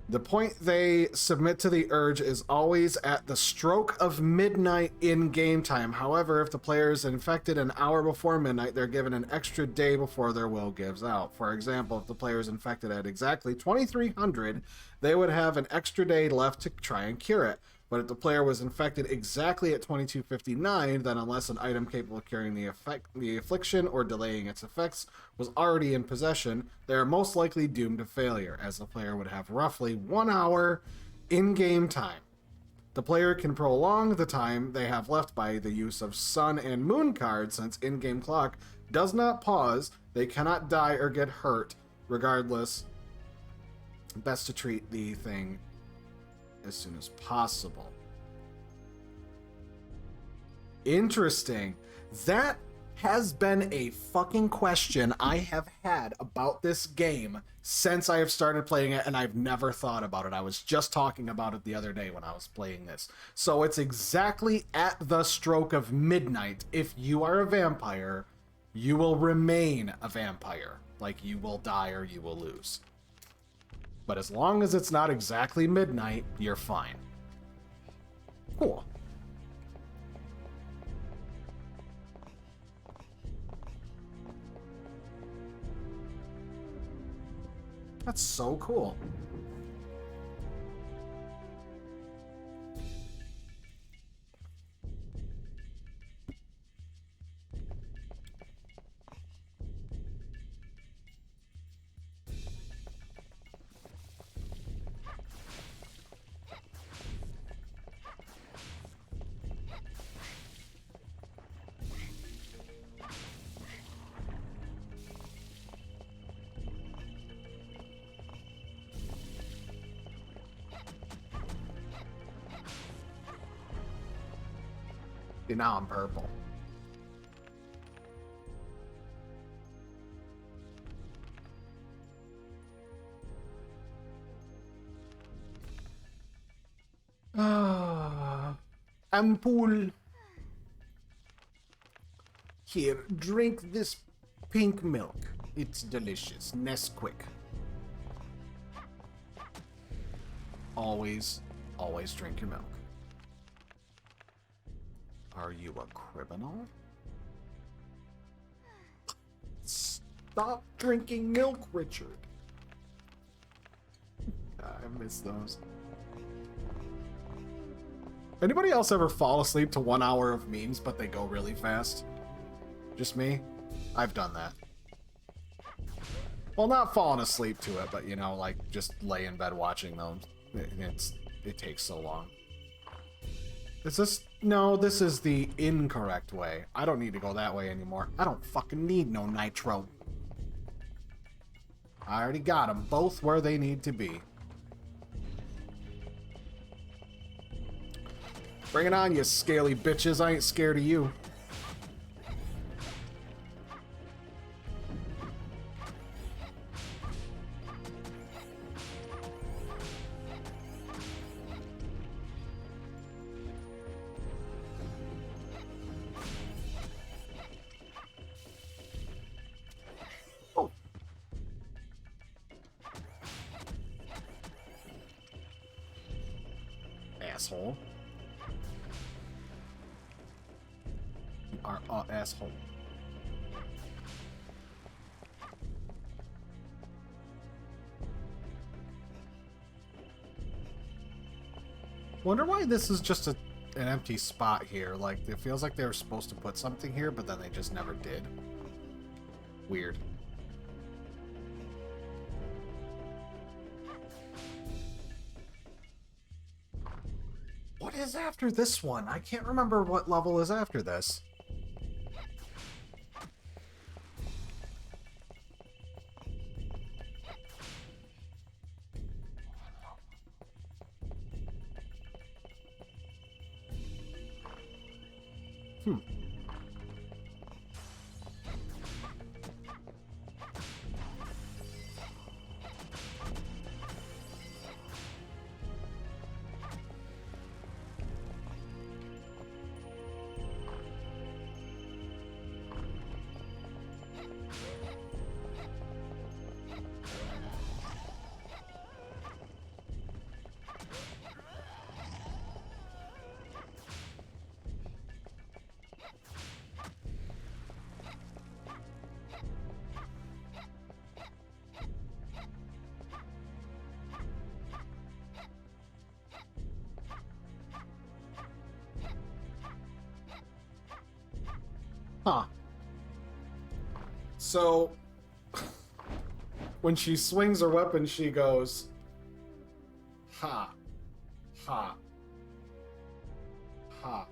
The point they submit to the urge is always at the stroke of midnight in game time. However, if the player is infected an hour before midnight, they're given an extra day before their will gives out. For example, if the player is infected at exactly 2300, they would have an extra day left to try and cure it. But if the player was infected exactly at 2259, then unless an item capable of curing the affliction or delaying its effects was already in possession, they are most likely doomed to failure, as the player would have roughly 1 hour in-game time. The player can prolong the time they have left by the use of sun and moon cards, since in-game clock does not pause, they cannot die or get hurt. Regardless, best to treat the thing as soon as possible. Interesting. That has been a fucking question I have had about this game since I have started playing it, and I've never thought about it. I was just talking about it the other day when I was playing this. So it's exactly at the stroke of midnight. If you are a vampire, you will remain a vampire. Like, you will die or you will lose. But as long as it's not exactly midnight, you're fine. Cool. That's so cool. See, now I'm purple. Ampoule. Here, drink this pink milk. It's delicious. Nesquik. Always drink your milk. Are you a criminal? Stop drinking milk, Richard. I miss those. Anybody else ever fall asleep to 1 hour of memes, but they go really fast? Just me? I've done that. Well, not falling asleep to it, but, you know, like, just lay in bed watching them. It takes so long. Is this... No, this is the incorrect way. I don't need to go that way anymore. I don't fucking need no nitro. I already got them both where they need to be. Bring it on, you scaly bitches. I ain't scared of you. Oh. Asshole. You are an asshole. Wonder why this is just an empty spot here. Like, it feels like they were supposed to put something here, but then they just never did. Weird. What is after this one? I can't remember what level is after this. Huh. So, when she swings her weapon, she goes, ha, ha, ha.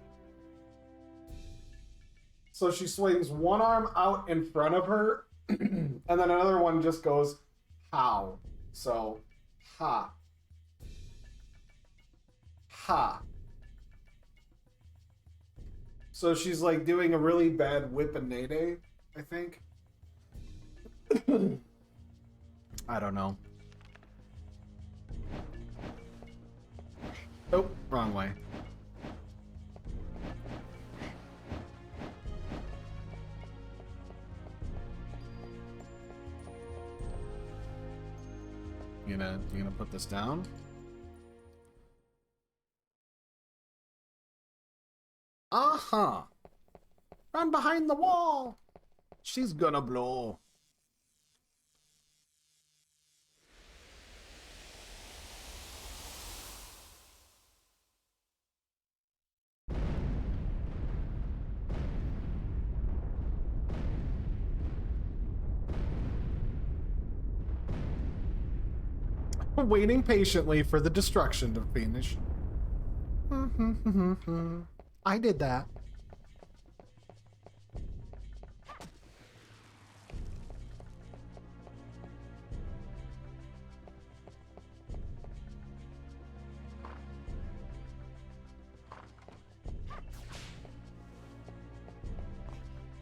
So she swings one arm out in front of her, and then another one just goes, how. So, ha, ha. So she's like doing a really bad whip and nade, I think. I don't know. Oh, wrong way. You gonna put this down? Uh-huh. Run behind the wall. She's gonna blow. Waiting patiently for the destruction to finish. I did that.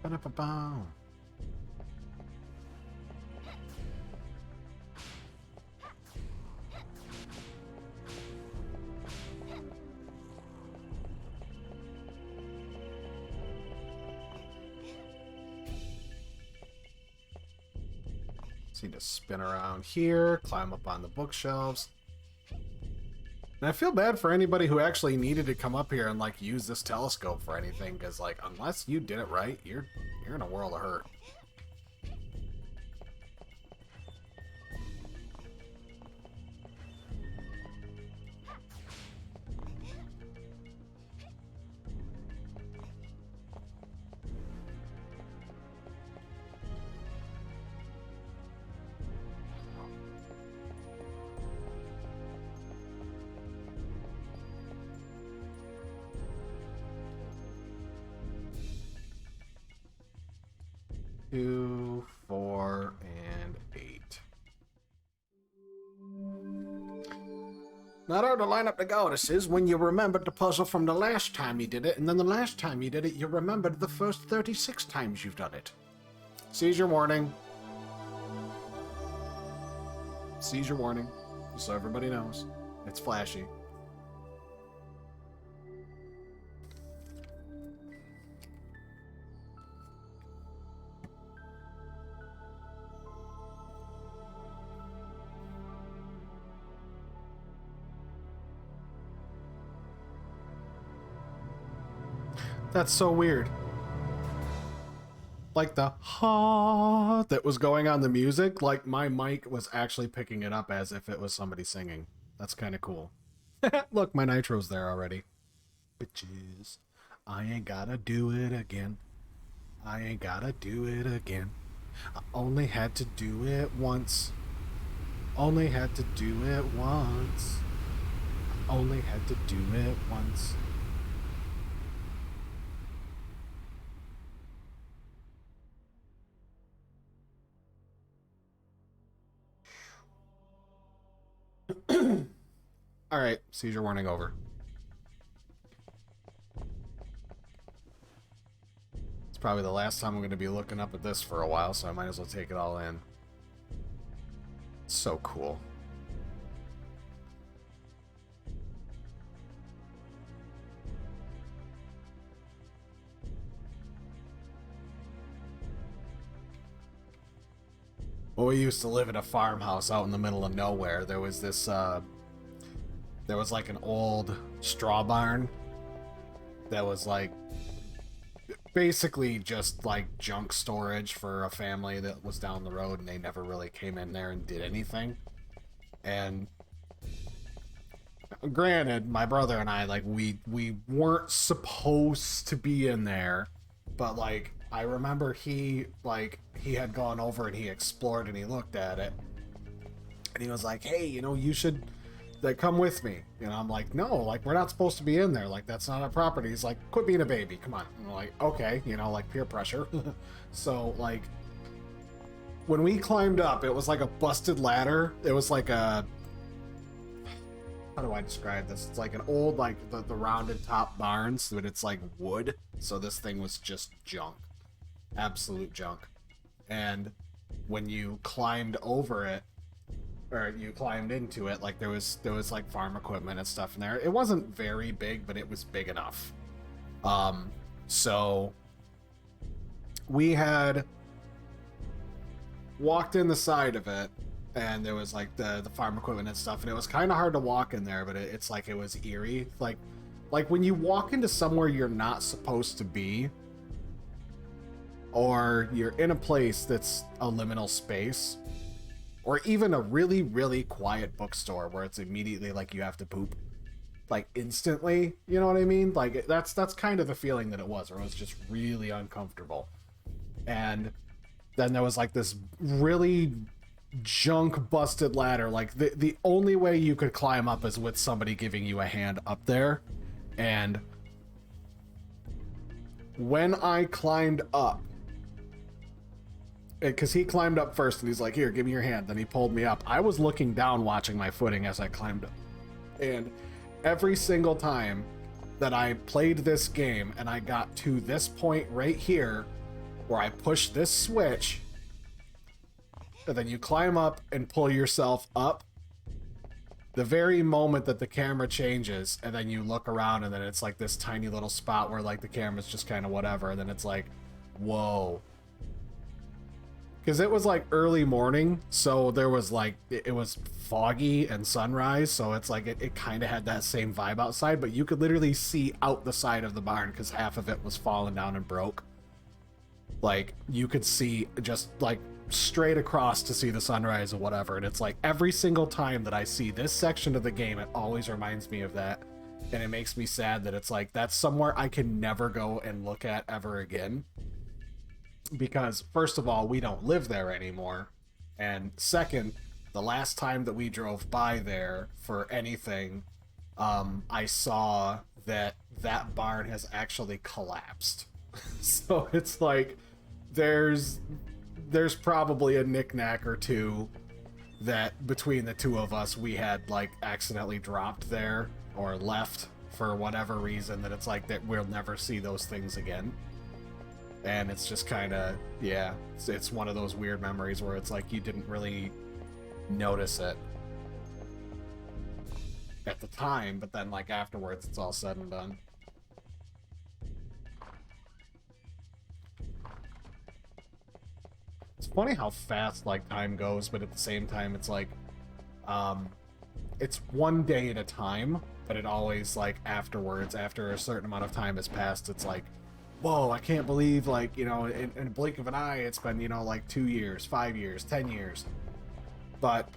Ba-da-ba-bow. Need to spin around here, climb up on the bookshelves. And I feel bad for anybody who actually needed to come up here and like use this telescope for anything, because like unless you did it right, you're in a world of hurt. 2, 4, and 8. Not hard to line up the goddesses when you remembered the puzzle from the last time you did it, and then the last time you did it, you remembered the first 36 times you've done it. Seizure warning. Seizure warning. So everybody knows. It's flashy. That's so weird. Like the ha that was going on the music, like my mic was actually picking it up as if it was somebody singing. That's kind of cool. Look, my nitro's there already. Bitches, I ain't gotta do it again. I ain't gotta do it again. I only had to do it once. Only had to do it once. I only had to do it once. Alright, seizure warning over. It's probably the last time I'm going to be looking up at this for a while, so I might as well take it all in. It's so cool. Well, we used to live in a farmhouse out in the middle of nowhere. There was this, there was like an old straw barn that was like basically just like junk storage for a family that was down the road, and they never really came in there and did anything. And granted, my brother and I, like, we weren't supposed to be in there, but like I remember he had gone over and he explored and he looked at it and he was like, hey, you know, you should like come with me. You know, I'm like, no, like we're not supposed to be in there, like that's not our property. He's like, quit being a baby, come on. And I'm like, okay, you know, like peer pressure. So like when we climbed up, it was like a busted ladder. It was like a, how do I describe this? It's like an old, like the rounded top barns, but it's like wood. So this thing was just junk. Absolute junk. And when you climbed over it, or you climbed into it, like there was like farm equipment and stuff in there. It wasn't very big, but it was big enough. So we had walked in the side of it, and there was like the farm equipment and stuff, and it was kind of hard to walk in there, but it's like it was eerie. Like when you walk into somewhere you're not supposed to be, or you're in a place that's a liminal space, or even a really, really quiet bookstore where it's immediately like you have to poop, like instantly, you know what I mean? Like that's kind of the feeling that it was, where it was just really uncomfortable. And then there was like this really junk busted ladder. Like the only way you could climb up is with somebody giving you a hand up there. And when I climbed up, because he climbed up first and he's like, here, give me your hand. Then he pulled me up. I was looking down watching my footing as I climbed up. And every single time that I played this game and I got to this point right here where I push this switch, and then you climb up and pull yourself up, the very moment that the camera changes and then you look around and then it's like this tiny little spot where like the camera's just kind of whatever, and then it's like, whoa. Because it was like early morning, so there was like, it was foggy and sunrise, so it's like it kind of had that same vibe outside, but you could literally see out the side of the barn because half of it was fallen down and broke. Like you could see just like straight across to see the sunrise or whatever, and it's like every single time that I see this section of the game, it always reminds me of that, and it makes me sad that it's like that's somewhere I can never go and look at ever again. Because first of all, we don't live there anymore, and second, the last time that we drove by there for anything, I saw that barn has actually collapsed. So it's like there's probably a knickknack or two that between the two of us we had like accidentally dropped there or left for whatever reason, that it's like that we'll never see those things again. And it's just kind of, yeah, it's one of those weird memories where it's like you didn't really notice it at the time, but then like afterwards it's all said and done. It's funny how fast like time goes, but at the same time it's like it's one day at a time, but it always like afterwards, after a certain amount of time has passed, it's like, whoa, I can't believe, like, you know, in a blink of an eye it's been, you know, like 2 years, 5 years, 10 years. But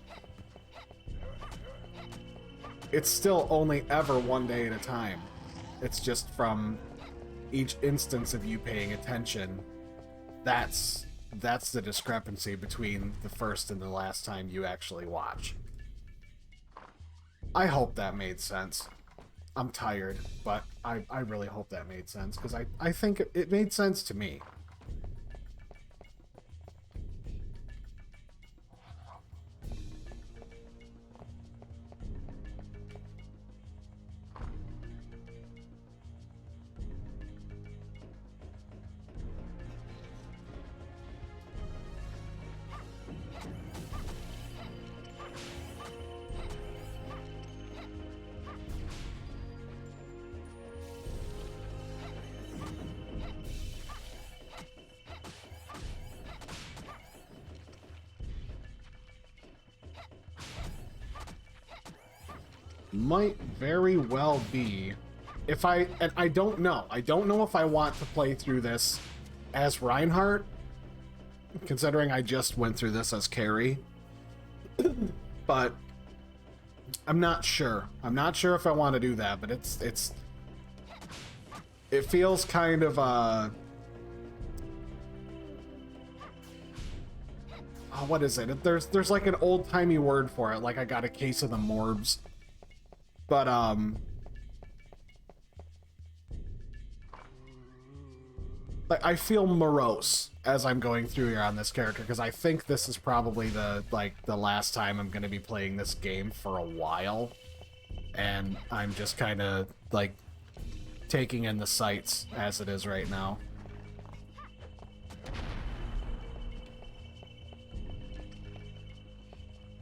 it's still only ever one day at a time. It's just from each instance of you paying attention, that's the discrepancy between the first and the last time you actually watch. I hope that made sense. I'm tired, but I really hope that made sense, because I think it made sense to me. Might very well be. And I don't know. I don't know if I want to play through this as Reinhardt, considering I just went through this as Carrie. But I'm not sure. I'm not sure if I want to do that, but it feels kind of oh, what is it? There's like an old-timey word for it, like I got a case of the morbs. But like I feel morose as I'm going through here on this character, because I think this is probably the last time I'm going to be playing this game for a while, and I'm just kind of like taking in the sights as it is right now.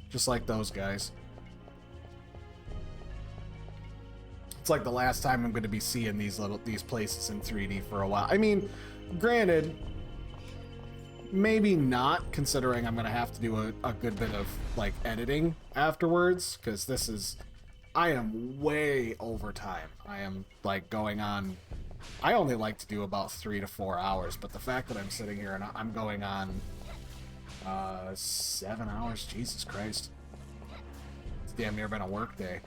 Just like those guys. It's like the last time I'm going to be seeing these places in 3D for a while. I mean, granted, maybe not, considering I'm going to have to do a good bit of like editing afterwards, because I am way over time. I am like going on, I only like to do about 3 to 4 hours, but the fact that I'm sitting here and I'm going on 7 hours, Jesus Christ. It's damn near been a work day.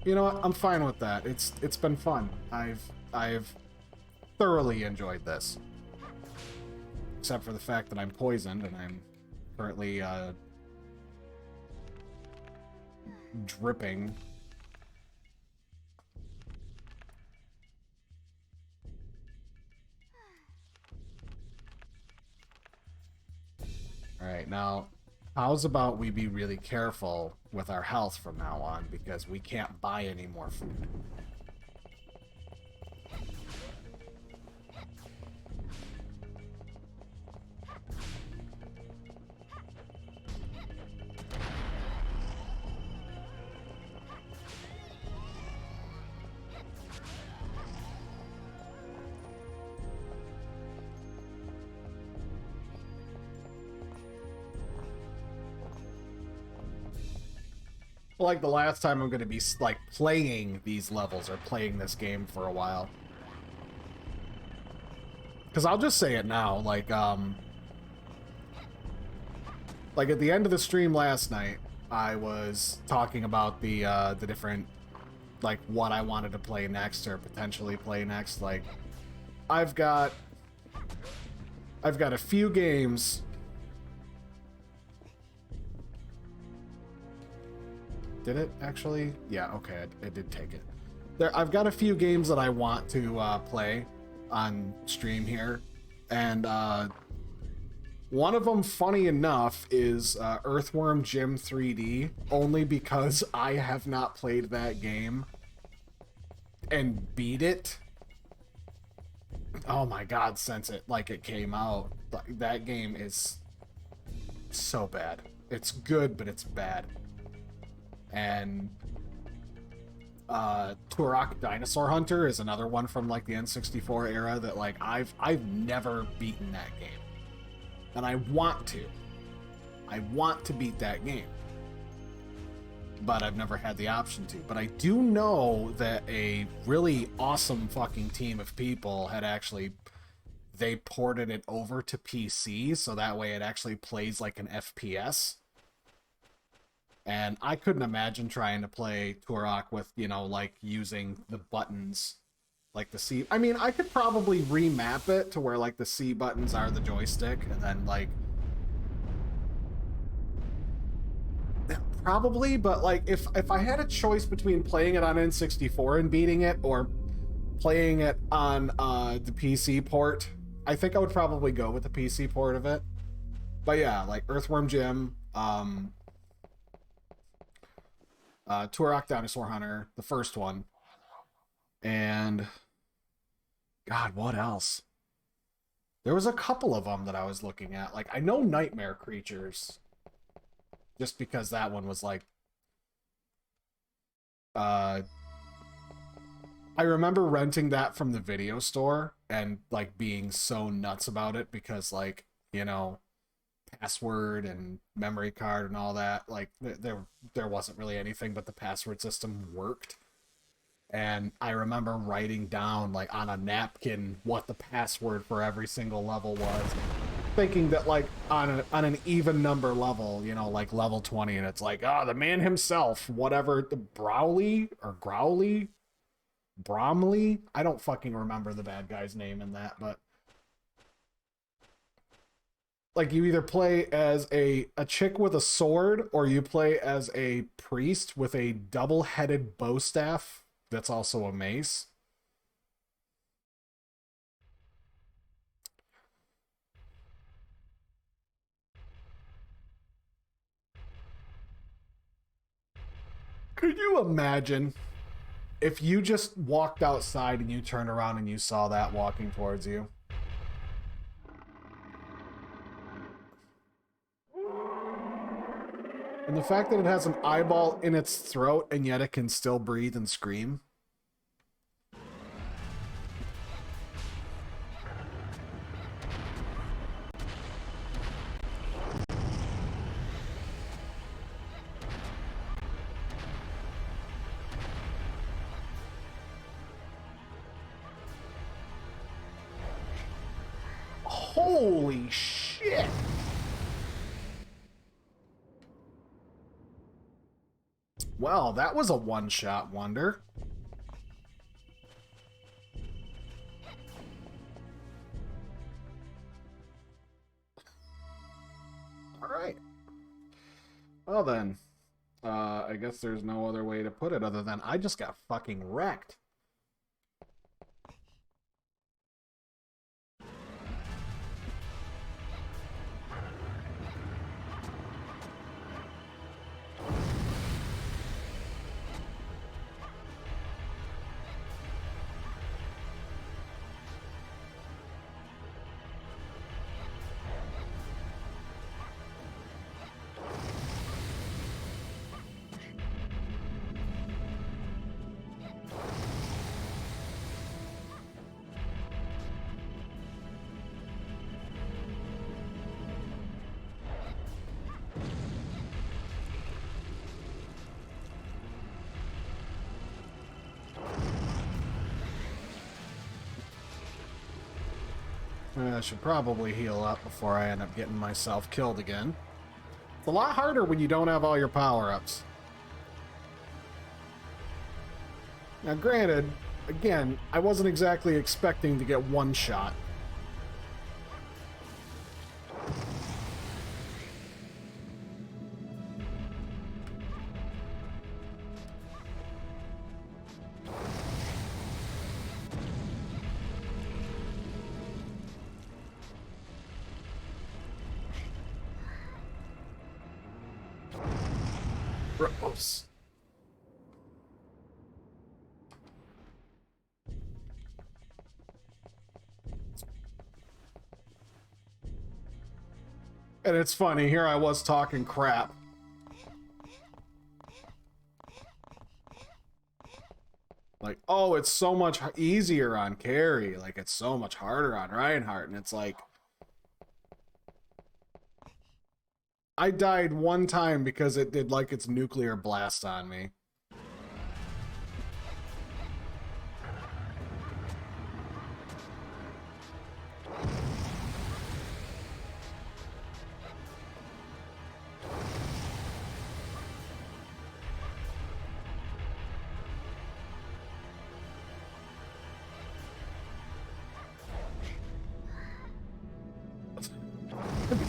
You know what? I'm fine with that. It's been fun. I've thoroughly enjoyed this. Except for the fact that I'm poisoned and I'm currently dripping. Alright, now how's about we be really careful with our health from now on, because we can't buy any more food. Like the last time I'm going to be like playing these levels or playing this game for a while. Because I'll just say it now, like at the end of the stream last night, I was talking about the different, like what I wanted to play next or potentially play next. Like I've got a few games. Did it actually? Yeah, okay, it did take it. I've got a few games that I want to play on stream here, and one of them, funny enough, is Earthworm Jim 3D, only because I have not played that game and beat it. Oh my god, since it came out, that game is so bad. It's good, but it's bad. And Turok Dinosaur Hunter is another one from like the N64 era that like I've never beaten that game. And I want to. I want to beat that game. But I've never had the option to. But I do know that a really awesome fucking team of people had actually, they ported it over to PC so that way it actually plays like an FPS. And I couldn't imagine trying to play Turok with, you know, like using the buttons, like the C. I mean, I could probably remap it to where like the C buttons are the joystick, and then like probably, but like if I had a choice between playing it on N64 and beating it or playing it on the PC port, I think I would probably go with the PC port of it. But yeah, like Earthworm Jim, Turok Dinosaur Hunter, the first one, and God, what else? There was a couple of them that I was looking at. Like, I know Nightmare Creatures, just because that one was like, I remember renting that from the video store and like being so nuts about it because like, you know, password and memory card and all that, like there wasn't really anything, but the password system worked. And I remember writing down like on a napkin what the password for every single level was, thinking that like on an even number level, you know, like level 20, and it's like, the man himself, whatever, the Bromley, I don't fucking remember the bad guy's name in that, but like you either play as a chick with a sword or you play as a priest with a double-headed bow staff that's also a mace. Could you imagine if you just walked outside and you turned around and you saw that walking towards you? And the fact that it has an eyeball in its throat and yet it can still breathe and scream. Holy shit! Well, that was a one-shot wonder. Alright. Well then, I guess there's no other way to put it other than I just got fucking wrecked. I should probably heal up before I end up getting myself killed again. It's a lot harder when you don't have all your power-ups. Now granted, again, I wasn't exactly expecting to get one shot. Gross. And it's funny, here I was talking crap. Like, oh, it's so much easier on Carrie. Like, it's so much harder on Reinhardt. And it's like, I died one time because it did like its nuclear blast on me.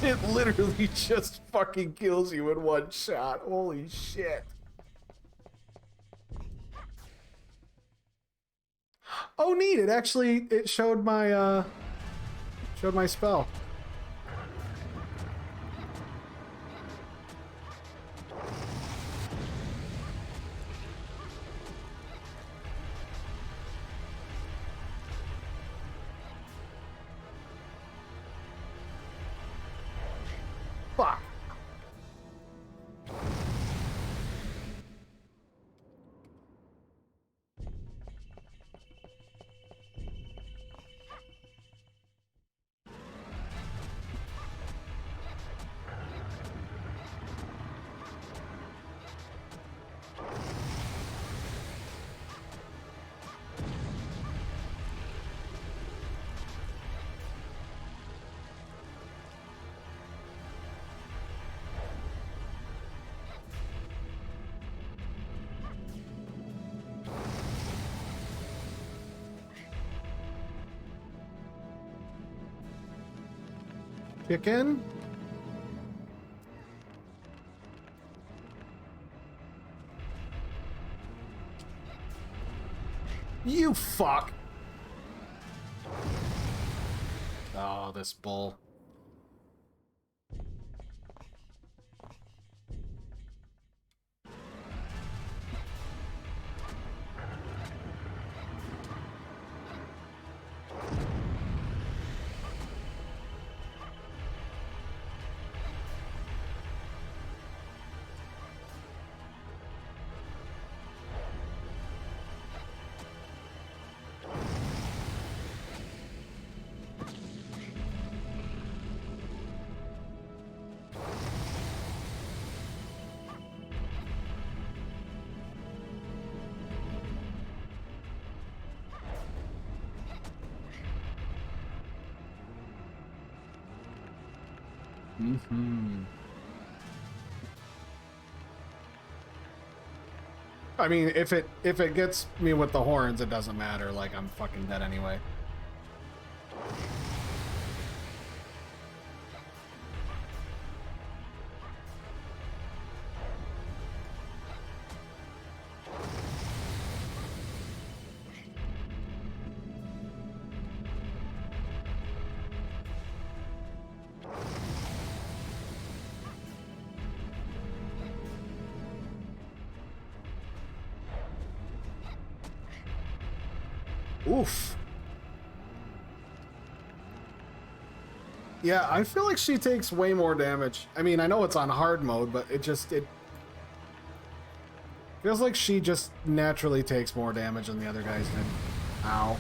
It literally just fucking kills you in one shot. Holy shit. Oh, neat. It actually, it showed my spell. Fuck. Kick in. You fuck. Oh, this bull. Mm-hmm. I mean, if it gets me with the horns, it doesn't matter. Like, I'm fucking dead anyway. Oof. Yeah, I feel like she takes way more damage. I mean, I know it's on hard mode, but it feels like she just naturally takes more damage than the other guys did. Ow.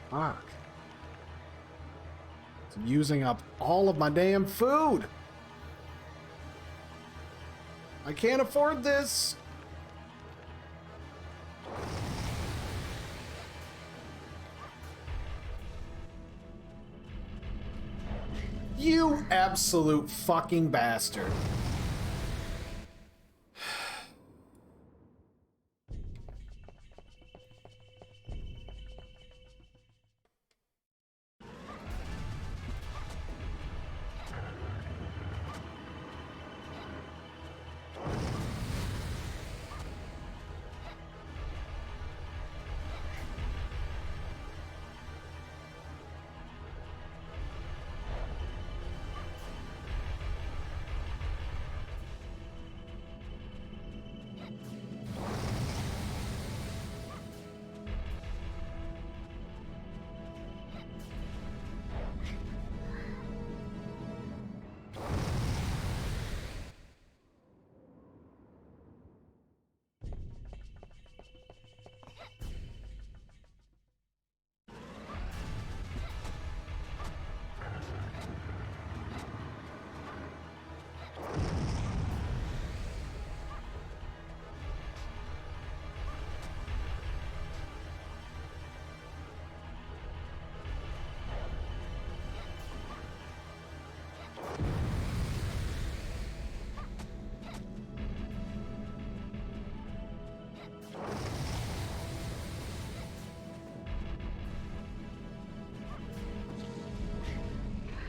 Fuck. It's using up all of my damn food. I can't afford this. You absolute fucking bastard.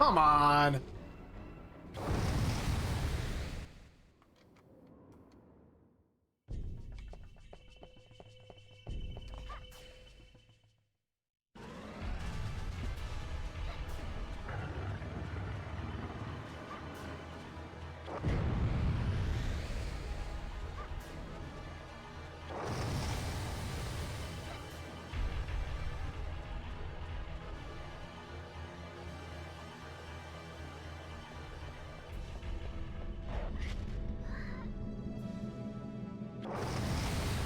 Come on.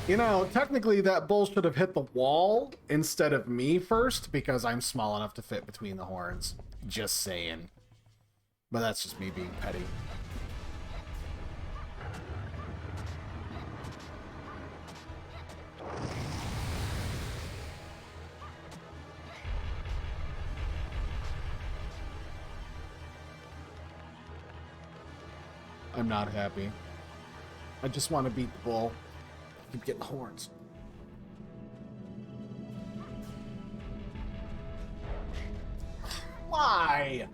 You know, technically that bull should have hit the wall instead of me first because I'm small enough to fit between the horns. Just saying. But that's just me being petty. I'm not happy. I just want to beat the bull. Keep getting horns. Why?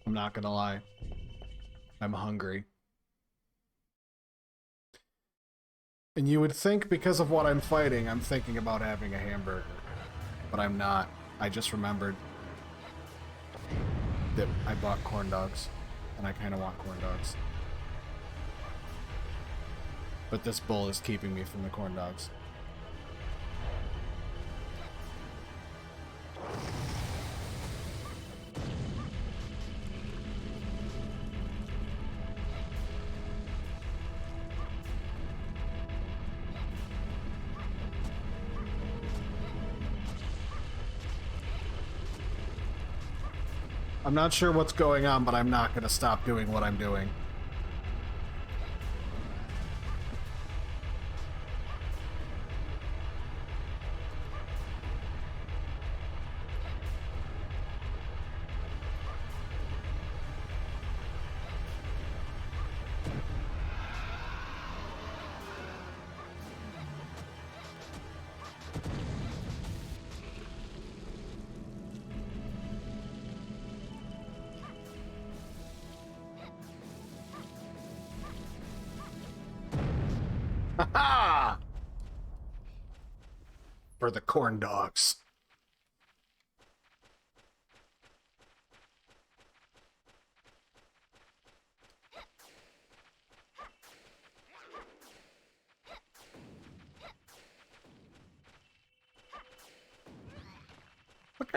I'm not gonna lie. I'm hungry. And you would think because of what I'm fighting, I'm thinking about having a hamburger. But I'm not. I just remembered that I bought corn dogs. And I kind of want corn dogs. But this bull is keeping me from the corn dogs. I'm not sure what's going on, but I'm not going to stop doing what I'm doing. Ha! For the corn dogs.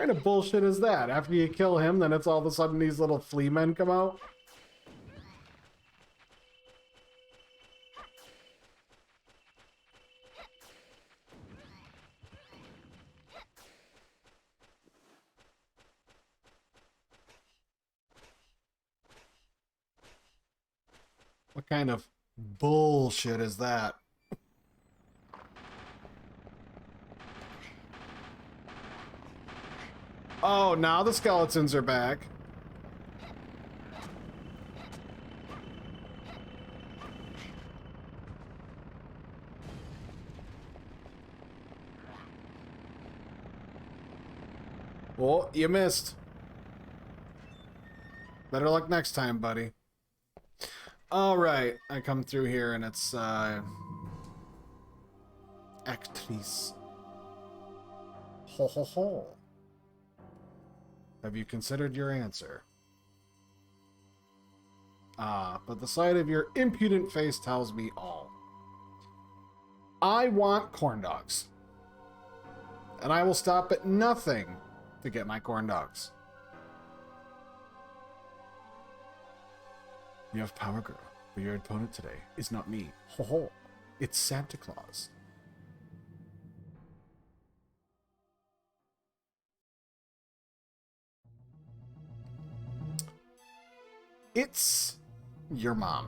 kind of bullshit is that? After you kill him, then it's all of a sudden these little flea men come out? What kind of bullshit is that? Oh, now the skeletons are back. Well, you missed. Better luck next time, buddy. All right, I come through here and it's actrice. Ho ho ho. Have you considered your answer? Ah, but the sight of your impudent face tells me all. I want corn dogs. And I will stop at nothing to get my corn dogs. You have power, girl, but your opponent today is not me. Ho ho. It's Santa Claus. It's your mom.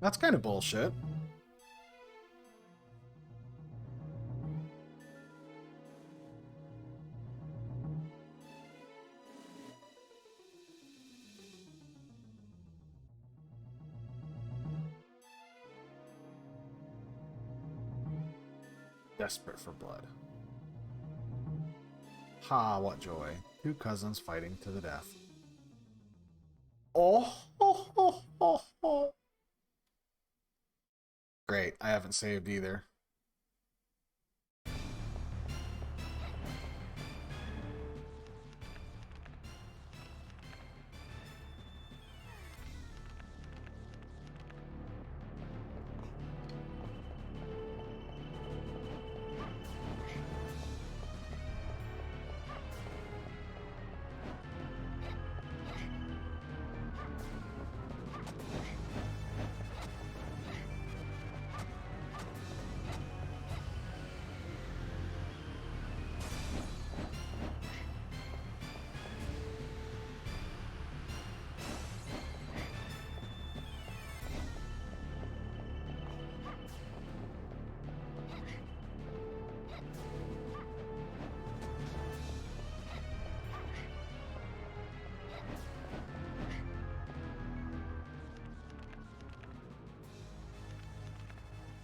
That's kind of bullshit. Desperate for blood. Ha, what joy. Two cousins fighting to the death. Oh, ho, ho, ho, ho. Great, I haven't saved either.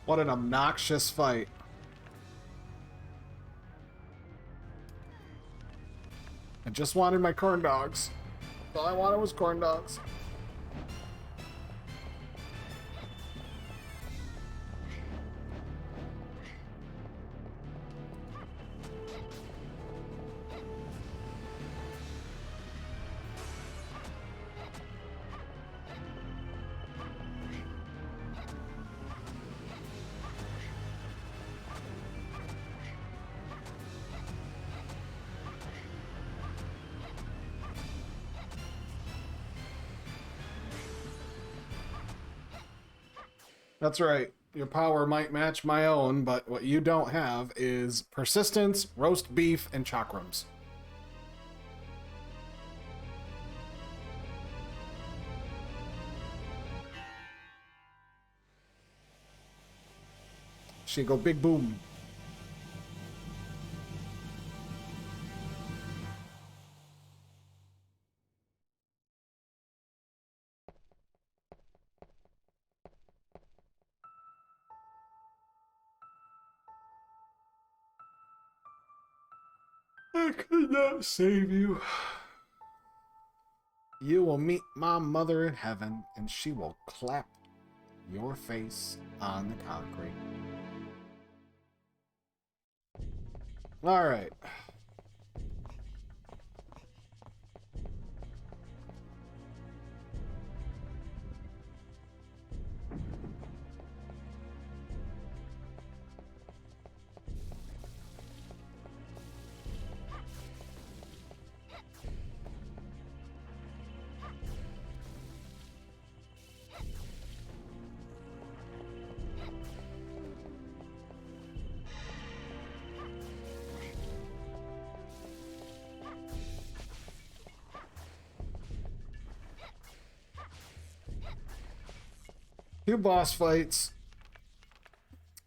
What an obnoxious fight. I just wanted my corn dogs. All I wanted was corn dogs. That's right. Your power might match my own, but what you don't have is persistence, roast beef, and chakrams. She go big boom. I could not save you. You will meet my mother in heaven, and she will clap your face on the concrete. All right. Two boss fights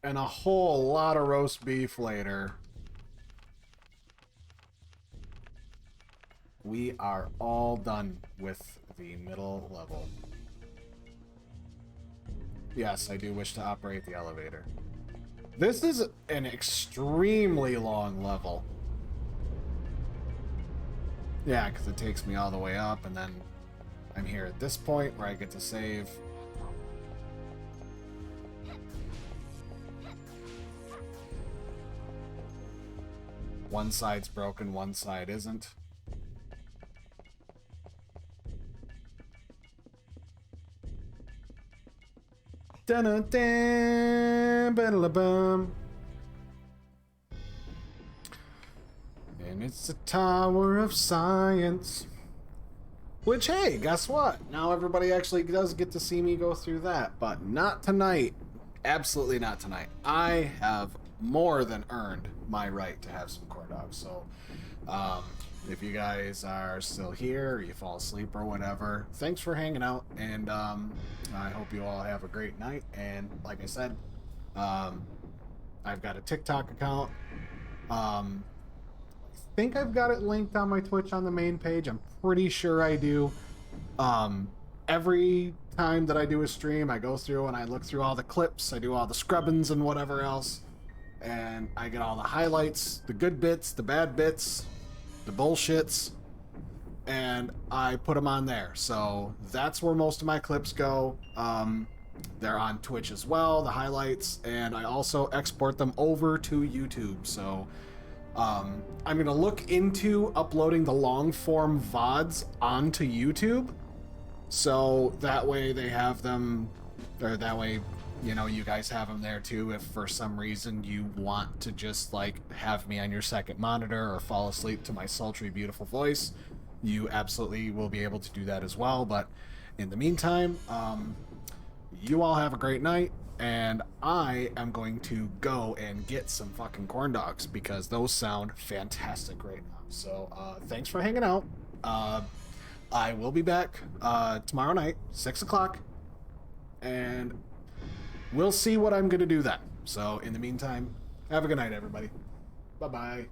and a whole lot of roast beef later. We are all done with the middle level. Yes, I do wish to operate the elevator. This is an extremely long level. Yeah, because it takes me all the way up, and then I'm here at this point where I get to save. One side's broken, one side isn't. Dun-dun-dun, ba-da-la-bum. And it's the Tower of Science. Which, hey, guess what? Now everybody actually does get to see me go through that, but not tonight. Absolutely not tonight. I have more than earned my right to have some corn dogs. So, if you guys are still here, or you fall asleep or whatever, thanks for hanging out, and I hope you all have a great night. And like I said, I've got a TikTok account. I think I've got it linked on my Twitch on the main page. I'm pretty sure I do. Every time that I do a stream, I go through and I look through all the clips, I do all the scrubbings and whatever else, and I get all the highlights, the good bits, the bad bits, the bullshits, and I put them on there. So that's where most of my clips go. They're on Twitch as well, the highlights, and I also export them over to YouTube. So I'm going to look into uploading the long form VoDs onto YouTube. So that way they have them, or that way, you know, you guys have them there too. If for some reason you want to just like have me on your second monitor or fall asleep to my sultry, beautiful voice, you absolutely will be able to do that as well. But in the meantime, you all have a great night, and I am going to go and get some fucking corn dogs because those sound fantastic right now. So thanks for hanging out. I will be back tomorrow night, 6 o'clock, and we'll see what I'm going to do then. So in the meantime, have a good night, everybody. Bye-bye.